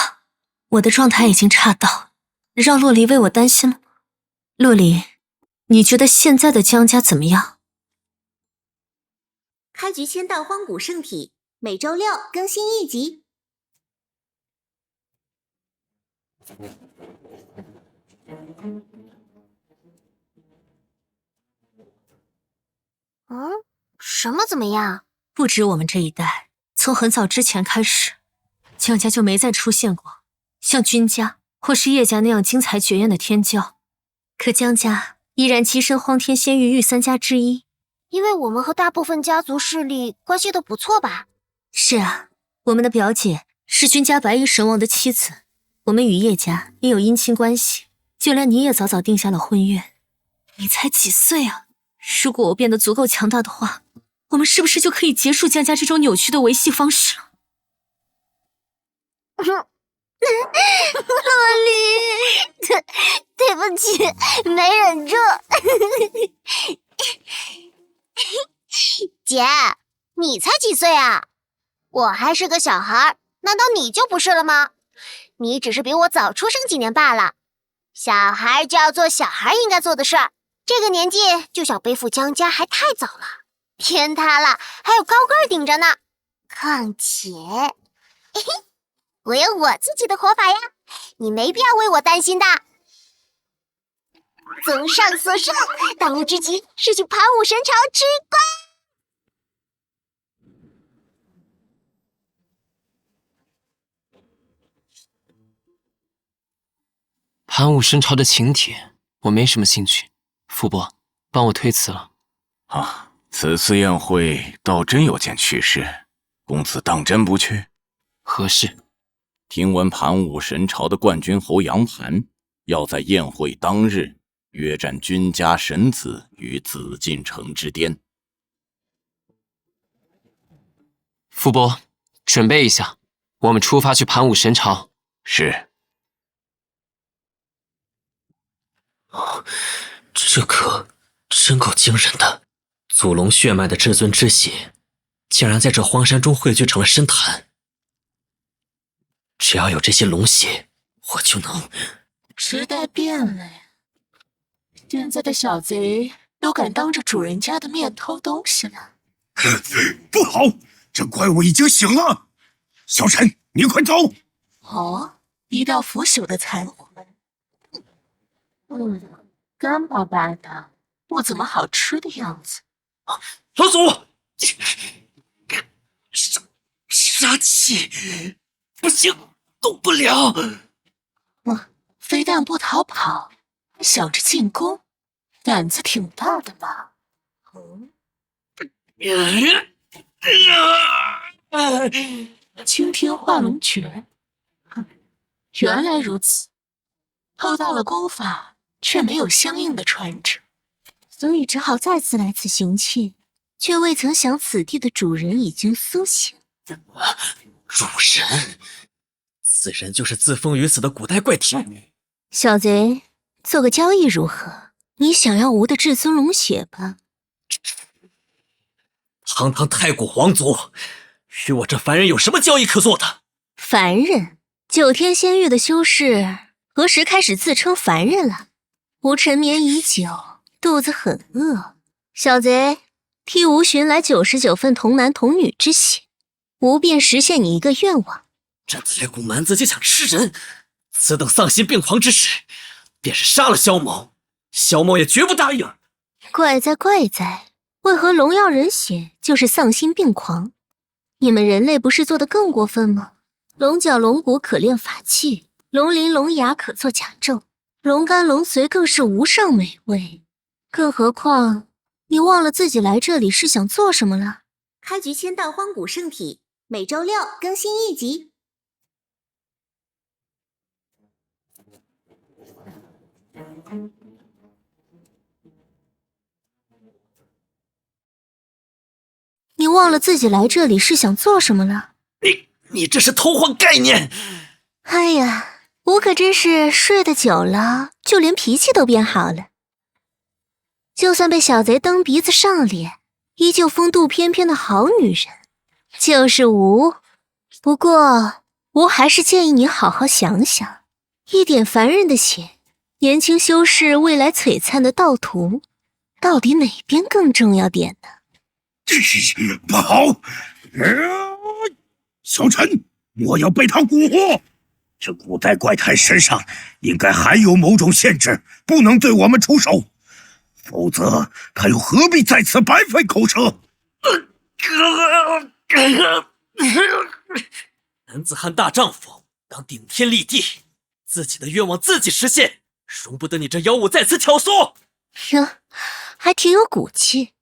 我的状态已经差到让洛离为我担心了。洛离，你觉得现在的江家怎么样？
开局签到荒古圣体，每周六更新1集。
什么怎么样？不止我们这一代，从很早之前开始，江家就没再出现过像君家或是叶家那样精彩绝艳的天骄。可江家依然跻身荒天仙域御3家之一，
因为我们和大部分家族势力关系都不错吧？
是啊，我们的表姐是君家白衣神王的妻子，我们与叶家也有姻亲关系，就连你也早早定下了婚约。你才几岁啊？如果我变得足够强大的话，我们是不是就可以结束江家这种扭曲的维系方式了？
洛丽，对不起，没忍住。姐，你才几岁啊？我还是个小孩，难道你就不是了吗？你只是比我早出生几年罢了。小孩就要做小孩应该做的事儿，这个年纪就想背负江家还太早了。天塌了，还有高个儿顶着呢。况且，我有我自己的活法呀，你没必要为我担心的。综上所述，当务之急是去盘武神朝吃瓜。
盘武神朝的请帖，我没什么兴趣。傅伯，帮我推辞了。
啊，此次宴会倒真有件趣事，公子当真不去？
何事？
听闻盘武神朝的冠军侯杨盘要在宴会当日约战君家神子于紫禁城之巅。
傅伯，准备一下，我们出发去盘武神朝。
是。
这可真够惊人的！祖龙血脉的至尊之血，竟然在这荒山中汇聚成了深潭。只要有这些龙血，我就能……
时代变了呀，现在的小贼都敢当着主人家的面偷东西了。
不好，这怪物已经醒了！小陈，你快走！
哦，一道腐朽的残魂。干巴巴的，不怎么好吃的样子。
老祖，杀气，不行，动不了。
非但不逃跑，还想着进攻，胆子挺大的嘛。青天化龙诀，原来如此。偷到了功法，却没有相应的传承，
所以只好再次来此行窃，却未曾想此地的主人已经苏醒。
主人，此人就是自封于此的古代怪体。
小贼，做个交易如何？你想要吾的至尊龙血吧？
堂堂太古皇族，与我这凡人有什么交易可做的？
凡人，9天仙域的修士，何时开始自称凡人了？吾沉眠已久，肚子很饿。小贼，替吾寻来99份童男童女之血，吾便实现你一个愿望。
这太古蛮子竟想吃人，此等丧心病狂之事，便是杀了萧某，萧某也绝不答应。
怪在，为何龙要人血就是丧心病狂？你们人类不是做得更过分吗？龙角龙骨可炼法器，龙鳞龙牙可做甲胄，龙肝龙髓更是无上美味。更何况，你忘了自己来这里是想做什么了？开局签到荒古圣体，每周六更新1集。你忘了自己来这里是想做什么了？
你这是偷换概念！
哎呀，我可真是睡得久了，就连脾气都变好了。就算被小贼蹬鼻子上脸，依旧风度翩翩的好女人，就是吾。不过，吾还是建议你好好想想，一点凡人的血，年轻修士未来璀璨的道途，到底哪边更重要点呢？
不好！小陈，我要被他蛊惑。这古代怪胎身上应该还有某种限制，不能对我们出手，否则他又何必在此白费口舌？
男子汉大丈夫，当顶天立地，自己的愿望自己实现，容不得你这妖物再次挑唆。
哟，还挺有骨气。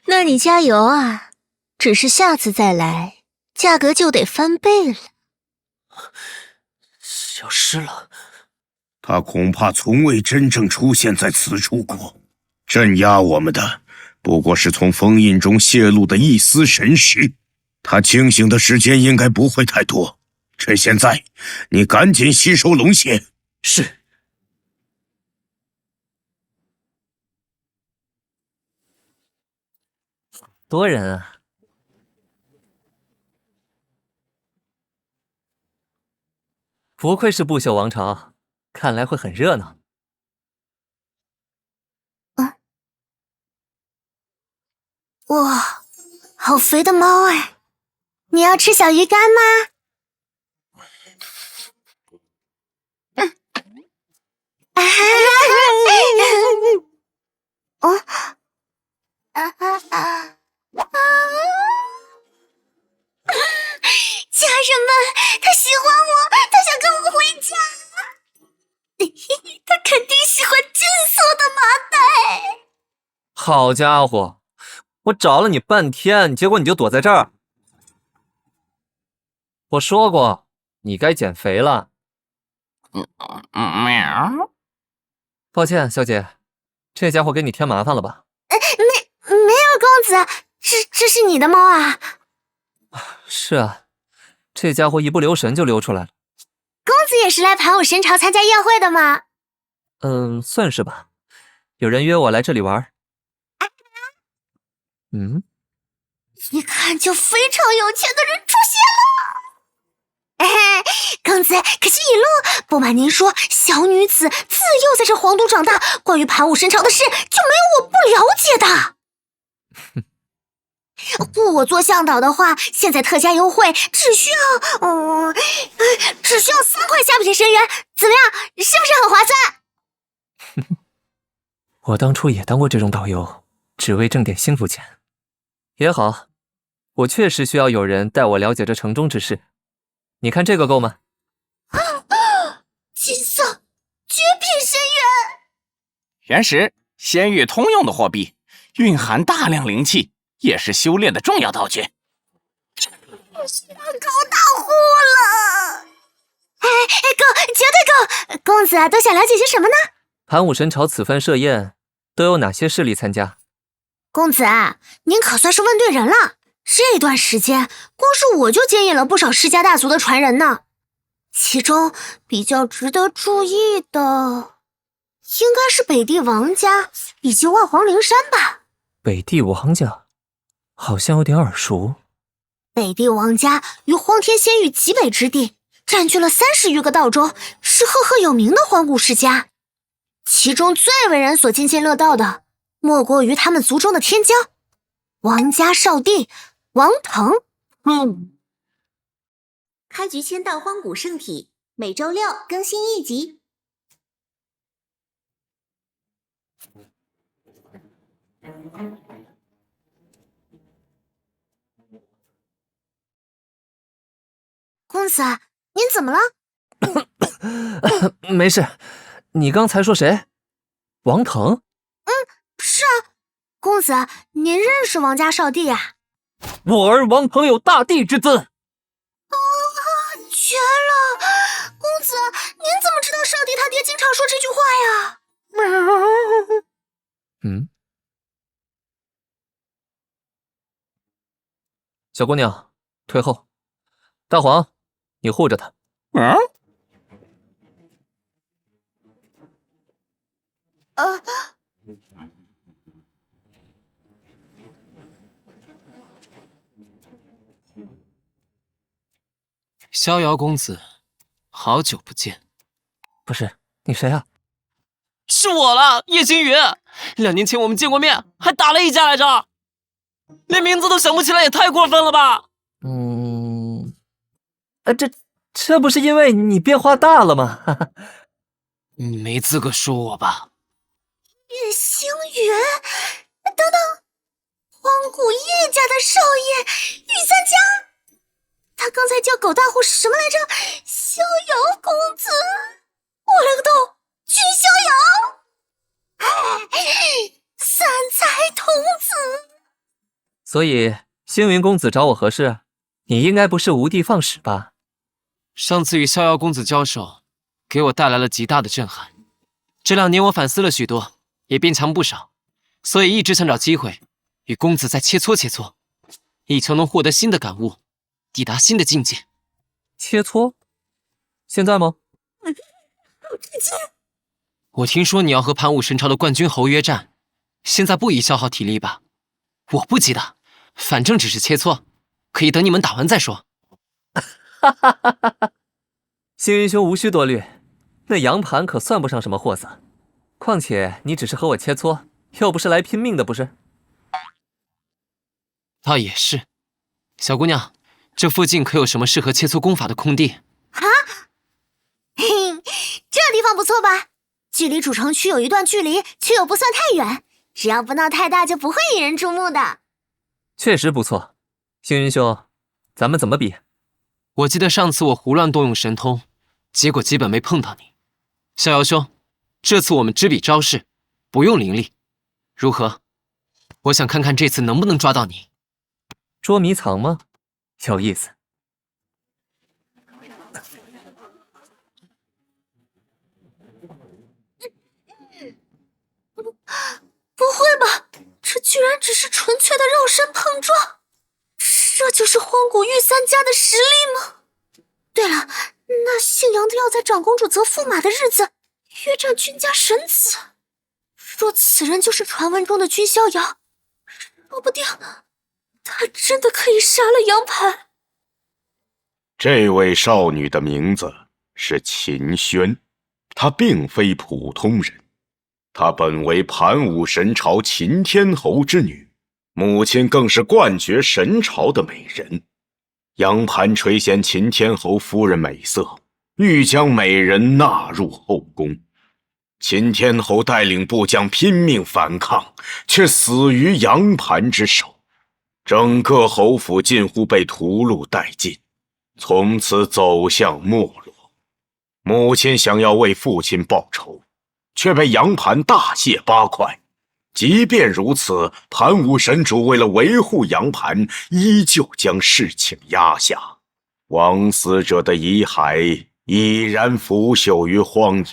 那你加油啊！只是下次再来，价格就得翻倍了。
消失了，
他恐怕从未真正出现在此处过。镇压我们的，不过是从封印中泄露的一丝神识。他清醒的时间应该不会太多。趁现在，你赶紧吸收龙血。
是。
多人啊！不愧是不朽王朝，看来会很热闹。
哇，好肥的猫哎！你要吃小鱼干吗？家人们，他喜欢我，他想跟我回家。他肯定喜欢金色的麻袋。
好家伙，我找了你半天，结果你就躲在这儿。我说过，你该减肥了。
喵。
抱歉，小姐，这家伙给你添麻烦了吧？
没有，公子，这是你的猫啊？
是啊，这家伙一不留神就溜出来了。
公子也是来盘武神朝参加宴会的吗？
算是吧。有人约我来这里玩。
一看就非常有钱的人出现了。公子，可惜已路。不瞒您说，小女子自幼在这皇都长大，关于盘武神朝的事就没有我不了解的。雇我做向导的话，现在特价优惠，只需要3块虾皮神元，怎么样？是不是很划算？
我当初也当过这种导游，只为挣点辛苦钱。也好，我确实需要有人带我了解这城中之事。你看这个够吗？
金色绝品神元，
原石，仙域通用的货币，蕴含大量灵气，也是修炼的重要道具。
高大户了！够，绝对够！公子都想了解些什么呢？
盘武神朝此番设宴都有哪些势力参加？
公子，您可算是问对人了。这段时间，光是我就接引了不少世家大族的传人呢。其中比较值得注意的，应该是北地王家以及万皇灵山吧。
北地王家，好像有点耳熟。
北地王家于荒天仙域极北之地，占据了30余个道州，是赫赫有名的荒古世家。其中最为人所津津乐道的，莫过于他们族中的天骄王家少帝王腾。
开局签到荒古圣体，每周6更新1集。
公子，您怎么了？
没事，你刚才说谁？王腾？
是啊，公子，您认识王家少帝啊？
我儿王腾有大帝之尊。
绝了！公子，您怎么知道少帝他爹经常说这句话呀？
小姑娘，退后。大黄，你护着他。
逍遥公子，好久不见。
不是，你谁啊？
是我了，叶星宇。2年前我们见过面，还打了一架来着，连名字都想不起来，也太过分了吧？
这不是因为你变化大了吗？
你没资格说我吧？
叶星宇，等等，荒古叶家的少爷御三家，他刚才叫狗大户什么来着？逍遥公子，我勒个豆，君逍遥！三才童子。
所以星云公子找我何事？你应该不是无的放矢吧？
上次与逍遥公子交手，给我带来了极大的震撼。这2年我反思了许多，也变强不少，所以一直想找机会与公子再切磋切磋，以求能获得新的感悟，抵达新的境界。
切磋？现在吗？
我听说你要和盘武神朝的冠军侯约战，现在不宜消耗体力吧？我不急的，反正只是切磋，可以等你们打完再说。
星云兄无需多虑，那杨盘可算不上什么货色。况且你只是和我切磋，又不是来拼命的，不是？
倒也是。小姑娘，这附近可有什么适合切磋功法的空地？
啊？嘿，这地方不错吧？距离主城区有一段距离，却又不算太远，只要不闹太大，就不会引人注目的。
确实不错。星云兄，咱们怎么比？
我记得上次我胡乱动用神通，结果基本没碰到你。逍遥兄，这次我们只比招式，不用灵力，如何？我想看看这次能不能抓到你。
捉迷藏吗？有意思。
不会吧，这居然只是纯粹的肉身碰撞？这就是荒古玉三家的实力吗？对了，那姓杨的要在长公主择驸马的日子约战君家神子，若此人就是传闻中的君逍遥，说不定他真的可以杀了杨盘。
这位少女的名字是秦轩，她并非普通人，她本为盘武神朝秦天侯之女，母亲更是冠绝神朝的美人。杨盘垂涎秦天侯夫人美色，欲将美人纳入后宫。秦天侯带领部将拼命反抗，却死于杨盘之手，整个侯府近乎被屠戮殆尽，从此走向没落。母亲想要为父亲报仇，却被杨盘大卸八块。即便如此，盘武神主为了维护杨盘，依旧将事情压下。枉死者的遗骸已然腐朽于荒野，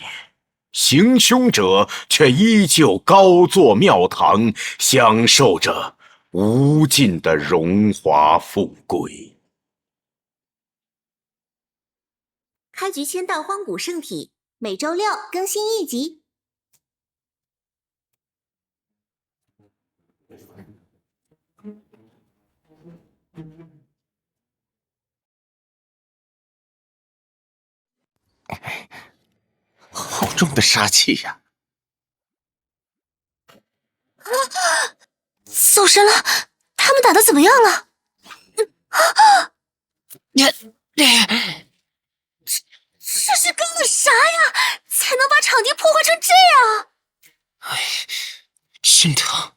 行凶者却依旧高坐庙堂，享受着无尽的荣华富贵。
开局签到荒古圣体，每周六更新1集。
好重的杀气呀！
走神了，他们打得怎么样了？这是干了啥呀？才能把场地破坏成这样？
哎，真疼，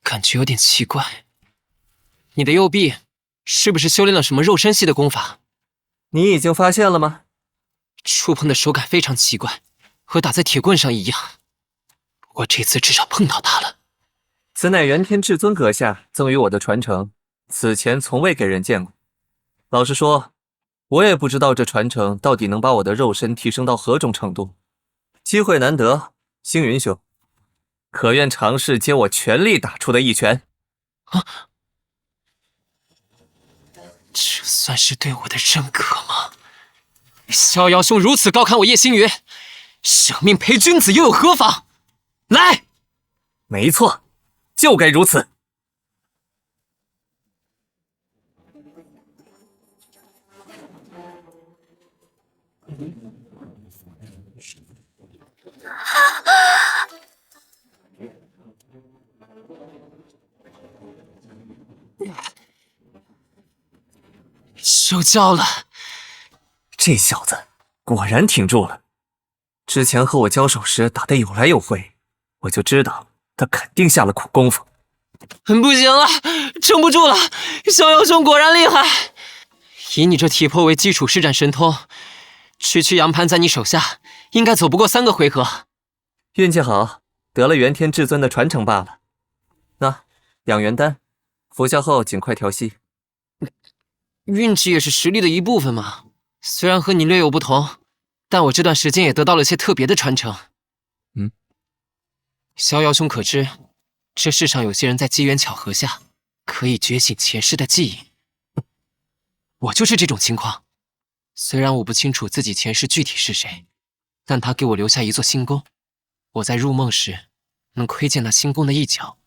感觉有点奇怪。你的右臂是不是修炼了什么肉身系的功法？
你已经发现了吗？
触碰的手感非常奇怪，和打在铁棍上一样。不过这次至少碰到它了。
此乃元天至尊阁下赠予我的传承，此前从未给人见过。老实说，我也不知道这传承到底能把我的肉身提升到何种程度。机会难得，星云兄，可愿尝试接我全力打出的一拳？
啊！这算是对我的认可吗？逍遥兄如此高看我叶星宇，舍命陪君子又有何妨？来！
没错，就该如此。
受教了。
这小子果然挺住了。之前和我交手时打得有来有回，我就知道他肯定下了苦功夫。
不行了，撑不住了！逍遥兄果然厉害。以你这体魄为基础施展神通，区区杨盘在你手下，应该走不过3个回合。
运气好，得了元天至尊的传承罢了。那养元丹，服下后尽快调息。
运气也是实力的一部分嘛。虽然和你略有不同，但我这段时间也得到了些特别的传承。逍遥兄可知，这世上有些人在机缘巧合下，可以觉醒前世的记忆。我就是这种情况。虽然我不清楚自己前世具体是谁，但他给我留下一座星宫，我在入梦时能窥见那星宫的一角，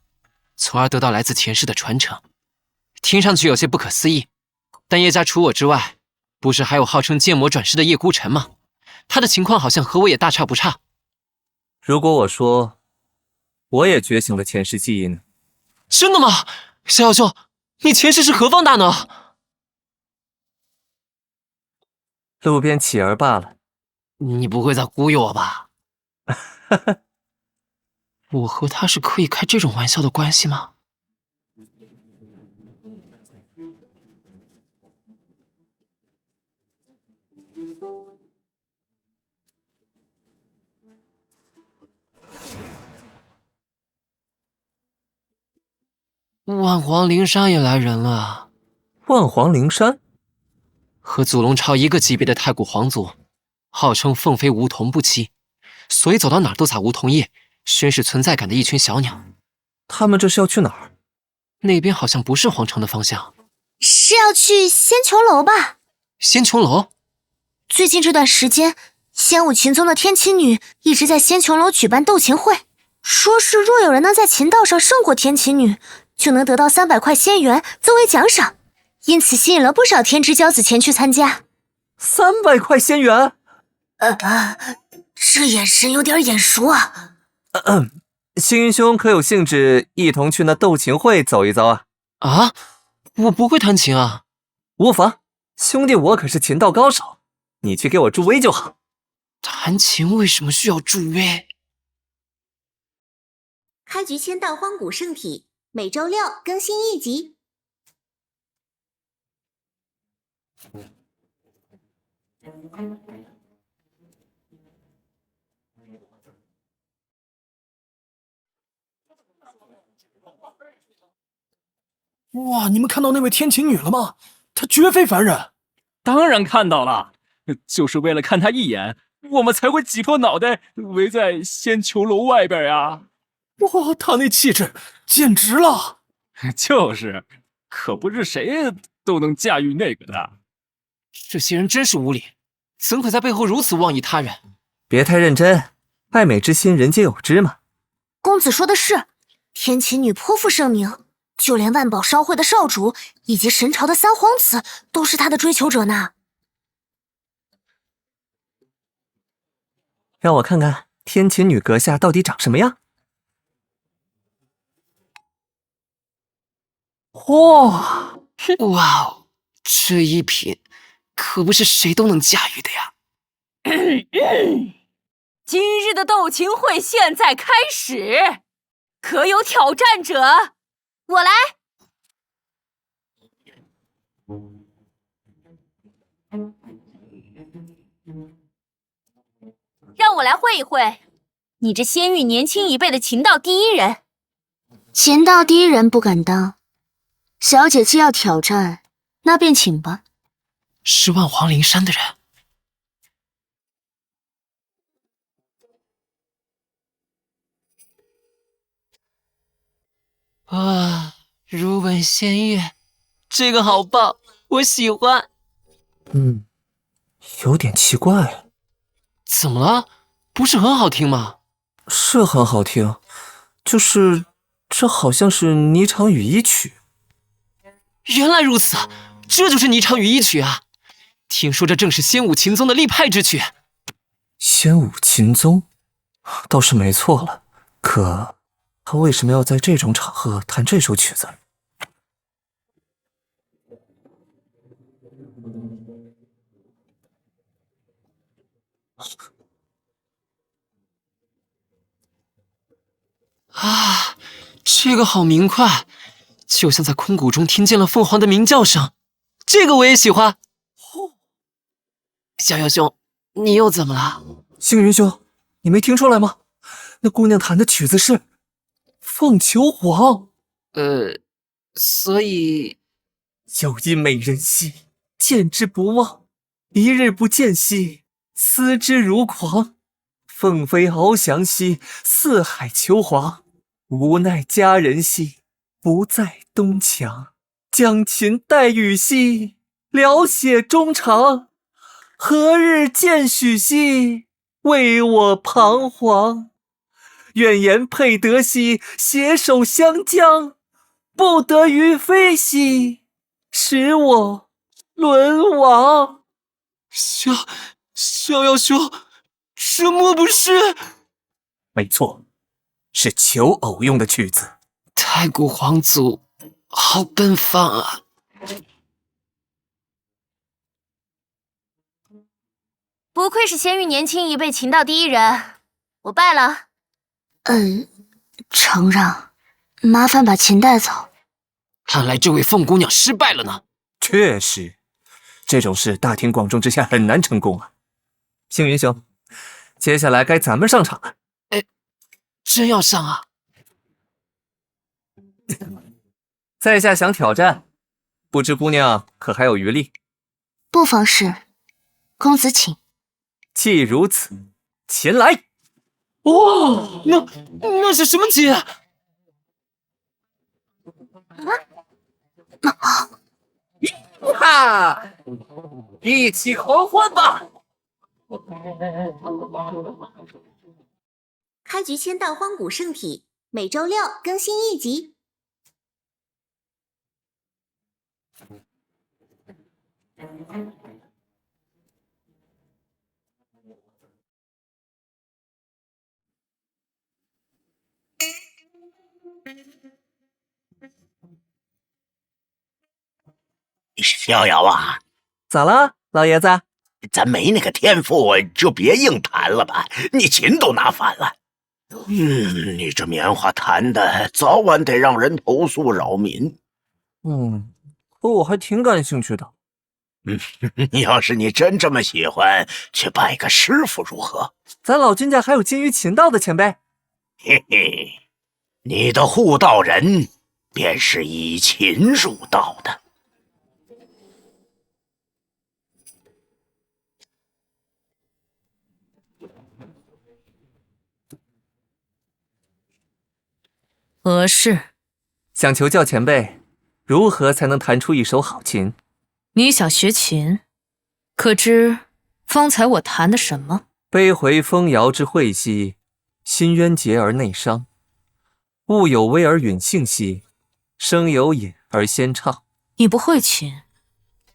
从而得到来自前世的传承。听上去有些不可思议，但叶家除我之外，不是还有号称剑魔转世的叶孤晨吗？他的情况好像和我也大差不差。
如果我说我也觉醒了前世记忆呢？
真的吗？逍遥兄，你前世是何方大能？
路边乞儿罢了。
你不会在忽悠我吧？我和他是可以开这种玩笑的关系吗？万皇灵山也来人了。
万皇灵山？
和祖龙朝一个级别的太古皇族，号称凤飞梧桐不齐，所以走到哪儿都撒梧桐叶，宣示存在感的一群小鸟。
他们这是要去哪儿？
那边好像不是皇城的方向。
是要去仙穹楼吧？
仙穹楼？
最近这段时间，仙武琴宗的天琴女一直在仙穹楼举办斗琴会，说是若有人能在琴道上胜过天琴女，就能得到300块仙元作为奖赏，因此吸引了不少天之骄子前去参加。
300块仙元？
这眼神有点眼熟啊。
星云兄可有兴致一同去那斗琴会走一遭啊？
啊，我不会弹琴啊。
无妨，兄弟我可是琴道高手，你去给我助威就好。
弹琴为什么需要助威？
开局签到荒古圣体，每周6更新1集。
哇，你们看到那位天琴女了吗？她绝非凡人。
当然看到了，就是为了看她一眼，我们才会挤破脑袋围在仙穹楼外边呀。
哇，她那气质简直了！
就是，可不是谁都能驾驭那个的。
这些人真是无礼，怎可在背后如此妄议他人？
别太认真，爱美之心人皆有之嘛。
公子说的是，天琴女颇负盛名，就连万宝商会的少主以及神朝的3皇子都是她的追求者呢。
让我看看天琴女阁下到底长什么样。
哇哦，这一品可不是谁都能驾驭的呀。
今日的斗琴会现在开始，可有挑战者？
我来。
让我来会一会，你这仙域年轻一辈的琴道第一人。
琴道第一人不敢当，小姐既要挑战，那便请吧。
是万皇灵山的人。啊，如吻仙乐，这个好棒，我喜欢。
有点奇怪。
怎么了？不是很好听吗？
是很好听，就是这好像是霓裳羽衣曲。
原来如此，这就是霓裳羽衣曲啊！听说这正是仙武琴宗的立派之曲。
仙武琴宗，倒是没错了。可他为什么要在这种场合弹这首曲子？
啊，这个好明快，就像在空谷中听见了凤凰的鸣叫声。这个我也喜欢。逍遥兄，你又怎么了？
星云兄，你没听出来吗？那姑娘弹的曲子是《凤求凰》。
所以
有一美人兮，见之不忘；一日不见兮，思之如狂。凤飞翱翔兮，四海求凰。无奈佳人兮，不在东墙。将琴代语兮，聊写衷肠。何日见许兮，为我彷徨。愿言配得兮，携手相将。不得于飞兮，使我沦亡。
逍遥兄，这莫不是？
没错，是求偶用的曲子。
太古皇族好奔放啊！
不愧是仙域年轻一辈琴道第一人，我拜了。
承让，麻烦把琴带走。
看来这位凤姑娘失败了呢。
确实，这种事大庭广众之下很难成功啊。星云兄，接下来该咱们上场了。
真要上啊？
在下想挑战，不知姑娘可还有余力？
不妨事，公子请。
既如此，前来。
哇，那是什么琴？
哈！一起狂欢吧！
开局签到荒古圣体，每周六更新一集。
逍遥啊，
咋了，老爷子？
咱没那个天赋，就别硬弹了吧。你琴都拿反了。你这棉花弹的，早晚得让人投诉扰民。
可我还挺感兴趣的。
要是你真这么喜欢，去拜个师傅如何？
咱老君家还有精于琴道的前辈。
嘿嘿，你的护道人便是以琴入道的。
何事？
想求教前辈，如何才能弹出一手好琴？
你想学琴？可知方才我弹的什么？
悲回风摇之会兮，心渊结而内伤。物有微而允性兮，声有隐而先唱。
你不会琴，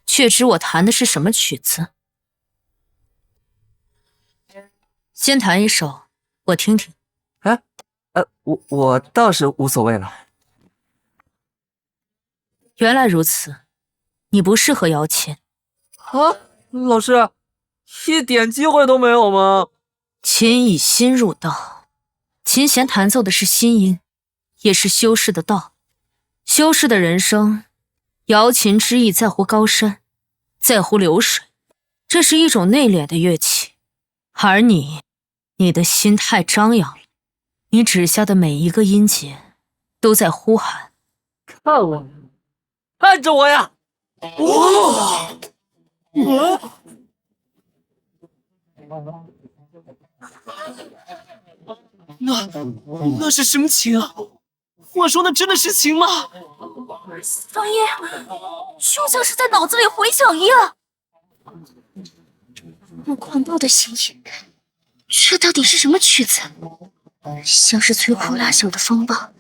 却知我弹的是什么曲子？先弹一首，我听听。
我倒是无所谓了。
原来如此，你不适合摇琴。
老师，一点机会都没有吗？
琴以心入道，琴弦弹奏的是心音，也是修士的道。修士的人生，摇琴之意在乎高山，在乎流水，这是一种内敛的乐器。而你的心太张扬了。你指下的每一个音节都在呼喊，
看我，看着我呀！
那是什么琴啊？我说那真的是琴吗？
方叶，就像是在脑子里回响一样。
那狂暴的心音，这到底是什么曲子？像是摧枯拉朽的风暴，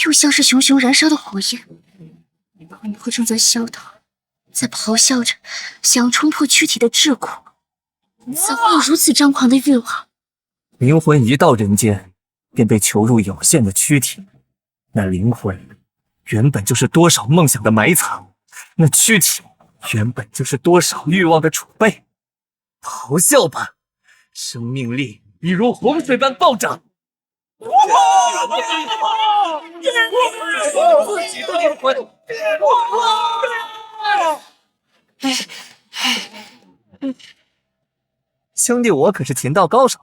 又像是熊熊燃烧的火焰。魂魄正在烧腾，在咆哮着，想要冲破躯体的桎梏。怎会有如此张狂的欲望？
灵魂一到人间，便被囚入有限的躯体。那灵魂原本就是多少梦想的埋藏，那躯体原本就是多少欲望的储备。咆哮吧，
生命力已如洪水般暴涨。自己的灵魂！
兄弟，我可是琴道高手，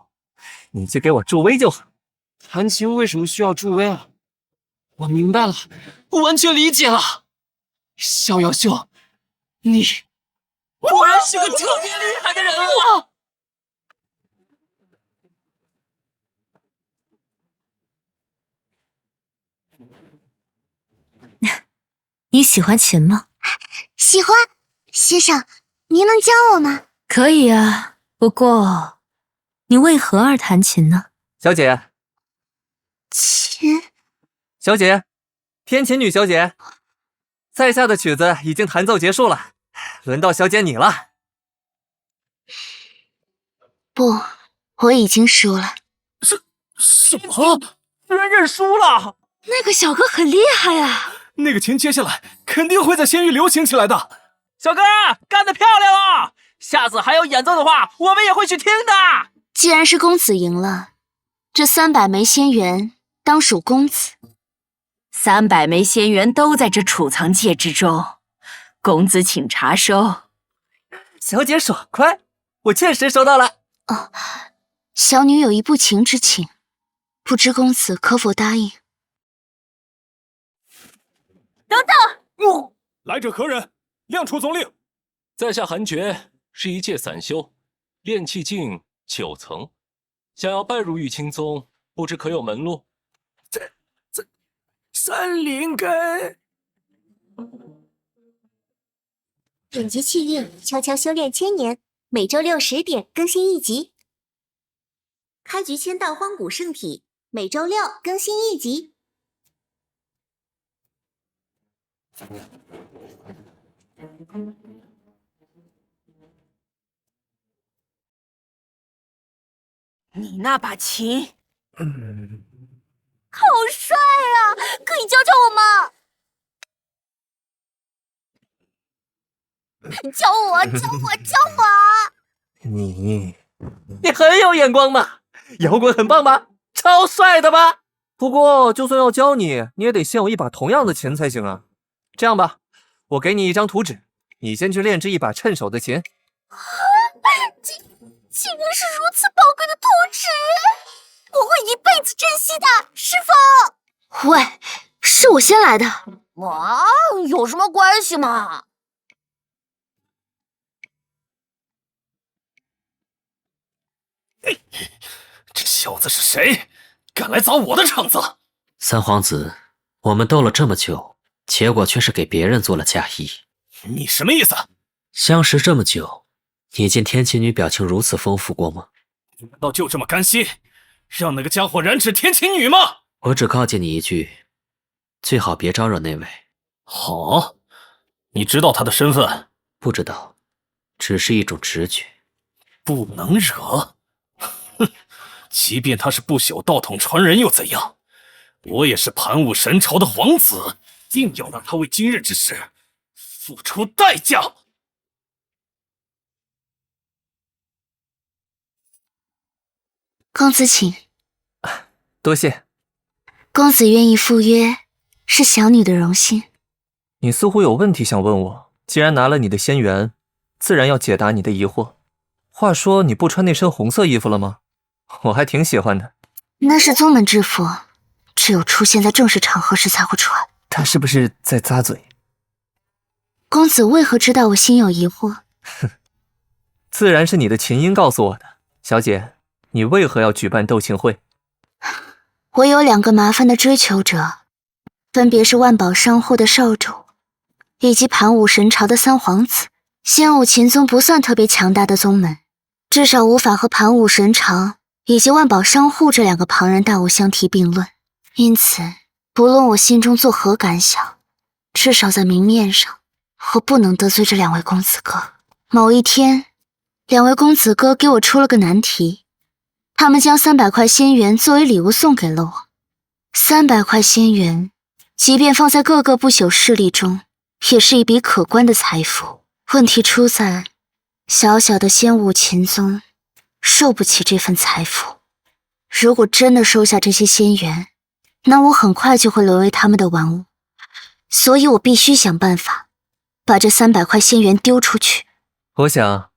你去给我助威就好。
弹琴为什么需要助威啊？我明白了，我完全理解了。逍遥兄，你果然是个特别厉害的人啊！
你喜欢琴吗？
喜欢。先生，您能教我吗？
可以啊，不过你为何而弹琴呢？
小姐，
琴，
小姐，天琴女小姐，在下的曲子已经弹奏结束了，轮到小姐你了。
不，我已经输了。
什么？居然认输了？
那个小哥很厉害呀！
那个琴接下来肯定会在仙域流行起来的。
小哥，干得漂亮啊！下次还有演奏的话，我们也会去听的。
既然是公子赢了，这300枚仙元当属公子。
300枚仙元都在这储藏戒之中，公子请查收。
小姐爽快，我确实收到了。
哦，小女有一不情之请，不知公子可否答应？
等等！
来者何人？亮出宗令。
在下韩厥，是一介散修，炼气境9层，想要拜入玉清宗，不知可有门路？
山林根。
本集契约：悄悄修炼1000年，每周6、10点更新1集。开局签到荒古圣体，每周6更新1集。
你那把琴，
好帅啊！可以教教我吗？教我！
你很有眼光嘛，摇滚很棒吧，超帅的吧？不过就算要教你，你也得先有一把同样的琴才行啊。这样吧，我给你一张图纸，你先去炼制一把趁手的琴。
竟然是如此宝贵的图纸，我会一辈子珍惜的，师傅。喂，是我先来的。
啊，有什么关系嘛？
这小子是谁？敢来砸我的场子？
三皇子，我们斗了这么久，结果却是给别人做了嫁衣。
你什么意思？
相识这么久，你见天琴女表情如此丰富过吗？
难道就这么甘心让那个家伙染指天琴女吗？
我只告诫你一句，最好别招惹那位。
好，你知道他的身份？
不知道，只是一种直觉。
不能惹。哼，即便他是不朽道统传人又怎样？我也是盘武神朝的皇子，定要让他为今日之事付出代价。
公子请。
多谢。
公子愿意赴约，是小女的荣幸。
你似乎有问题想问我，既然拿了你的仙元，自然要解答你的疑惑。话说，你不穿那身红色衣服了吗？我还挺喜欢的。
那是宗门制服，只有出现在正式场合时才会穿。
他是不是在咂嘴？
公子为何知道我心有疑惑？
自然是你的琴音告诉我的。小姐，你为何要举办斗琴会？
我有2个麻烦的追求者，分别是万宝商户的少主，以及盘武神朝的3皇子。仙武琴宗不算特别强大的宗门，至少无法和盘武神朝以及万宝商户这2个庞然大物相提并论。因此，不论我心中作何感想，至少在明面上，我不能得罪这2位公子哥。某一天，2位公子哥给我出了个难题，他们将300块仙元作为礼物送给了我。300块仙元，即便放在各个不朽势力中，也是一笔可观的财富。问题出在，小小的仙武琴宗，受不起这份财富。如果真的收下这些仙元，那我很快就会沦为他们的玩物。所以我必须想办法，把这300块仙元丢出去。
我想，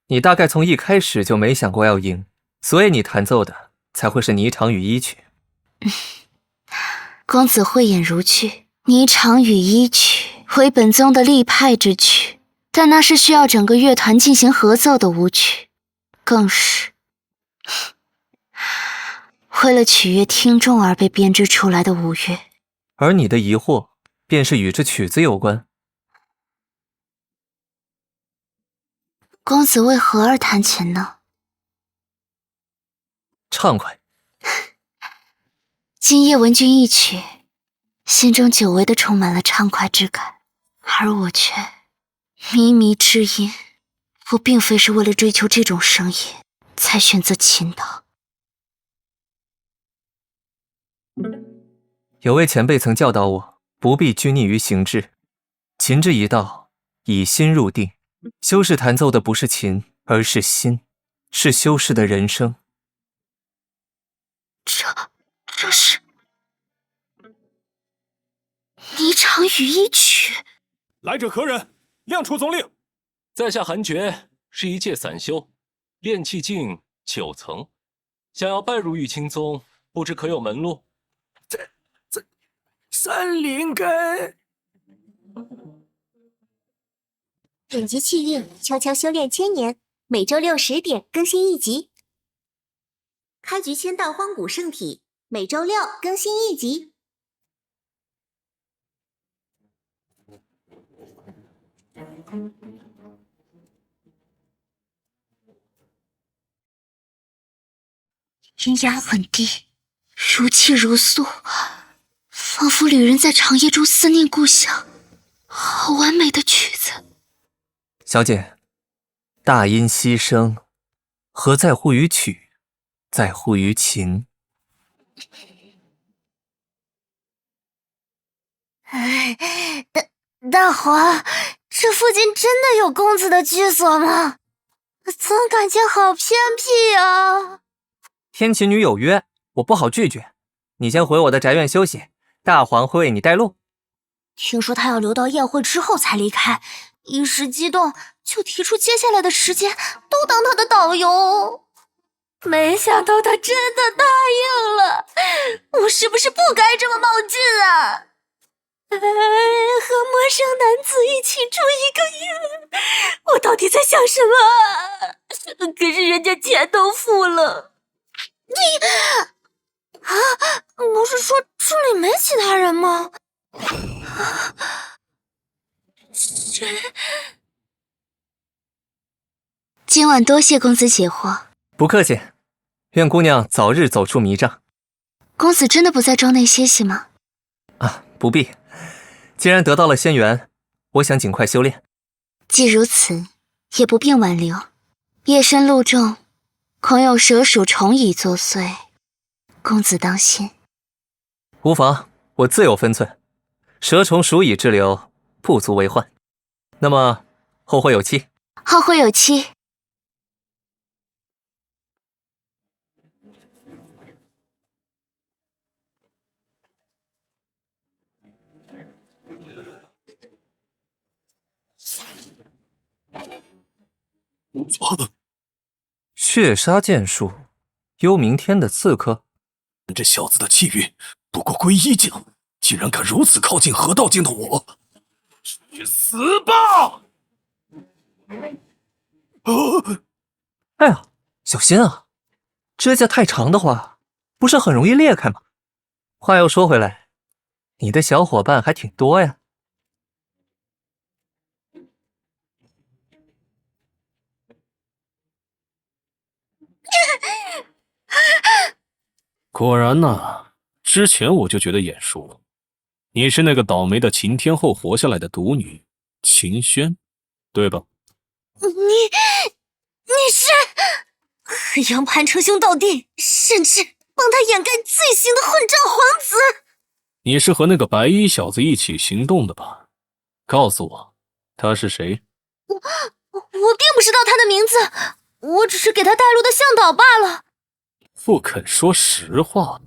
你大概从一开始就没想过要赢，所以你弹奏的才会是霓裳羽衣曲。
公子慧眼如炬，霓裳羽衣曲为本宗的立派之曲，但那是需要整个乐团进行合奏的舞曲，更是为了取悦听众而被编织出来的舞乐。
而你的疑惑便是与这曲子有关。
公子为何而弹琴呢？
畅快。
今夜闻君一曲，心中久违的充满了畅快之感，而我却靡靡之音。我并非是为了追求这种声音才选择琴的。
有位前辈曾教导我，不必拘泥于形制，琴之一道，以心入定。修士弹奏的不是琴，而是心，是修士的人生。
这是霓裳羽衣曲。
来者何人？亮出宗令。
在下韩觉，是一介散修，炼气境9层，想要拜入玉清宗，不知可有门路？
森林根。
点击契约，悄悄修炼千年，每周6、10点更新1集。开局签到荒古圣体，每周6更新1集。
音压很低，如泣如诉，仿佛旅人在长夜中思念故乡。好完美的曲子。
小姐，大音希声，何在乎于曲，在乎于情。
大皇，这附近真的有公子的居所吗？总感觉好偏僻啊。
天琴女有约，我不好拒绝。你先回我的宅院休息，大皇会为你带路。
听说他要留到宴会之后才离开，一时激动就提出接下来的时间都当他的导游。没想到他真的答应了，我是不是不该这么冒进啊？和陌生男子一起住1个月，我到底在想什么？可是人家钱都付了。不是说这里没其他人吗？今晚多谢公子解惑。
不客气，愿姑娘早日走出迷障。
公子真的不在庄内歇息吗？
啊，不必。既然得到了仙缘，我想尽快修炼。
既如此，也不便挽留。夜深路重，恐有蛇鼠虫蚁作祟，公子当心。
无妨，我自有分寸。蛇虫鼠蚁之流，不足为患。那么，后会有期。
后会有期。
血杀剑术，幽冥天的刺客。
这小子的气运不过归1境，竟然敢如此靠近河道境的我，去死吧！
哎呀，小心啊！指甲太长的话，不是很容易裂开吗？话又说回来，你的小伙伴还挺多呀。
果然呐，之前我就觉得眼熟，你是那个倒霉的秦天后活下来的独女秦轩，对吧？
你是和杨盘称兄道弟，甚至帮他掩盖罪行的混账皇子。
你是和那个白衣小子一起行动的吧？告诉我，他是谁？
我并不知道他的名字，
我只是给他带路的向导罢了。
不肯说实话。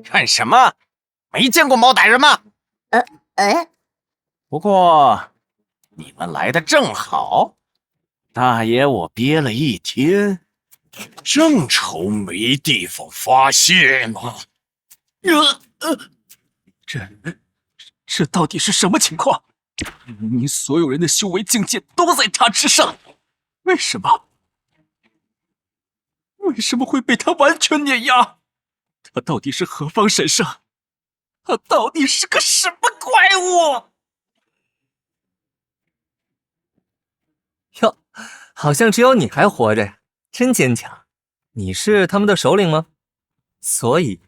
看什么？没见过毛歹人吗？不过你们来的正好，大爷我憋了一天，正愁没地方发泄呢。
这到底是什么情况？明明所有人的修为境界都在他之上，为什么会被他完全碾压？他到底是何方神圣？他到底是个什么怪物？
哟，好像只有你还活着呀，真坚强。你是他们的首领吗？所以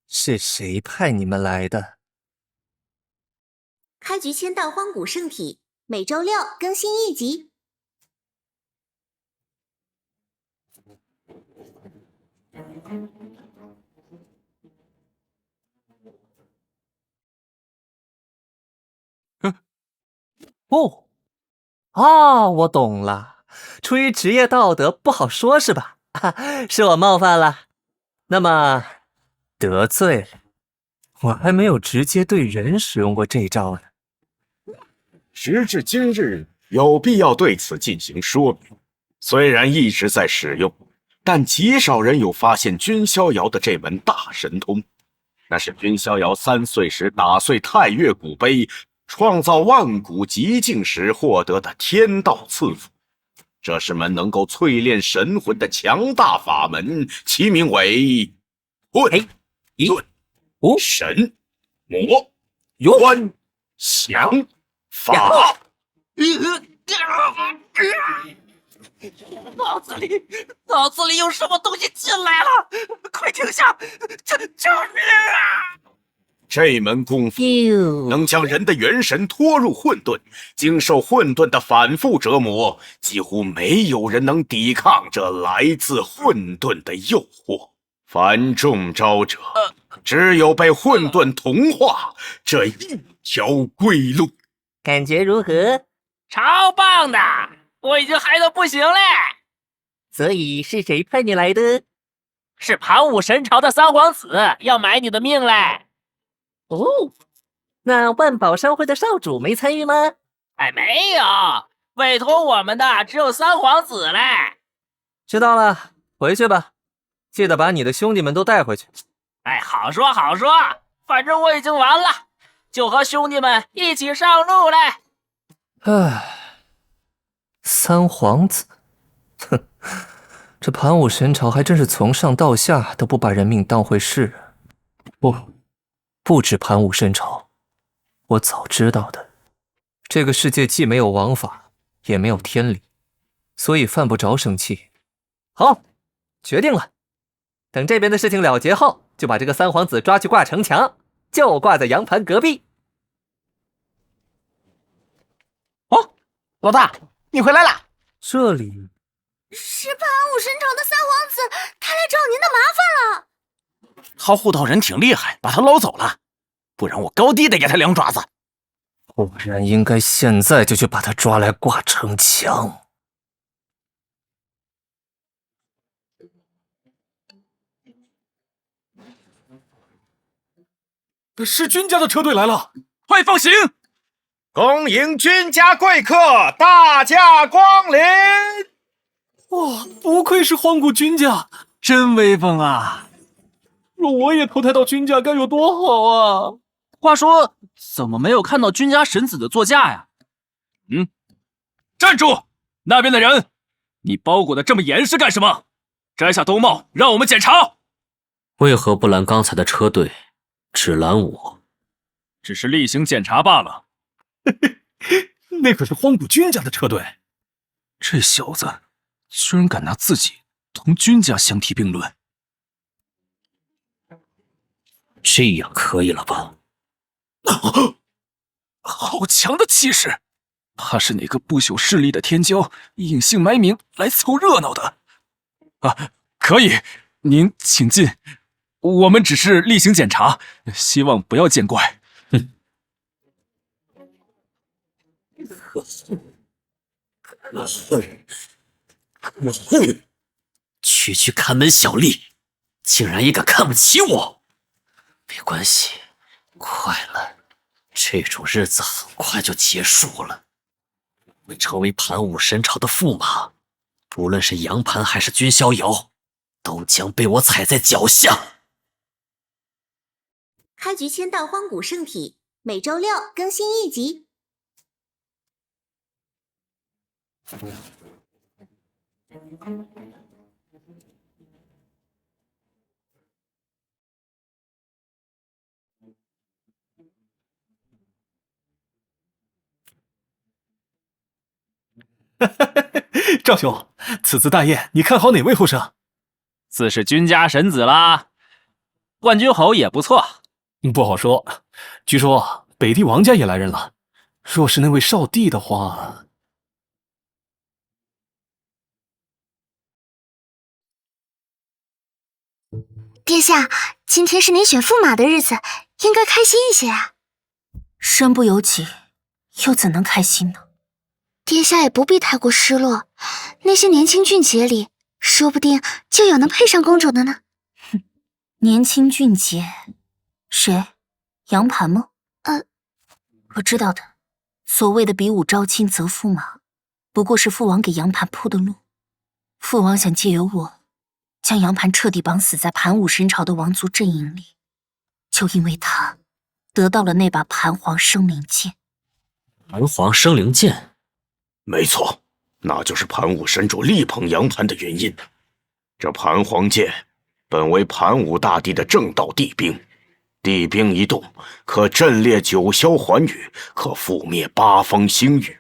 是谁派你们来的？
开局签到荒古圣体，每周六更新1集。
我懂了，出于职业道德不好说是吧？是我冒犯了。那么得罪了，我还没有直接对人使用过这招呢。
时至今日，有必要对此进行说明。虽然一直在使用，但极少人有发现君逍遥的这门大神通。那是君逍遥3岁时打碎太岳古碑，创造万古极境时获得的天道赐符。这是门能够淬炼神魂的强大法门，其名为混沌神魔观降法。
脑子里有什么东西进来了！快停下！救命啊！
这门功夫能将人的元神拖入混沌，经受混沌的反复折磨，几乎没有人能抵抗这来自混沌的诱惑。凡中招者，只有被混沌同化这一条归路。
感觉如何？
超棒的！我已经嗨得不行嘞！
所以是谁派你来的？
是盘武神朝的三皇子要买你的命嘞！
那万宝商会的少主没参与吗？
没有，委托我们的只有三皇子嘞。
知道了，回去吧，记得把你的兄弟们都带回去。
好说好说，反正我已经完了，就和兄弟们一起上路嘞。
三皇子，哼，这盘武神朝还真是从上到下都不把人命当回事啊。不止盘武神朝，我早知道的。这个世界既没有王法，也没有天理，所以犯不着生气。好，决定了，等这边的事情了结后，就把这个三皇子抓去挂城墙，就挂在杨盘隔壁。
老大，你回来了。
这里
是盘武神朝的三皇子，他来找您的麻烦了。
他护道人挺厉害，把他捞走了，不然我高低得给他2爪子。
不然应该现在就去把他抓来挂城墙。
是君家的车队来了，快放行！
恭迎君家贵客大驾光临！
哇，不愧是荒古君家，真威风啊！若我也投胎到君家该有多好啊！
话说，怎么没有看到君家神子的座驾呀？
站住！那边的人，你包裹的这么严实干什么？摘下兜帽，让我们检查。
为何不拦刚才的车队，只拦我？
只是例行检查罢了。
那可是荒古君家的车队。
这小子居然敢拿自己同君家相提并论，
这样可以了吧？
好强的气势！怕是哪个不朽势力的天骄隐姓埋名来凑热闹的。可以，您请进，
我们只是例行检查，希望不要见怪。
哼，可恨！区区看门小吏，竟然也敢看不起我！没关系，快了，这种日子很快就结束了。会成为盘武神朝的驸马，不论是杨盘还是君逍遥，都将被我踩在脚下。
开局签到荒古圣体，每周六更新一集。
赵兄，此次大宴你看好哪位后生？
自是君家神子啦，冠军侯也不错。
不好说，据说北帝王家也来人了。若是那位少帝的话，
殿下，今天是您选驸马的日子，应该开心一些啊。
身不由己，又怎能开心呢？
殿下也不必太过失落，那些年轻俊杰里，说不定就有能配上公主的呢。
哼，年轻俊杰，谁？杨盘吗？我知道的。所谓的比武招亲择驸马，不过是父王给杨盘铺的路。父王想借由我，将杨盘彻底绑死在盘武神朝的王族阵营里，就因为他得到了那把盘皇生灵剑。
盘皇生灵剑？
没错，那就是盘武神主力捧杨盘的原因。这盘皇剑本为盘武大帝的正道帝兵，帝兵一动，可震裂九霄寰宇，可覆灭八方星域。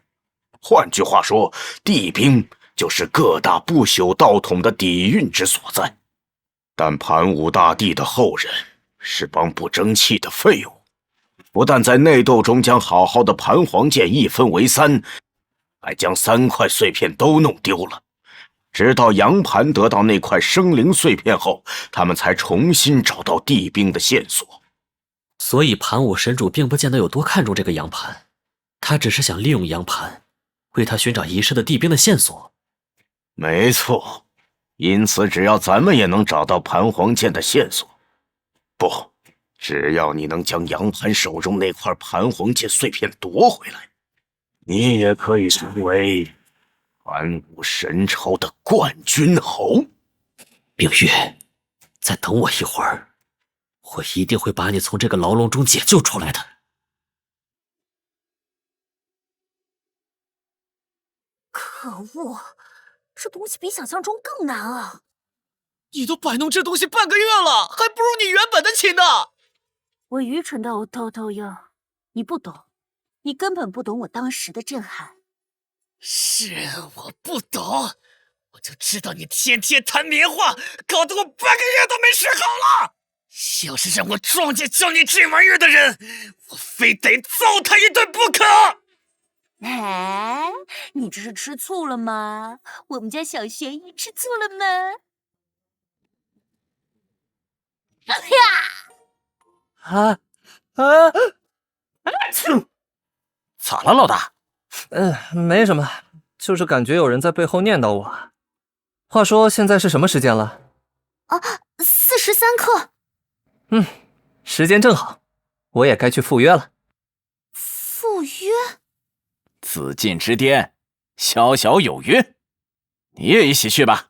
换句话说，帝兵就是各大不朽道统的底蕴之所在。但盘武大帝的后人是帮不争气的废物，不但在内斗中将好好的盘皇剑一分为三，还将3块碎片都弄丢了。直到杨盘得到那块生灵碎片后，他们才重新找到帝兵的线索。
所以盘武神主并不见得有多看重这个杨盘，他只是想利用杨盘，为他寻找遗失的帝兵的线索。
没错，因此只要咱们也能找到盘皇剑的线索，不，只要你能将杨盘手中那块盘皇剑碎片夺回来，你也可以成为盘武神朝的冠军侯。
冰月，再等我一会儿，我一定会把你从这个牢笼中解救出来的。
可恶，这东西比想象中更难啊！
你都摆弄这东西半个月了，还不如你原本的琴呢。
我愚蠢到我偷偷用，你不懂，你根本不懂我当时的震撼。
是我不懂，我就知道你天天弹棉花，搞得我半个月都没吃好了。要是让我撞见教你这玩意儿的人，我非得揍他一顿不可。
哎，你这是吃醋了吗？我们家小玄一吃醋了吗？
哎呀！
咋了，老大？
没什么，就是感觉有人在背后念叨我。话说现在是什么时间了
？4时3刻。
时间正好，我也该去赴约了。
赴约？
紫禁之巅，宵小有约，你也一起去吧。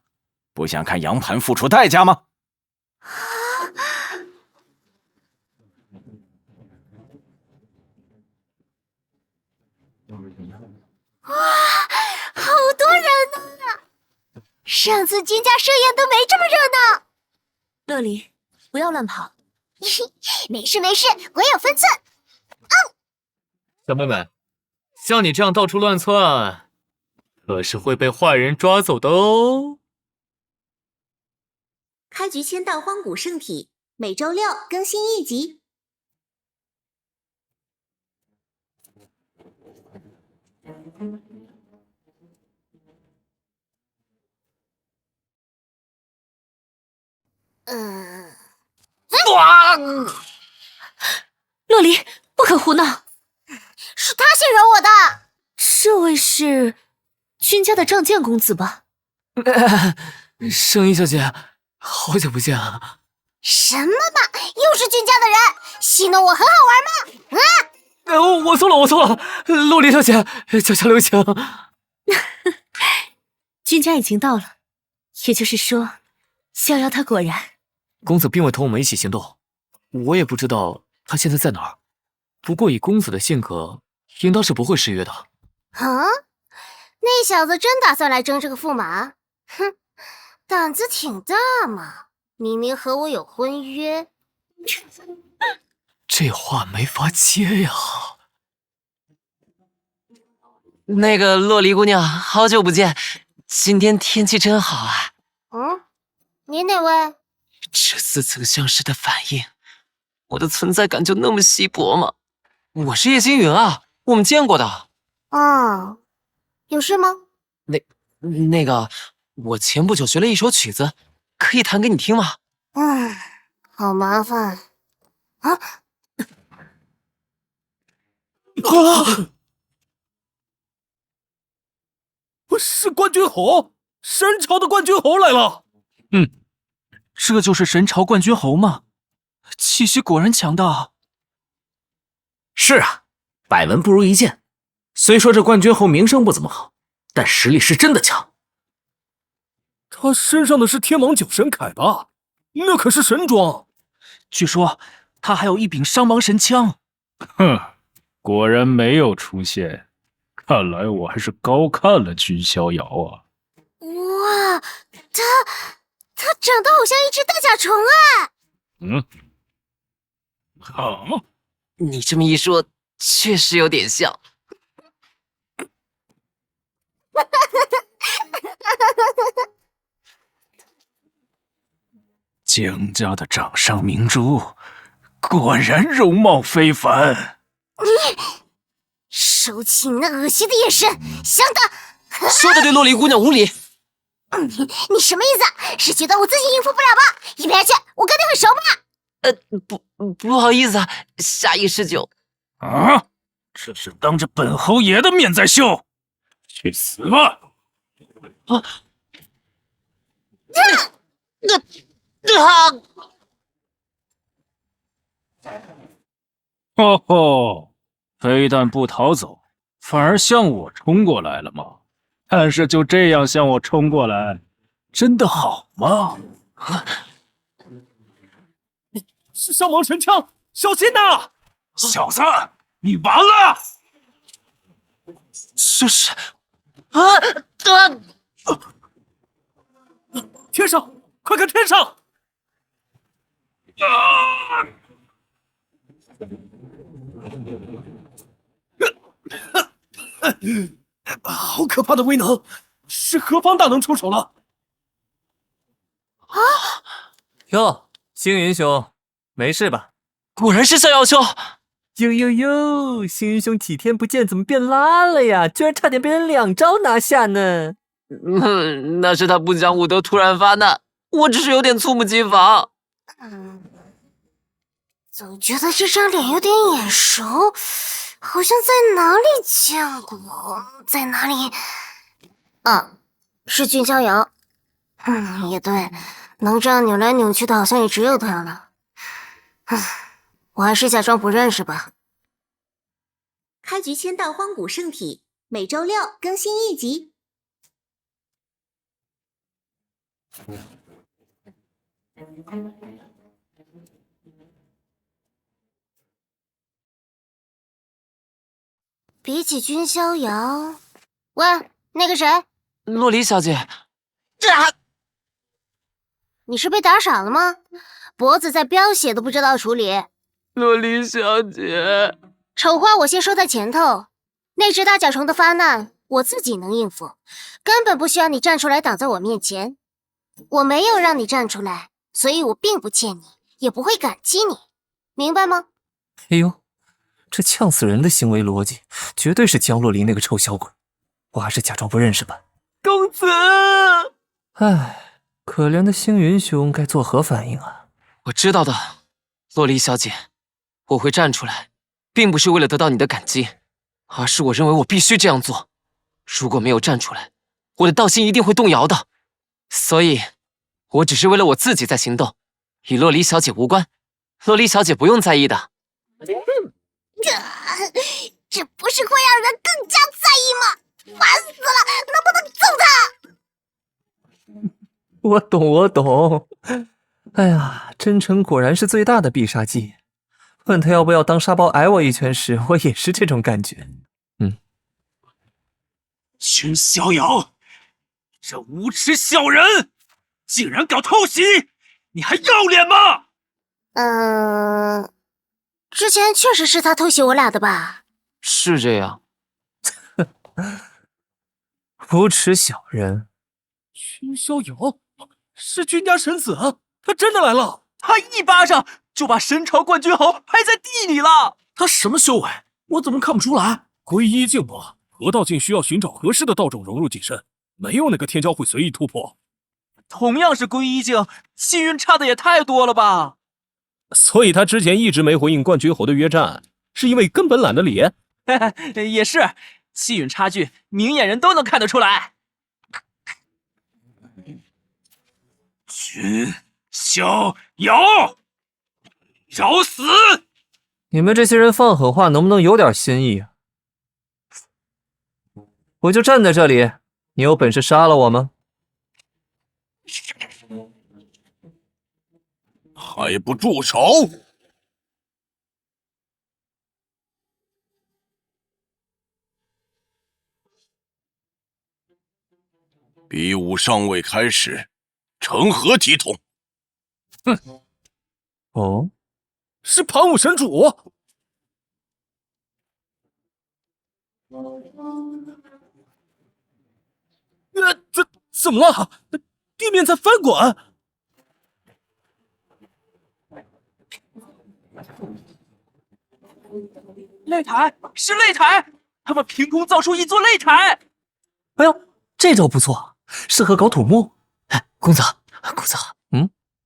不想看杨盘付出代价吗？
哇，好多人呢！上次君家设宴都没这么热闹。
乐离，不要乱跑。
没事没事，我有分寸。
小妹妹，像你这样到处乱窜，可是会被坏人抓走的哦。
开局签到荒古圣体，每周六更新一集。
洛离，不可胡闹！
是他先惹我的。
这位是君家的仗剑公子吧？
圣依小姐，好久不见啊！
什么嘛，又是君家的人，戏弄我很好玩吗？啊！
我错了，洛离小姐，脚下留情。
君家已经到了，也就是说，逍遥他果然……
公子并未同我们一起行动，我也不知道他现在在哪儿。不过以公子的性格，应当是不会失约的。
啊！那小子真打算来争这个驸马？哼，胆子挺大嘛！明明和我有婚约。
这话没法接呀。
那个洛离姑娘，好久不见，今天天气真好啊。
嗯，你哪位？
这似曾相识的反应，我的存在感就那么稀薄吗？我是叶星云啊，我们见过的。
哦，有事吗？
那个，我前不久学了一首曲子，可以弹给你听吗？
好麻烦啊！
是关军侯，神朝的关军侯来了。
这就是神朝冠军侯吗？气息果然强大。
是啊，百闻不如一见。虽说这冠军侯名声不怎么好，但实力是真的强。
他身上的是天芒九神铠吧？那可是神装。
据说他还有一柄伤芒神枪。
哼，果然没有出现。看来我还是高看了君逍遥啊！
哇，他长得好像一只大甲虫啊！
好，
你这么一说，确实有点像。
江家的掌上明珠，果然容貌非凡。
收起你那恶心的眼神，想打！
说的对洛离姑娘无礼。
你什么意思啊？是觉得我自己应付不了吗？一边去，我跟你很熟吗？
不好意思啊，下意识就……
啊！这是当着本侯爷的面在秀，去死吧！
吼吼，非但不逃走，反而向我冲过来了吗？但是就这样向我冲过来，真的好吗？
是伤芒神枪，小心呐！
小子，你完了！
这是
天上，快看天上！好可怕的威能！是何方大能出手了？
哟，星云兄，没事吧？
果然是逍遥兄。
呦，星云兄几天不见，怎么变拉了呀？居然差点被人2招拿下呢！
那是他不讲武德突然发难，我只是有点猝不及防。
总觉得这张脸有点眼熟，好像在哪里见过，在哪里？啊，是君逍遥。也对，能这样扭来扭去的，好像也只有他了。我还是假装不认识吧。
开局签到荒古圣体，每周6更新1集。
比起君逍遥，喂，那个谁，
洛离小姐，
你是被打傻了吗？脖子在飙血都不知道处理。
洛离小姐，
丑话我先说在前头，那只大甲虫的发难我自己能应付，根本不需要你站出来挡在我面前。我没有让你站出来，所以我并不欠你，也不会感激你，明白吗？
哎呦，这呛死人的行为逻辑，绝对是江洛离那个臭小鬼。我还是假装不认识吧。
公子，
唉，可怜的星云兄该作何反应啊？
我知道的，洛离小姐，我会站出来，并不是为了得到你的感激，而是我认为我必须这样做。如果没有站出来，我的道心一定会动摇的。所以，我只是为了我自己在行动，与洛离小姐无关。洛离小姐不用在意的。
这不是会让人更加在意吗？烦死了！能不能揍他？
我懂，我懂。哎呀，真诚果然是最大的必杀技。问他要不要当沙包挨我一拳时，我也是这种感觉。
君逍遥，这无耻小人，竟然搞偷袭，你还要脸吗？
之前确实是他偷袭我俩的吧？
是这样。
无耻小人，
君逍遥是君家神子，他真的来了！
他一巴掌就把神朝冠军侯拍在地里了。
他什么修为？我怎么看不出来？皈依境吧，合道境需要寻找合适的道种融入己身，没有哪个天骄会随意突破。
同样是皈依境，幸运差的也太多了吧？
所以他之前一直没回应冠军侯的约战，是因为根本懒得理。
也是，气运差距，明眼人都能看得出来。君逍遥，找死！
你们这些人放狠话能不能有点新意啊？我就站在这里，你有本事杀了我吗？
还不住手！比武尚未开始，成何体统？
哼！
哦，
是盘武神主。怎么了？地面在翻滚。
擂台是擂台，他们凭空造出一座擂台。
哎呦，这招不错，适合搞土木。
哎，公子，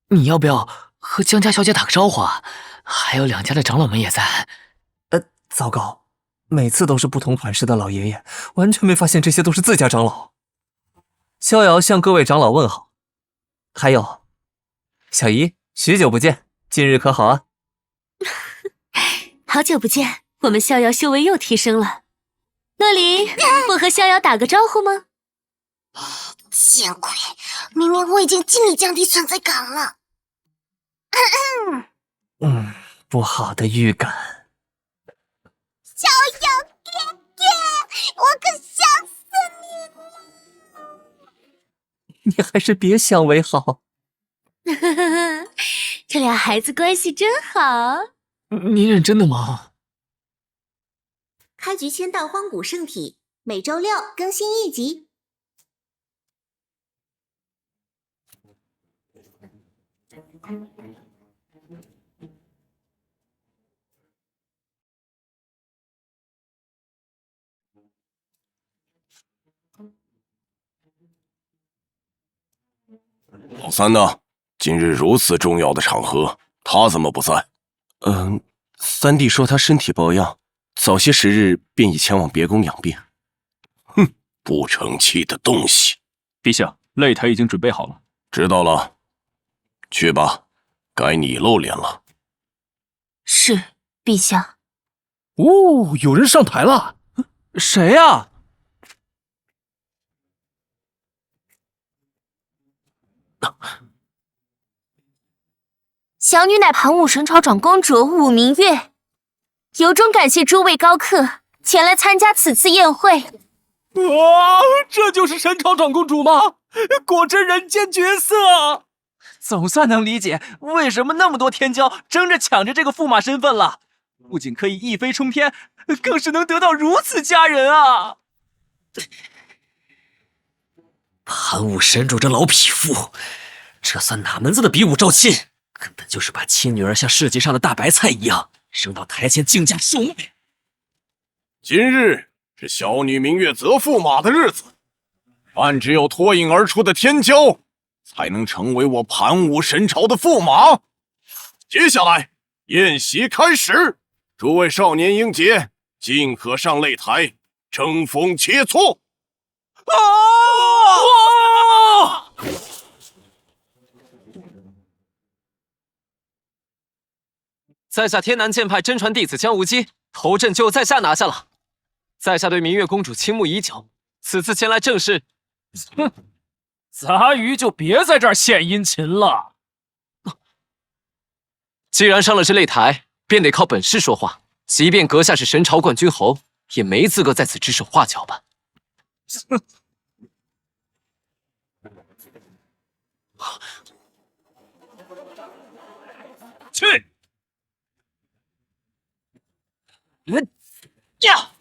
你要不要和江家小姐打个招呼啊？还有两家的长老们也在。
糟糕，每次都是不同款式的老爷爷，完全没发现这些都是自家长老。逍遥向各位长老问好，还有小姨，许久不见，近日可好啊？
好久不见，我们逍遥修为又提升了。洛离，不和逍遥打个招呼吗？
见鬼！明明我已经尽力降低存在感了。
不好的预感。
逍遥爹爹，我可想死你了！
你还是别想为好。
这俩孩子关系真好。
你认真的吗？
开局签到荒古圣体，每周六更新1集。
老三呢？今日如此重要的场合，他怎么不在？
三弟说他身体抱恙，早些时日便已前往别宫养病。
哼，不成器的东西！
陛下，擂台已经准备好了。
知道了，去吧，该你露脸了。
是，陛下。
哦，有人上台了。
谁呀？
小女乃盘武神朝长公主武明月，由衷感谢诸位高客前来参加此次宴会。
哇，这就是神朝长公主吗？果真人间绝色。
总算能理解为什么那么多天骄争着抢着这个驸马身份了。不仅可以一飞冲天，更是能得到如此佳人啊！
盘武神主这老匹夫，这算哪门子的比武招亲？根本就是把亲女儿像市集上的大白菜一样扔到台前竞价售卖。
今日是小女明月择驸马的日子，但只有脱颖而出的天骄才能成为我盘武神朝的驸马。接下来
宴席开始，诸位少年英杰，竞可上擂台，争锋切磋。
啊！
在下天南剑派真传弟子江无忌，头阵就由在下拿下了。在下对明月公主倾慕已久，此次前来正是……
哼，杂鱼就别在这儿献殷勤了。
既然上了这擂台，便得靠本事说话。即便阁下是神朝冠军侯，也没资格在此指手画脚吧？
哼！去！
呀！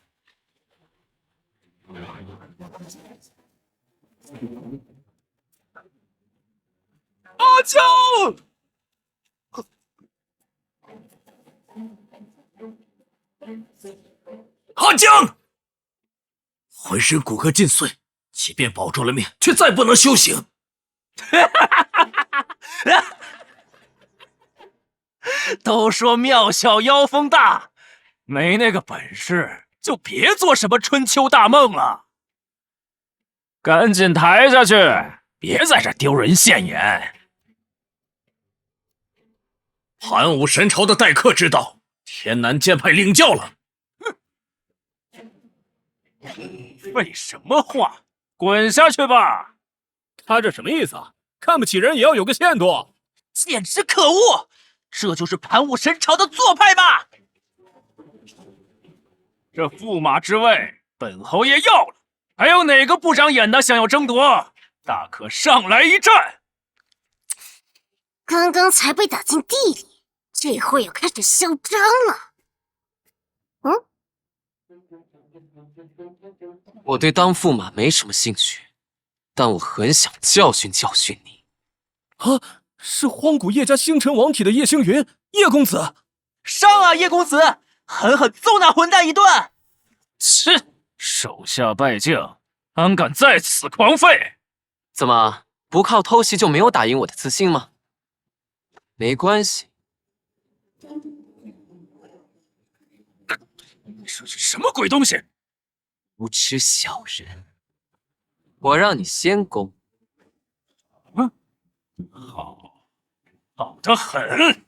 阿江！
阿江，浑身骨骼尽碎，即便保住了命，却再不能修行。
都说庙小妖风大，没那个本事就别做什么春秋大梦了。赶紧抬下去，别在这丢人现眼。
盘武神朝的待客之道，天南剑派领教了。
废什么话，滚下去吧！
他这什么意思啊？看不起人也要有个限度。
简直可恶！这就是盘武神朝的做派吧？
这驸马之位，本侯爷要了，还有哪个不长眼的想要争夺？大可上来一战！
刚刚才被打进地里，这会儿又开始嚣张了。
我对当驸马没什么兴趣，但我很想教训教训你。
啊，是荒古叶家星辰王体的叶星云，叶公子。
上啊，叶公子，狠狠揍那混蛋一顿！
切，手下败将，安敢在此狂吠？
怎么不靠偷袭就没有打赢我的自信吗？没关系。
这是什么鬼东西？
无耻小人！我让你先攻。
好得很！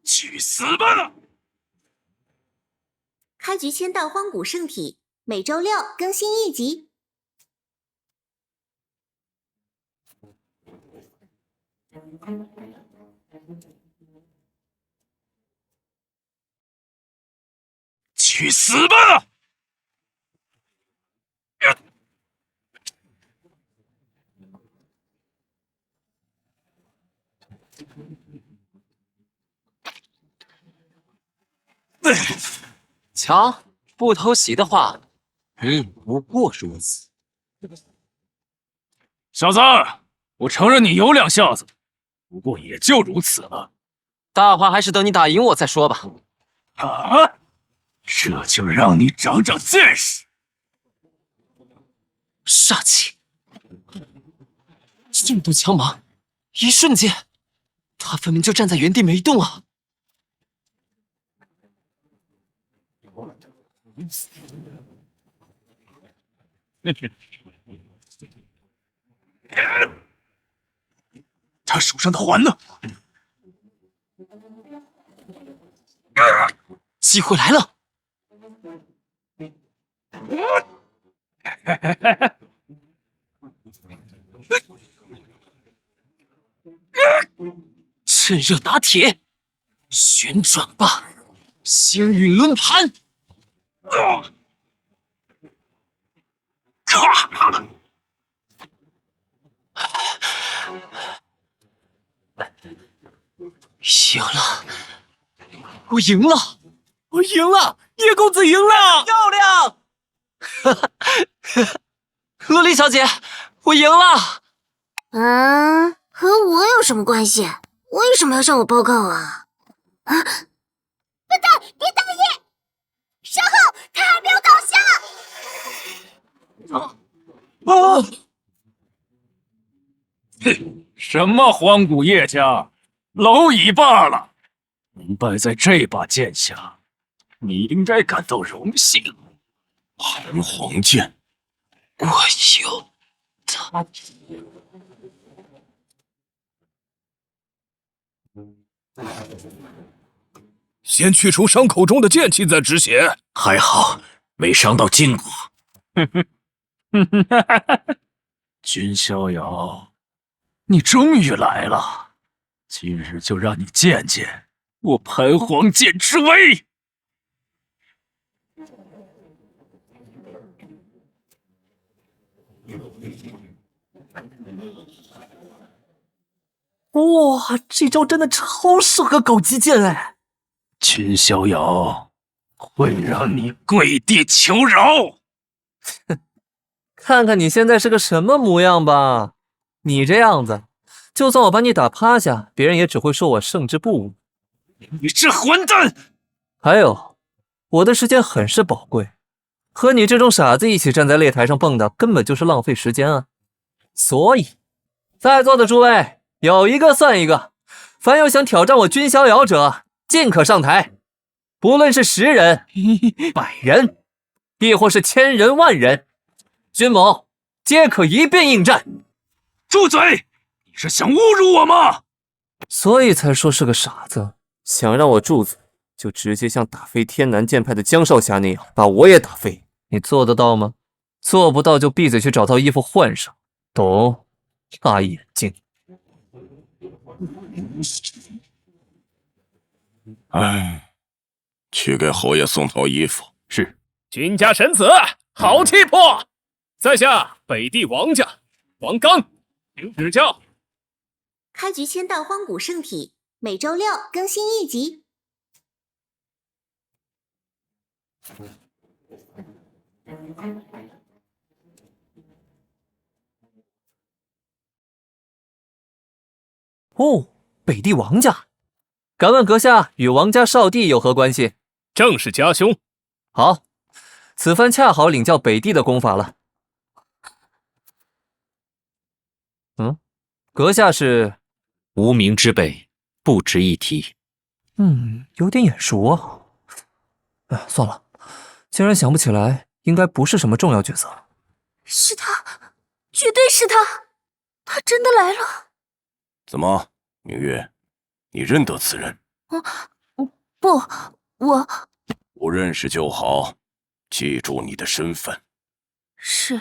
去死吧！
开局签到荒古圣体，每周六更新一集。
去死吧！
瞧，不偷袭的话，不过如此。
小子，我承认你有两下子，不过也就如此了。
大话还是等你打赢我再说吧。
啊！这就让你长长见识。
煞气，这么多枪芒，一瞬间，他分明就站在原地没动啊！
他手上的环呢？
机会来了！趁热打铁，旋转吧，星陨轮盘！赢了！我赢了！
我赢了！叶公子赢了！
漂亮！
洛丽小姐，我赢了！
啊，和我有什么关系？为什么要向我报告啊？啊！
笨蛋，别大意！稍后，他还没有倒下。
什么荒古叶家，蝼蚁罢了。能败在这把剑下，你应该感到荣幸。
盘黄剑，
我有它。
先去除伤口中的剑气，再止血。
还好没伤到筋骨。
君逍遥，你终于来了，今日就让你见见我盘黄剑之威。
哇，这招真的超适合搞击剑哎！
君逍遥，会让你跪地求饶。
看看你现在是个什么模样吧！你这样子，就算我把你打趴下，别人也只会说我胜之不武。
你这混蛋！
还有，我的时间很是宝贵，和你这种傻子一起站在擂台上蹦跶，根本就是浪费时间啊！所以，在座的诸位，有一个算一个，凡有想挑战我君逍遥者，尽可上台。不论是10人、100人，亦或是1000人、10000人，君某皆可一并应战。
住嘴！你是想侮辱我吗？
所以才说是个傻子。想让我住嘴，就直接像打飞天南剑派的江少侠那样，把我也打飞。你做得到吗？做不到就闭嘴去找套衣服换上。懂？大眼睛。
哎，去给侯爷送套衣服。
是。
君家神子，好气魄！在下北地王家王刚，请指教。
开局签到荒古圣体，每周6更新1集。
哦，北地王家，敢问阁下与王家少帝有何关系？
正是家兄。
好，此番恰好领教北地的功法了。阁下是
无名之辈，不值一提。
有点眼熟啊。哎，算了，既然想不起来，应该不是什么重要角色。
是他，绝对是他，他真的来了。
怎么，明月，你认得此人？
不，我
不认识就好，记住你的身份。
是。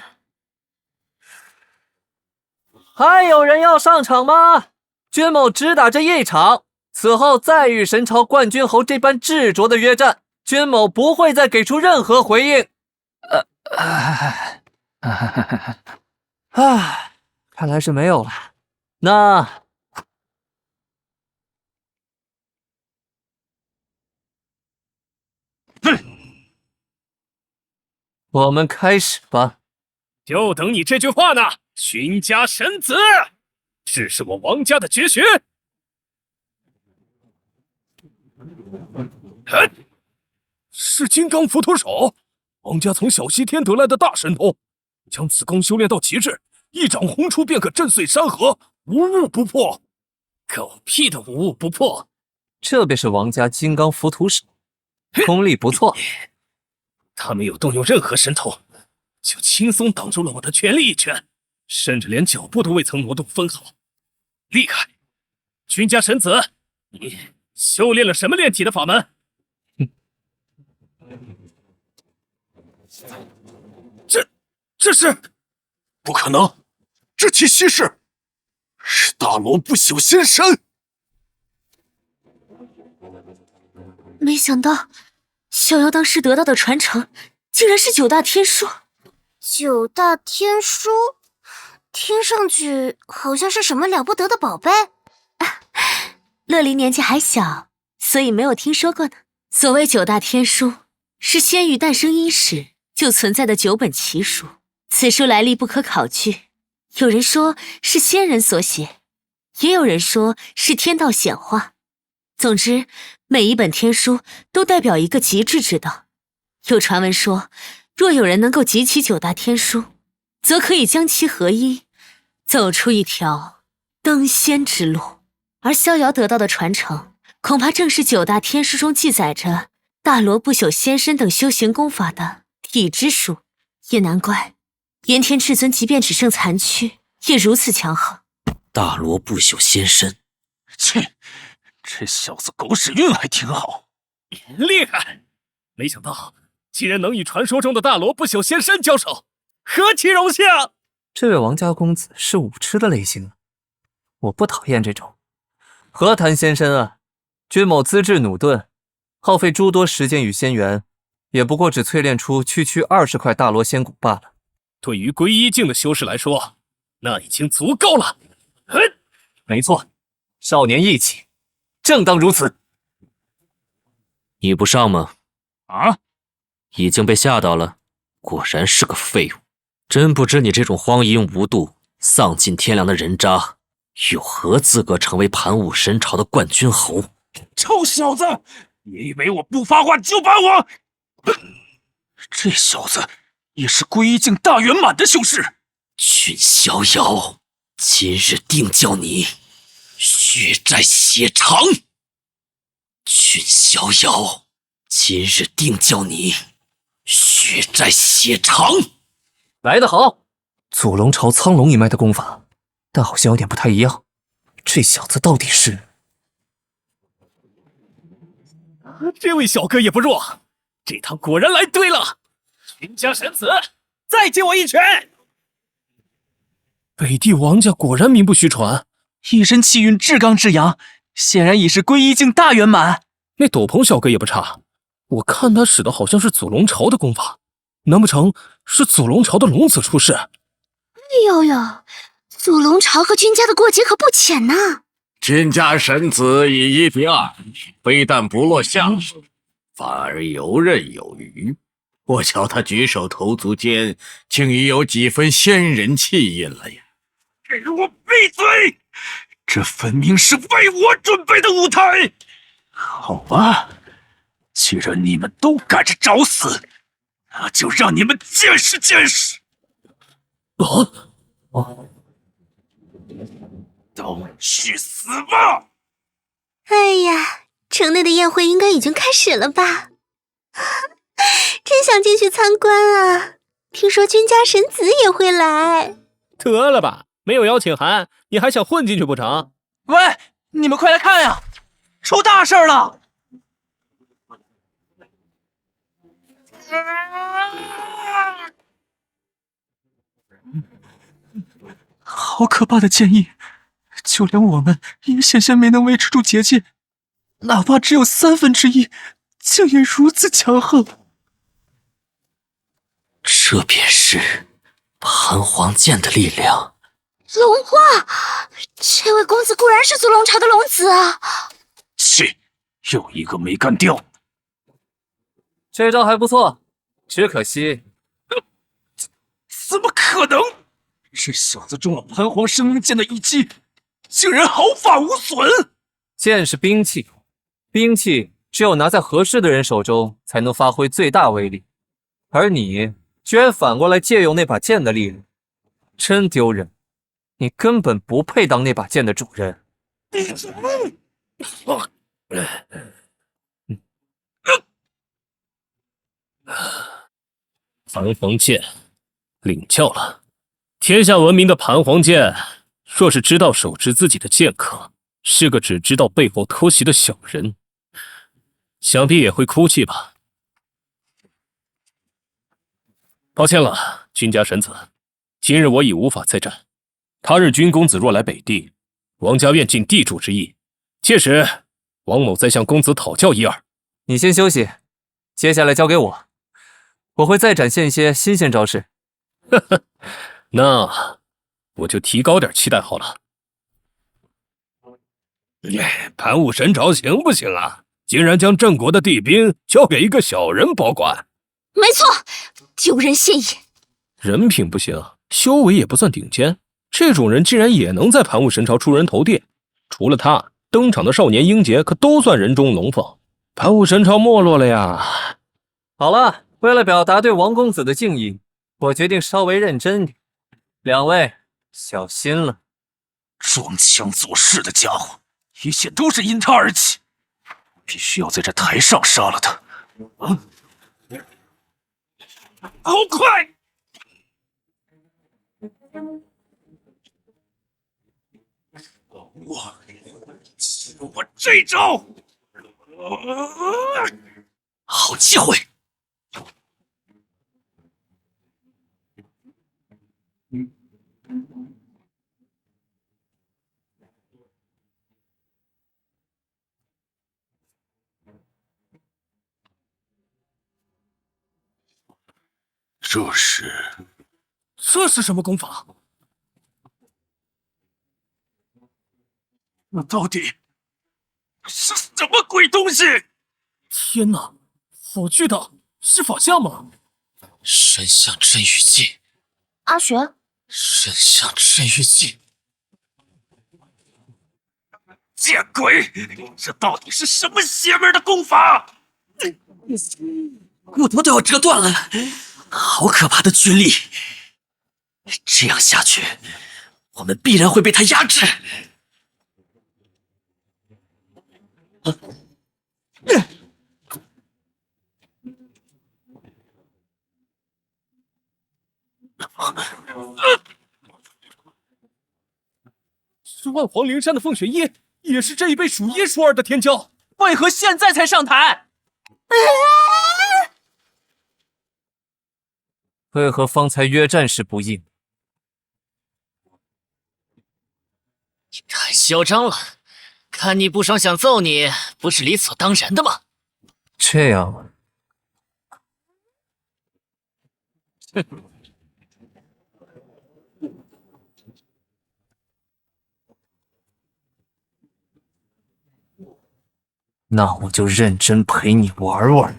还有人要上场吗？君某只打这一场，此后再遇神朝冠军侯这般执着的约战，君某不会再给出任何回应。看来是没有了。那我们开始吧。
就等你这句话呢，荀家神子，这是我王家的绝学。
是金刚浮屠手，王家从小西天得来的大神通，将此功修炼到极致，一掌轰出便可震碎山河，无物不破。
狗屁的无物不破！
这便是王家金刚浮屠手，功力不错。
他没有动用任何神通，就轻松挡住了我的全力一拳，甚至连脚步都未曾挪动分毫，厉害！君家神子，你修炼了什么炼体的法门？
这是不可能，这其稀世，是大罗不朽仙身。
没想到逍遥当时得到的传承竟然是9大天书。
9大天书，听上去好像是什么了不得的宝贝。
乐离年纪还小，所以没有听说过呢。所谓9大天书，是仙域诞生伊始就存在的9本奇书，此书来历不可考据。有人说是仙人所写，也有人说是天道显化。总之，每一本天书都代表一个极致之道。有传闻说，若有人能够集齐9大天书，则可以将其合一，走出一条登仙之路。而逍遥得到的传承，恐怕正是9大天书中记载着大罗不朽仙身等修行功法的体之术。也难怪炎天至尊即便只剩残躯，也如此强横。
大罗不朽仙身，
切，这小子狗屎运还挺好。
厉害！没想到竟然能与传说中的大罗不朽仙身交手，何其荣幸！
这位王家公子是武痴的类型，我不讨厌这种。何谈仙身啊？君某资质驽钝，耗费诸多时间与仙缘，也不过只淬炼出区20块大罗仙骨罢了。
对于归一境的修士来说，那已经足够了。
没错，少年义气，正当如此。
你不上吗？
啊？
已经被吓到了，果然是个废物。真不知你这种荒淫无度、丧尽天良的人渣，有何资格成为盘武神朝的冠军侯？
臭小子，你以为我不发话就把我……这小子也是归一境大圆满的修士。
君逍遥，今日定叫你血债血偿。君逍遥，今日定叫你血债血偿。
来得好，祖龙朝苍龙一脉的功法，但好像有点不太一样。这小子到底是……
这位小哥也不弱，这趟果然来对了。君家神子，再接我一拳！北地王家果然名不虚传，
一身气运至刚至阳，显然已是归一境大圆满。
那斗篷小哥也不差，我看他使的好像是祖龙朝的功法，难不成是祖龙朝的龙子出世？
哎呦呦，祖龙朝和君家的过节可不浅呐！
君家神子以1比2，非但不落下风，反而游刃有余。我瞧他举手投足间，竟已有几分仙人气印了呀！
给我闭嘴！这分明是为我准备的舞台。好吧，既然你们都赶着找死，那就让你们见识见识。都去死吧！
哎呀，城内的宴会应该已经开始了吧？真想进去参观啊！听说君家神子也会来。
得了吧，没有邀请函，你还想混进去不成？
喂，你们快来看呀，出大事了！好可怕的剑意，就连我们也险些没能维持住结界，哪怕只有1/3，竟也如此强横。
这便是盘黄剑的力量。
龙化，这位公子固然是祖龙朝的龙子啊！
切，又一个没干掉。
这招还不错，只可惜……
怎么可能？这小子中了盘黄生命剑的一击，竟然毫发无损。
剑是兵器，兵器只有拿在合适的人手中，才能发挥最大威力。而你居然反过来借用那把剑的力量，真丢人！你根本不配当那把剑的主人。
盘黄剑，领教了。天下闻名的盘黄剑，若是知道手持自己的剑客是个只知道背后偷袭的小人，想必也会哭泣吧。抱歉了，君家神子，今日我已无法再战。他日君公子若来北地，王家愿尽地主之谊，届时王某再向公子讨教一二。
你先休息，接下来交给我，我会再展现一些新鲜招式。
呵呵，那我就提高点期待好了。盘武神朝行不行啊？竟然将郑国的地兵交给一个小人保管。
没错，丢人现眼。
人品不行，修为也不算顶尖，这种人竟然也能在盘武神朝出人头地。除了他，登场的少年英杰可都算人中龙凤。盘武神朝没落了呀。
好了，为了表达对王公子的敬意，我决定稍微认真点。两位小心了。
装腔作势的家伙，一切都是因他而起。必须要在这台上杀了他。好快！我这招，
好机会！
这是什么功法？那到底是什么鬼东西？天哪，好巨大，是法相吗？
神象镇狱技，
阿玄，
神象镇狱技，
见鬼！这到底是什么邪门的功法？
骨头都要折断了，好可怕的军力！这样下去，我们必然会被他压制。
是万皇灵山的凤雪叶，也是这一辈数一数二的天骄，
为何现在才上台？
为何方才约战时不应？
太嚣张了！看你不爽想揍你，不是理所当然的吗？
这样啊。那我就认真陪你玩玩。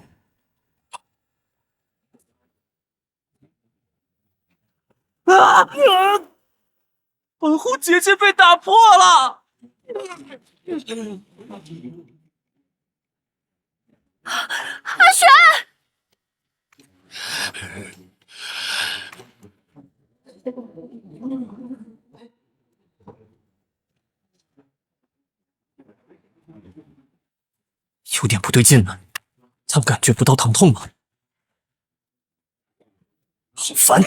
本护结界被打破了！
阿玄，
有点不对劲了，他感觉不到疼痛吗？好烦！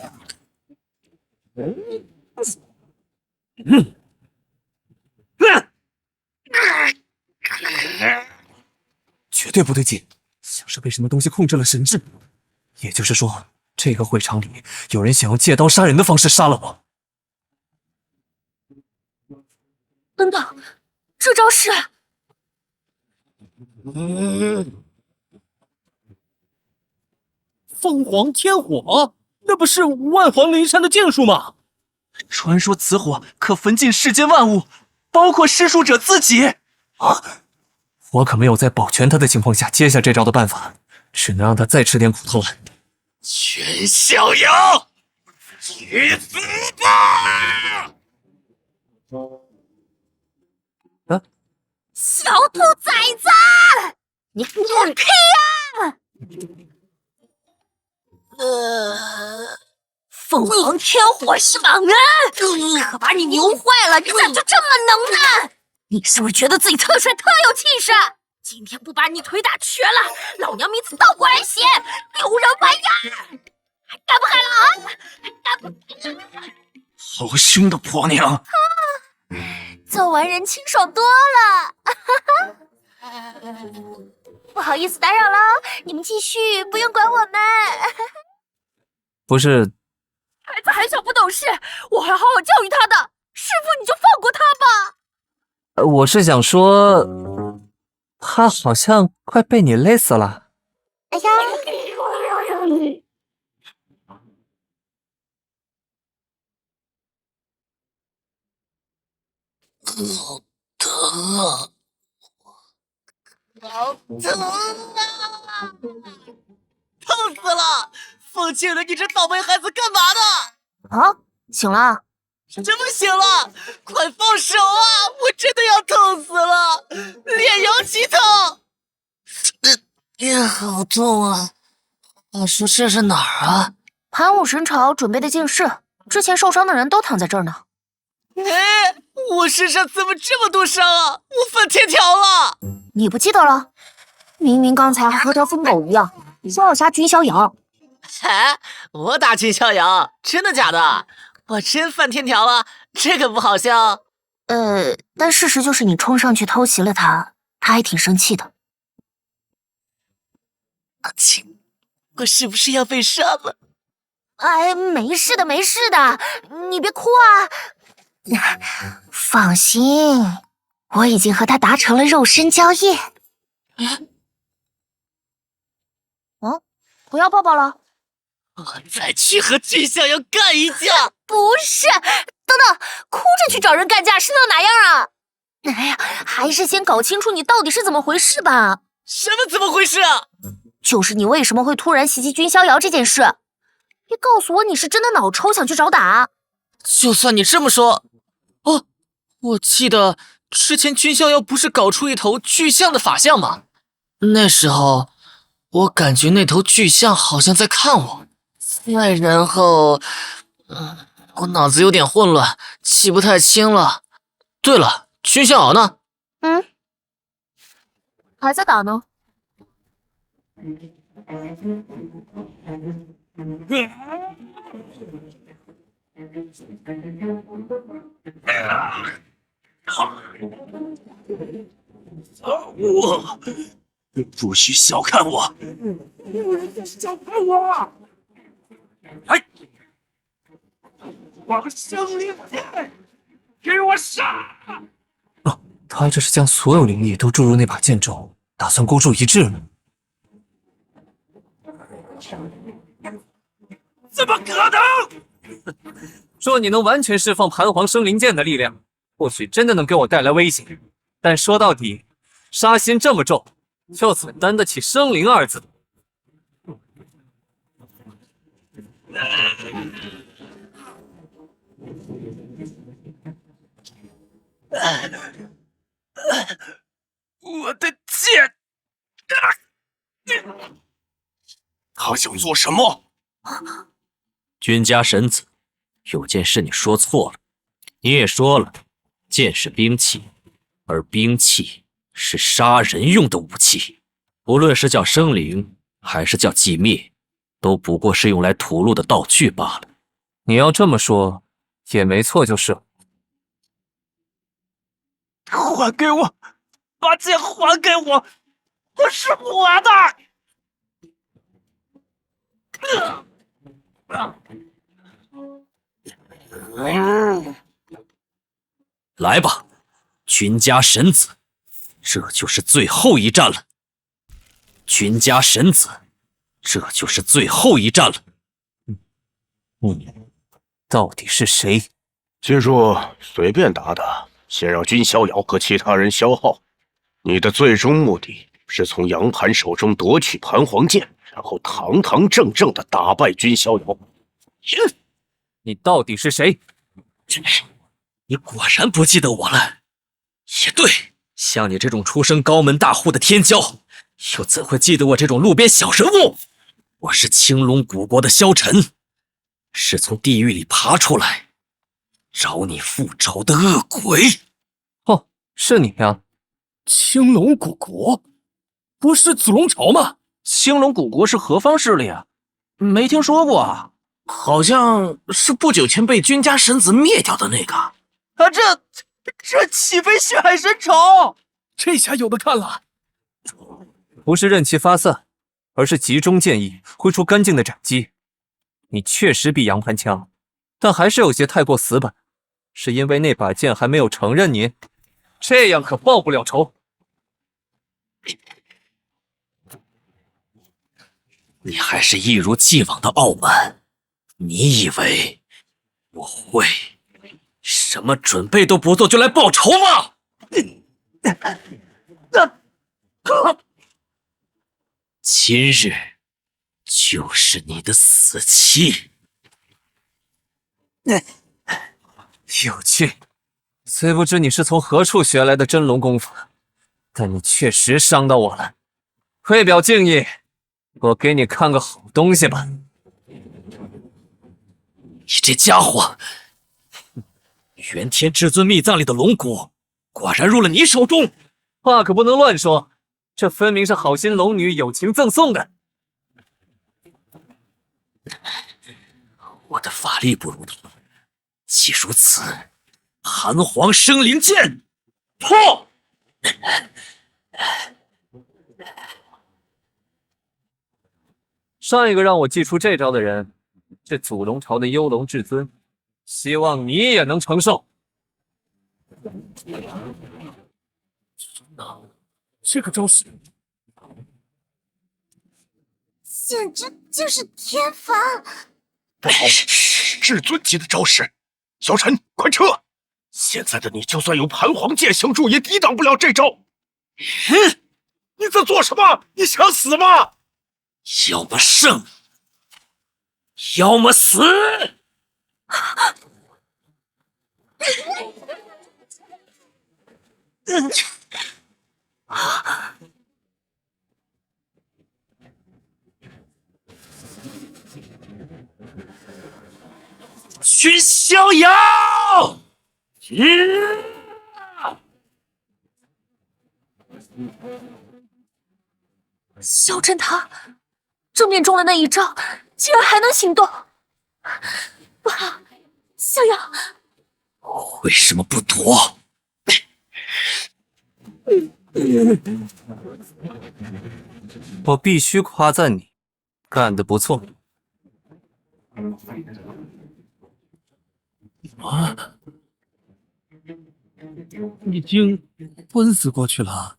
绝对不对劲，像是被什么东西控制了神智。也就是说，这个会场里有人想用借刀杀人的方式杀了我。
等等，这招是……
凤凰天火，那不是万皇灵山的剑术吗？
传说此火可焚尽世间万物，包括施术者自己。
我可没有在保全他的情况下接下这招的办法，只能让他再吃点苦头了。
全逍遥，去死吧！
小兔崽子，你放屁呀！凤凰天火是莽人，可把你牛坏了！你咋就这么能耐？你是不是觉得自己特帅、特有气势？今天不把你腿打瘸了，老娘名字倒过来写，丢人玩意儿！还敢不敢了啊？还敢不敢？
好凶的婆娘！
揍完人清爽多了。不好意思打扰了，你们继续，不用管我们。
不是，
孩子还小不懂事，我会好好教育他的。师傅，你就放过他吧。
我是想说，他好像快被你累死了。
哎呀！
好疼啊！
好疼啊！疼死了！凤庆人，你这倒霉孩子干嘛呢？
啊，醒了？
什么醒了？快放手啊！我真的要痛死了，脸尤其痛。
脸好痛啊！话说这是哪儿啊？
盘武神朝准备的剑室，之前受伤的人都躺在这儿呢。
哎，我身上怎么这么多伤啊？我犯天条了！
你不记得了？明明刚才还和条疯狗一样，说要杀君逍遥。
哎，我打君逍遥，真的假的？我真犯天条了，这个不好笑。
但事实就是你冲上去偷袭了他，他还挺生气的。
阿青，我是不是要被杀了？
哎，没事的，没事的，你别哭啊。放心，我已经和他达成了肉身交易。不要抱抱了。
我再去和君逍遥干一架。
不是，等等，哭着去找人干架是能哪样啊？哎呀，还是先搞清楚你到底是怎么回事吧。
什么怎么回事啊？
就是你为什么会突然袭击君逍遥这件事。别告诉我你是真的脑抽想去找打。
就算你这么说，哦，我记得之前君逍遥不是搞出一头巨象的法相吗？那时候我感觉那头巨象好像在看我，再然后，我脑子有点混乱，记不太清了。对了，君逍遥呢？
还在打呢。
我不许小看我！
小看我！哎，往生灵剑，给我杀！
他这是将所有灵力都注入那把剑中，打算孤注一掷吗？
怎么可能？
若你能完全释放盘皇生灵剑的力量，或许真的能给我带来危险。但说到底，杀心这么重，又怎担得起生灵二字？
我的剑！
他想做什么？
君家神子，有件事你说错了。你也说了，剑是兵器，而兵器是杀人用的武器。无论是叫生灵，还是叫寂灭，都不过是用来屠戮的道具罢了。
你要这么说，也没错，就是了。
还给我，把剑还给我！这是我的！
来吧，君家神子，这就是最后一战了。君家神子，这就是最后一战了。
你到底是谁？
记住，随便打打，先让君逍遥和其他人消耗。你的最终目的是从杨盘手中夺取盘皇剑，然后堂堂正正的打败君逍遥。
你到底是谁？
你果然不记得我了。也对，像你这种出身高门大户的天骄，又怎会记得我这种路边小人物？我是青龙古国的萧晨，是从地狱里爬出来找你复仇的恶鬼。
哦，是你呀！
青龙古国，不是祖龙朝吗？
青龙古国是何方势力啊？没听说过啊。
好像是不久前被君家神子灭掉的那个。
啊，这岂非血海深仇？
这下有的看了。
不是任其发散，而是集中剑意，挥出干净的斩击。你确实比杨盘强，但还是有些太过死板。是因为那把剑还没有承认你？这样可报不了仇。
你还是一如既往的傲慢。你以为我会什么准备都不做就来报仇吗？今日就是你的死期。
有趣，虽不知你是从何处学来的真龙功夫，但你确实伤到我了。为表敬意，我给你看个好东西吧。
你这家伙，元天至尊秘藏里的龙骨，果然入了你手中。
话可不能乱说，这分明是好心龙女友情赠送的。
我的法力不如他，既如此，盘黄生灵剑，破！
上一个让我祭出这招的人，是祖龙朝的幽龙至尊，希望你也能承受。
这个招式
简直就是天罚！
不好，至尊级的招式，小陈，快撤！现在的你就算有盘黄剑相助，也抵挡不了这招。你在做什么？你想死吗？
要么胜，要么死！君逍遥！
萧真他正面中了那一招，竟然还能行动，不好！逍遥，
为什么不躲？
我必须夸赞你，干得不错。
啊！已经昏死过去了。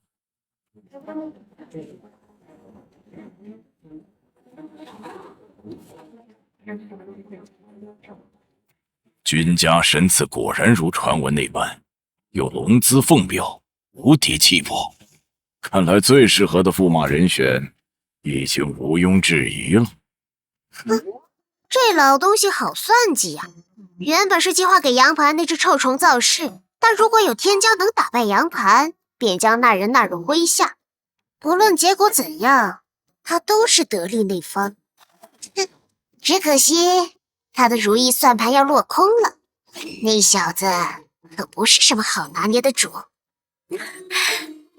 君家神子果然如传闻那般，有龙姿凤表，无敌气魄。看来最适合的驸马人选已经毋庸置疑了。
这老东西好算计呀！原本是计划给杨盘那只臭虫造势，但如果有天骄能打败杨盘，便将那人纳入麾下。不论结果怎样，他都是得利那方。哼，只可惜他的如意算盘要落空了。那小子可不是什么好拿捏的主。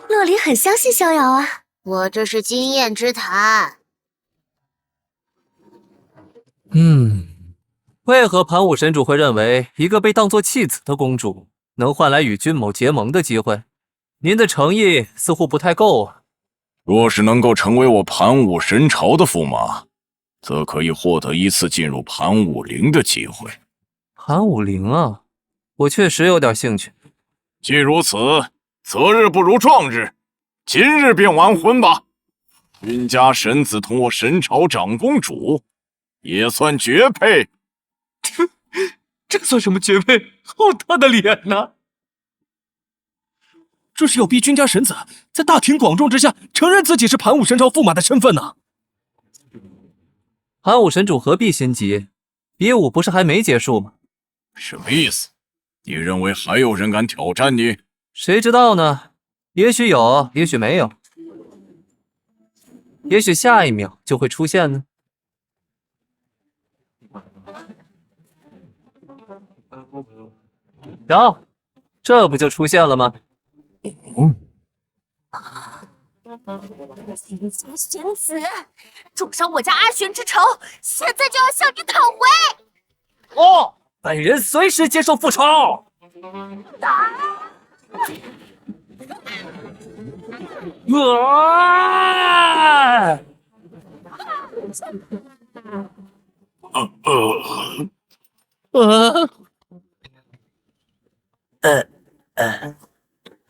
洛离很相信逍遥啊，
我这是经验之谈。
为何盘武神主会认为一个被当作弃子的公主能换来与君某结盟的机会？您的诚意似乎不太够啊。
若是能够成为我盘武神朝的驸马，则可以获得一次进入盘武陵的机会。
盘武陵啊，我确实有点兴趣。
既如此，择日不如撞日，今日便完婚吧。君家神子同我神朝长公主，也算绝配。
这算什么绝配？好大的脸呐！这是要逼君家神子在大庭广众之下承认自己是盘武神朝驸马的身份呢。
盘武神主何必心急？比武不是还没结束吗？
什么意思？你认为还有人敢挑战你？
谁知道呢？也许有，也许没有，也许下一秒就会出现呢。瞧，这不就出现了吗？
君家玄子，重伤我家阿玄之仇，现在就要向你讨回！
哦，本人随时接受复仇。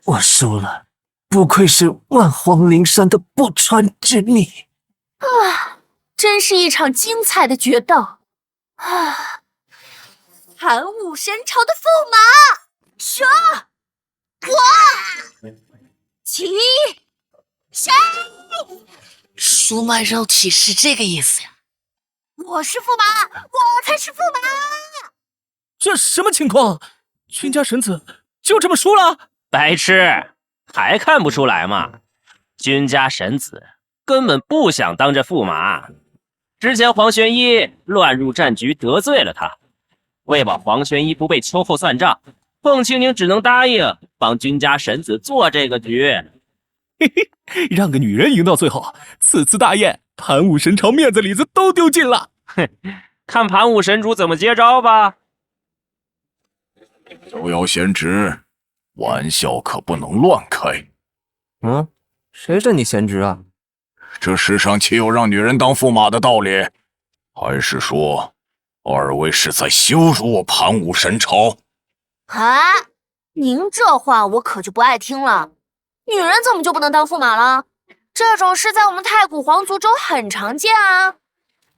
我输了，不愧是万皇灵山的不传之秘
啊！真是一场精彩的决斗啊！
盘武神朝的驸马，杀！我起谁？
出卖肉体是这个意思呀？
我是驸马，我才是驸马！
这什么情况？君家神子就这么输了？
白痴，还看不出来吗？君家神子根本不想当这驸马。之前黄玄一乱入战局，得罪了他，为保黄玄一不被秋后算账，凤青宁只能答应帮君家神子做这个局。
嘿嘿，让个女人赢到最后，此次大宴，盘武神朝面子里子都丢尽了。
哼，看盘武神主怎么接招吧。
逍遥贤侄，玩笑可不能乱开。
谁是你贤侄啊？
这世上岂有让女人当驸马的道理？还是说，二位是在羞辱我盘武神朝？
啊，您这话我可就不爱听了。女人怎么就不能当驸马了？这种事在我们太古皇族中很常见啊。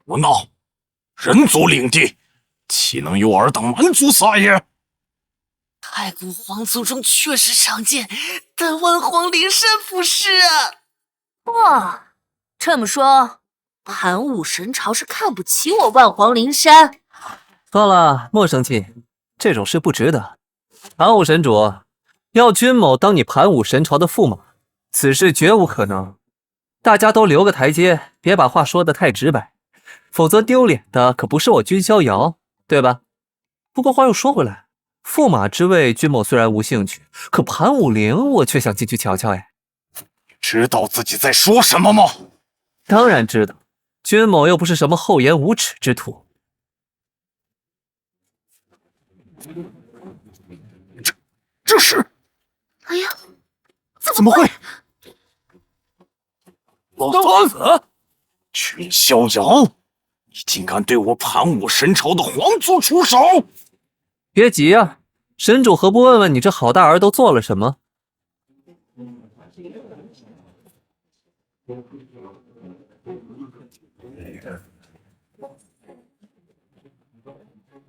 胡闹！人族领地，岂能有尔等蛮族撒野？
太古皇族中确实常见，但万皇灵山不是啊。
哇，这么说，盘武神朝是看不起我万皇灵山？
算了，莫生气，这种事不值得。盘武神主，要君某当你盘武神朝的驸马，此事绝无可能。大家都留个台阶，别把话说得太直白，否则丢脸的可不是我君逍遥，对吧？不过话又说回来，驸马之位君某虽然无兴趣，可盘武陵我却想进去瞧瞧哎。
知道自己在说什么吗？
当然知道，君某又不是什么厚颜无耻之徒。
这是……
哎呀，
怎么会？
老头子，
君逍遥，你竟敢对我盘武神朝的皇族出手！
别急啊，神主何不问问你这好大儿都做了什么？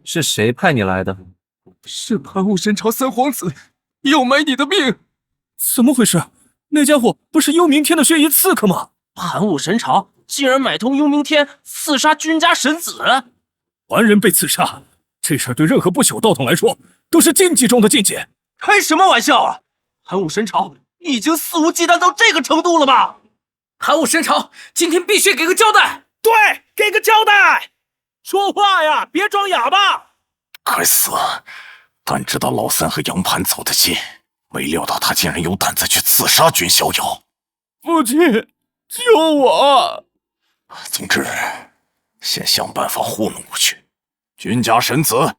是谁派你来的？
是盘武神朝三皇子，要买你的命！怎么回事？那家伙不是幽冥天的血衣刺客吗？
盘武神朝竟然买通幽冥天，刺杀君家神子！
凡人被刺杀，这事对任何不朽道统来说都是禁忌中的禁忌。
开什么玩笑啊！盘武神朝已经肆无忌惮到这个程度了吗？
盘武神朝今天必须给个交代！
对，给个交代！说话呀，别装哑巴！
该死！但知道老三和杨盘走得近，没料到他竟然有胆子去刺杀君逍遥。
父亲，救我！
总之，先想办法糊弄过去。君家神子，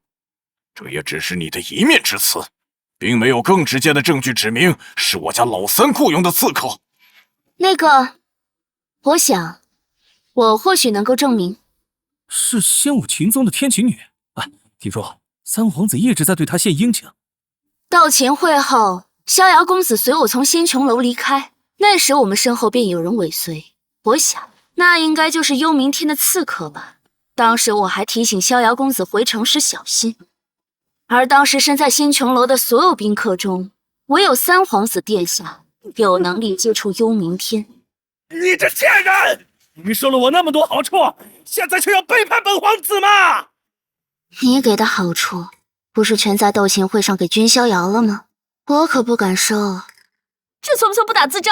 这也只是你的一面之词，并没有更直接的证据指明是我家老三雇佣的刺客。
那个，我想，我或许能够证明。
是仙武秦宗的天琴女。哎，听说三皇子一直在对她献殷勤。
到秦会后，逍遥公子随我从仙琼楼离开，那时我们身后便有人尾随。我想，那应该就是幽冥天的刺客吧。当时我还提醒逍遥公子回城时小心。而当时身在仙琼楼的所有宾客中，唯有三皇子殿下有能力接触幽冥天。
你这贱人！你收了我那么多好处，现在却要背叛本皇子吗？
你给的好处，不是全在斗琴会上给君逍遥了吗？我可不敢收。这算不算不打自招？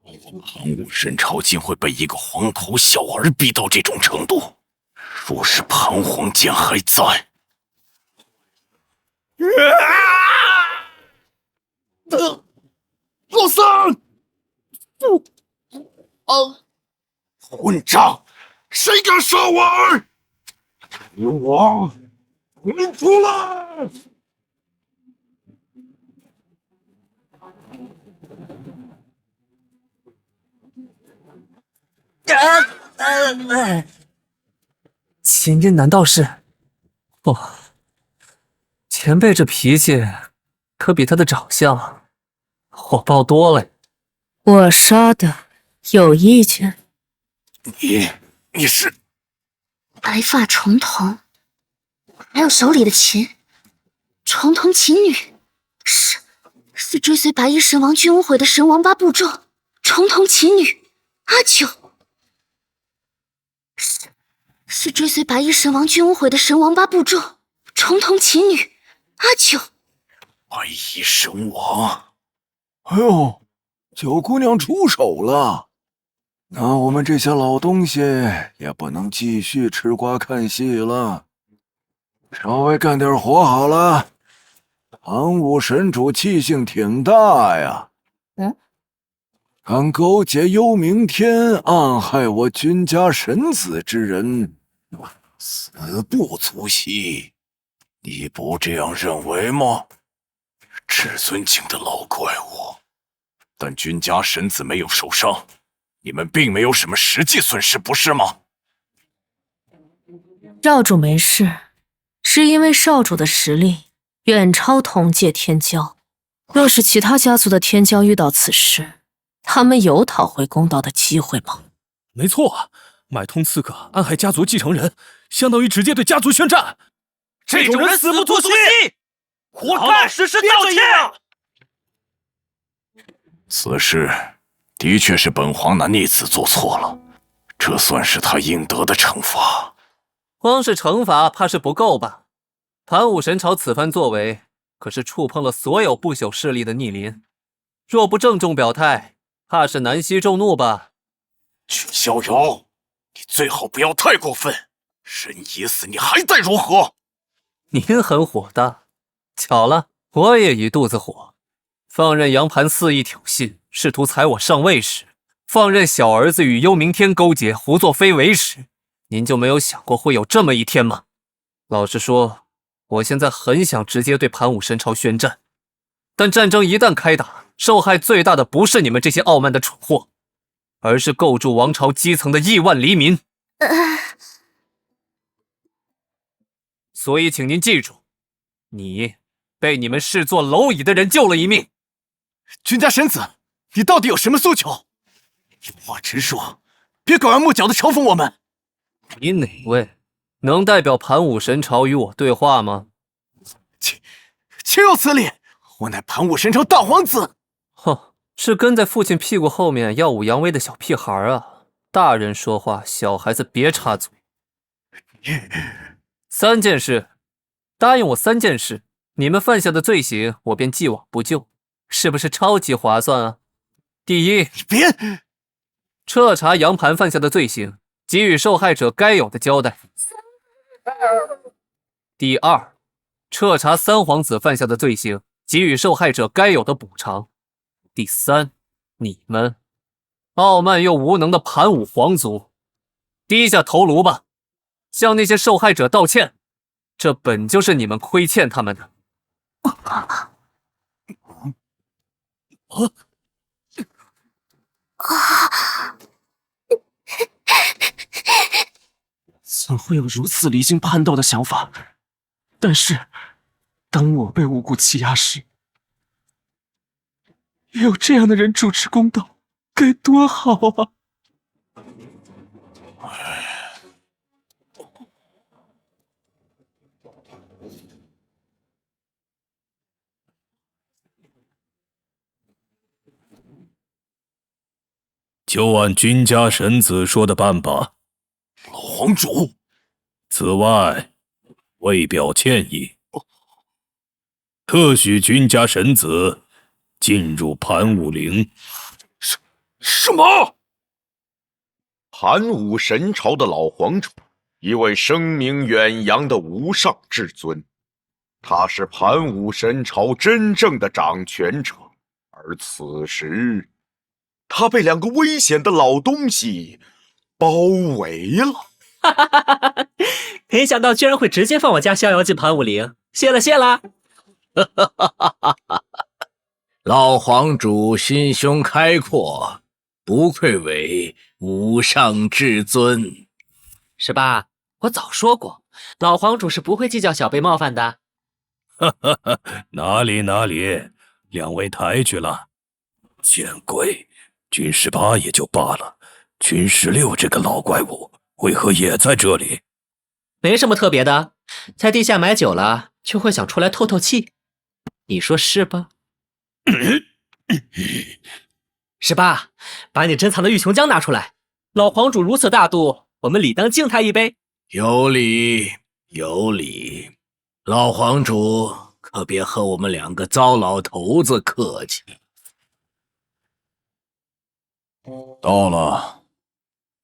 盘武神朝竟会被一个黄头小儿逼到这种程度，若是盘皇剑还在，
老三，
混账！谁敢杀我儿？我滚出来！
前因难道是？不，前辈这脾气可比他的长相火爆多了。
我杀的有意见？
你是
白发重瞳，还有手里的琴，重瞳琴女，是追随白衣神王君无悔的神王八部众，重瞳琴女阿九，是追随白衣神王君无悔的神王八部众，重瞳琴女阿九。
白衣神王！
哎呦，九姑娘出手了。那我们这些老东西也不能继续吃瓜看戏了。
稍微干点活好了。盘武神主气性挺大呀，敢勾结幽冥天，暗害我君家神子之人，死不足惜。你不这样认为吗？至尊境的老怪物，但君家神子没有受伤，你们并没有什么实际损失，不是吗？
少主没事，是因为少主的实力远超同界天骄。要是其他家族的天骄遇到此事，他们有讨回公道的机会吗？
没错，买通刺客暗害家族继承人，相当于直接对家族宣战。
这种人死不足惜，
活该！
实施道歉。
此事的确是本皇那逆子做错了，这算是他应得的惩罚。
光是惩罚怕是不够吧？盘武神朝此番作为，可是触碰了所有不朽势力的逆鳞，若不郑重表态，怕是难息众怒吧？
曲逍遥，你最好不要太过分，人已死，你还待如何？
您很火大，巧了，我也一肚子火。放任杨盘肆意挑衅，试图踩我上位时，放任小儿子与幽冥天勾结，胡作非为时，您就没有想过会有这么一天吗？老实说，我现在很想直接对盘武神朝宣战，但战争一旦开打，受害最大的不是你们这些傲慢的蠢货，而是构筑王朝基层的亿万黎民。所以请您记住，你被你们视作蝼蚁的人救了一命。
君家神子，你到底有什么诉求？有话直说，别拐弯抹角的嘲讽我们。
你哪位能代表盘武神朝与我对话吗？
岂有此理！我乃盘武神朝大皇子。
哼，是跟在父亲屁股后面耀武扬威的小屁孩啊！大人说话，小孩子别插嘴。3件事，答应我3件事，你们犯下的罪行，我便既往不咎，是不是超级划算啊？第一，
别
彻查杨盘犯下的罪行，给予受害者该有的交代。第二，彻查三皇子犯下的罪行，给予受害者该有的补偿。第三，你们傲慢又无能的盘武皇族，低下头颅吧，向那些受害者道歉，这本就是你们亏欠他们的。
怎会有如此离经叛道的想法？但是，当我被无辜欺压时，有这样的人主持公道，该多好啊！
就按君家神子说的办吧。
老皇主，
此外，为表歉意，特许君家神子进入盘武陵。
什么？
盘武神朝的老皇主，一位声名远扬的无上至尊，他是盘武神朝真正的掌权者，而此时，他被2个危险的老东西包围了。
没想到居然会直接放我家逍遥进盘武陵，谢了谢了。
老皇主心胸开阔，不愧为无上至尊。
是吧？我早说过，老皇主是不会计较小辈冒犯的。
哪里哪里，两位抬举了。见鬼，军18也就罢了，军16这个老怪物为何也在这里？
没什么特别的，在地下埋久了就会想出来透透气，你说是吧？18，把你珍藏的玉琼浆拿出来。老皇主如此大度，我们理当敬他一杯。
有理有理，老皇主可别和我们2个糟老头子客气。
到了，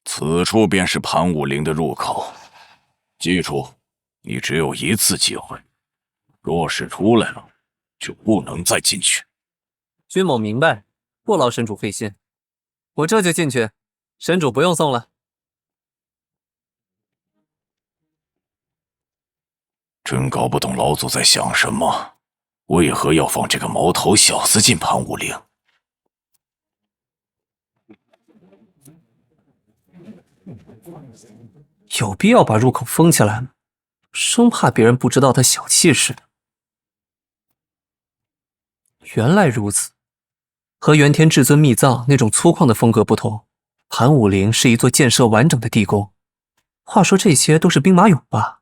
此处便是盘武陵的入口。记住，你只有一次机会，若是出来了，就不能再进去。
君某明白，不劳神主费心，我这就进去，神主不用送了。
真搞不懂老祖在想什么，为何要放这个毛头小子进盘武陵？
有必要把入口封起来吗？生怕别人不知道他小气似的。原来如此，和元天至尊秘藏那种粗犷的风格不同，盘武陵是一座建设完整的地宫。话说这些都是兵马俑吧？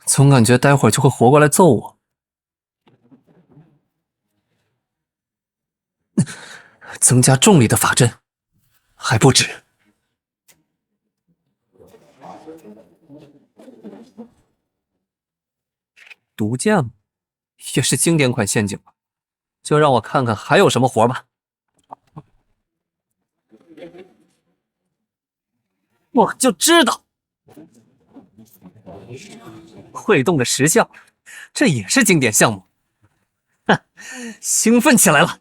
总感觉待会儿就会活过来揍我。增加重力的法阵还不止。毒箭吗？也是经典款陷阱吧。就让我看看还有什么活吧。我就知道，会动的石像，这也是经典项目。哼，兴奋起来了。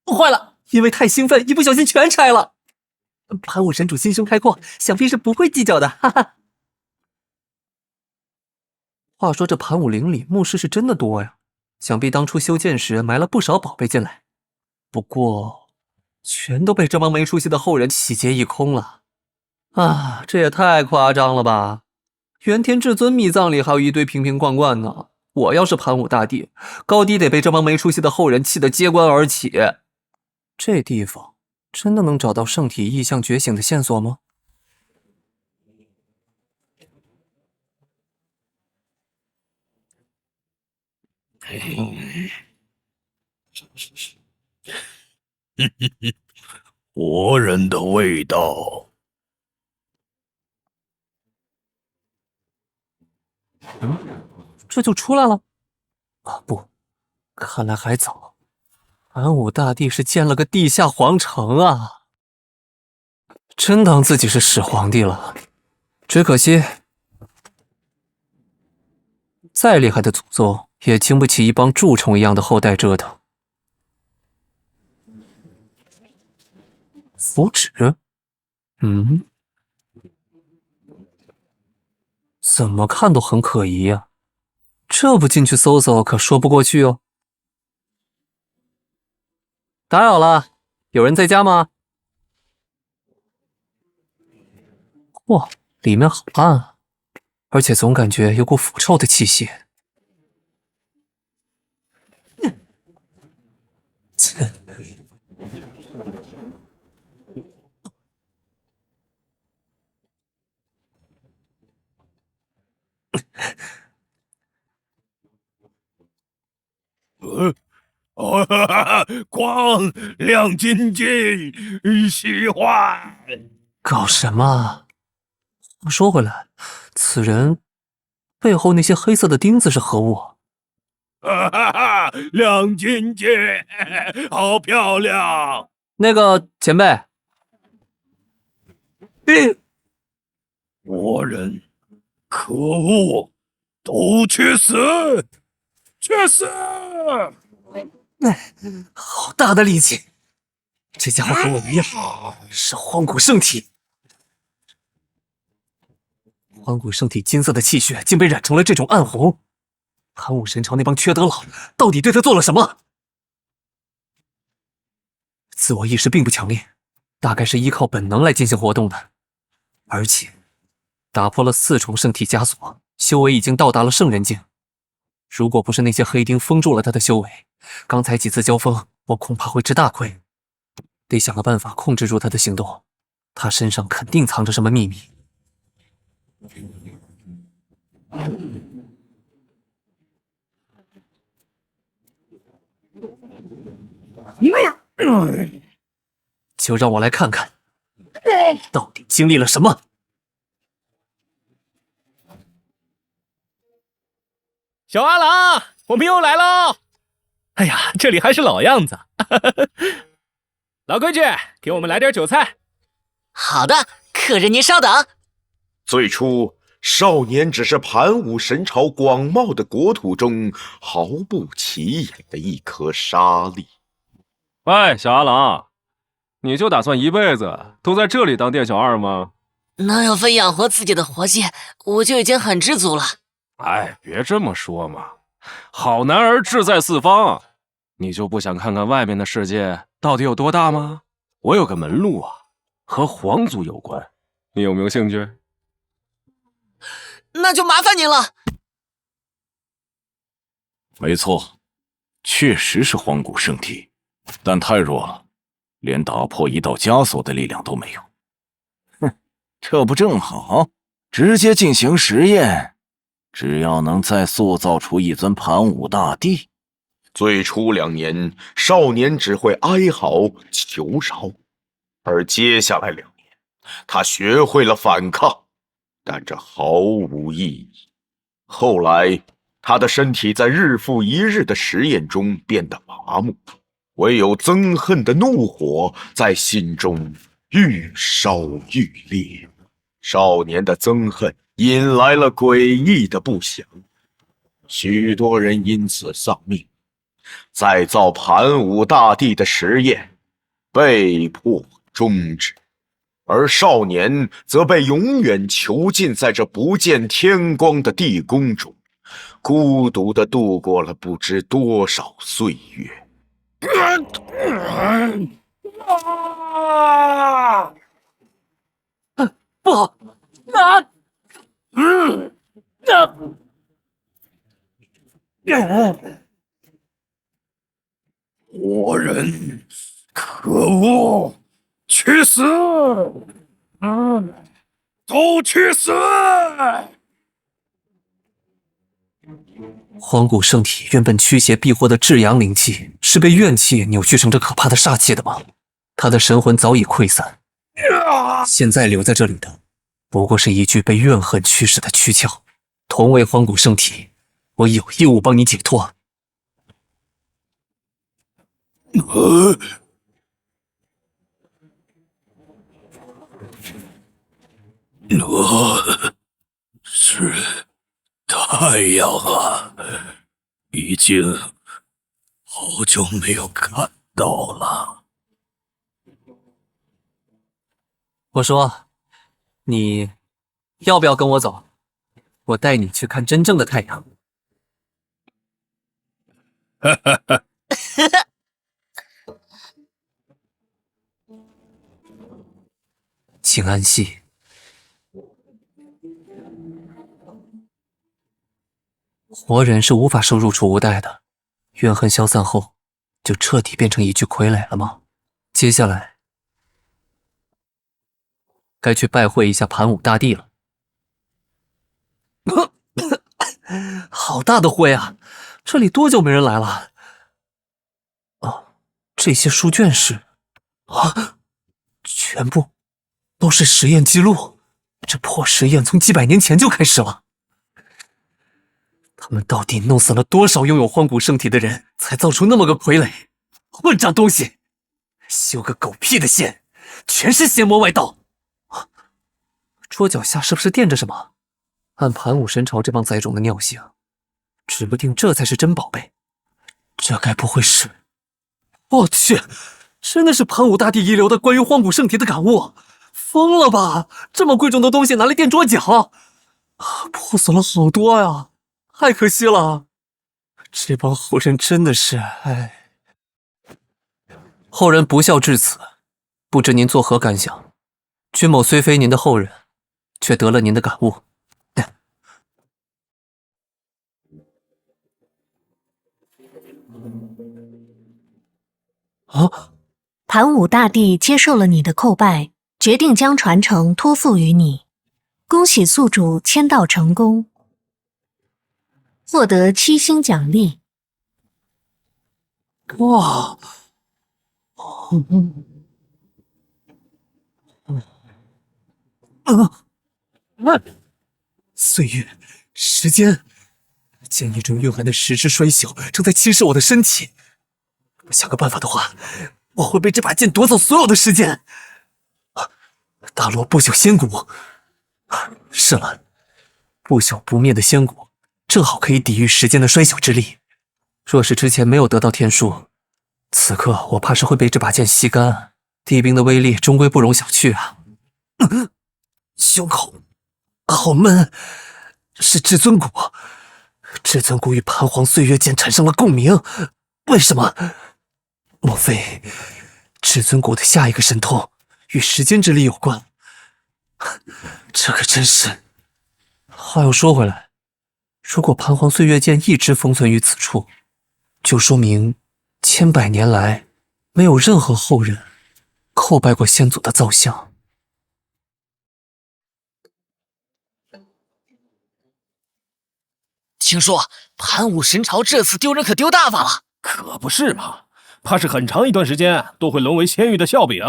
坏了，因为太兴奋，一不小心全拆了。盘武神主心胸开阔，想必是不会计较的，哈哈。话说这盘武陵里墓室是真的多呀，想必当初修建时埋了不少宝贝进来，不过全都被这帮没出息的后人洗劫一空了。啊，这也太夸张了吧！元天至尊秘藏里还有一堆瓶瓶罐罐呢。我要是盘武大帝，高低得被这帮没出息的后人气得揭棺而起。这地方真的能找到圣体异象觉醒的线索吗？
活人的味道。
这就出来了？啊不，看来还早。盘武大帝是建了个地下皇城啊，真当自己是始皇帝了。只可惜，再厉害的祖宗也经不起一帮蛀虫一样的后代折腾。符纸？怎么看都很可疑呀。这不进去搜搜可说不过去哦。打扰了，有人在家吗？哇，里面好暗啊，而且总感觉有股腐臭的气息。
光亮晶晶，喜欢。
搞什么？说回来，此人背后那些黑色的钉子是何物？
亮晶晶，好漂亮。
那个前辈，
活人，可恶，都去死！去死！
好大的力气！这家伙和我一样，是荒古圣体。荒古圣体金色的气血竟被染成了这种暗红。盘武神朝那帮缺德佬到底对他做了什么？自我意识并不强烈，大概是依靠本能来进行活动的，而且打破了4重圣体枷锁，修为已经到达了圣人境。如果不是那些黑钉封住了他的修为，刚才几次交锋，我恐怕会吃大亏。得想个办法控制住他的行动，他身上肯定藏着什么秘密。就让我来看看，到底经历了什么。
小阿郎，我们又来喽！
哎呀，这里还是老样子。老规矩，给我们来点酒菜。
好的，客人您稍等。
最初，少年只是盘武神朝广袤的国土中毫不起眼的一颗沙粒。
喂，小阿郎，你就打算一辈子都在这里当店小二吗？
能有份养活自己的活计，我就已经很知足了。
哎，别这么说嘛，好男儿志在四方，你就不想看看外面的世界到底有多大吗？我有个门路啊，和皇族有关，你有没有兴趣？
那就麻烦您了。
没错，确实是荒古圣体，但太弱了，连打破一道枷锁的力量都没有。哼，这不正好，直接进行实验，只要能再塑造出一尊盘武大帝。
最初2年，少年只会哀嚎求饶，而接下来2年，他学会了反抗，但这毫无意义。后来，他的身体在日复一日的实验中变得麻木，唯有憎恨的怒火在心中愈烧愈烈。少年的憎恨引来了诡异的不祥，许多人因此丧命。再造盘武大帝的实验被迫终止，而少年则被永远囚禁在这不见天光的地宫中，孤独地度过了不知多少岁月。
不好！
活人，可恶！去死！都去死！
荒古圣体原本驱邪避祸的至阳灵气，是被怨气扭曲成这可怕的煞气的吗？他的神魂早已溃散，现在留在这里的，不过是一具被怨恨驱使的躯壳。同为荒古圣体，我有义务帮你解脱。
我是太阳啊，已经好久没有看到了。
我说，你要不要跟我走？我带你去看真正的太阳。
哈哈哈。
请安息。活人是无法收入储物袋的，怨恨消散后，就彻底变成一具傀儡了吗？接下来，该去拜会一下盘武大帝了。好大的灰啊！这里多久没人来了？哦，这些书卷是……啊，全部都是实验记录。这破实验从几百年前就开始了。他们到底弄死了多少拥有荒古圣体的人，才造出那么个傀儡？混账东西！修个狗屁的仙，全是邪魔外道！桌脚下是不是垫着什么？按盘武神朝这帮崽种的尿性，指不定这才是真宝贝。这该不会是……我去，真的是盘武大帝遗留的关于荒古圣体的感悟！疯了吧！这么贵重的东西拿来垫桌脚，破损了好多呀！太可惜了，这帮后人真的是……哎，后人不孝至此，不知您作何感想？君某虽非您的后人，却得了您的感悟。
啊！盘武大帝接受了你的叩拜，决定将传承托付于你。恭喜宿主签到成功，获得7星奖励。
哇！岁月，时间，将一种蕴含的实质衰朽正在侵蚀我的身体。
不想个办法的话，我会被这把剑夺走所有的时间。大罗不朽仙骨，是了，不朽不灭的仙骨，正好可以抵御时间的衰朽之力。若是之前没有得到天书，此刻我怕是会被这把剑吸干。地冰的威力终归不容小觑啊！胸口好闷，是至尊骨。至尊骨与盘黄岁月剑产生了共鸣，为什么？莫非至尊骨的下一个神通与时间之力有关？这可真是……话又说回来，如果盘黄岁月剑一直封存于此处，就说明千百年来没有任何后人叩拜过先祖的造像。
听说盘武神朝这次丢人可丢大发了，
可不是嘛，怕是很长一段时间都会沦为仙域的笑柄。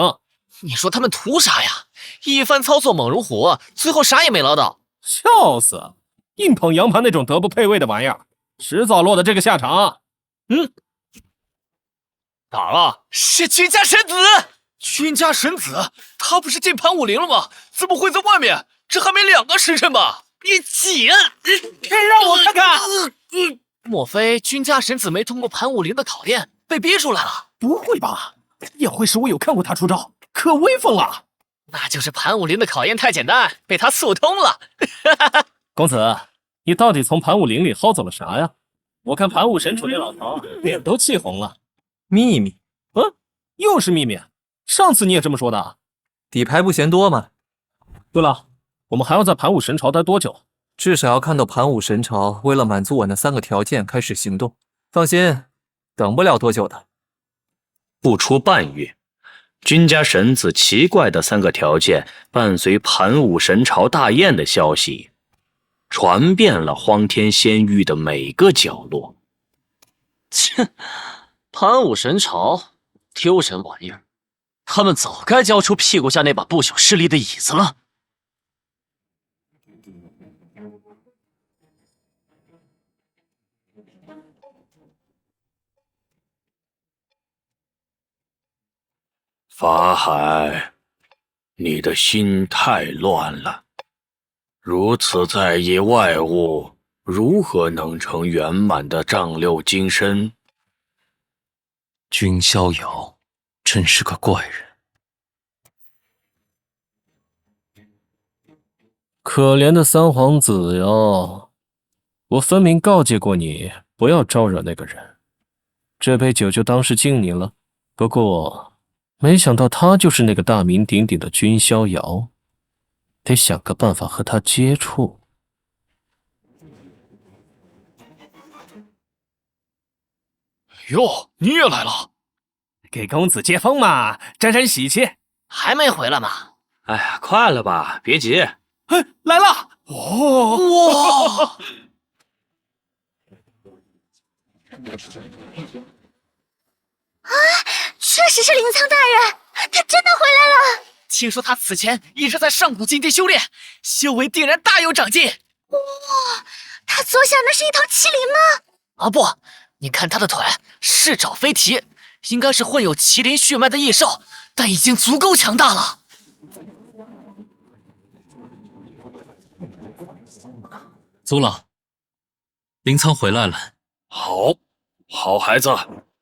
你说他们图啥呀？一番操作猛如虎，最后啥也没捞到。
笑死！硬捧杨盘那种德不配位的玩意儿，迟早落得这个下场。
咋了？
是君家神子！君家神子，他不是进盘武陵了吗？怎么会在外面？这还没2个时辰吧？你紧！
让我看看。
莫非君家神子没通过盘武陵的考验，被逼出来了？
不会吧？也会是我有看过他出招，可威风了。
那就是盘武陵的考验太简单，被他速通了。
公子，你到底从盘武陵里薅走了啥呀？我看盘武神主那老头脸都气红了。
秘密？
又是秘密？上次你也这么说的。
底牌不嫌多嘛。
对了，我们还要在盘武神朝待多久？
至少要看到盘武神朝为了满足我那3个条件开始行动。放心，等不了多久的。
不出半月，君家神子奇怪的3个条件伴随盘武神朝大宴的消息传遍了荒天仙域的每个角落。
切，盘武神朝丢人玩意儿，他们早该交出屁股下那把不朽势力的椅子了。
法海，你的心太乱了，如此在意外物，如何能成圆满的丈六金身？
君逍遥真是个怪人。
可怜的三皇子哟，我分明告诫过你不要招惹那个人，这杯酒就当是敬你了。不过没想到他就是那个大名鼎鼎的君逍遥，得想个办法和他接触。
哟，你也来了，
给公子接风嘛，沾沾喜气。
还没回来吗？
哎呀，快了吧，别急。
来了！
哇！
确实是灵苍大人，他真的回来了。
听说他此前一直在上古禁地修炼，修为定然大有长进。
哇，他左下那是一头麒麟吗？
啊不，你看他的腿，是爪非蹄，应该是混有麒麟血脉的异兽，但已经足够强大了。
族老，灵苍回来了。
好孩子，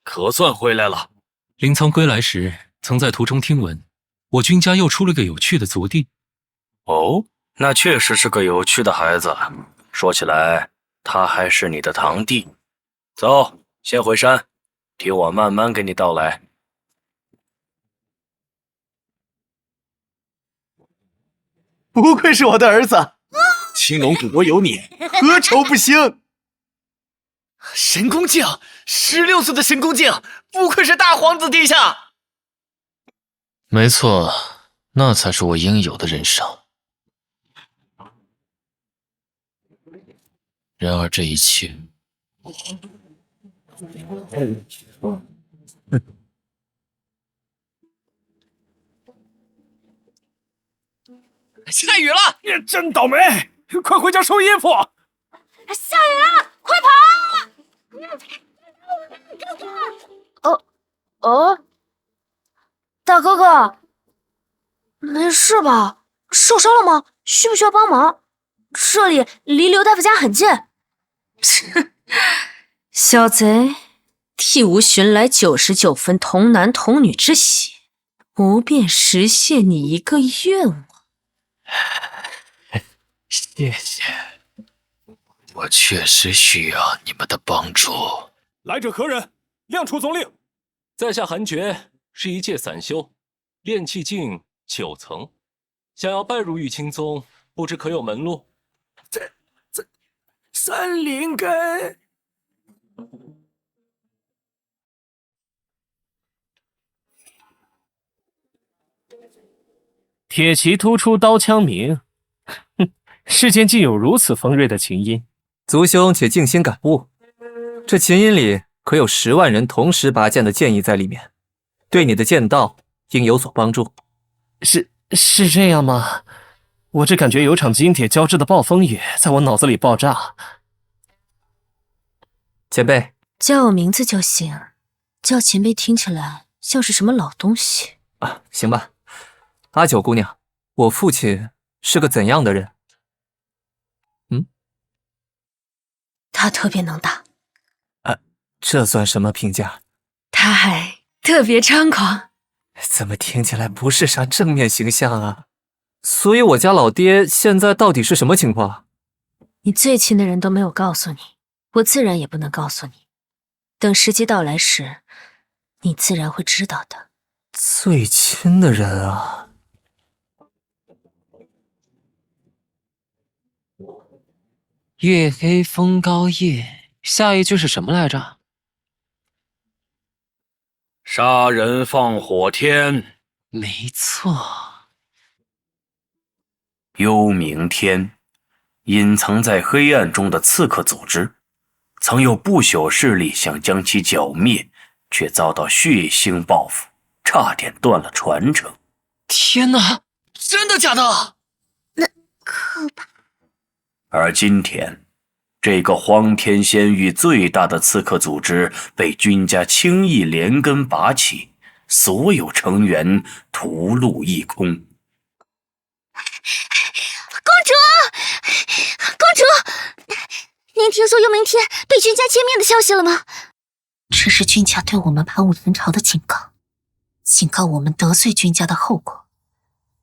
可算回来了。
灵苍归来时，曾在途中听闻，我君家又出了个有趣的族弟。
哦，那确实是个有趣的孩子。说起来，他还是你的堂弟。走，先回山，听我慢慢给你道来。
不愧是我的儿子，青龙古国有你，何愁不兴？
神功境，16岁的神功境，不愧是大皇子殿下。
没错，那才是我应有的人赏。然而这一切，
下雨了！
你真倒霉，快回家收衣服。
下雨了，快跑！
大哥哥，没事吧？受伤了吗？需不需要帮忙？这里离刘大夫家很近。
小贼，替吾寻来99分童男童女之血，不便实现你一个愿望。
谢谢，我确实需要你们的帮助。
来者何人？亮出宗令。
在下韩厥，是一介散修，炼气境9层，想要拜入玉清宗，不知可有门路？
三灵根。
铁骑突出刀枪鸣，哼，世间竟有如此锋锐的琴音。
族兄且静心感悟，这琴音里可有10万人同时拔剑的剑意在里面，对你的剑道应有所帮助。
是这样吗？我只感觉有场金铁交织的暴风雨在我脑子里爆炸。
前辈，
叫我名字就行，叫前辈听起来像是什么老东西
啊。行吧，阿九姑娘，我父亲是个怎样的人？
他特别能打。
这算什么评价？
他还特别猖狂。
怎么听起来不是啥正面形象啊？所以我家老爹现在到底是什么情况？
你最亲的人都没有告诉你，我自然也不能告诉你。等时机到来时，你自然会知道的。
最亲的人啊！
月黑风高夜，下一句是什么来着？
杀人放火天。
没错。
幽冥天，隐藏在黑暗中的刺客组织，曾有不朽势力想将其剿灭，却遭到血腥报复，差点断了传承。
天哪，
真的假的？
那可怕。
而今天，这个荒天仙域最大的刺客组织被君家轻易连根拔起，所有成员屠戮一空。
公主，您听说幽冥天被君家歼灭的消息了吗？
这是君家对我们盘武神朝的警告，警告我们得罪君家的后果。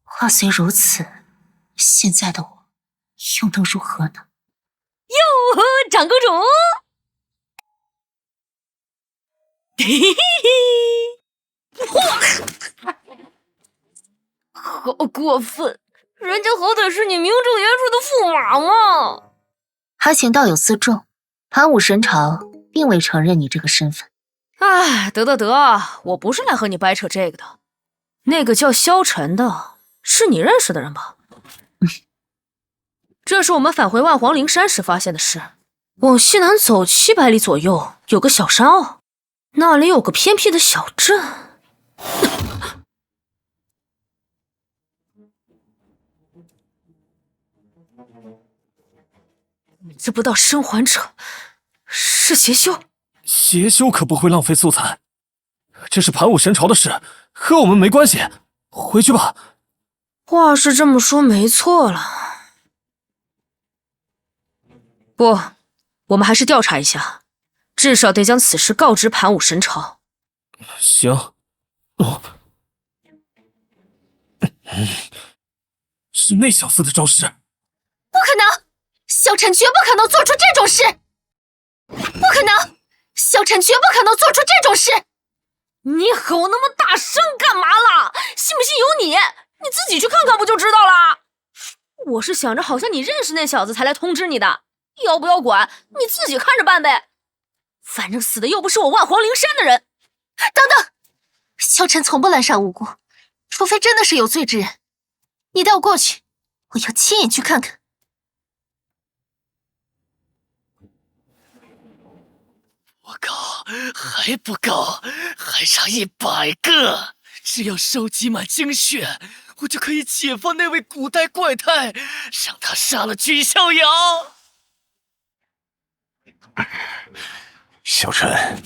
话虽如此，现在的我又能如何呢？
哟，长公主！
好过分！人家好歹是你名正言顺的驸马嘛。
还请道友自重，盘武神朝并未承认你这个身份。
哎，得，我不是来和你掰扯这个的。那个叫萧晨的，是你认识的人吧？这是我们返回万皇灵山时发现的事。往西南走700里左右，有个小山坳，那里有个偏僻的小镇。这不到生还者，是邪修。
邪修可不会浪费素材，这是盘武神朝的事，和我们没关系。回去吧。
话是这么说没错了，不，我们还是调查一下，至少得将此事告知盘武神朝。
行。是那小子的招式。
不可能，萧晨绝不可能做出这种事。不可能，萧晨绝不可能做出这种事。
你吼那么大声干嘛啦？信不信由你，你自己去看看不就知道啦。我是想着好像你认识那小子才来通知你的，要不要管你自己看着办呗。反正死的又不是我万皇灵山的人。
等等，萧晨从不滥杀无辜，除非真的是有罪之人。你带我过去，我要亲眼去看看。
我靠，还不够，还差100个。只要收集满精血，我就可以解放那位古代怪胎，让他杀了君逍遥。
小陈，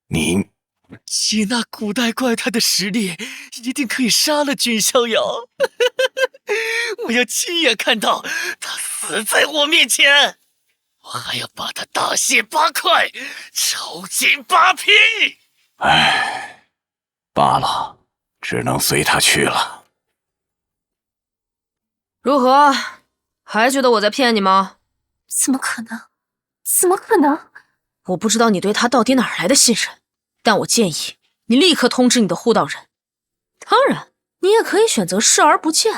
你
以那古代怪胎的实力，一定可以杀了君逍遥。我要亲眼看到他死在我面前，我还要把他大卸八块，抽筋扒皮。
唉，罢了，只能随他去了。
如何？还觉得我在骗你吗？
怎么可能？怎么可能？
我不知道你对他到底哪来的信任，但我建议你立刻通知你的护道人。当然，你也可以选择视而不见，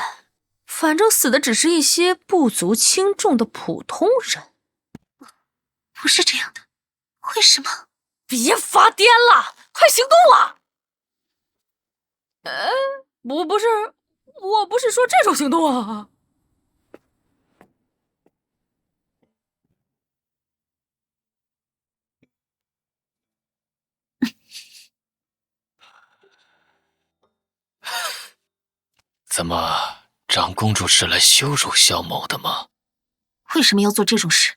反正死的只是一些不足轻重的普通人。
不是这样的，为什么？
别发癫了，快行动了！我不是说这种行动啊。
怎么，长公主是来羞辱萧某的吗？
为什么要做这种事？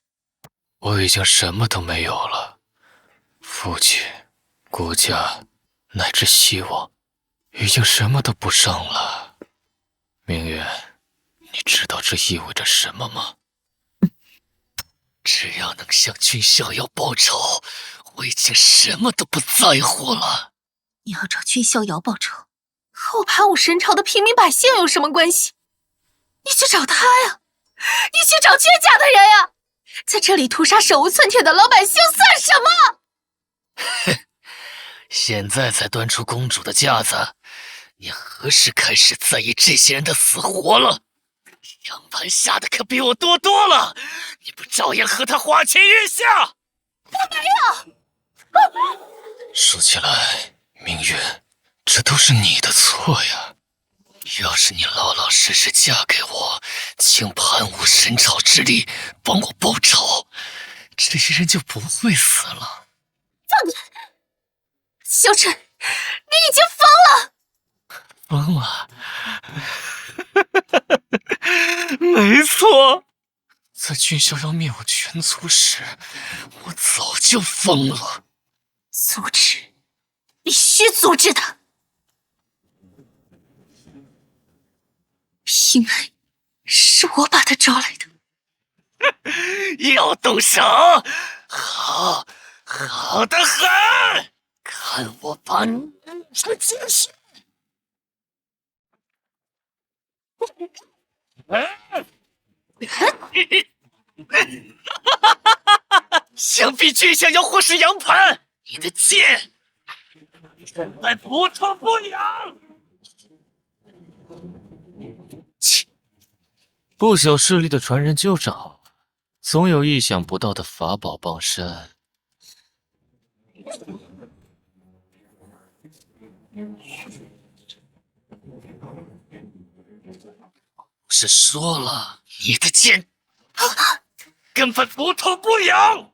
我已经什么都没有了，父亲、国家乃至希望，已经什么都不剩了。明月，你知道这意味着什么吗？只要能向君逍遥报仇，我已经什么都不在乎了。
你要找君逍遥报仇，和我盘武神朝的平民百姓有什么关系？你去找他呀，你去找君家的人呀！在这里屠杀手无寸铁的老百姓算什么？
现在才端出公主的架子，你何时开始在意这些人的死活了？杨盘下的可比我多多了，你不照样和他花前月下？
我没有。
说起来，明月，这都是你的错呀。要是你老老实实嫁给我，倾盘武神朝之力帮我报仇，这些人就不会死了。
放开！萧晨，你已经疯了！
疯了？没错，在君逍遥灭我全族时，我早就疯了。
阻止，必须阻止他！因为是我把他招来
的。要动手？好，好的很！看我把你弄成精血！想必君逍遥或是杨盘，你的剑正在不痛不痒。切！不朽势力的传人就是好，总有意想不到的法宝傍身。是说了，你的剑根本不痛不痒。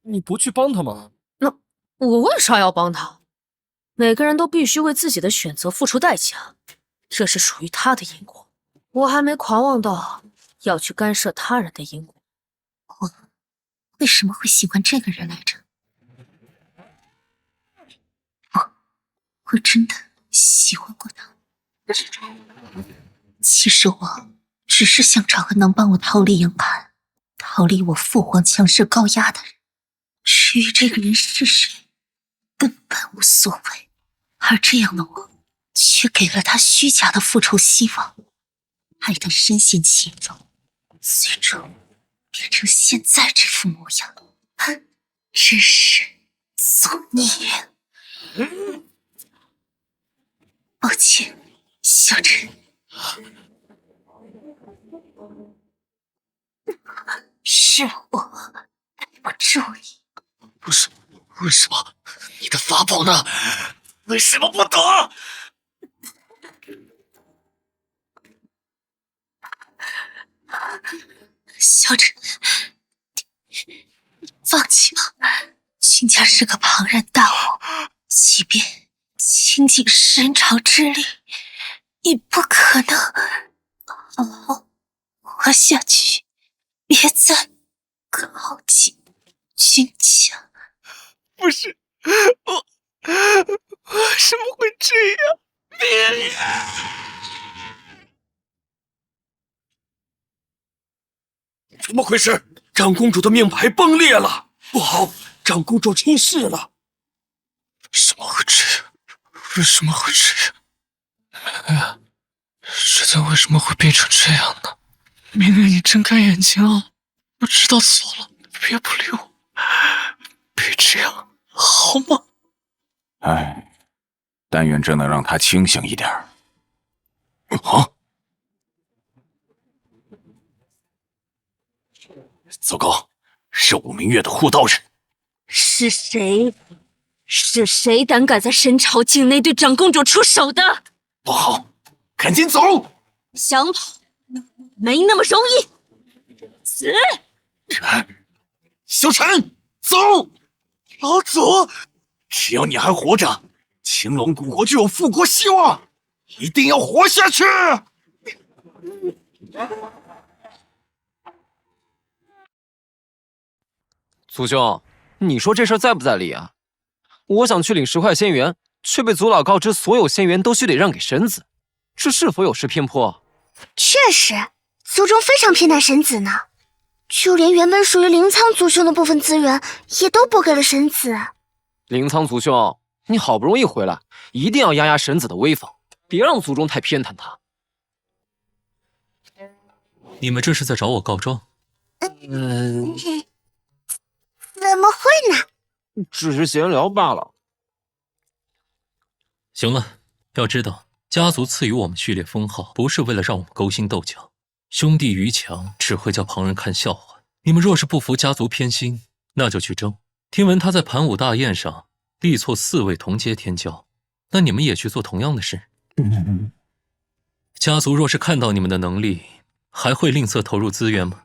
你不去帮他吗？
那我为啥要帮他？每个人都必须为自己的选择付出代价，这是属于他的因果。我还没狂妄到要去干涉他人的因果。
我为什么会喜欢这个人来着？我真的喜欢过他。其实我只是想找个能帮我逃离杨盘、逃离我父皇强势高压的人。至于这个人是谁，根本无所谓。而这样的我，却给了他虚假的复仇希望，害他深陷其中，最终变成现在这副模样。哼，真是作孽！抱歉，小陈。是我太不注意。
不是，为什么？你的法宝呢？为什么不躲？
小陈，放弃吧。君家是个庞然大物，即便倾尽神朝之力，也不可能好好活下去，别再靠近君家。
不是，我为什么会这样？别！
怎么回事？长公主的命牌崩裂了，不好，长公主出事了。为什么会这样？为什么会这样？哎呀，世界为什么会变成这样呢？明明你睁开眼睛啊！我知道错了，别不理我，别这样，好吗？
哎，但愿这能让他清醒一点。好。糟糕，是武明月的护道人。
是谁？是谁胆敢在神朝境内对长公主出手的？
不好，赶紧走！
想跑，没那么容易。死！
小陈，走！老祖，只要你还活着，青龙古国就有复国希望，一定要活下去！
族兄，你说这事儿在不在理啊？我想去领10块仙元，却被族老告知所有仙元都须得让给神子，这是否有失偏颇？
确实，族中非常偏袒神子呢，就连原本属于灵苍族兄的部分资源也都拨给了神子。
灵苍族兄，你好不容易回来，一定要压压神子的威风，别让族中太偏袒他。
你们这是在找我告状？
怎么会呢？
只是闲聊罢了。
行了，要知道，家族赐予我们序列封号，不是为了让我们勾心斗角。兄弟余强只会叫旁人看笑话。你们若是不服家族偏心，那就去争。听闻他在盘武大宴上力挫4位同阶天骄，那你们也去做同样的事。家族若是看到你们的能力，还会吝啬投入资源吗？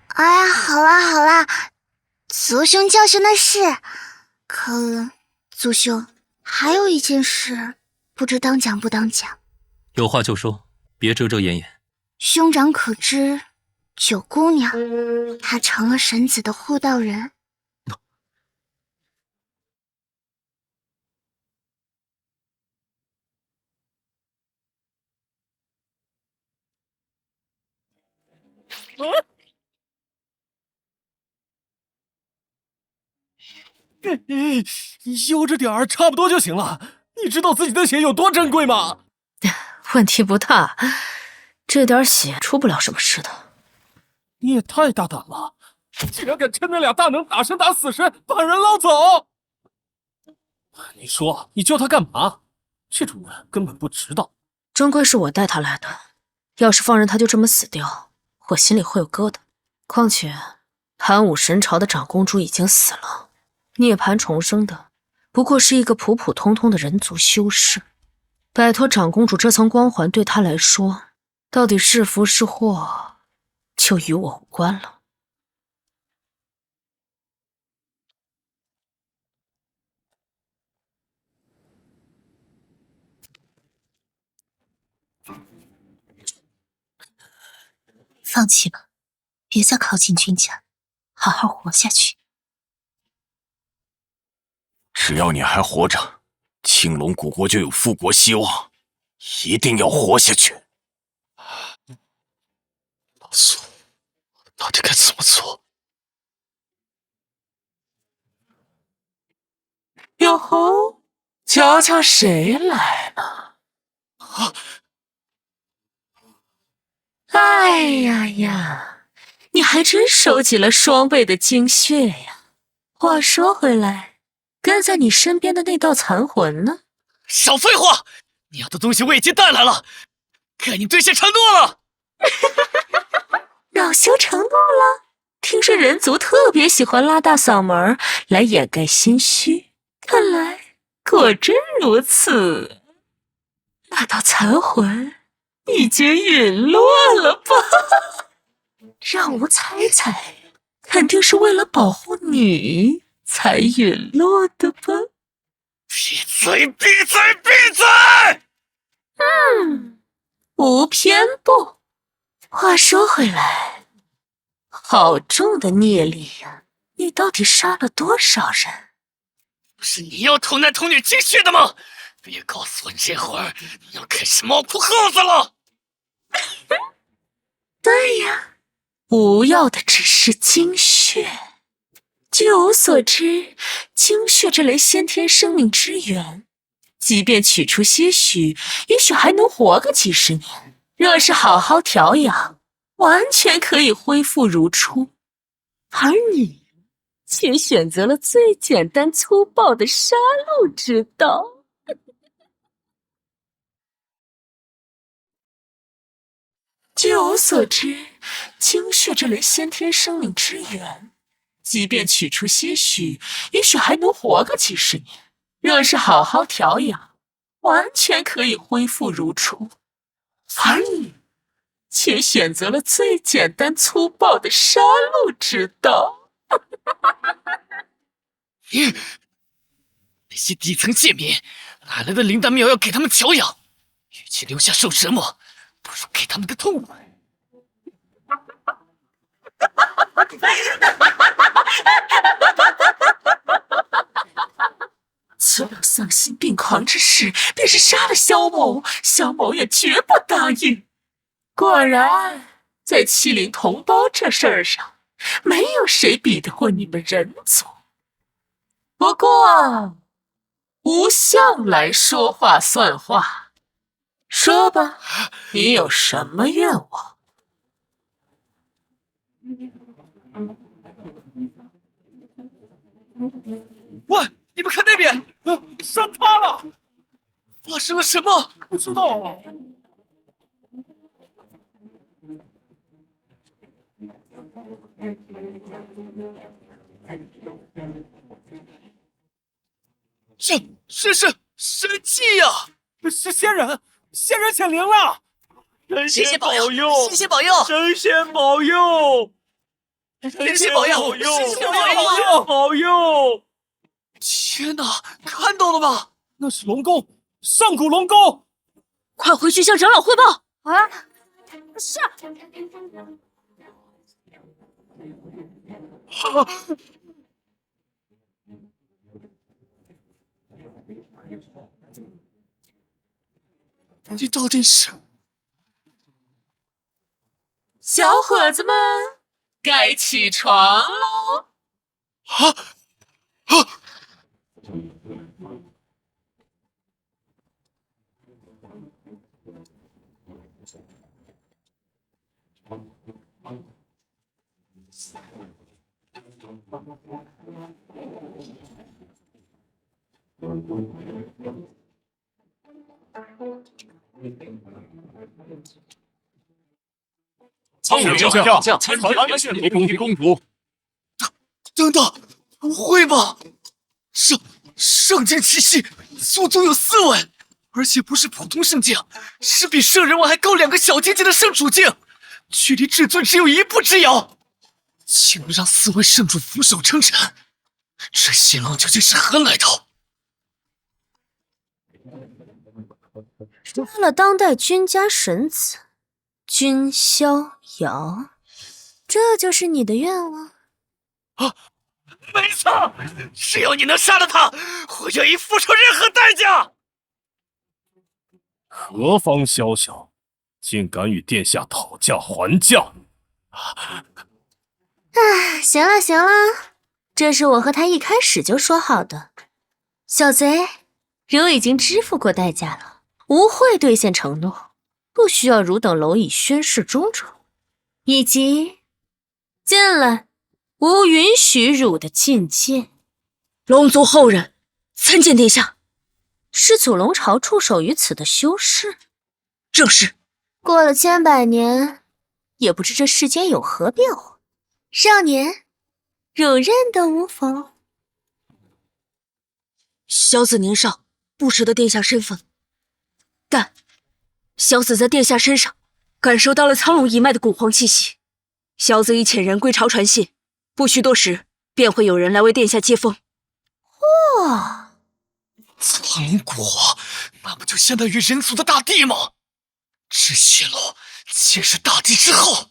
哎呀，好啦好啦，族兄教训的是，可族兄还有一件事，不知当讲不当讲。
有话就说，别遮遮掩掩。
兄长可知，九姑娘她成了神子的护道人。
悠着点儿，差不多就行了。你知道自己的血有多珍贵吗？
问题不大，这点血出不了什么事的。
你也太大胆了，竟然敢趁那俩大能打生打死时把人捞走！你说你救他干嘛？这种人根本不值当。
终归是我带他来的，要是放任他就这么死掉，我心里会有疙瘩。况且盘武神朝的长公主已经死了，涅槃重生的不过是一个普普通通的人族修士，摆脱长公主这层光环对他来说，到底是福是祸，就与我无关了。
放弃吧，别再靠近君家，好好活下去。
只要你还活着，青龙古国就有复国希望，一定要活下去。
老苏，到底该怎么做？
哟吼，瞧瞧谁来了！
啊！
哎呀呀，你还真收集了双倍的精血呀！话说回来，跟在你身边的那道残魂呢？
少废话！你要的东西我已经带来了，该你兑现承诺了。
恼羞成怒了？听说人族特别喜欢拉大嗓门来掩盖心虚，看来果真如此。那道残魂已经陨落了吧？让我猜猜，肯定是为了保护你才陨落的吧？
闭嘴！闭嘴！闭嘴！
无偏不。话说回来，好重的孽力呀！你到底杀了多少人？
不是你要童男童女精血的吗？别告诉我这会儿你要开始猫哭耗子了。
对呀，不要的只是精血。据我所知，精血这类先天生命之源，即便取出些许，也许还能活个几十年。若是好好调养，完全可以恢复如初。而你却选择了最简单粗暴的杀戮之道。据我所知，精血这类先天生命之源，即便取出些许，也许还能活个几十年。若是好好调养，完全可以恢复如初。而你却选择了最简单粗暴的杀戮之道。
那些底层贱民，哪来的灵丹妙药给他们调养？与其留下受折磨，不如给他们个痛快。
做了丧心病狂之事，便是杀了萧某，萧某也绝不答应。果然，在欺凌同胞这事儿上，没有谁比得过你们人族。不过，吾向来说话算话，说吧，你有什么愿望？
喂，你们看那边，山塌了！发生了什么？不知道。这是神迹呀！
是仙人，仙人显灵了！
谢谢保佑，谢谢保佑，
神仙保佑，
神仙保佑，神仙
保佑！
天哪，看到了吗？
那是龙宫，上古龙宫！
快回去向长老汇报！啊，是。
你到底是？
小伙子们，该起床喽！
苍云将将，参团回宫公主。
等等，不会吧？圣境气息足足有4位，而且不是普通圣境，是比圣人王还高2个小阶级的圣主境，距离至尊只有1步之遥，竟能让4位圣主俯首称臣，这新郎究竟是何来头？
杀了当代君家神子君逍遥，这就是你的愿望？
啊，没错，只要你能杀了他，我愿意付出任何代价。
何方宵小，竟敢与殿下讨价还价？
行了行了，这是我和他一开始就说好的。小贼，汝已经支付过代价了，吾会兑现承诺，不需要汝等蝼蚁宣誓忠诚，以及进来，吾允许汝的觐见。龙族后人参见殿下。是祖龙朝驻守于此的修士？
正是。
过了千百年，也不知这世间有何变化。少年，汝认得吾否？
小子年少，不识得殿下身份，但小子在殿下身上感受到了苍龙一脉的古皇气息。小子已遣人归朝传信，不需多时，便会有人来为殿下接风。
哇，
苍龙古皇，那不就相当于人族的大帝吗？这泄露竟是大帝之后。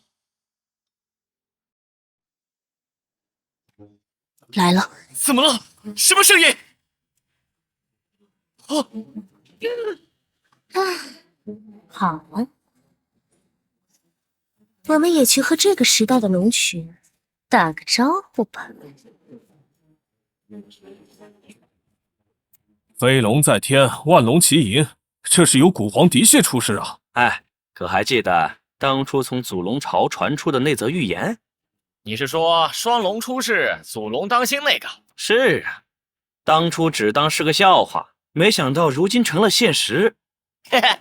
来了。
怎么了？什么声音？哦，
好，我们也去和这个时代的龙群打个招呼吧。
飞龙在天，万龙齐迎，这是有古皇嫡系出世啊！
哎，可还记得当初从祖龙朝传出的那则预言？
你是说双龙出世，祖龙当兴那个？
是啊，当初只当是个笑话，没想到如今成了现实。
嘿嘿，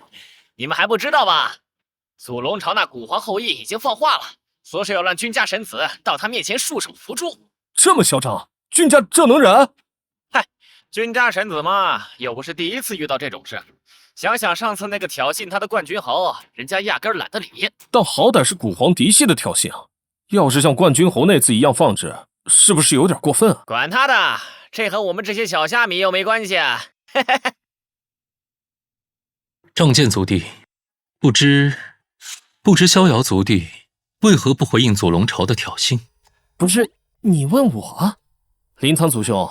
你们还不知道吧？祖龙朝那古皇后裔已经放话了，说是要让君家神子到他面前束手伏诛。
这么嚣张，君家这能忍？
嗨，君家神子嘛，又不是第一次遇到这种事。想想上次那个挑衅他的冠军侯，人家压根懒得理。
但好歹是古皇嫡系的挑衅，要是像冠军侯那次一样放置，是不是有点过分啊？
管他的，这和我们这些小虾米又没关系啊！
仗剑族弟，不知逍遥族弟为何不回应左龙朝的挑衅？
不是你问我，林苍族兄，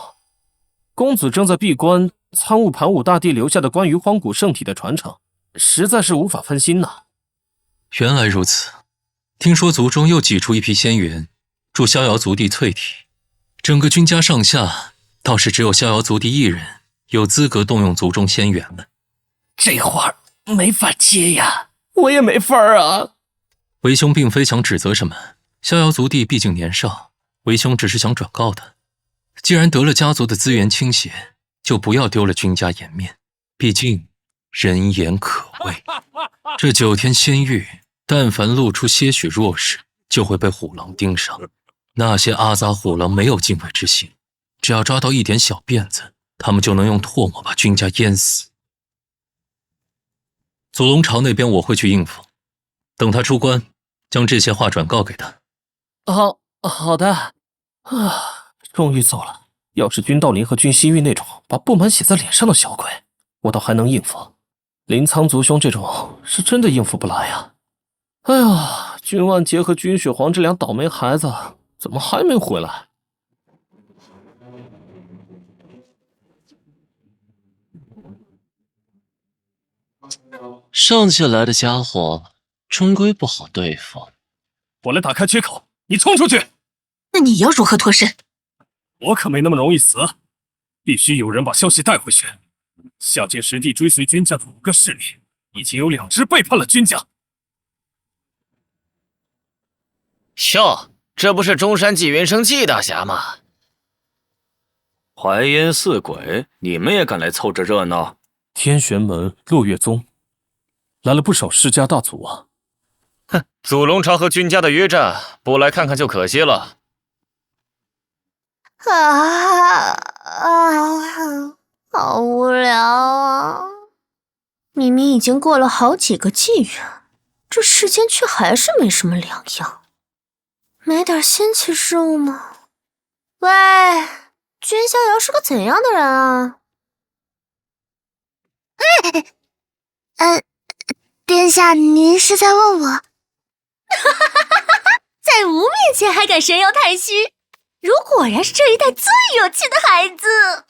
公子正在闭关参悟盘武大帝留下的关于荒古圣体的传承，实在是无法分心呐。
原来如此，听说族中又挤出一批仙元，助逍遥族弟淬体。整个君家上下，倒是只有逍遥族弟一人有资格动用族中仙元了。
这话没法接呀，我也没法啊。
为兄并非想指责什么，逍遥族弟毕竟年少，为兄只是想转告他，既然得了家族的资源倾斜，就不要丢了君家颜面，毕竟人言可畏。这9天仙域，但凡露出些许弱势，就会被虎狼盯上。那些阿杂虎狼没有敬畏之心，只要抓到一点小辫子，他们就能用唾沫把君家淹死。祖龙朝那边我会去应付，等他出关，将这些话转告给他。
好的。终于走了。要是君道林和君西域那种把不满写在脸上的小鬼，我倒还能应付。林苍族兄这种是真的应付不来呀。哎呀，君万杰和君雪皇这俩倒霉孩子怎么还没回来？
上届来的家伙终归不好对付。
我来打开缺口，你冲出去。
那你要如何脱身？
我可没那么容易死，必须有人把消息带回去。下届实地追随君家的5个势力，已经有2支背叛了君家。
哟，这不是中山纪元生纪大侠吗？
淮阴四鬼，你们也敢来凑这热闹？
天玄门、落月宗，来了不少世家大族啊。
哼，祖龙朝和君家的约战，不来看看就可惜了。
好无聊啊！明明已经过了好几个纪元，这世间却还是没什么两样。没点仙气事物吗？喂，君逍遥是个怎样的人啊？
殿下，您是在问我？
在吾面前还敢神游太虚，如果然是这一代最有趣的孩子。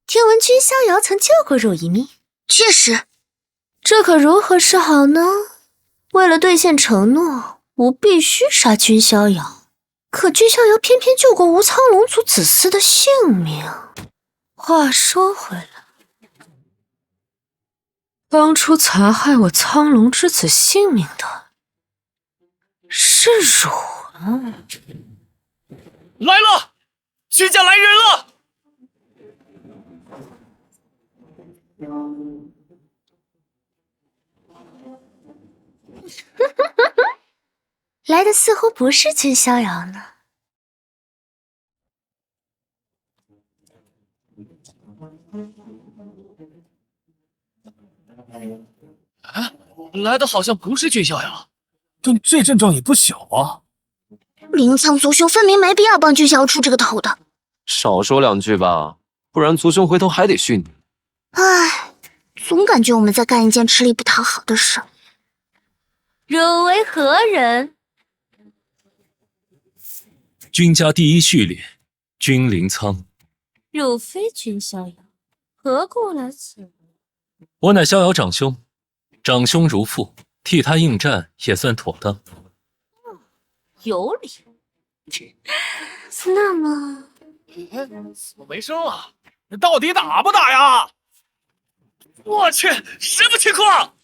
听闻君逍遥曾救过汝一命，
确实，
这可如何是好呢？为了兑现承诺，吾必须杀君逍遥。可君逍遥偏偏救过吾苍龙族子嗣的性命。话说回来，当初残害我苍龙之子性命的是汝啊！
来了，君家来人了！
来的似乎不是君逍遥呢。
来的好像不是君逍遥，
但这阵仗也不小啊。
林苍族兄分明没必要帮君逍遥出这个头的。
少说2句吧，不然族兄回头还得训你。
唉，总感觉我们在干一件吃力不讨好的事。
汝为何人？
君家第一序列，君临苍。
汝非君逍遥，何故来此？
我乃逍遥长兄，长兄如父，替他应战也算妥当。
有理。那么，
怎么没声啊？到底打不打呀？我去，什么情况？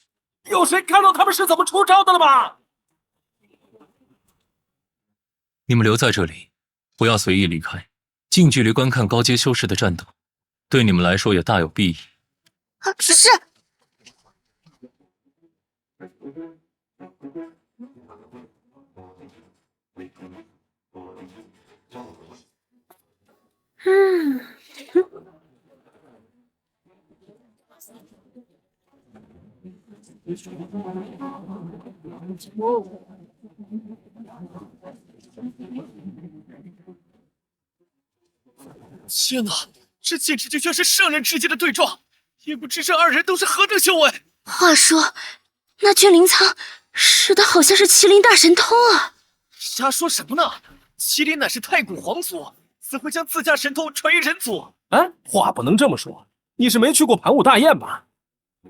有谁看到他们是怎么出招的了吗？
你们留在这里，不要随意离开，近距离观看高阶修士的战斗，对你们来说也大有裨益。
是。
天哪，这简直就像是圣人之间的对撞！也不知这二人都是何等修为。
话说，那君临苍使的好像是麒麟大神通啊！
瞎说什么呢？麒麟乃是太古皇族，怎会将自家神通传于人族？
哎，话不能这么说，你是没去过盘古大宴吧？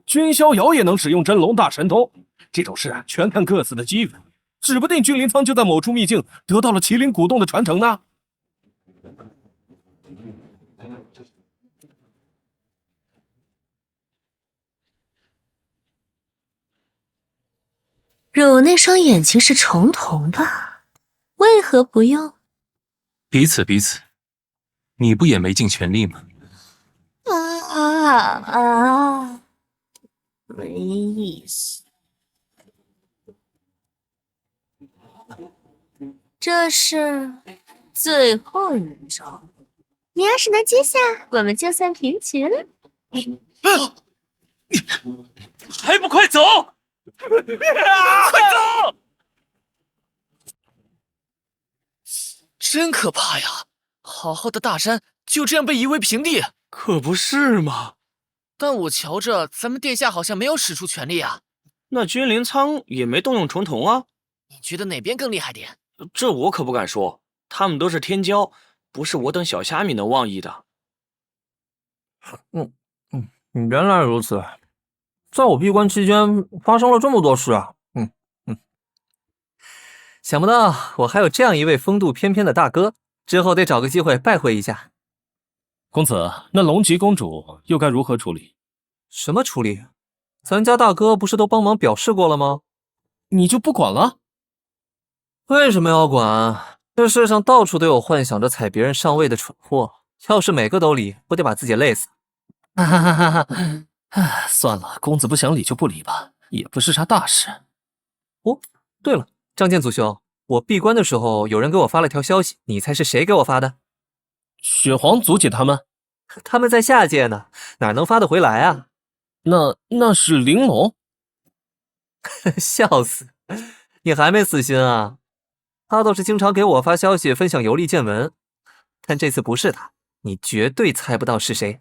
君逍遥也能使用真龙大神通，这种事全看各自的机缘，指不定君临苍就在某处秘境得到了麒麟古洞的传承呢。
汝那双眼睛是重瞳吧？为何不用？
彼此彼此，你不也没尽全力吗？
没意思。这是最后一招，你要是能接下，我们就算平局了。
还不快走！快走！
真可怕呀！好好的大山就这样被夷为平地，
可不是嘛。
但我瞧着咱们殿下好像没有使出全力啊。
那君临苍也没动用重瞳啊。
你觉得哪边更厉害点？
这我可不敢说，他们都是天骄，不是我等小虾米能妄议的。
原来如此，在我闭关期间发生了这么多事啊！想不到我还有这样一位风度翩翩的大哥，之后得找个机会拜会一下。
公子，那龙吉公主又该如何处理？
什么处理？咱家大哥不是都帮忙表示过了吗？
你就不管了？
为什么要管？这世上到处都有幻想着踩别人上位的蠢货，要是每个都理，不得把自己累死？
算了，公子不想理就不理吧，也不是啥大事。
哦，对了，仗剑祖兄，我闭关的时候有人给我发了条消息，你猜是谁给我发的？
血皇族姐他们？
他们在下界呢，哪能发得回来啊？
那是玲珑？
笑死，你还没死心啊？他倒是经常给我发消息，分享游历见闻，但这次不是他，你绝对猜不到是谁。